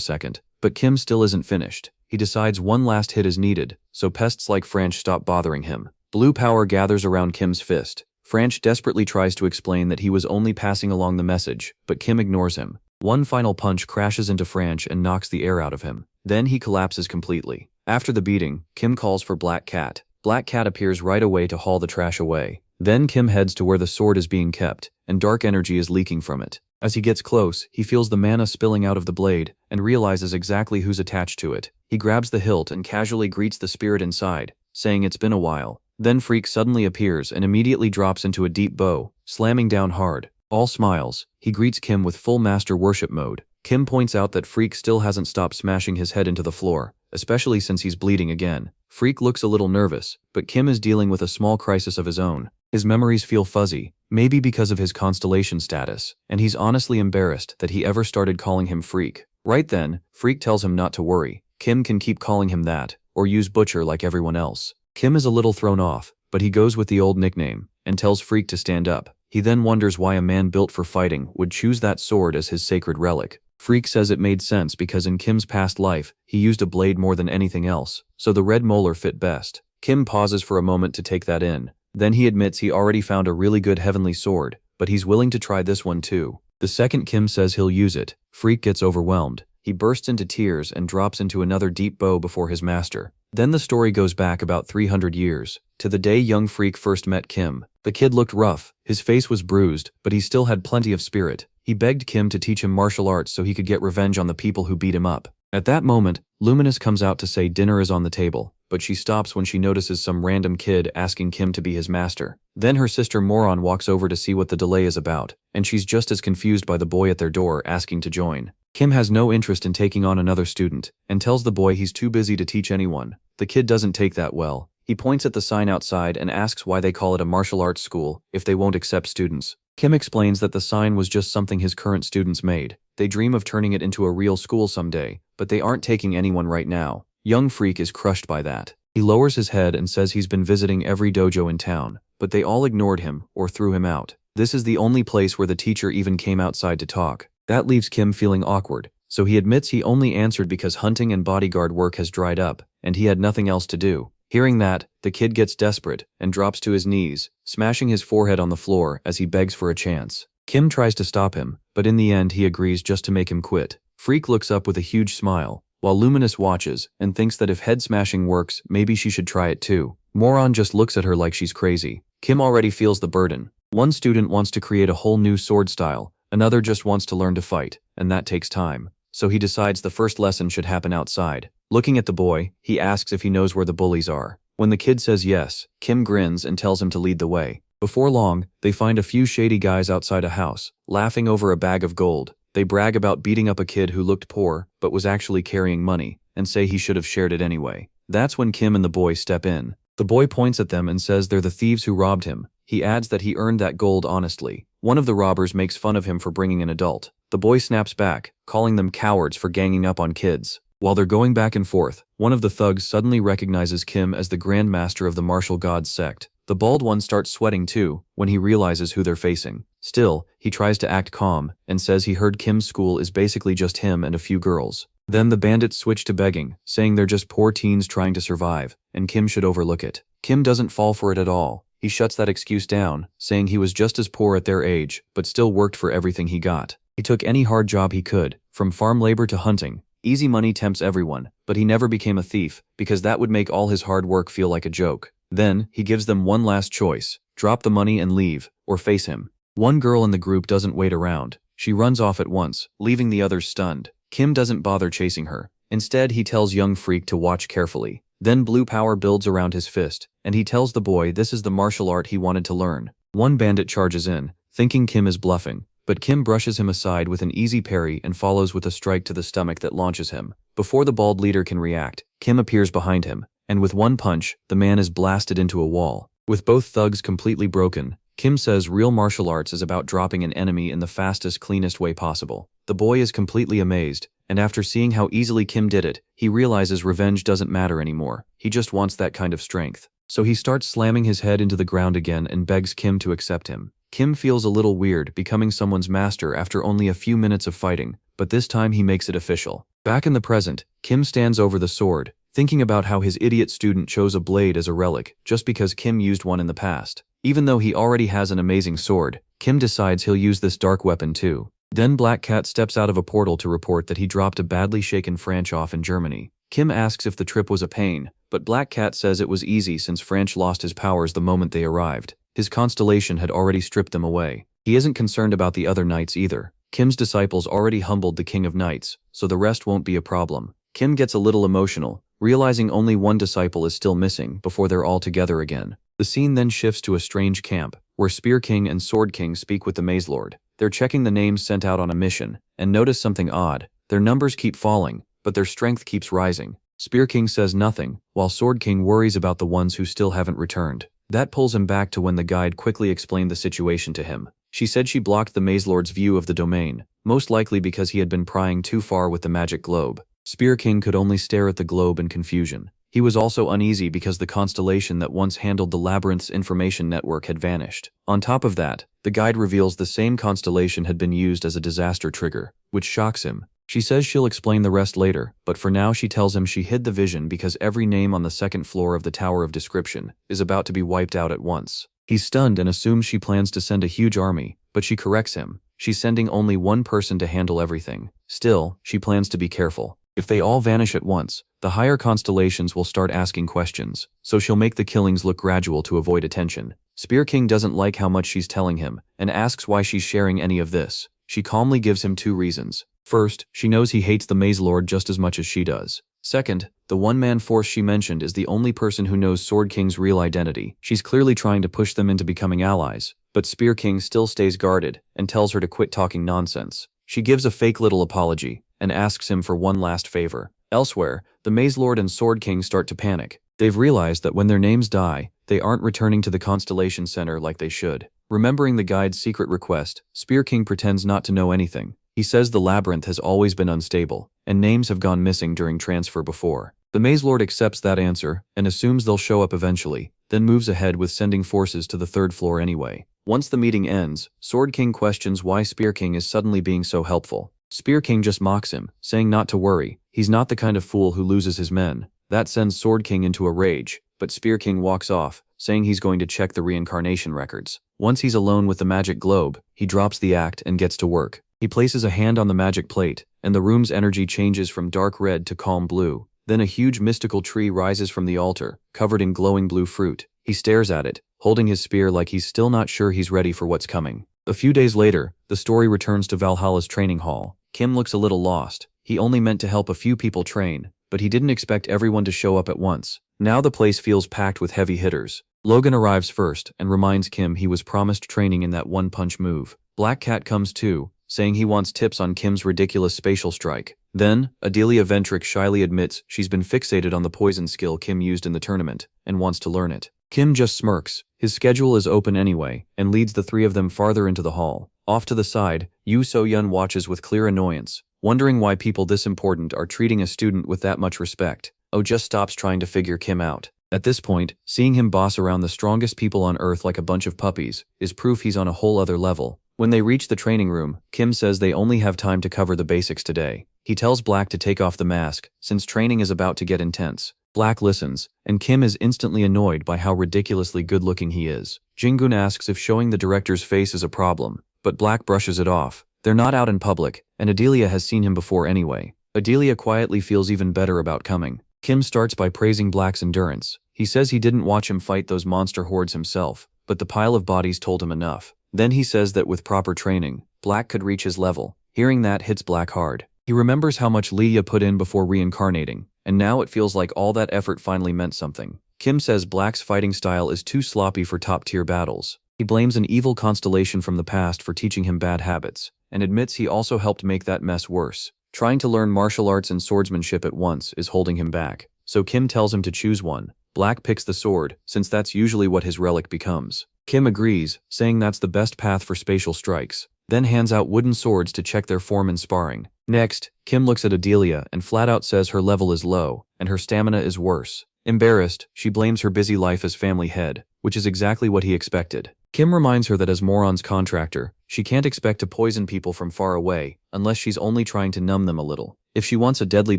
second, but Kim still isn't finished. He decides one last hit is needed, so pests like Franch stop bothering him. Blue power gathers around Kim's fist. Franch desperately tries to explain that he was only passing along the message, but Kim ignores him. One final punch crashes into Franch and knocks the air out of him. Then he collapses completely. After the beating, Kim calls for Black Cat. Black Cat appears right away to haul the trash away. Then Kim heads to where the sword is being kept, and dark energy is leaking from it. As he gets close, he feels the mana spilling out of the blade, and realizes exactly who's attached to it. He grabs the hilt and casually greets the spirit inside, saying it's been a while. Then Freak suddenly appears and immediately drops into a deep bow, slamming down hard. All smiles, he greets Kim with full master worship mode. Kim points out that Freak still hasn't stopped smashing his head into the floor, especially since he's bleeding again. Freak looks a little nervous, but Kim is dealing with a small crisis of his own. His memories feel fuzzy, maybe because of his constellation status, and he's honestly embarrassed that he ever started calling him Freak. Right then, Freak tells him not to worry. Kim can keep calling him that, or use Butcher like everyone else. Kim is a little thrown off, but he goes with the old nickname, and tells Freak to stand up. He then wonders why a man built for fighting would choose that sword as his sacred relic. Freak says it made sense because in Kim's past life, he used a blade more than anything else, so the red molar fit best. Kim pauses for a moment to take that in. Then he admits he already found a really good heavenly sword, but he's willing to try this one too. The second Kim says he'll use it, Freak gets overwhelmed. He bursts into tears and drops into another deep bow before his master. Then the story goes back about 300 years, to the day young Freak first met Kim. The kid looked rough, his face was bruised, but he still had plenty of spirit. He begged Kim to teach him martial arts so he could get revenge on the people who beat him up. At that moment, Luminous comes out to say dinner is on the table, but she stops when she notices some random kid asking Kim to be his master. Then her sister Moron walks over to see what the delay is about, and she's just as confused by the boy at their door asking to join. Kim has no interest in taking on another student, and tells the boy he's too busy to teach anyone. The kid doesn't take that well. He points at the sign outside and asks why they call it a martial arts school if they won't accept students. Kim explains that the sign was just something his current students made. They dream of turning it into a real school someday, but they aren't taking anyone right now. Young Freak is crushed by that. He lowers his head and says he's been visiting every dojo in town, but they all ignored him or threw him out. This is the only place where the teacher even came outside to talk. That leaves Kim feeling awkward, so he admits he only answered because hunting and bodyguard work has dried up, and he had nothing else to do. Hearing that, the kid gets desperate and drops to his knees, smashing his forehead on the floor as he begs for a chance. Kim tries to stop him, but in the end he agrees just to make him quit. Freak looks up with a huge smile, while Luminous watches and thinks that if head smashing works, maybe she should try it too. Moron just looks at her like she's crazy. Kim already feels the burden. One student wants to create a whole new sword style, another just wants to learn to fight, and that takes time. So he decides the first lesson should happen outside. Looking at the boy, he asks if he knows where the bullies are. When the kid says yes, Kim grins and tells him to lead the way. Before long, they find a few shady guys outside a house, laughing over a bag of gold. They brag about beating up a kid who looked poor but was actually carrying money, and say he should have shared it anyway. That's when Kim and the boy step in. The boy points at them and says they're the thieves who robbed him. He adds that he earned that gold honestly. One of the robbers makes fun of him for bringing an adult. The boy snaps back, calling them cowards for ganging up on kids. While they're going back and forth, one of the thugs suddenly recognizes Kim as the Grand Master of the martial gods sect. The bald one starts sweating too, when he realizes who they're facing. Still, he tries to act calm, and says he heard Kim's school is basically just him and a few girls. Then the bandits switch to begging, saying they're just poor teens trying to survive, and Kim should overlook it. Kim doesn't fall for it at all. He shuts that excuse down, saying he was just as poor at their age, but still worked for everything he got. He took any hard job he could, from farm labor to hunting. Easy money tempts everyone, but he never became a thief, because that would make all his hard work feel like a joke. Then, he gives them one last choice: drop the money and leave, or face him. One girl in the group doesn't wait around. She runs off at once, leaving the others stunned. Kim doesn't bother chasing her. Instead, he tells young Freak to watch carefully. Then blue power builds around his fist, and he tells the boy this is the martial art he wanted to learn. One bandit charges in, thinking Kim is bluffing, but Kim brushes him aside with an easy parry and follows with a strike to the stomach that launches him. Before the bald leader can react, Kim appears behind him, and with one punch, the man is blasted into a wall. With both thugs completely broken, Kim says real martial arts is about dropping an enemy in the fastest, cleanest way possible. The boy is completely amazed, and after seeing how easily Kim did it, he realizes revenge doesn't matter anymore. He just wants that kind of strength. So he starts slamming his head into the ground again and begs Kim to accept him. Kim feels a little weird becoming someone's master after only a few minutes of fighting, but this time he makes it official. Back in the present, Kim stands over the sword, thinking about how his idiot student chose a blade as a relic just because Kim used one in the past. Even though he already has an amazing sword, Kim decides he'll use this dark weapon too. Then Black Cat steps out of a portal to report that he dropped a badly shaken Franch off in Germany. Kim asks if the trip was a pain, but Black Cat says it was easy since Franch lost his powers the moment they arrived. His constellation had already stripped them away. He isn't concerned about the other knights either. Kim's disciples already humbled the King of Knights, so the rest won't be a problem. Kim gets a little emotional, realizing only one disciple is still missing before they're all together again. The scene then shifts to a strange camp, where Spear King and Sword King speak with the Maze Lord. They're checking the names sent out on a mission, and notice something odd. Their numbers keep falling, but their strength keeps rising. Spear King says nothing, while Sword King worries about the ones who still haven't returned. That pulls him back to when the guide quickly explained the situation to him. She said she blocked the Maze Lord's view of the domain, most likely because he had been prying too far with the magic globe. Spear King could only stare at the globe in confusion. He was also uneasy because the constellation that once handled the labyrinth's information network had vanished. On top of that, the guide reveals the same constellation had been used as a disaster trigger, which shocks him. She says she'll explain the rest later, but for now she tells him she hid the vision because every name on the second floor of the Tower of Description is about to be wiped out at once. He's stunned and assumes she plans to send a huge army, but she corrects him. She's sending only one person to handle everything. Still, she plans to be careful. If they all vanish at once, the higher constellations will start asking questions, so she'll make the killings look gradual to avoid attention. Spear King doesn't like how much she's telling him, and asks why she's sharing any of this. She calmly gives him two reasons. First, she knows he hates the Maze Lord just as much as she does. Second, the one-man force she mentioned is the only person who knows Sword King's real identity. She's clearly trying to push them into becoming allies, but Spear King still stays guarded and tells her to quit talking nonsense. She gives a fake little apology and asks him for one last favor. Elsewhere, the Maze Lord and Sword King start to panic. They've realized that when their names die, they aren't returning to the Constellation Center like they should. Remembering the guide's secret request, Spear King pretends not to know anything. He says the labyrinth has always been unstable, and names have gone missing during transfer before. The Maze Lord accepts that answer and assumes they'll show up eventually, then moves ahead with sending forces to the third floor anyway. Once the meeting ends, Sword King questions why Spear King is suddenly being so helpful. Spear King just mocks him, saying not to worry. He's not the kind of fool who loses his men. That sends Sword King into a rage, but Spear King walks off, saying he's going to check the reincarnation records. Once he's alone with the magic globe, he drops the act and gets to work. He places a hand on the magic plate, and the room's energy changes from dark red to calm blue. Then a huge mystical tree rises from the altar, covered in glowing blue fruit. He stares at it, holding his spear like he's still not sure he's ready for what's coming. A few days later, the story returns to Valhalla's training hall. Kim looks a little lost. He only meant to help a few people train, but he didn't expect everyone to show up at once. Now the place feels packed with heavy hitters. Logan arrives first and reminds Kim he was promised training in that one-punch move. Black Cat comes too, saying he wants tips on Kim's ridiculous spatial strike. Then, Adelia Ventric shyly admits she's been fixated on the poison skill Kim used in the tournament, and wants to learn it. Kim just smirks. His schedule is open anyway, and leads the three of them farther into the hall. Off to the side, Yu So-yun watches with clear annoyance, wondering why people this important are treating a student with that much respect. Oh just stops trying to figure Kim out. At this point, seeing him boss around the strongest people on Earth like a bunch of puppies is proof he's on a whole other level. When they reach the training room, Kim says they only have time to cover the basics today. He tells Black to take off the mask, since training is about to get intense. Black listens, and Kim is instantly annoyed by how ridiculously good-looking he is. Jingun asks if showing the director's face is a problem, but Black brushes it off. They're not out in public, and Adelia has seen him before anyway. Adelia quietly feels even better about coming. Kim starts by praising Black's endurance. He says he didn't watch him fight those monster hordes himself, but the pile of bodies told him enough. Then he says that with proper training, Black could reach his level. Hearing that hits Black hard. He remembers how much Leah put in before reincarnating, and now it feels like all that effort finally meant something. Kim says Black's fighting style is too sloppy for top-tier battles. He blames an evil constellation from the past for teaching him bad habits, and admits he also helped make that mess worse. Trying to learn martial arts and swordsmanship at once is holding him back, so Kim tells him to choose one. Black picks the sword, since that's usually what his relic becomes. Kim agrees, saying that's the best path for spatial strikes, then hands out wooden swords to check their form in sparring. Next, Kim looks at Adelia and flat out says her level is low, and her stamina is worse. Embarrassed, she blames her busy life as family head, which is exactly what he expected. Kim reminds her that as Moron's contractor, she can't expect to poison people from far away, unless she's only trying to numb them a little. If she wants a deadly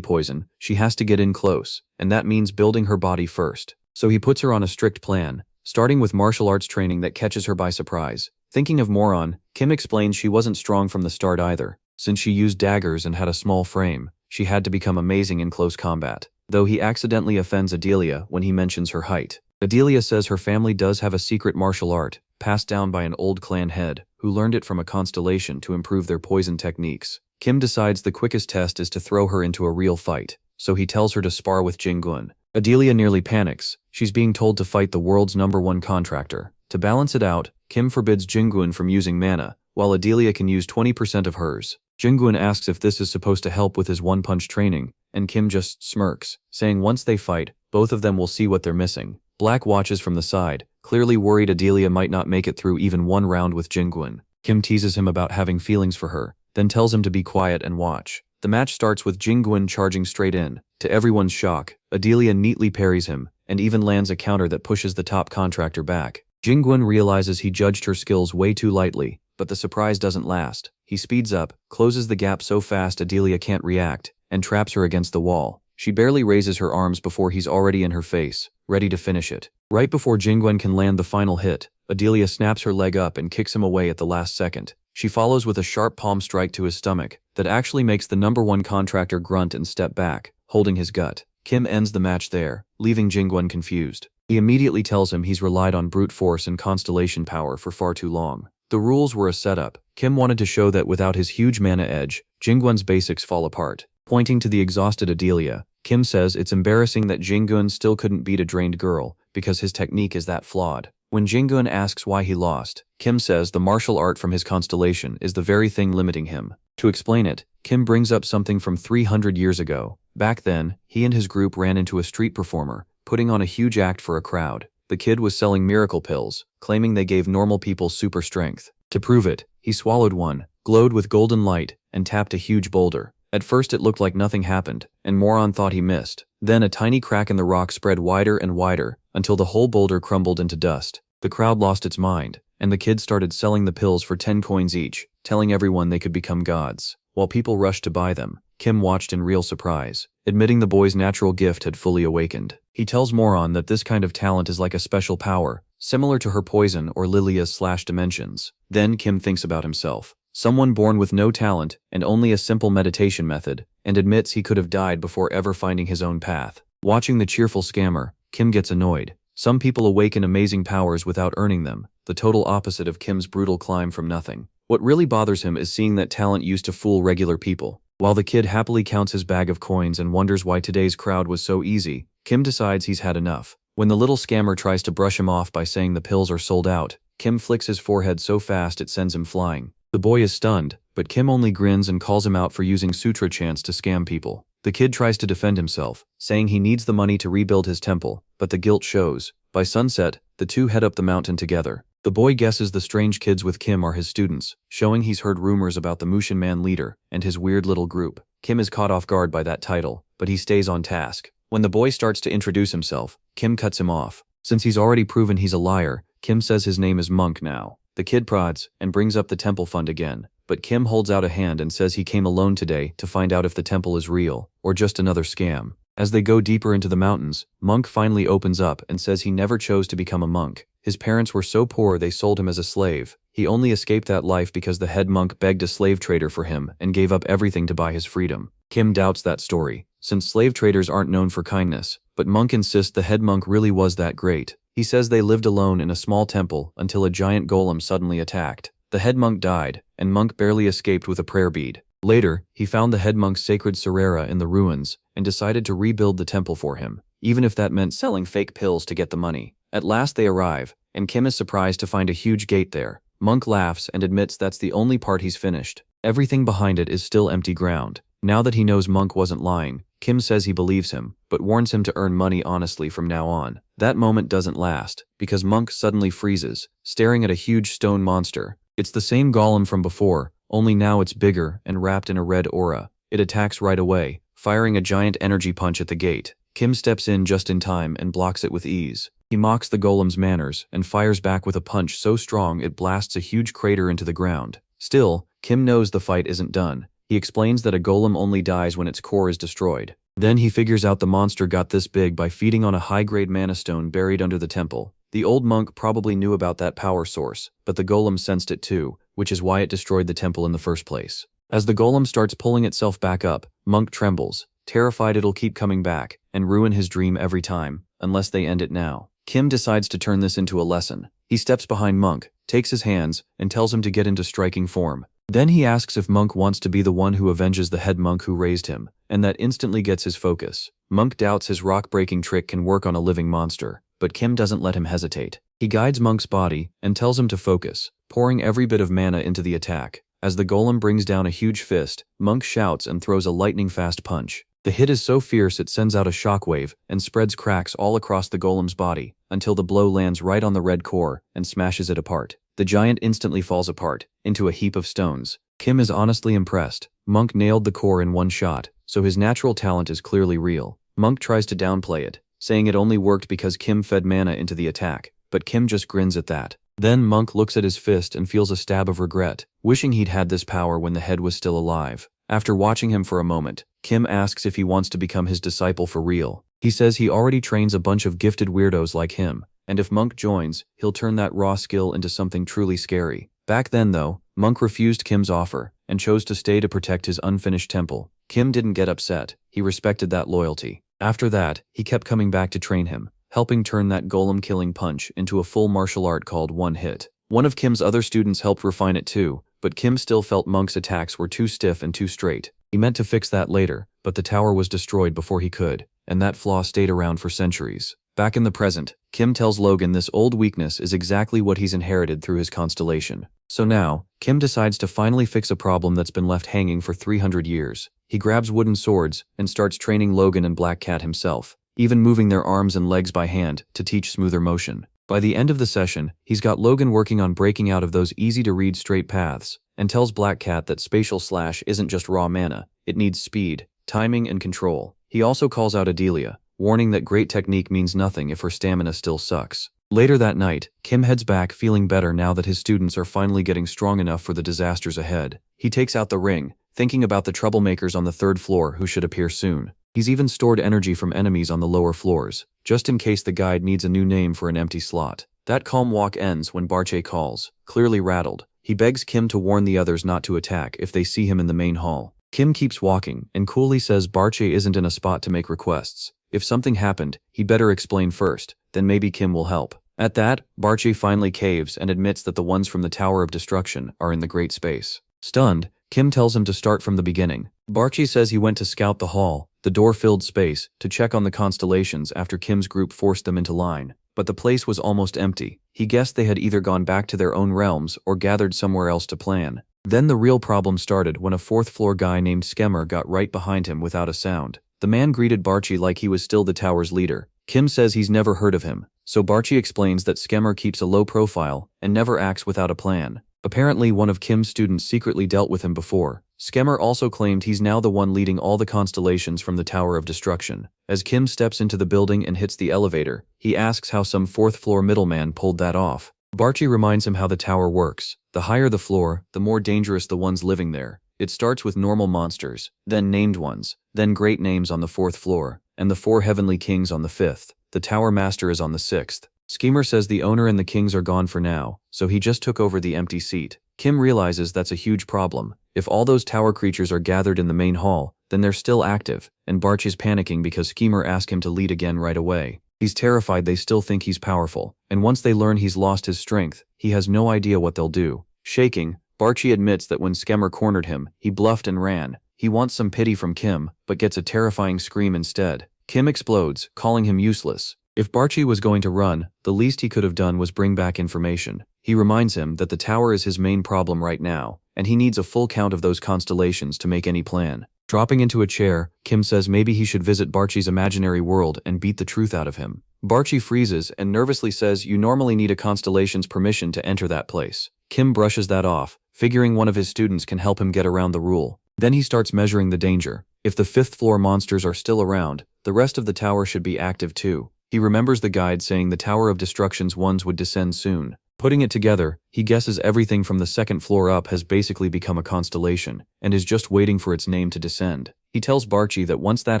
poison, she has to get in close, and that means building her body first. So he puts her on a strict plan, starting with martial arts training that catches her by surprise. Thinking of Moron, Kim explains she wasn't strong from the start either. Since she used daggers and had a small frame, she had to become amazing in close combat. Though he accidentally offends Adelia when he mentions her height. Adelia says her family does have a secret martial art, passed down by an old clan head, who learned it from a constellation to improve their poison techniques. Kim decides the quickest test is to throw her into a real fight, so he tells her to spar with Jingun. Adelia nearly panics. She's being told to fight the world's #1 contractor. To balance it out, Kim forbids Jingun from using mana, while Adelia can use 20% of hers. Jingun asks if this is supposed to help with his one-punch training, and Kim just smirks, saying once they fight, both of them will see what they're missing. Black watches from the side, clearly worried Adelia might not make it through even one round with Jingun. Kim teases him about having feelings for her, then tells him to be quiet and watch. The match starts with Jingun charging straight in. To everyone's shock, Adelia neatly parries him, and even lands a counter that pushes the top contractor back. Jingun realizes he judged her skills way too lightly, but the surprise doesn't last. He speeds up, closes the gap so fast Adelia can't react, and traps her against the wall. She barely raises her arms before he's already in her face, ready to finish it. Right before Jingun can land the final hit, Adelia snaps her leg up and kicks him away at the last second. She follows with a sharp palm strike to his stomach that actually makes the #1 contractor grunt and step back, holding his gut. Kim ends the match there, leaving Jingun confused. He immediately tells him he's relied on brute force and constellation power for far too long. The rules were a setup. Kim wanted to show that without his huge mana edge, Jingun's basics fall apart. Pointing to the exhausted Adelia, Kim says it's embarrassing that Jingun still couldn't beat a drained girl, because his technique is that flawed. When Jingun asks why he lost, Kim says the martial art from his constellation is the very thing limiting him. To explain it, Kim brings up something from 300 years ago. Back then, he and his group ran into a street performer, putting on a huge act for a crowd. The kid was selling miracle pills, claiming they gave normal people super strength. To prove it, he swallowed one, glowed with golden light, and tapped a huge boulder. At first it looked like nothing happened, and Moron thought he missed. Then a tiny crack in the rock spread wider and wider, until the whole boulder crumbled into dust. The crowd lost its mind, and the kid started selling the pills for 10 coins each, telling everyone they could become gods. While people rushed to buy them, Kim watched in real surprise, admitting the boy's natural gift had fully awakened. He tells Moron that this kind of talent is like a special power, similar to her poison or Lilia's /dimensions. Then Kim thinks about himself. someone born with no talent and only a simple meditation method, and admits he could have died before ever finding his own path. Watching the cheerful scammer, Kim gets annoyed. Some people awaken amazing powers without earning them, the total opposite of Kim's brutal climb from nothing. What really bothers him is seeing that talent used to fool regular people. While the kid happily counts his bag of coins and wonders why today's crowd was so easy, Kim decides he's had enough. When the little scammer tries to brush him off by saying the pills are sold out, Kim flicks his forehead so fast it sends him flying. The boy is stunned, but Kim only grins and calls him out for using sutra chants to scam people. The kid tries to defend himself, saying he needs the money to rebuild his temple, but the guilt shows. By sunset, the two head up the mountain together. The boy guesses the strange kids with Kim are his students, showing he's heard rumors about the Mushin Man leader and his weird little group. Kim is caught off guard by that title, but he stays on task. When the boy starts to introduce himself, Kim cuts him off. Since he's already proven he's a liar, Kim says his name is Monk now. The kid prods and brings up the temple fund again, but Kim holds out a hand and says he came alone today to find out if the temple is real or just another scam. As they go deeper into the mountains, Monk finally opens up and says he never chose to become a monk. His parents were so poor they sold him as a slave. He only escaped that life because the head monk begged a slave trader for him and gave up everything to buy his freedom. Kim doubts that story, since slave traders aren't known for kindness, but Monk insists the head monk really was that great. He says they lived alone in a small temple until a giant golem suddenly attacked. The head monk died, and Monk barely escaped with a prayer bead. Later, he found the head monk's sacred Sarera in the ruins and decided to rebuild the temple for him, even if that meant selling fake pills to get the money. At last they arrive, and Kim is surprised to find a huge gate there. Monk laughs and admits that's the only part he's finished. Everything behind it is still empty ground. Now that he knows Monk wasn't lying, Kim says he believes him, but warns him to earn money honestly from now on. That moment doesn't last, because Monk suddenly freezes, staring at a huge stone monster. It's the same golem from before, only now it's bigger and wrapped in a red aura. It attacks right away, firing a giant energy punch at the gate. Kim steps in just in time and blocks it with ease. He mocks the golem's manners and fires back with a punch so strong it blasts a huge crater into the ground. Still, Kim knows the fight isn't done. He explains that a golem only dies when its core is destroyed. Then he figures out the monster got this big by feeding on a high-grade mana stone buried under the temple. The old monk probably knew about that power source, but the golem sensed it too, which is why it destroyed the temple in the first place. As the golem starts pulling itself back up, Monk trembles, terrified it'll keep coming back and ruin his dream every time, unless they end it now. Kim decides to turn this into a lesson. He steps behind Monk, takes his hands, and tells him to get into striking form. Then he asks if Monk wants to be the one who avenges the head monk who raised him, and that instantly gets his focus. Monk doubts his rock-breaking trick can work on a living monster, but Kim doesn't let him hesitate. He guides Monk's body and tells him to focus, pouring every bit of mana into the attack. As the golem brings down a huge fist, Monk shouts and throws a lightning-fast punch. The hit is so fierce it sends out a shockwave and spreads cracks all across the golem's body, until the blow lands right on the red core and smashes it apart. The giant instantly falls apart, into a heap of stones. Kim is honestly impressed. Monk nailed the core in one shot, so his natural talent is clearly real. Monk tries to downplay it, saying it only worked because Kim fed mana into the attack, but Kim just grins at that. Then Monk looks at his fist and feels a stab of regret, wishing he'd had this power when the head was still alive. After watching him for a moment, Kim asks if he wants to become his disciple for real. He says he already trains a bunch of gifted weirdos like him, and if Monk joins, he'll turn that raw skill into something truly scary. Back then though, Monk refused Kim's offer, and chose to stay to protect his unfinished temple. Kim didn't get upset, he respected that loyalty. After that, he kept coming back to train him, helping turn that golem-killing punch into a full martial art called One Hit. One of Kim's other students helped refine it too, but Kim still felt Monk's attacks were too stiff and too straight. He meant to fix that later, but the tower was destroyed before he could, and that flaw stayed around for centuries. Back in the present, Kim tells Logan this old weakness is exactly what he's inherited through his constellation. So now, Kim decides to finally fix a problem that's been left hanging for 300 years. He grabs wooden swords and starts training Logan and Black Cat himself, even moving their arms and legs by hand to teach smoother motion. By the end of the session, he's got Logan working on breaking out of those easy-to-read straight paths, and tells Black Cat that Spatial Slash isn't just raw mana, it needs speed, timing, and control. He also calls out Adelia, warning that great technique means nothing if her stamina still sucks. Later that night, Kim heads back feeling better now that his students are finally getting strong enough for the disasters ahead. He takes out the ring, thinking about the troublemakers on the 3rd floor who should appear soon. He's even stored energy from enemies on the lower floors, just in case the guide needs a new name for an empty slot. That calm walk ends when Barche calls, clearly rattled. He begs Kim to warn the others not to attack if they see him in the main hall. Kim keeps walking and coolly says Barche isn't in a spot to make requests. If something happened, he'd better explain first, then maybe Kim will help. At that, Barche finally caves and admits that the ones from the Tower of Destruction are in the Great Space. Stunned, Kim tells him to start from the beginning. Barche says he went to scout the hall, the door-filled space, to check on the constellations after Kim's group forced them into line. But the place was almost empty. He guessed they had either gone back to their own realms or gathered somewhere else to plan. Then the real problem started when a fourth-floor guy named Skemmer got right behind him without a sound. The man greeted Barche like he was still the tower's leader. Kim says he's never heard of him, so Barche explains that Skemmer keeps a low profile and never acts without a plan. Apparently one of Kim's students secretly dealt with him before. Skemmer also claimed he's now the one leading all the constellations from the Tower of Destruction. As Kim steps into the building and hits the elevator, he asks how some fourth-floor middleman pulled that off. Barche reminds him how the tower works. The higher the floor, the more dangerous the ones living there. It starts with normal monsters, then named ones, then great names on the 4th floor, and the 4 heavenly kings on the 5th. The tower master is on the 6th. Schemer says the owner and the kings are gone for now, so he just took over the empty seat. Kim realizes that's a huge problem. If all those tower creatures are gathered in the main hall, then they're still active, and Barche is panicking because Schemer asked him to lead again right away. He's terrified they still think he's powerful, and once they learn he's lost his strength, he has no idea what they'll do. Shaking, Barche admits that when Skemmer cornered him, he bluffed and ran. He wants some pity from Kim, but gets a terrifying scream instead. Kim explodes, calling him useless. If Barche was going to run, the least he could have done was bring back information. He reminds him that the tower is his main problem right now, and he needs a full count of those constellations to make any plan. Dropping into a chair, Kim says maybe he should visit Barche's imaginary world and beat the truth out of him. Barche freezes and nervously says you normally need a constellation's permission to enter that place. Kim brushes that off, figuring one of his students can help him get around the rule. Then he starts measuring the danger. If the 5th floor monsters are still around, the rest of the tower should be active too. He remembers the guide saying the Tower of Destruction's ones would descend soon. Putting it together, he guesses everything from the 2nd floor up has basically become a constellation, and is just waiting for its name to descend. He tells Barche that once that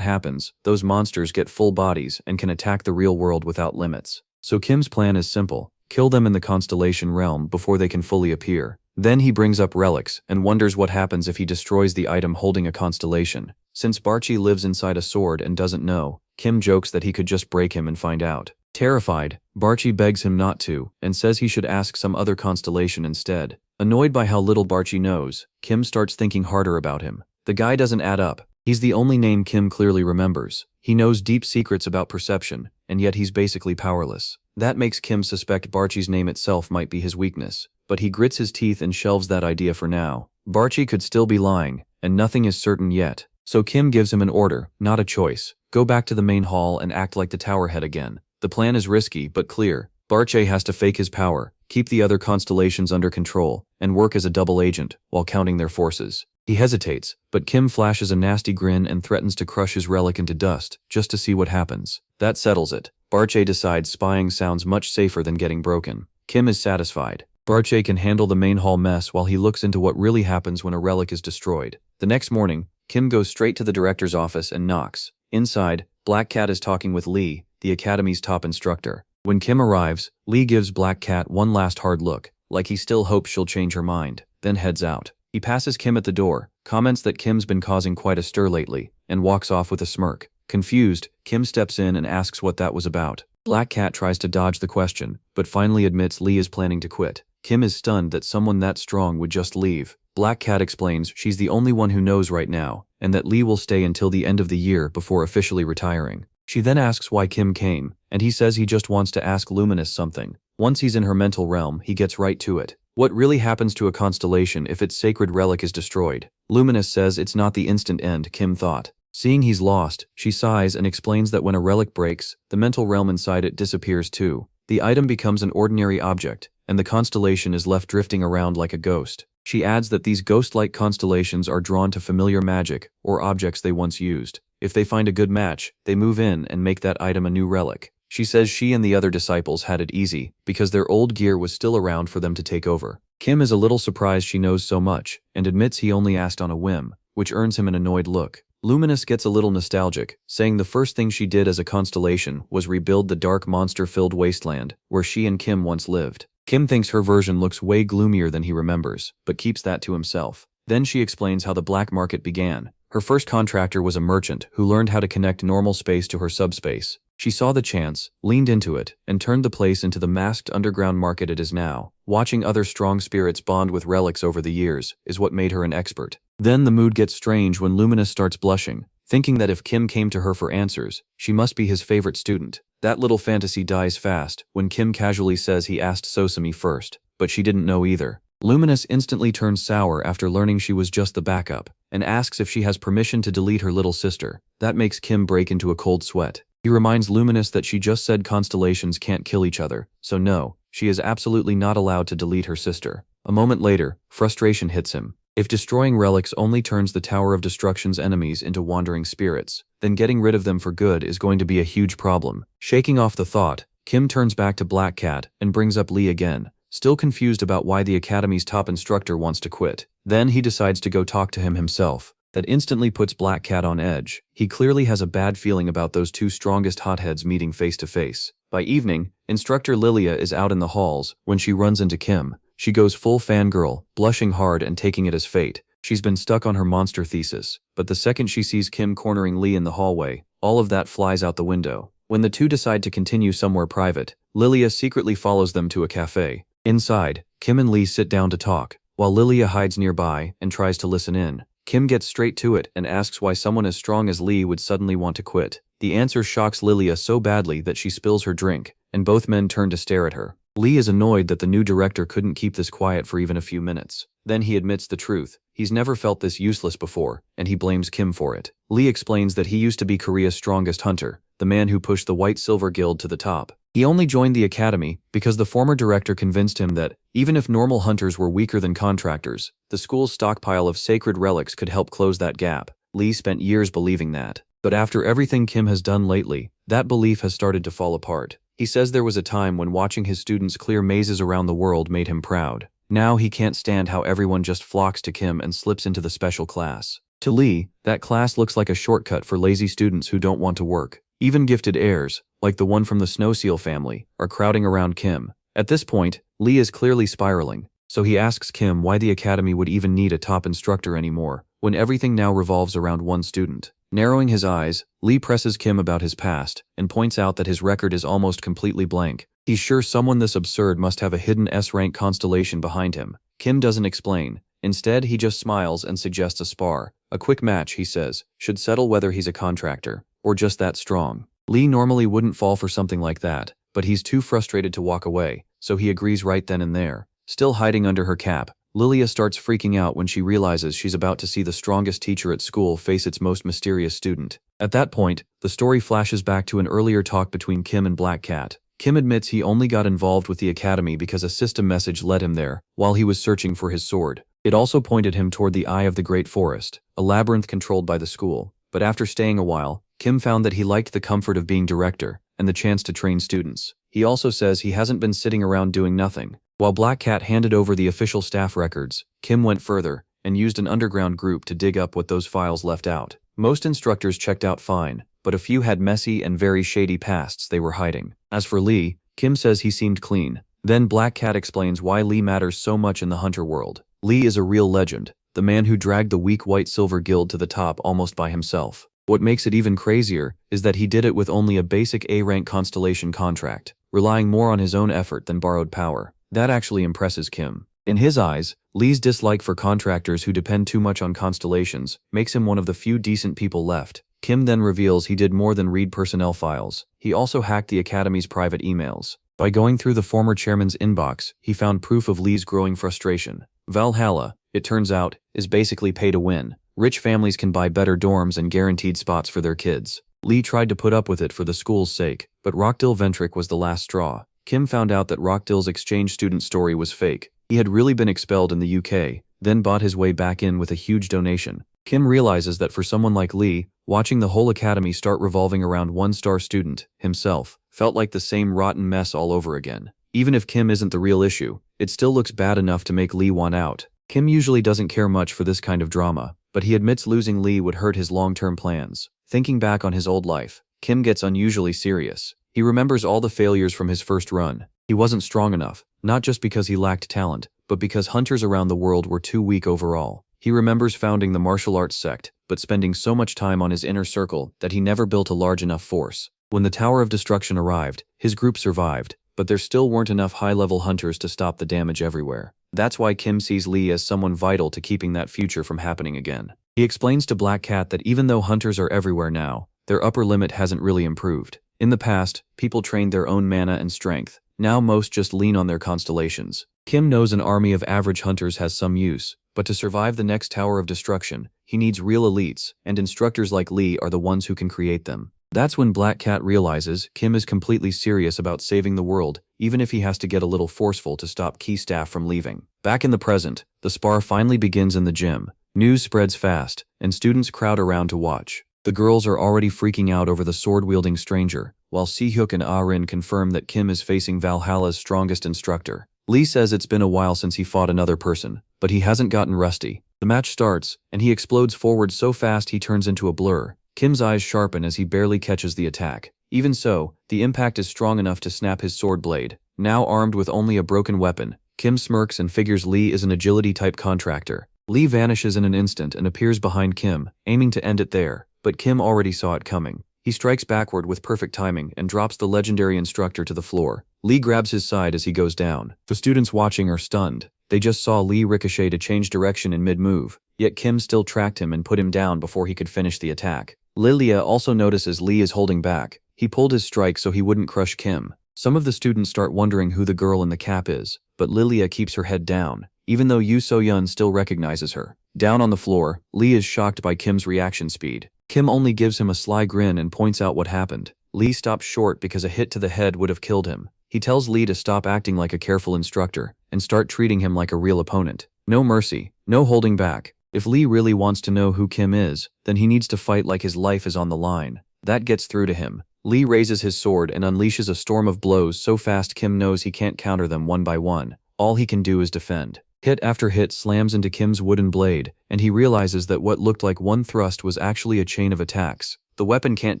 happens, those monsters get full bodies and can attack the real world without limits. So Kim's plan is simple: kill them in the constellation realm before they can fully appear. Then he brings up relics and wonders what happens if he destroys the item holding a constellation. Since Barche lives inside a sword and doesn't know, Kim jokes that he could just break him and find out. Terrified, Barche begs him not to and says he should ask some other constellation instead. Annoyed by how little Barche knows, Kim starts thinking harder about him. The guy doesn't add up. He's the only name Kim clearly remembers. He knows deep secrets about perception, and yet he's basically powerless. That makes Kim suspect Barche's name itself might be his weakness, but he grits his teeth and shelves that idea for now. Barche could still be lying, and nothing is certain yet. So Kim gives him an order, not a choice. Go back to the main hall and act like the tower head again. The plan is risky but clear. Barche has to fake his power, keep the other constellations under control, and work as a double agent while counting their forces. He hesitates, but Kim flashes a nasty grin and threatens to crush his relic into dust, just to see what happens. That settles it. Barche decides spying sounds much safer than getting broken. Kim is satisfied. Barche can handle the main hall mess while he looks into what really happens when a relic is destroyed. The next morning, Kim goes straight to the director's office and knocks. Inside, Black Cat is talking with Lee, the academy's top instructor. When Kim arrives, Lee gives Black Cat one last hard look, like he still hopes she'll change her mind, then heads out. He passes Kim at the door, comments that Kim's been causing quite a stir lately, and walks off with a smirk. Confused, Kim steps in and asks what that was about. Black Cat tries to dodge the question, but finally admits Lee is planning to quit. Kim is stunned that someone that strong would just leave. Black Cat explains she's the only one who knows right now, and that Lee will stay until the end of the year before officially retiring. She then asks why Kim came, and he says he just wants to ask Luminous something. Once he's in her mental realm, he gets right to it. What really happens to a constellation if its sacred relic is destroyed? Luminous says it's not the instant end Kim thought. Seeing he's lost, she sighs and explains that when a relic breaks, the mental realm inside it disappears too. The item becomes an ordinary object, and the constellation is left drifting around like a ghost. She adds that these ghost-like constellations are drawn to familiar magic or objects they once used. If they find a good match, they move in and make that item a new relic. She says she and the other disciples had it easy because their old gear was still around for them to take over. Kim is a little surprised she knows so much and admits he only asked on a whim, which earns him an annoyed look. Luminous gets a little nostalgic, saying the first thing she did as a constellation was rebuild the dark monster-filled wasteland where she and Kim once lived. Kim thinks her version looks way gloomier than he remembers, but keeps that to himself. Then she explains how the black market began. Her first contractor was a merchant who learned how to connect normal space to her subspace. She saw the chance, leaned into it, and turned the place into the masked underground market it is now. Watching other strong spirits bond with relics over the years is what made her an expert. Then the mood gets strange when Luminous starts blushing, thinking that if Kim came to her for answers, she must be his favorite student. That little fantasy dies fast when Kim casually says he asked Sosumi first, but she didn't know either. Luminous instantly turns sour after learning she was just the backup, and asks if she has permission to delete her little sister. That makes Kim break into a cold sweat. He reminds Luminous that she just said constellations can't kill each other, so no, she is absolutely not allowed to delete her sister. A moment later, frustration hits him. If destroying relics only turns the Tower of Destruction's enemies into wandering spirits, then getting rid of them for good is going to be a huge problem. Shaking off the thought, Kim turns back to Black Cat and brings up Lee again, still confused about why the Academy's top instructor wants to quit. Then he decides to go talk to him himself. That instantly puts Black Cat on edge. He clearly has a bad feeling about those two strongest hotheads meeting face to face. By evening, Instructor Lilia is out in the halls when she runs into Kim. She goes full fangirl, blushing hard and taking it as fate. She's been stuck on her monster thesis, but the second she sees Kim cornering Lee in the hallway, all of that flies out the window. When the two decide to continue somewhere private, Lilia secretly follows them to a cafe. Inside, Kim and Lee sit down to talk, while Lilia hides nearby and tries to listen in. Kim gets straight to it and asks why someone as strong as Lee would suddenly want to quit. The answer shocks Lilia so badly that she spills her drink, and both men turn to stare at her. Lee is annoyed that the new director couldn't keep this quiet for even a few minutes. Then he admits the truth. He's never felt this useless before, and he blames Kim for it. Lee explains that he used to be Korea's strongest hunter, the man who pushed the White Silver Guild to the top. He only joined the academy because the former director convinced him that, even if normal hunters were weaker than contractors, the school's stockpile of sacred relics could help close that gap. Lee spent years believing that. But after everything Kim has done lately, that belief has started to fall apart. He says there was a time when watching his students clear mazes around the world made him proud. Now he can't stand how everyone just flocks to Kim and slips into the special class. To Lee, that class looks like a shortcut for lazy students who don't want to work. Even gifted heirs, like the one from the Snow Seal family, are crowding around Kim. At this point, Lee is clearly spiraling, so he asks Kim why the academy would even need a top instructor anymore, when everything now revolves around one student. Narrowing his eyes, Lee presses Kim about his past, and points out that his record is almost completely blank. He's sure someone this absurd must have a hidden S-rank constellation behind him. Kim doesn't explain. Instead, he just smiles and suggests a spar. A quick match, he says, should settle whether he's a contractor, or just that strong. Lee normally wouldn't fall for something like that, but he's too frustrated to walk away, so he agrees right then and there. Still hiding under her cap, Lilia starts freaking out when she realizes she's about to see the strongest teacher at school face its most mysterious student. At that point, the story flashes back to an earlier talk between Kim and Black Cat. Kim admits he only got involved with the academy because a system message led him there, while he was searching for his sword. It also pointed him toward the Eye of the Great Forest, a labyrinth controlled by the school. But after staying a while, Kim found that he liked the comfort of being director, and the chance to train students. He also says he hasn't been sitting around doing nothing. While Black Cat handed over the official staff records, Kim went further, and used an underground group to dig up what those files left out. Most instructors checked out fine, but a few had messy and very shady pasts they were hiding. As for Lee, Kim says he seemed clean. Then Black Cat explains why Lee matters so much in the hunter world. Lee is a real legend, the man who dragged the weak White Silver Guild to the top almost by himself. What makes it even crazier is that he did it with only a basic A-rank constellation contract, relying more on his own effort than borrowed power. That actually impresses Kim. In his eyes, Lee's dislike for contractors who depend too much on constellations makes him one of the few decent people left. Kim then reveals he did more than read personnel files. He also hacked the academy's private emails. By going through the former chairman's inbox, he found proof of Lee's growing frustration. Valhalla, it turns out, is basically pay to win. Rich families can buy better dorms and guaranteed spots for their kids. Lee tried to put up with it for the school's sake, but Rockdill Ventric was the last straw. Kim found out that Rockdill's exchange student story was fake. He had really been expelled in the UK, then bought his way back in with a huge donation. Kim realizes that for someone like Lee, watching the whole academy start revolving around one-star student, himself, felt like the same rotten mess all over again. Even if Kim isn't the real issue, it still looks bad enough to make Lee want out. Kim usually doesn't care much for this kind of drama, but he admits losing Lee would hurt his long-term plans. Thinking back on his old life, Kim gets unusually serious. He remembers all the failures from his first run. He wasn't strong enough, not just because he lacked talent, but because hunters around the world were too weak overall. He remembers founding the martial arts sect, but spending so much time on his inner circle that he never built a large enough force. When the Tower of Destruction arrived, his group survived, but there still weren't enough high-level hunters to stop the damage everywhere. That's why Kim sees Lee as someone vital to keeping that future from happening again. He explains to Black Cat that even though hunters are everywhere now, their upper limit hasn't really improved. In the past, people trained their own mana and strength. Now most just lean on their constellations. Kim knows an army of average hunters has some use, but to survive the next Tower of Destruction, he needs real elites, and instructors like Lee are the ones who can create them. That's when Black Cat realizes Kim is completely serious about saving the world, even if he has to get a little forceful to stop key staff from leaving. Back in the present, the spar finally begins in the gym. News spreads fast, and students crowd around to watch. The girls are already freaking out over the sword-wielding stranger, while Si-hyuk and Ah-rin confirm that Kim is facing Valhalla's strongest instructor. Lee says it's been a while since he fought another person, but he hasn't gotten rusty. The match starts, and he explodes forward so fast he turns into a blur. Kim's eyes sharpen as he barely catches the attack. Even so, the impact is strong enough to snap his sword blade. Now armed with only a broken weapon, Kim smirks and figures Lee is an agility-type contractor. Lee vanishes in an instant and appears behind Kim, aiming to end it there, but Kim already saw it coming. He strikes backward with perfect timing and drops the legendary instructor to the floor. Lee grabs his side as he goes down. The students watching are stunned. They just saw Lee ricochet to change direction in mid-move, yet Kim still tracked him and put him down before he could finish the attack. Lilia also notices Lee is holding back. He pulled his strike so he wouldn't crush Kim. Some of the students start wondering who the girl in the cap is, but Lilia keeps her head down, even though Yoo So-yeon still recognizes her. Down on the floor, Lee is shocked by Kim's reaction speed. Kim only gives him a sly grin and points out what happened. Lee stops short because a hit to the head would have killed him. He tells Lee to stop acting like a careful instructor and start treating him like a real opponent. No mercy, no holding back. If Lee really wants to know who Kim is, then he needs to fight like his life is on the line. That gets through to him. Lee raises his sword and unleashes a storm of blows so fast Kim knows he can't counter them one by one. All he can do is defend. Hit after hit slams into Kim's wooden blade, and he realizes that what looked like one thrust was actually a chain of attacks. The weapon can't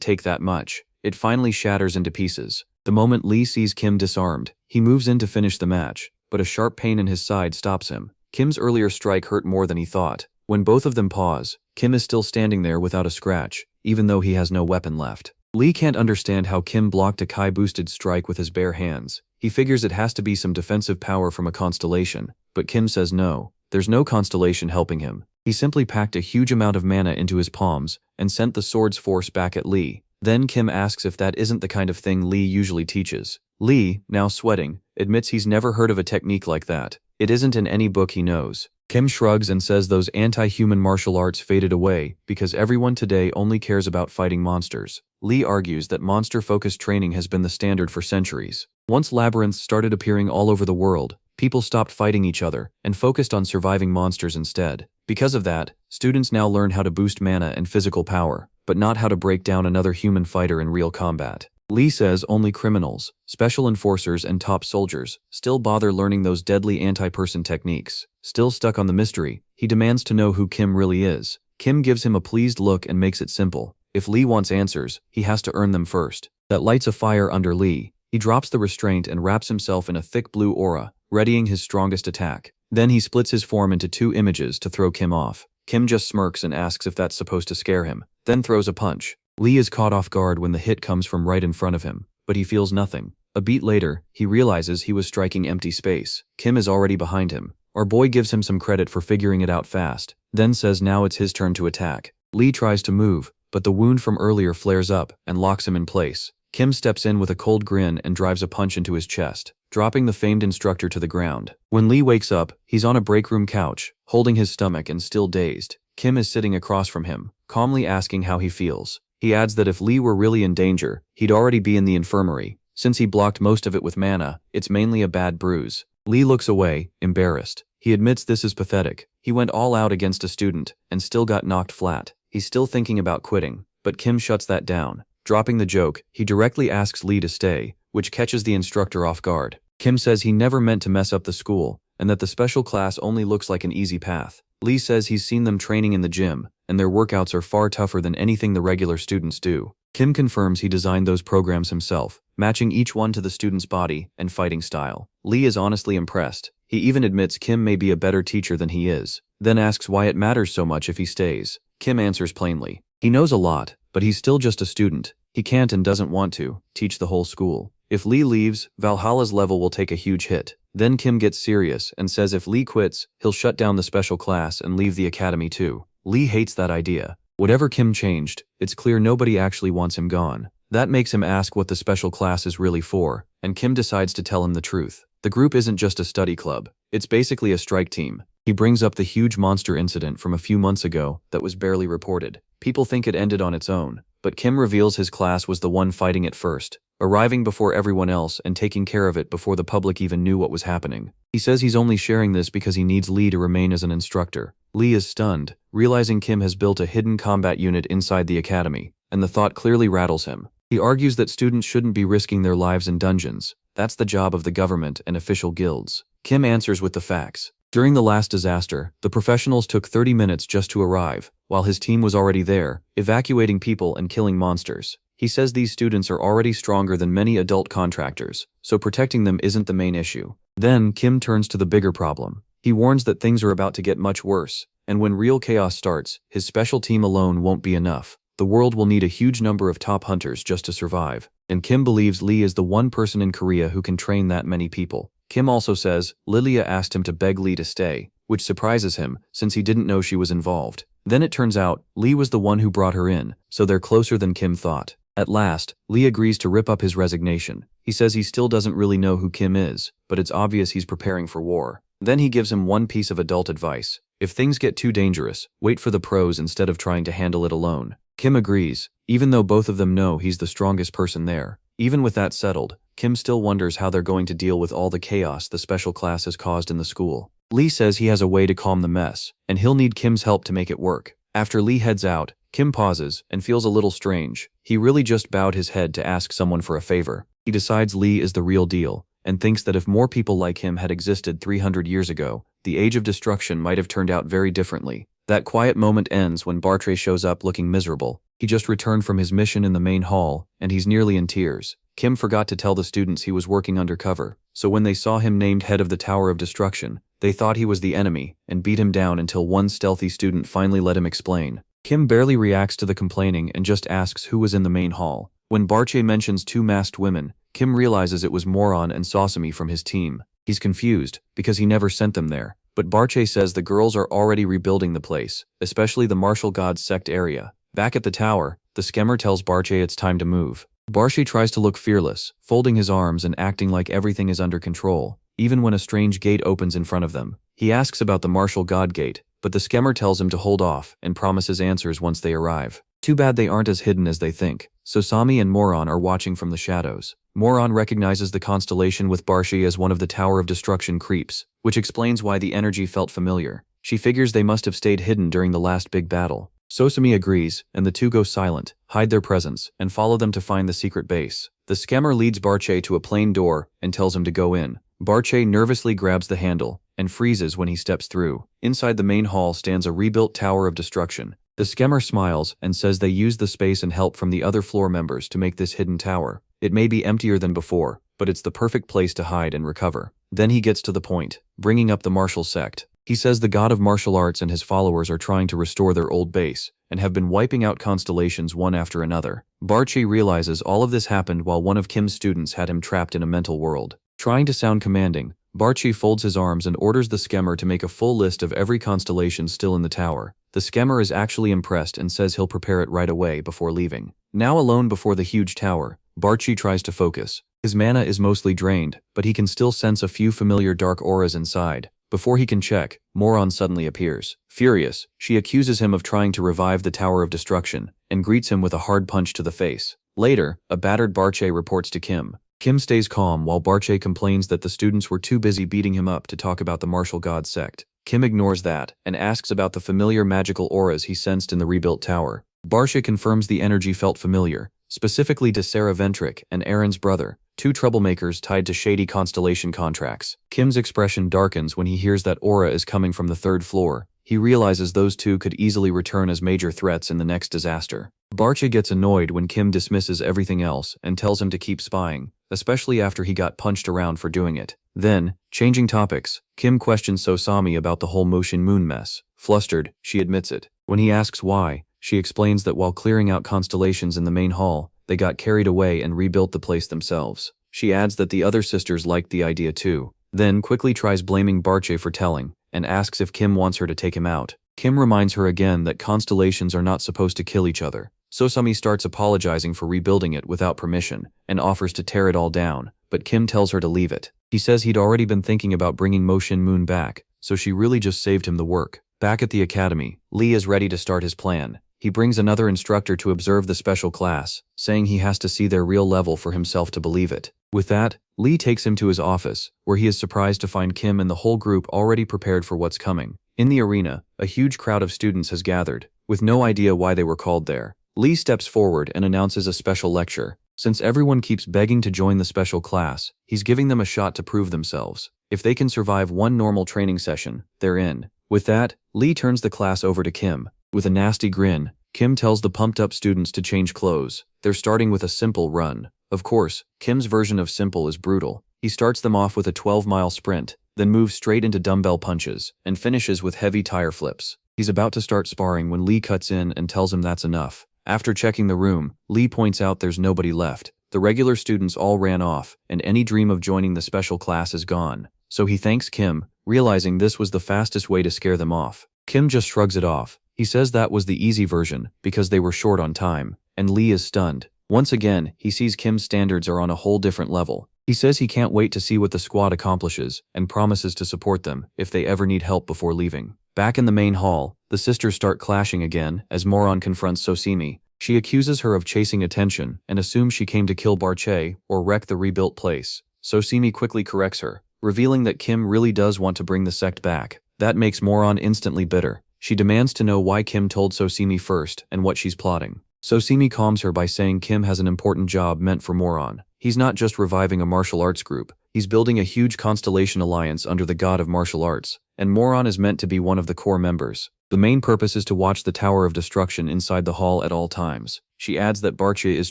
take that much. It finally shatters into pieces. The moment Lee sees Kim disarmed, he moves in to finish the match, but a sharp pain in his side stops him. Kim's earlier strike hurt more than he thought. When both of them pause, Kim is still standing there without a scratch, even though he has no weapon left. Lee can't understand how Kim blocked a Kai-boosted strike with his bare hands. He figures it has to be some defensive power from a constellation, but Kim says no, there's no constellation helping him. He simply packed a huge amount of mana into his palms and sent the sword's force back at Lee. Then Kim asks if that isn't the kind of thing Lee usually teaches. Lee, now sweating, admits he's never heard of a technique like that. It isn't in any book he knows. Kim shrugs and says those anti-human martial arts faded away because everyone today only cares about fighting monsters. Lee argues that monster-focused training has been the standard for centuries. Once labyrinths started appearing all over the world, people stopped fighting each other and focused on surviving monsters instead. Because of that, students now learn how to boost mana and physical power, but not how to break down another human fighter in real combat. Lee says only criminals, special enforcers, and top soldiers still bother learning those deadly anti-person techniques. Still stuck on the mystery, he demands to know who Kim really is. Kim gives him a pleased look and makes it simple. If Lee wants answers, he has to earn them first. That lights a fire under Lee. He drops the restraint and wraps himself in a thick blue aura, readying his strongest attack. Then he splits his form into two images to throw Kim off. Kim just smirks and asks if that's supposed to scare him, then throws a punch. Lee is caught off guard when the hit comes from right in front of him, but he feels nothing. A beat later, he realizes he was striking empty space. Kim is already behind him. Our boy gives him some credit for figuring it out fast, then says now it's his turn to attack. Lee tries to move, but the wound from earlier flares up and locks him in place. Kim steps in with a cold grin and drives a punch into his chest, dropping the famed instructor to the ground. When Lee wakes up, he's on a break room couch, holding his stomach and still dazed. Kim is sitting across from him, calmly asking how he feels. He adds that if Lee were really in danger, he'd already be in the infirmary. Since he blocked most of it with mana, it's mainly a bad bruise. Lee looks away, embarrassed. He admits this is pathetic. He went all out against a student and still got knocked flat. He's still thinking about quitting, but Kim shuts that down. Dropping the joke, he directly asks Lee to stay, which catches the instructor off guard. Kim says he never meant to mess up the school, and that the special class only looks like an easy path. Lee says he's seen them training in the gym, and their workouts are far tougher than anything the regular students do. Kim confirms he designed those programs himself, matching each one to the student's body and fighting style. Lee is honestly impressed. He even admits Kim may be a better teacher than he is, then asks why it matters so much if he stays. Kim answers plainly. He knows a lot, but he's still just a student. He can't and doesn't want to teach the whole school. If Lee leaves, Valhalla's level will take a huge hit. Then Kim gets serious and says if Lee quits, he'll shut down the special class and leave the academy too. Lee hates that idea. Whatever Kim changed, it's clear nobody actually wants him gone. That makes him ask what the special class is really for, and Kim decides to tell him the truth. The group isn't just a study club, it's basically a strike team. He brings up the huge monster incident from a few months ago that was barely reported. People think it ended on its own, but Kim reveals his class was the one fighting it first, arriving before everyone else and taking care of it before the public even knew what was happening. He says he's only sharing this because he needs Lee to remain as an instructor. Lee is stunned, realizing Kim has built a hidden combat unit inside the academy, and the thought clearly rattles him. He argues that students shouldn't be risking their lives in dungeons. That's the job of the government and official guilds. Kim answers with the facts. During the last disaster, the professionals took 30 minutes just to arrive, while his team was already there, evacuating people and killing monsters. He says these students are already stronger than many adult contractors, so protecting them isn't the main issue. Then, Kim turns to the bigger problem. He warns that things are about to get much worse, and when real chaos starts, his special team alone won't be enough. The world will need a huge number of top hunters just to survive, and Kim believes Lee is the one person in Korea who can train that many people. Kim also says Lilia asked him to beg Lee to stay, which surprises him since he didn't know she was involved. Then it turns out Lee was the one who brought her in, so they're closer than Kim thought. At last, Lee agrees to rip up his resignation. He says he still doesn't really know who Kim is, but it's obvious he's preparing for war. Then he gives him one piece of adult advice. If things get too dangerous, wait for the pros instead of trying to handle it alone. Kim agrees, even though both of them know he's the strongest person there. Even with that settled, Kim still wonders how they're going to deal with all the chaos the special class has caused in the school. Lee says he has a way to calm the mess, and he'll need Kim's help to make it work. After Lee heads out, Kim pauses and feels a little strange. He really just bowed his head to ask someone for a favor. He decides Lee is the real deal, and thinks that if more people like him had existed 300 years ago, the Age of Destruction might have turned out very differently. That quiet moment ends when Bartre shows up looking miserable. He just returned from his mission in the main hall, and he's nearly in tears. Kim forgot to tell the students he was working undercover, so when they saw him named head of the Tower of Destruction, they thought he was the enemy and beat him down until one stealthy student finally let him explain. Kim barely reacts to the complaining and just asks who was in the main hall. When Barche mentions two masked women, Kim realizes it was Moron and Sasami from his team. He's confused, because he never sent them there, but Barche says the girls are already rebuilding the place, especially the martial gods sect area. Back at the tower, the scammer tells Barche it's time to move. Barche tries to look fearless, folding his arms and acting like everything is under control, even when a strange gate opens in front of them. He asks about the martial god gate, but the scammer tells him to hold off and promises answers once they arrive. Too bad they aren't as hidden as they think. Sasami and Moron are watching from the shadows. Moron recognizes the constellation with Barche as one of the Tower of Destruction creeps, which explains why the energy felt familiar. She figures they must have stayed hidden during the last big battle. Sasami agrees, and the two go silent, hide their presence, and follow them to find the secret base. The scammer leads Barche to a plain door and tells him to go in. Barche nervously grabs the handle and freezes when he steps through. Inside the main hall stands a rebuilt Tower of Destruction. The scammer smiles and says they used the space and help from the other floor members to make this hidden tower. It may be emptier than before, but it's the perfect place to hide and recover. Then he gets to the point, bringing up the martial sect. He says the god of martial arts and his followers are trying to restore their old base, and have been wiping out constellations one after another. Barche realizes all of this happened while one of Kim's students had him trapped in a mental world. Trying to sound commanding, Barche folds his arms and orders the scammer to make a full list of every constellation still in the tower. The scammer is actually impressed and says he'll prepare it right away before leaving. Now alone before the huge tower, Barche tries to focus. His mana is mostly drained, but he can still sense a few familiar dark auras inside. Before he can check, Moron suddenly appears. Furious, she accuses him of trying to revive the Tower of Destruction, and greets him with a hard punch to the face. Later, a battered Barche reports to Kim. Kim stays calm while Barche complains that the students were too busy beating him up to talk about the martial god sect. Kim ignores that, and asks about the familiar magical auras he sensed in the rebuilt tower. Barche confirms the energy felt familiar, specifically to Sarah Ventric and Aaron's brother, two troublemakers tied to shady constellation contracts. Kim's expression darkens when he hears that aura is coming from the third floor. he realizes those two could easily return as major threats in the next disaster. Barche gets annoyed when Kim dismisses everything else and tells him to keep spying, especially after he got punched around for doing it. Then, changing topics, Kim questions Sosami about the whole Motion Moon mess. Flustered, she admits it. When he asks why, she explains that while clearing out constellations in the main hall, they got carried away and rebuilt the place themselves. She adds that the other sisters liked the idea too, then quickly tries blaming Barche for telling, and asks if Kim wants her to take him out. Kim reminds her again that constellations are not supposed to kill each other. Sosami starts apologizing for rebuilding it without permission, and offers to tear it all down, but Kim tells her to leave it. He says he'd already been thinking about bringing Motion Moon back, so she really just saved him the work. Back at the academy, Lee is ready to start his plan. He brings another instructor to observe the special class, saying he has to see their real level for himself to believe it. With that, Lee takes him to his office, where he is surprised to find Kim and the whole group already prepared for what's coming. In the arena, a huge crowd of students has gathered, with no idea why they were called there. Lee steps forward and announces a special lecture. Since everyone keeps begging to join the special class, he's giving them a shot to prove themselves. If they can survive one normal training session, they're in. With that, Lee turns the class over to Kim. With a nasty grin, Kim tells the pumped-up students to change clothes. They're starting with a simple run. Of course, Kim's version of simple is brutal. He starts them off with a 12-mile sprint, then moves straight into dumbbell punches, and finishes with heavy tire flips. He's about to start sparring when Lee cuts in and tells him that's enough. After checking the room, Lee points out there's nobody left. The regular students all ran off, and any dream of joining the special class is gone. So he thanks Kim, realizing this was the fastest way to scare them off. Kim just shrugs it off. He says that was the easy version, because they were short on time, and Lee is stunned. Once again, he sees Kim's standards are on a whole different level. He says he can't wait to see what the squad accomplishes, and promises to support them if they ever need help before leaving. Back in the main hall, the sisters start clashing again as Moron confronts Sosimi. She accuses her of chasing attention and assumes she came to kill Barche or wreck the rebuilt place. Sosimi quickly corrects her, revealing that Kim really does want to bring the sect back. That makes Moron instantly bitter. She demands to know why Kim told Sosimi first and what she's plotting. Sosimi calms her by saying Kim has an important job meant for Moron. He's not just reviving a martial arts group, he's building a huge constellation alliance under the god of martial arts, and Moron is meant to be one of the core members. The main purpose is to watch the Tower of Destruction inside the hall at all times. She adds that Barche is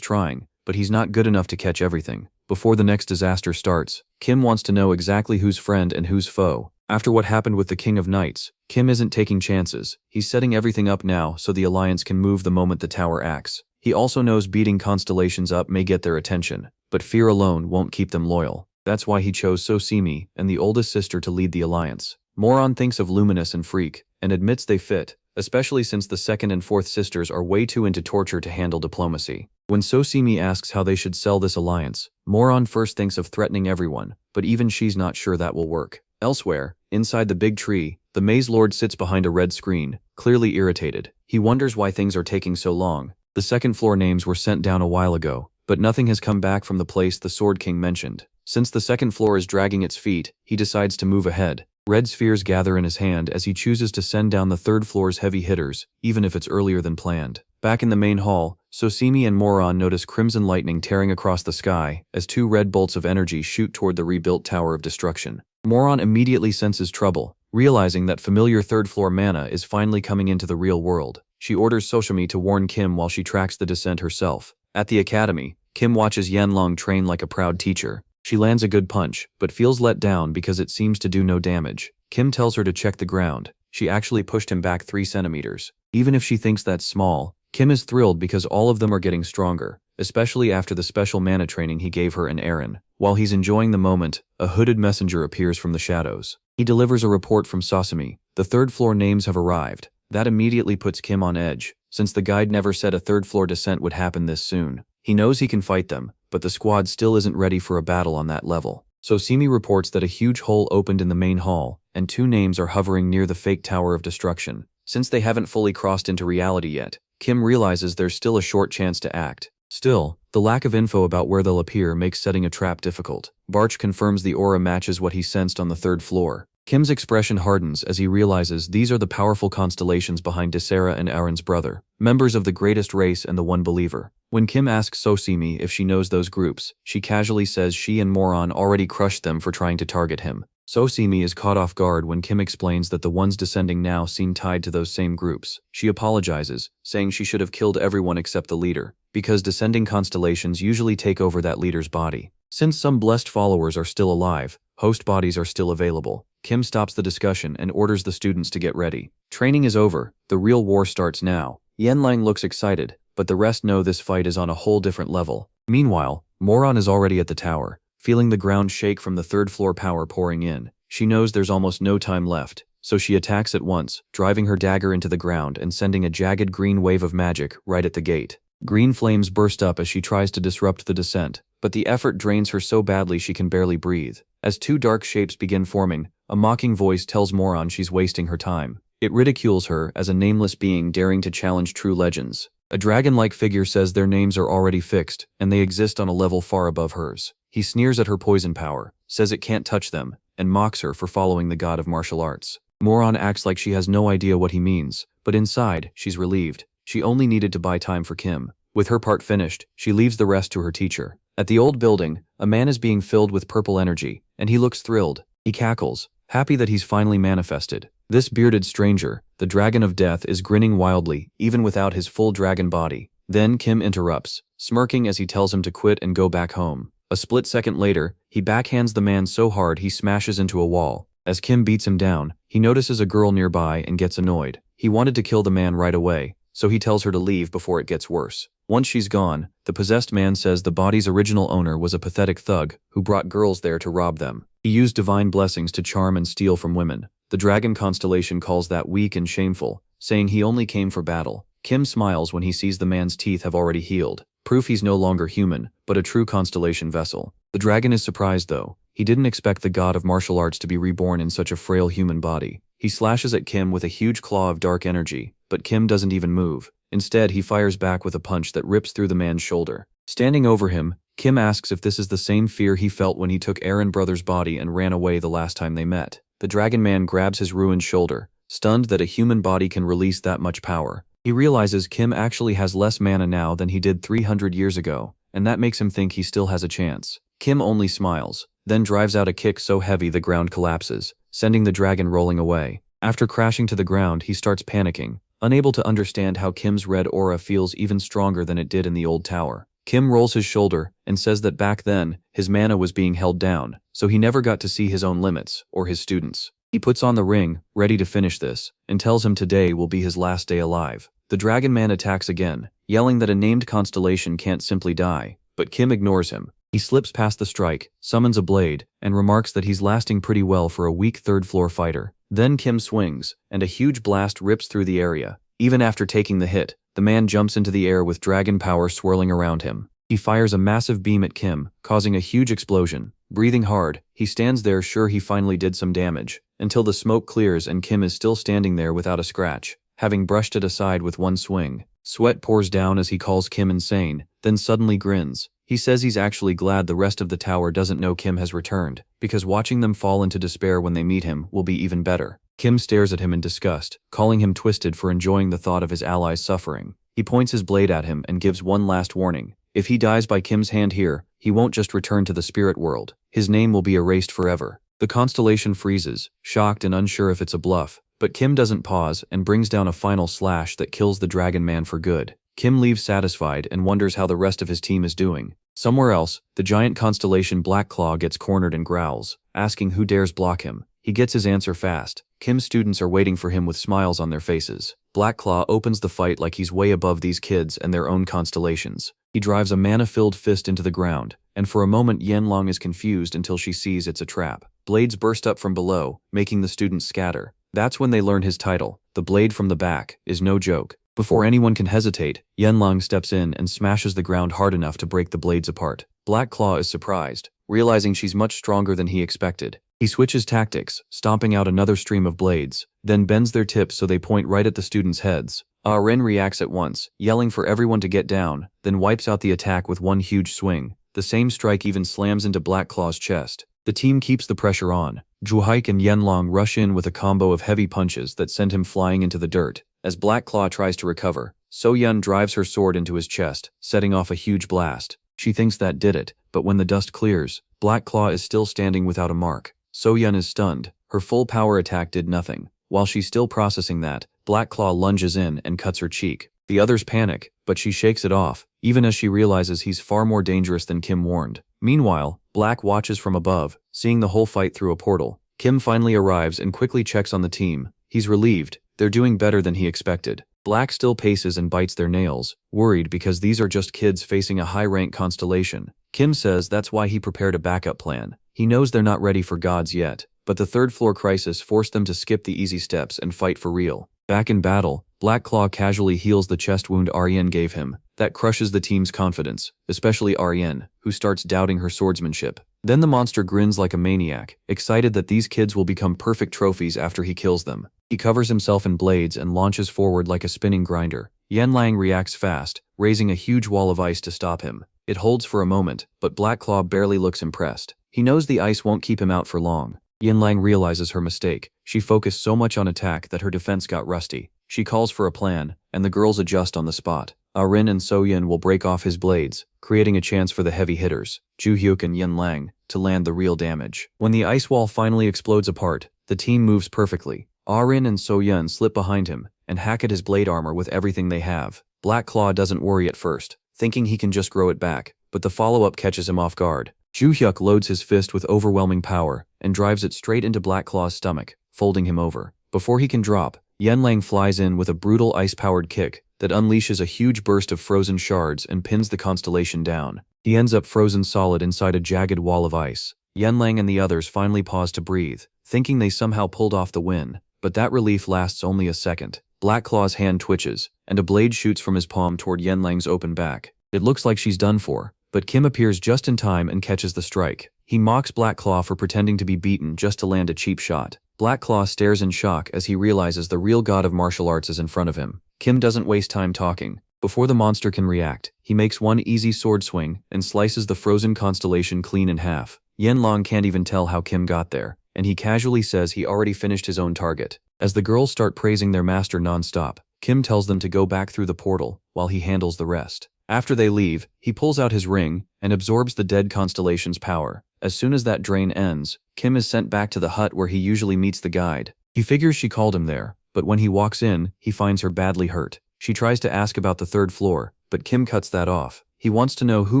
trying, but he's not good enough to catch everything. Before the next disaster starts, Kim wants to know exactly who's friend and who's foe. After what happened with the King of Knights, Kim isn't taking chances. He's setting everything up now so the alliance can move the moment the tower acts. He also knows beating constellations up may get their attention, but fear alone won't keep them loyal. That's why he chose Sosimi and the oldest sister to lead the alliance. Moron thinks of Luminous and Freak, and admits they fit, especially since the second and fourth sisters are way too into torture to handle diplomacy. When Sosimi asks how they should sell this alliance, Moron first thinks of threatening everyone, but even she's not sure that will work. Elsewhere, inside the big tree, the Maze Lord sits behind a red screen, clearly irritated. He wonders why things are taking so long. The second floor names were sent down a while ago, but nothing has come back from the place the Sword King mentioned. Since the second floor is dragging its feet, he decides to move ahead. Red spheres gather in his hand as he chooses to send down the third floor's heavy hitters, even if it's earlier than planned. Back in the main hall, Sosimi and Moron notice crimson lightning tearing across the sky as two red bolts of energy shoot toward the rebuilt Tower of Destruction. Moron immediately senses trouble, realizing that familiar third-floor mana is finally coming into the real world. She orders Sosami to warn Kim while she tracks the descent herself. At the academy, Kim watches Yanlong train like a proud teacher. She lands a good punch, but feels let down because it seems to do no damage. Kim tells her to check the ground. She actually pushed him back 3 centimeters. Even if she thinks that's small, Kim is thrilled because all of them are getting stronger, especially after the special mana training he gave her and Aaron. While he's enjoying the moment, a hooded messenger appears from the shadows. He delivers a report from Sosami. The third floor names have arrived. That immediately puts Kim on edge, since the guide never said a third floor descent would happen this soon. He knows he can fight them, but the squad still isn't ready for a battle on that level. Sosimi reports that a huge hole opened in the main hall, and 2 names are hovering near the fake Tower of Destruction. Since they haven't fully crossed into reality yet, Kim realizes there's still a short chance to act. Still, the lack of info about where they'll appear makes setting a trap difficult. Barch confirms the aura matches what he sensed on the third floor. Kim's expression hardens as he realizes these are the powerful constellations behind Desera and Aaron's brother, members of the greatest race and the One Believer. When Kim asks Sosimi if she knows those groups, she casually says she and Moron already crushed them for trying to target him. So Simi is caught off guard when Kim explains that the ones descending now seem tied to those same groups. She apologizes, saying she should have killed everyone except the leader, because descending constellations usually take over that leader's body. Since some blessed followers are still alive, host bodies are still available. Kim stops the discussion and orders the students to get ready. Training is over, the real war starts now. Yanlang looks excited, but the rest know this fight is on a whole different level. Meanwhile, Moron is already at the tower, feeling the ground shake from the third-floor power pouring in. She knows there's almost no time left, so she attacks at once, driving her dagger into the ground and sending a jagged green wave of magic right at the gate. Green flames burst up as she tries to disrupt the descent, but the effort drains her so badly she can barely breathe. As two dark shapes begin forming, a mocking voice tells Moron she's wasting her time. It ridicules her as a nameless being daring to challenge true legends. A dragon-like figure says their names are already fixed, and they exist on a level far above hers. He sneers at her poison power, says it can't touch them, and mocks her for following the god of martial arts. Moron acts like she has no idea what he means, but inside, she's relieved. She only needed to buy time for Kim. With her part finished, she leaves the rest to her teacher. At the old building, a man is being filled with purple energy, and he looks thrilled. He cackles, happy that he's finally manifested. This bearded stranger, the dragon of death, is grinning wildly, even without his full dragon body. Then Kim interrupts, smirking as he tells him to quit and go back home. A split second later, he backhands the man so hard he smashes into a wall. As Kim beats him down, he notices a girl nearby and gets annoyed. He wanted to kill the man right away, so he tells her to leave before it gets worse. Once she's gone, the possessed man says the body's original owner was a pathetic thug who brought girls there to rob them. He used divine blessings to charm and steal from women. The dragon constellation calls that weak and shameful, saying he only came for battle. Kim smiles when he sees the man's teeth have already healed, proof he's no longer human, but a true constellation vessel. The dragon is surprised though. He didn't expect the god of martial arts to be reborn in such a frail human body. He slashes at Kim with a huge claw of dark energy, but Kim doesn't even move. Instead, he fires back with a punch that rips through the man's shoulder. Standing over him, Kim asks if this is the same fear he felt when he took Aaron Brother's body and ran away the last time they met. The dragon man grabs his ruined shoulder, stunned that a human body can release that much power. He realizes Kim actually has less mana now than he did 300 years ago, and that makes him think he still has a chance. Kim only smiles, then drives out a kick so heavy the ground collapses, sending the dragon rolling away. After crashing to the ground, he starts panicking, unable to understand how Kim's red aura feels even stronger than it did in the old tower. Kim rolls his shoulder and says that back then, his mana was being held down, so he never got to see his own limits, or his students. He puts on the ring, ready to finish this, and tells him today will be his last day alive. The dragon man attacks again, yelling that a named constellation can't simply die, but Kim ignores him. He slips past the strike, summons a blade, and remarks that he's lasting pretty well for a weak third-floor fighter. Then Kim swings, and a huge blast rips through the area. Even after taking the hit, the man jumps into the air with dragon power swirling around him. He fires a massive beam at Kim, causing a huge explosion. Breathing hard, he stands there sure he finally did some damage, until the smoke clears and Kim is still standing there without a scratch, having brushed it aside with one swing. Sweat pours down as he calls Kim insane, then suddenly grins. He says he's actually glad the rest of the tower doesn't know Kim has returned, because watching them fall into despair when they meet him will be even better. Kim stares at him in disgust, calling him twisted for enjoying the thought of his allies suffering. He points his blade at him and gives one last warning. If he dies by Kim's hand here, he won't just return to the spirit world. His name will be erased forever. The constellation freezes, shocked and unsure if it's a bluff, but Kim doesn't pause and brings down a final slash that kills the dragon man for good. Kim leaves satisfied and wonders how the rest of his team is doing. Somewhere else, the giant constellation Black Claw gets cornered and growls, asking who dares block him. He gets his answer fast. Kim's students are waiting for him with smiles on their faces. Black Claw opens the fight like he's way above these kids and their own constellations. He drives a mana-filled fist into the ground, and for a moment Yanlang is confused until she sees it's a trap. Blades burst up from below, making the students scatter. That's when they learn his title. The blade from the back is no joke. Before anyone can hesitate, Yanlang steps in and smashes the ground hard enough to break the blades apart. Black Claw is surprised, realizing she's much stronger than he expected. He switches tactics, stomping out another stream of blades, then bends their tips so they point right at the students' heads. Ren reacts at once, yelling for everyone to get down, then wipes out the attack with one huge swing. The same strike even slams into Black Claw's chest. The team keeps the pressure on. Zhuhaik and Yanlang rush in with a combo of heavy punches that send him flying into the dirt. As Black Claw tries to recover, So Yun drives her sword into his chest, setting off a huge blast. She thinks that did it, but when the dust clears, Black Claw is still standing without a mark. So-yeon is stunned. Her full power attack did nothing. While she's still processing that, Black Claw lunges in and cuts her cheek. The others panic, but she shakes it off, even as she realizes he's far more dangerous than Kim warned. Meanwhile, Black watches from above, seeing the whole fight through a portal. Kim finally arrives and quickly checks on the team. He's relieved. They're doing better than he expected. Black still paces and bites their nails, worried because these are just kids facing a high-rank constellation. Kim says that's why he prepared a backup plan. He knows they're not ready for gods yet, but the third-floor crisis forced them to skip the easy steps and fight for real. Back in battle, Black Claw casually heals the chest wound Aryen gave him. That crushes the team's confidence, especially Aryen, who starts doubting her swordsmanship. Then the monster grins like a maniac, excited that these kids will become perfect trophies after he kills them. He covers himself in blades and launches forward like a spinning grinder. Yanlang reacts fast, raising a huge wall of ice to stop him. It holds for a moment, but Black Claw barely looks impressed. He knows the ice won't keep him out for long. Yanlang realizes her mistake. She focused so much on attack that her defense got rusty. She calls for a plan, and the girls adjust on the spot. Arin and So-yeon will break off his blades, creating a chance for the heavy hitters, Ju-hyuk and Yanlang, to land the real damage. When the ice wall finally explodes apart, the team moves perfectly. Arin and So-yeon slip behind him and hack at his blade armor with everything they have. Black Claw doesn't worry at first, thinking he can just grow it back, but the follow-up catches him off guard. Ju-hyuk loads his fist with overwhelming power and drives it straight into Black Claw's stomach, folding him over. Before he can drop, Yanlang flies in with a brutal ice-powered kick that unleashes a huge burst of frozen shards and pins the constellation down. He ends up frozen solid inside a jagged wall of ice. Yanlang and the others finally pause to breathe, thinking they somehow pulled off the win, but that relief lasts only a second. Black Claw's hand twitches, and a blade shoots from his palm toward Yanlang's open back. It looks like she's done for, but Kim appears just in time and catches the strike. He mocks Black Claw for pretending to be beaten just to land a cheap shot. Black Claw stares in shock as he realizes the real god of martial arts is in front of him. Kim doesn't waste time talking. Before the monster can react, he makes one easy sword swing and slices the frozen constellation clean in half. Yanlang can't even tell how Kim got there, and he casually says he already finished his own target. As the girls start praising their master non-stop, Kim tells them to go back through the portal while he handles the rest. After they leave, he pulls out his ring and absorbs the dead constellation's power. As soon as that drain ends, Kim is sent back to the hut where he usually meets the guide. He figures she called him there, but when he walks in, he finds her badly hurt. She tries to ask about the third floor, but Kim cuts that off. He wants to know who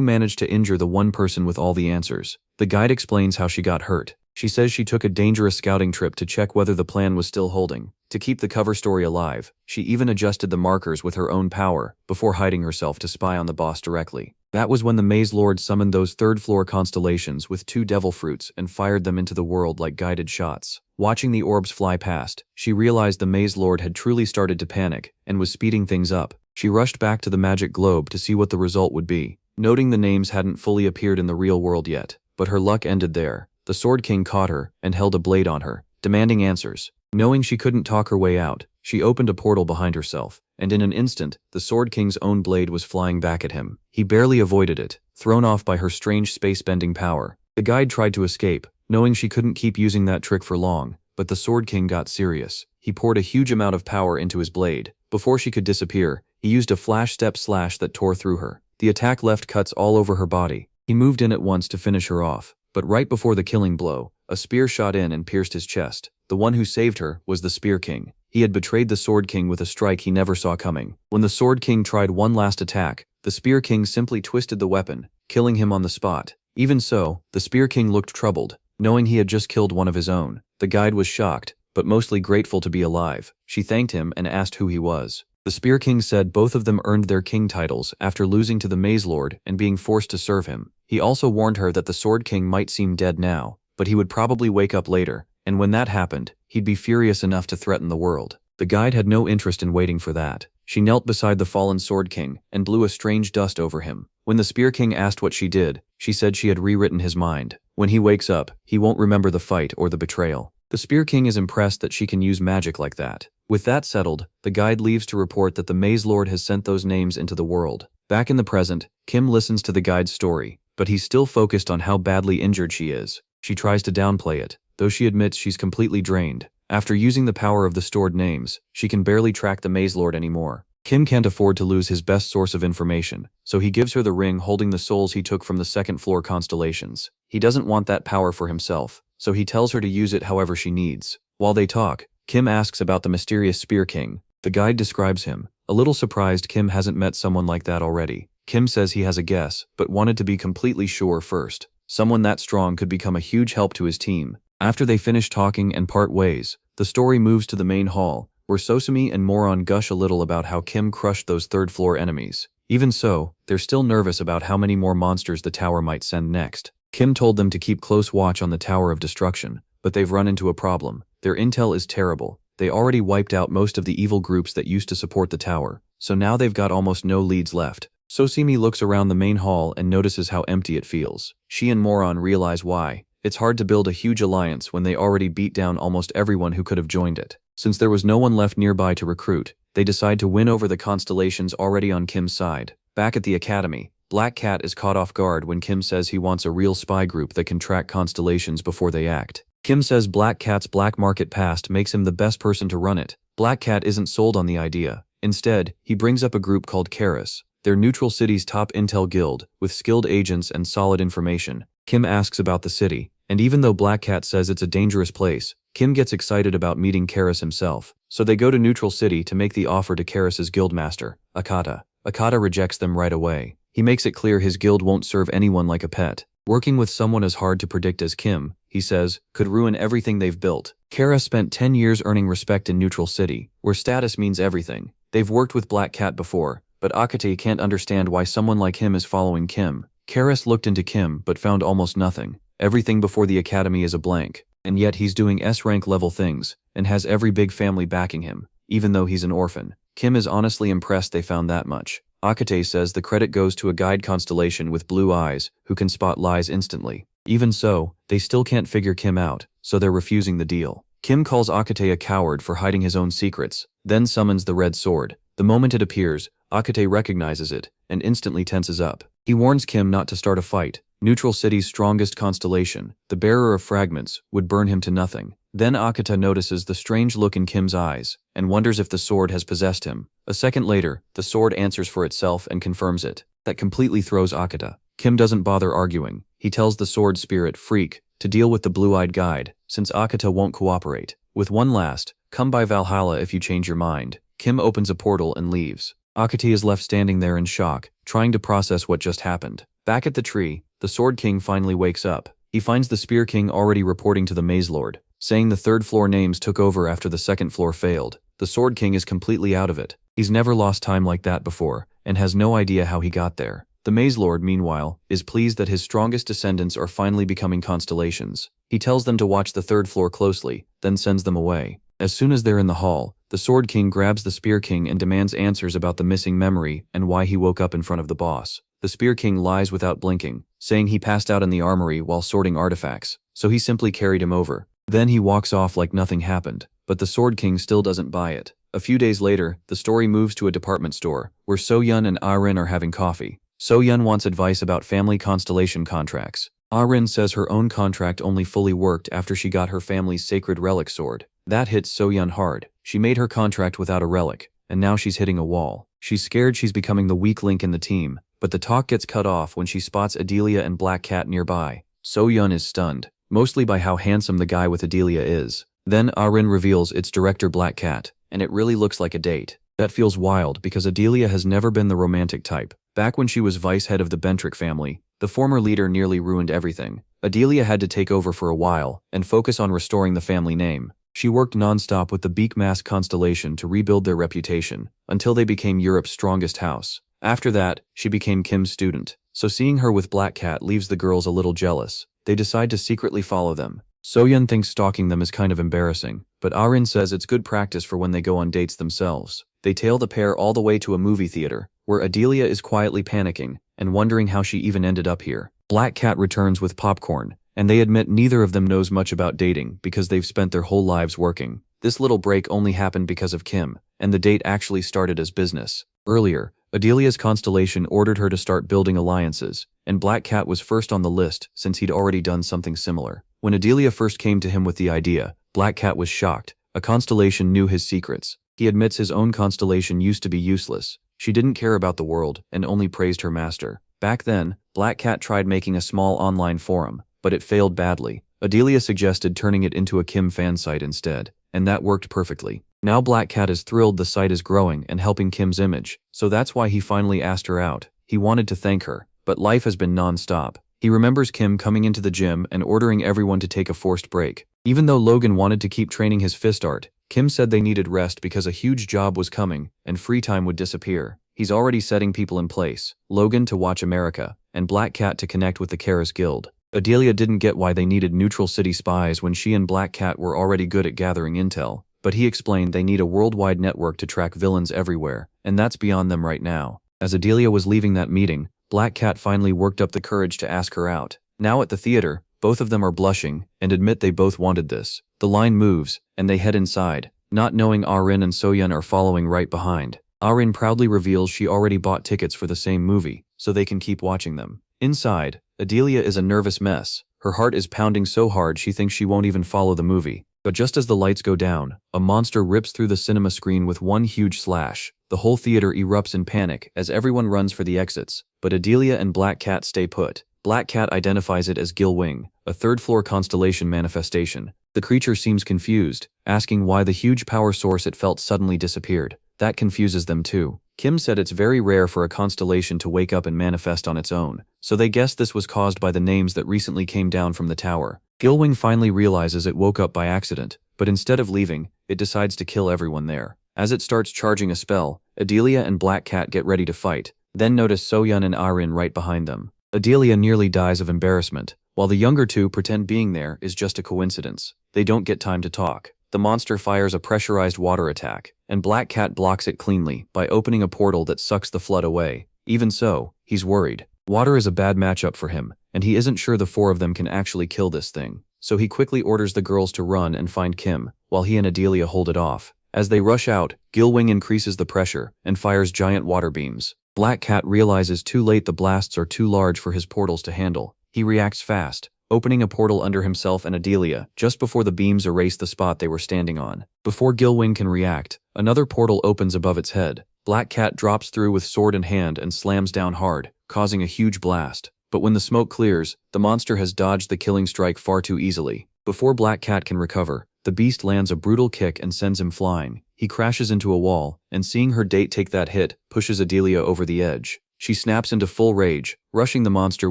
managed to injure the one person with all the answers. The guide explains how she got hurt. She says she took a dangerous scouting trip to check whether the plan was still holding. To keep the cover story alive, she even adjusted the markers with her own power before hiding herself to spy on the boss directly. That was when the Maze Lord summoned those third-floor constellations with 2 devil fruits and fired them into the world like guided shots. Watching the orbs fly past, she realized the Maze Lord had truly started to panic and was speeding things up. She rushed back to the magic globe to see what the result would be, noting the names hadn't fully appeared in the real world yet. But her luck ended there. The Sword King caught her and held a blade on her, demanding answers. Knowing she couldn't talk her way out, she opened a portal behind herself, and in an instant, the Sword King's own blade was flying back at him. He barely avoided it, thrown off by her strange space-bending power. The guide tried to escape, knowing she couldn't keep using that trick for long, but the Sword King got serious. He poured a huge amount of power into his blade. Before she could disappear, he used a flash step slash that tore through her. The attack left cuts all over her body. He moved in at once to finish her off, but right before the killing blow, a spear shot in and pierced his chest. The one who saved her was the Spear King. He had betrayed the Sword King with a strike he never saw coming. When the Sword King tried one last attack, the Spear King simply twisted the weapon, killing him on the spot. Even so, the Spear King looked troubled, knowing he had just killed one of his own. The guide was shocked, but mostly grateful to be alive. She thanked him and asked who he was. The Spear King said both of them earned their king titles after losing to the Maze Lord and being forced to serve him. He also warned her that the Sword King might seem dead now, but he would probably wake up later, and when that happened, he'd be furious enough to threaten the world. The guide had no interest in waiting for that. She knelt beside the fallen Sword King and blew a strange dust over him. When the Spear King asked what she did, she said she had rewritten his mind. When he wakes up, he won't remember the fight or the betrayal. The Spear King is impressed that she can use magic like that. With that settled, the guide leaves to report that the Maze Lord has sent those names into the world. Back in the present, Kim listens to the guide's story, but he's still focused on how badly injured she is. She tries to downplay it, though she admits she's completely drained. After using the power of the stored names, she can barely track the Maze Lord anymore. Kim can't afford to lose his best source of information, so he gives her the ring holding the souls he took from the second-floor constellations. He doesn't want that power for himself, so he tells her to use it however she needs. While they talk, Kim asks about the mysterious Spear King. The guide describes him. A little surprised Kim hasn't met someone like that already. Kim says he has a guess, but wanted to be completely sure first. Someone that strong could become a huge help to his team. After they finish talking and part ways, the story moves to the main hall, where Sosumi and Moron gush a little about how Kim crushed those third-floor enemies. Even so, they're still nervous about how many more monsters the tower might send next. Kim told them to keep close watch on the Tower of Destruction, but they've run into a problem. Their intel is terrible. They already wiped out most of the evil groups that used to support the tower, so now they've got almost no leads left. Sosumi looks around the main hall and notices how empty it feels. She and Moron realize why. It's hard to build a huge alliance when they already beat down almost everyone who could have joined it. Since there was no one left nearby to recruit, they decide to win over the constellations already on Kim's side. Back at the academy, Black Cat is caught off guard when Kim says he wants a real spy group that can track constellations before they act. Kim says Black Cat's black market past makes him the best person to run it. Black Cat isn't sold on the idea. Instead, he brings up a group called Karis. They're Neutral City's top intel guild, with skilled agents and solid information. Kim asks about the city, and even though Black Cat says it's a dangerous place, Kim gets excited about meeting Karis himself. So they go to Neutral City to make the offer to Karis's guildmaster, Akata. Akata rejects them right away. He makes it clear his guild won't serve anyone like a pet. Working with someone as hard to predict as Kim, he says, could ruin everything they've built. Karis spent 10 years earning respect in Neutral City, where status means everything. They've worked with Black Cat before, but Akate can't understand why someone like him is following Kim. Karis looked into Kim but found almost nothing. Everything before the academy is a blank, and yet he's doing S-rank level things, and has every big family backing him, even though he's an orphan. Kim is honestly impressed they found that much. Akate says the credit goes to a guide constellation with blue eyes, who can spot lies instantly. Even so, they still can't figure Kim out, so they're refusing the deal. Kim calls Akate a coward for hiding his own secrets, then summons the red sword. The moment it appears, Akate recognizes it, and instantly tenses up. He warns Kim not to start a fight. Neutral City's strongest constellation, the bearer of fragments, would burn him to nothing. Then Akata notices the strange look in Kim's eyes, and wonders if the sword has possessed him. A second later, the sword answers for itself and confirms it. That completely throws Akata. Kim doesn't bother arguing. He tells the sword spirit, Freak, to deal with the blue-eyed guide, since Akata won't cooperate. With one last, come by Valhalla if you change your mind, Kim opens a portal and leaves. Akate is left standing there in shock, trying to process what just happened. Back at the tree, the Sword King finally wakes up. He finds the Spear King already reporting to the Maze Lord, saying the third-floor names took over after the second floor failed. The Sword King is completely out of it. He's never lost time like that before, and has no idea how he got there. The Maze Lord, meanwhile, is pleased that his strongest descendants are finally becoming constellations. He tells them to watch the third floor closely, then sends them away. As soon as they're in the hall, the Sword King grabs the Spear King and demands answers about the missing memory and why he woke up in front of the boss. The Spear King lies without blinking, saying he passed out in the armory while sorting artifacts, so he simply carried him over. Then he walks off like nothing happened, but the Sword King still doesn't buy it. A few days later, the story moves to a department store, where So-Yun and Ah-Rin are having coffee. So-Yun wants advice about family constellation contracts. Ah-Rin says her own contract only fully worked after she got her family's sacred relic sword. That hits So-Yun hard. She made her contract without a relic, and now she's hitting a wall. She's scared she's becoming the weak link in the team, but the talk gets cut off when she spots Adelia and Black Cat nearby. So-Yun is stunned, mostly by how handsome the guy with Adelia is. Then Ah-Rin reveals it's Director Black Cat, and it really looks like a date. That feels wild because Adelia has never been the romantic type. Back when she was vice head of the Bentrick family, the former leader nearly ruined everything. Adelia had to take over for a while and focus on restoring the family name. She worked non-stop with the Beak Mask constellation to rebuild their reputation, until they became Europe's strongest house. After that, she became Kim's student, so seeing her with Black Cat leaves the girls a little jealous. They decide to secretly follow them. So-Yun thinks stalking them is kind of embarrassing, but Ah-Rin says it's good practice for when they go on dates themselves. They tail the pair all the way to a movie theater, where Adelia is quietly panicking and wondering how she even ended up here. Black Cat returns with popcorn, and they admit neither of them knows much about dating because they've spent their whole lives working. This little break only happened because of Kim, and the date actually started as business. Earlier, Adelia's constellation ordered her to start building alliances, and Black Cat was first on the list since he'd already done something similar. When Adelia first came to him with the idea, Black Cat was shocked. A constellation knew his secrets. He admits his own constellation used to be useless. She didn't care about the world and only praised her master. Back then, Black Cat tried making a small online forum, but it failed badly. Adelia suggested turning it into a Kim fan site instead, and that worked perfectly. Now Black Cat is thrilled the site is growing and helping Kim's image, so that's why he finally asked her out. He wanted to thank her, but life has been non-stop. He remembers Kim coming into the gym and ordering everyone to take a forced break. Even though Logan wanted to keep training his fist art, Kim said they needed rest because a huge job was coming and free time would disappear. He's already setting people in place, Logan to watch America, and Black Cat to connect with the Karis Guild. Adelia didn't get why they needed neutral city spies when she and Black Cat were already good at gathering intel, but he explained they need a worldwide network to track villains everywhere, and that's beyond them right now. As Adelia was leaving that meeting, Black Cat finally worked up the courage to ask her out. Now at the theater, both of them are blushing and admit they both wanted this. The line moves, and they head inside, not knowing Arin and Soyeon are following right behind. Arin proudly reveals she already bought tickets for the same movie, so they can keep watching them. Inside, Adelia is a nervous mess. Her heart is pounding so hard she thinks she won't even follow the movie. But just as the lights go down, a monster rips through the cinema screen with one huge slash. The whole theater erupts in panic as everyone runs for the exits, but Adelia and Black Cat stay put. Black Cat identifies it as Gilwing, a third-floor constellation manifestation. The creature seems confused, asking why the huge power source it felt suddenly disappeared. That confuses them too. Kim said it's very rare for a constellation to wake up and manifest on its own, so they guess this was caused by the names that recently came down from the tower. Gilwing finally realizes it woke up by accident, but instead of leaving, it decides to kill everyone there. As it starts charging a spell, Adelia and Black Cat get ready to fight, then notice Soyeon and Arin right behind them. Adelia nearly dies of embarrassment, while the younger two pretend being there is just a coincidence. They don't get time to talk. The monster fires a pressurized water attack, and Black Cat blocks it cleanly by opening a portal that sucks the flood away. Even so, he's worried. Water is a bad matchup for him, and he isn't sure the four of them can actually kill this thing. So he quickly orders the girls to run and find Kim, while he and Adelia hold it off. As they rush out, Gilwing increases the pressure and fires giant water beams. Black Cat realizes too late the blasts are too large for his portals to handle. He reacts fast, opening a portal under himself and Adelia just before the beams erase the spot they were standing on. Before Gilwing can react, another portal opens above its head. Black Cat drops through with sword in hand and slams down hard, causing a huge blast. But when the smoke clears, the monster has dodged the killing strike far too easily. Before Black Cat can recover, the beast lands a brutal kick and sends him flying. He crashes into a wall, and seeing her date take that hit, pushes Adelia over the edge. She snaps into full rage, rushing the monster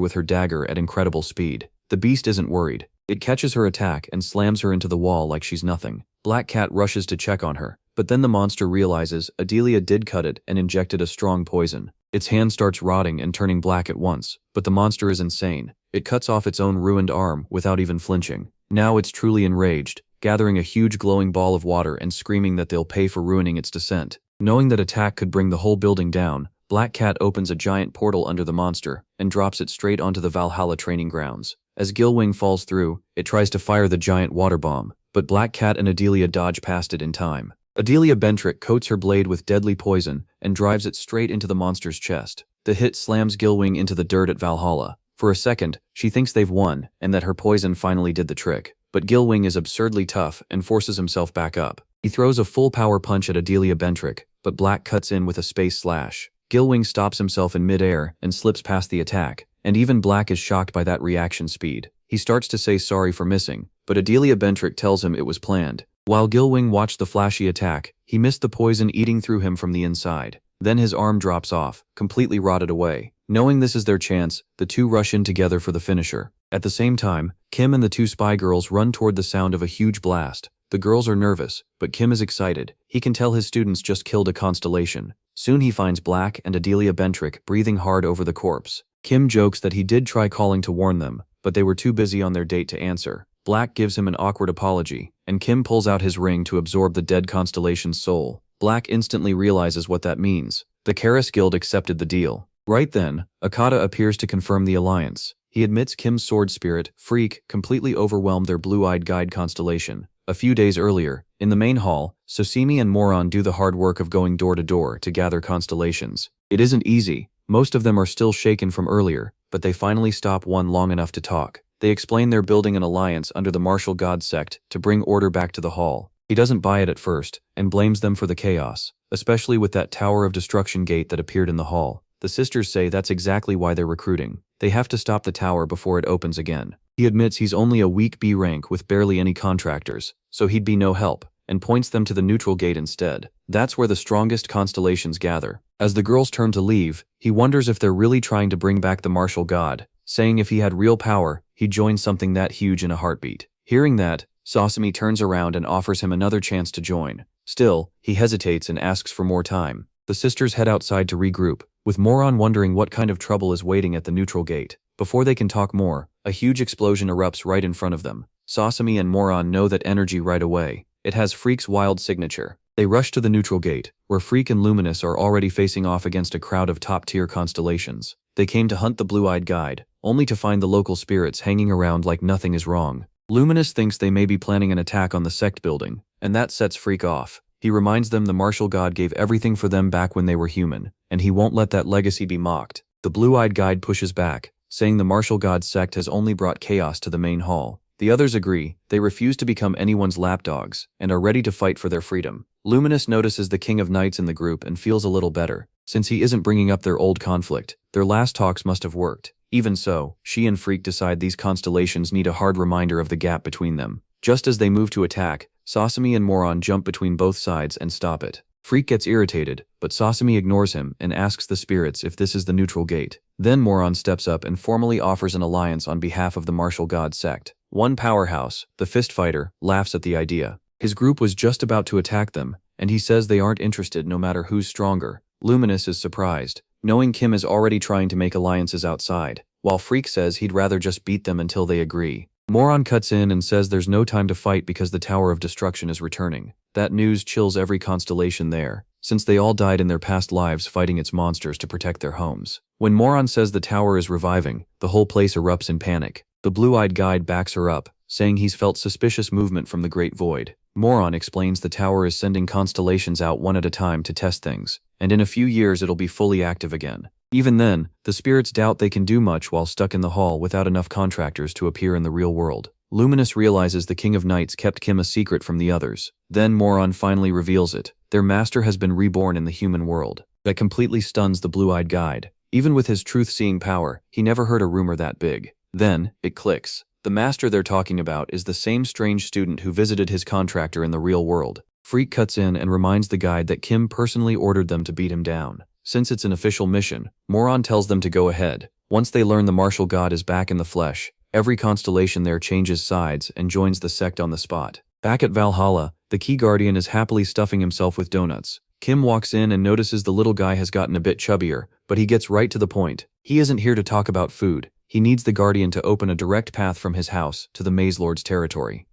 with her dagger at incredible speed. The beast isn't worried. It catches her attack and slams her into the wall like she's nothing. Black Cat rushes to check on her, but then the monster realizes Adelia did cut it and injected a strong poison. Its hand starts rotting and turning black at once, but the monster is insane. It cuts off its own ruined arm without even flinching. Now it's truly enraged, gathering a huge glowing ball of water and screaming that they'll pay for ruining its descent. Knowing that attack could bring the whole building down, Black Cat opens a giant portal under the monster and drops it straight onto the Valhalla training grounds. As Gilwing falls through, it tries to fire the giant water bomb, but Black Cat and Adelia dodge past it in time. Adelia Bentrick coats her blade with deadly poison and drives it straight into the monster's chest. The hit slams Gilwing into the dirt at Valhalla. For a second, she thinks they've won and that her poison finally did the trick. But Gilwing is absurdly tough and forces himself back up. He throws a full power punch at Adelia Bentrick, but Black cuts in with a space slash. Gilwing stops himself in midair and slips past the attack, and even Black is shocked by that reaction speed. He starts to say sorry for missing, but Adelia Bentrick tells him it was planned. While Gilwing watched the flashy attack, he missed the poison eating through him from the inside. Then his arm drops off, completely rotted away. Knowing this is their chance, the two rush in together for the finisher. At the same time, Kim and the two spy girls run toward the sound of a huge blast. The girls are nervous, but Kim is excited. He can tell his students just killed a constellation. Soon he finds Black and Adelia Bentrick breathing hard over the corpse. Kim jokes that he did try calling to warn them, but they were too busy on their date to answer. Black gives him an awkward apology, and Kim pulls out his ring to absorb the dead constellation's soul. Black instantly realizes what that means. The Karis Guild accepted the deal. Right then, Akata appears to confirm the alliance. He admits Kim's sword spirit, Freak, completely overwhelmed their blue-eyed guide constellation. A few days earlier, in the main hall, Sosimi and Moron do the hard work of going door to door to gather constellations. It isn't easy. Most of them are still shaken from earlier, but they finally stop one long enough to talk. They explain they're building an alliance under the martial god sect to bring order back to the hall. He doesn't buy it at first, and blames them for the chaos, especially with that Tower of Destruction gate that appeared in the hall. The sisters say that's exactly why they're recruiting. They have to stop the tower before it opens again. He admits he's only a weak B rank with barely any contractors, so he'd be no help, and points them to the neutral gate instead. That's where the strongest constellations gather. As the girls turn to leave, he wonders if they're really trying to bring back the martial god, saying if he had real power, he'd join something that huge in a heartbeat. Hearing that, Sasami turns around and offers him another chance to join. Still, he hesitates and asks for more time. The sisters head outside to regroup, with Moron wondering what kind of trouble is waiting at the neutral gate. Before they can talk more, a huge explosion erupts right in front of them. Sasami and Moron know that energy right away. It has Freak's wild signature. They rush to the neutral gate, where Freak and Luminous are already facing off against a crowd of top-tier constellations. They came to hunt the blue-eyed guide, only to find the local spirits hanging around like nothing is wrong. Luminous thinks they may be planning an attack on the sect building, and that sets Freak off. He reminds them the martial god gave everything for them back when they were human, and he won't let that legacy be mocked. The blue-eyed guide pushes back, saying the martial god's sect has only brought chaos to the main hall. The others agree. They refuse to become anyone's lapdogs, and are ready to fight for their freedom. Luminous notices the King of Knights in the group and feels a little better. Since he isn't bringing up their old conflict, their last talks must have worked. Even so, she and Freak decide these constellations need a hard reminder of the gap between them. Just as they move to attack, Sasami and Moron jump between both sides and stop it. Freak gets irritated, but Sasami ignores him and asks the spirits if this is the neutral gate. Then Moron steps up and formally offers an alliance on behalf of the martial god sect. One powerhouse, the fist fighter, laughs at the idea. His group was just about to attack them, and he says they aren't interested no matter who's stronger. Luminous is surprised, knowing Kim is already trying to make alliances outside, while Freak says he'd rather just beat them until they agree. Moron cuts in and says there's no time to fight because the Tower of Destruction is returning. That news chills every constellation there, since they all died in their past lives fighting its monsters to protect their homes. When Moron says the tower is reviving, the whole place erupts in panic. The blue-eyed guide backs her up, saying he's felt suspicious movement from the Great Void. Moron explains the tower is sending constellations out one at a time to test things, and in a few years it'll be fully active again. Even then, the spirits doubt they can do much while stuck in the hall without enough contractors to appear in the real world. Luminous realizes the King of Knights kept Kim a secret from the others. Then Moron finally reveals it. Their master has been reborn in the human world. That completely stuns the blue-eyed guide. Even with his truth-seeing power, he never heard a rumor that big. Then, it clicks. The master they're talking about is the same strange student who visited his contractor in the real world. Freak cuts in and reminds the guide that Kim personally ordered them to beat him down. Since it's an official mission, Moron tells them to go ahead. Once they learn the martial god is back in the flesh, every constellation there changes sides and joins the sect on the spot. Back at Valhalla, the Key Guardian is happily stuffing himself with donuts. Kim walks in and notices the little guy has gotten a bit chubbier, but he gets right to the point. He isn't here to talk about food. He needs the Guardian to open a direct path from his house to the Maze Lord's territory.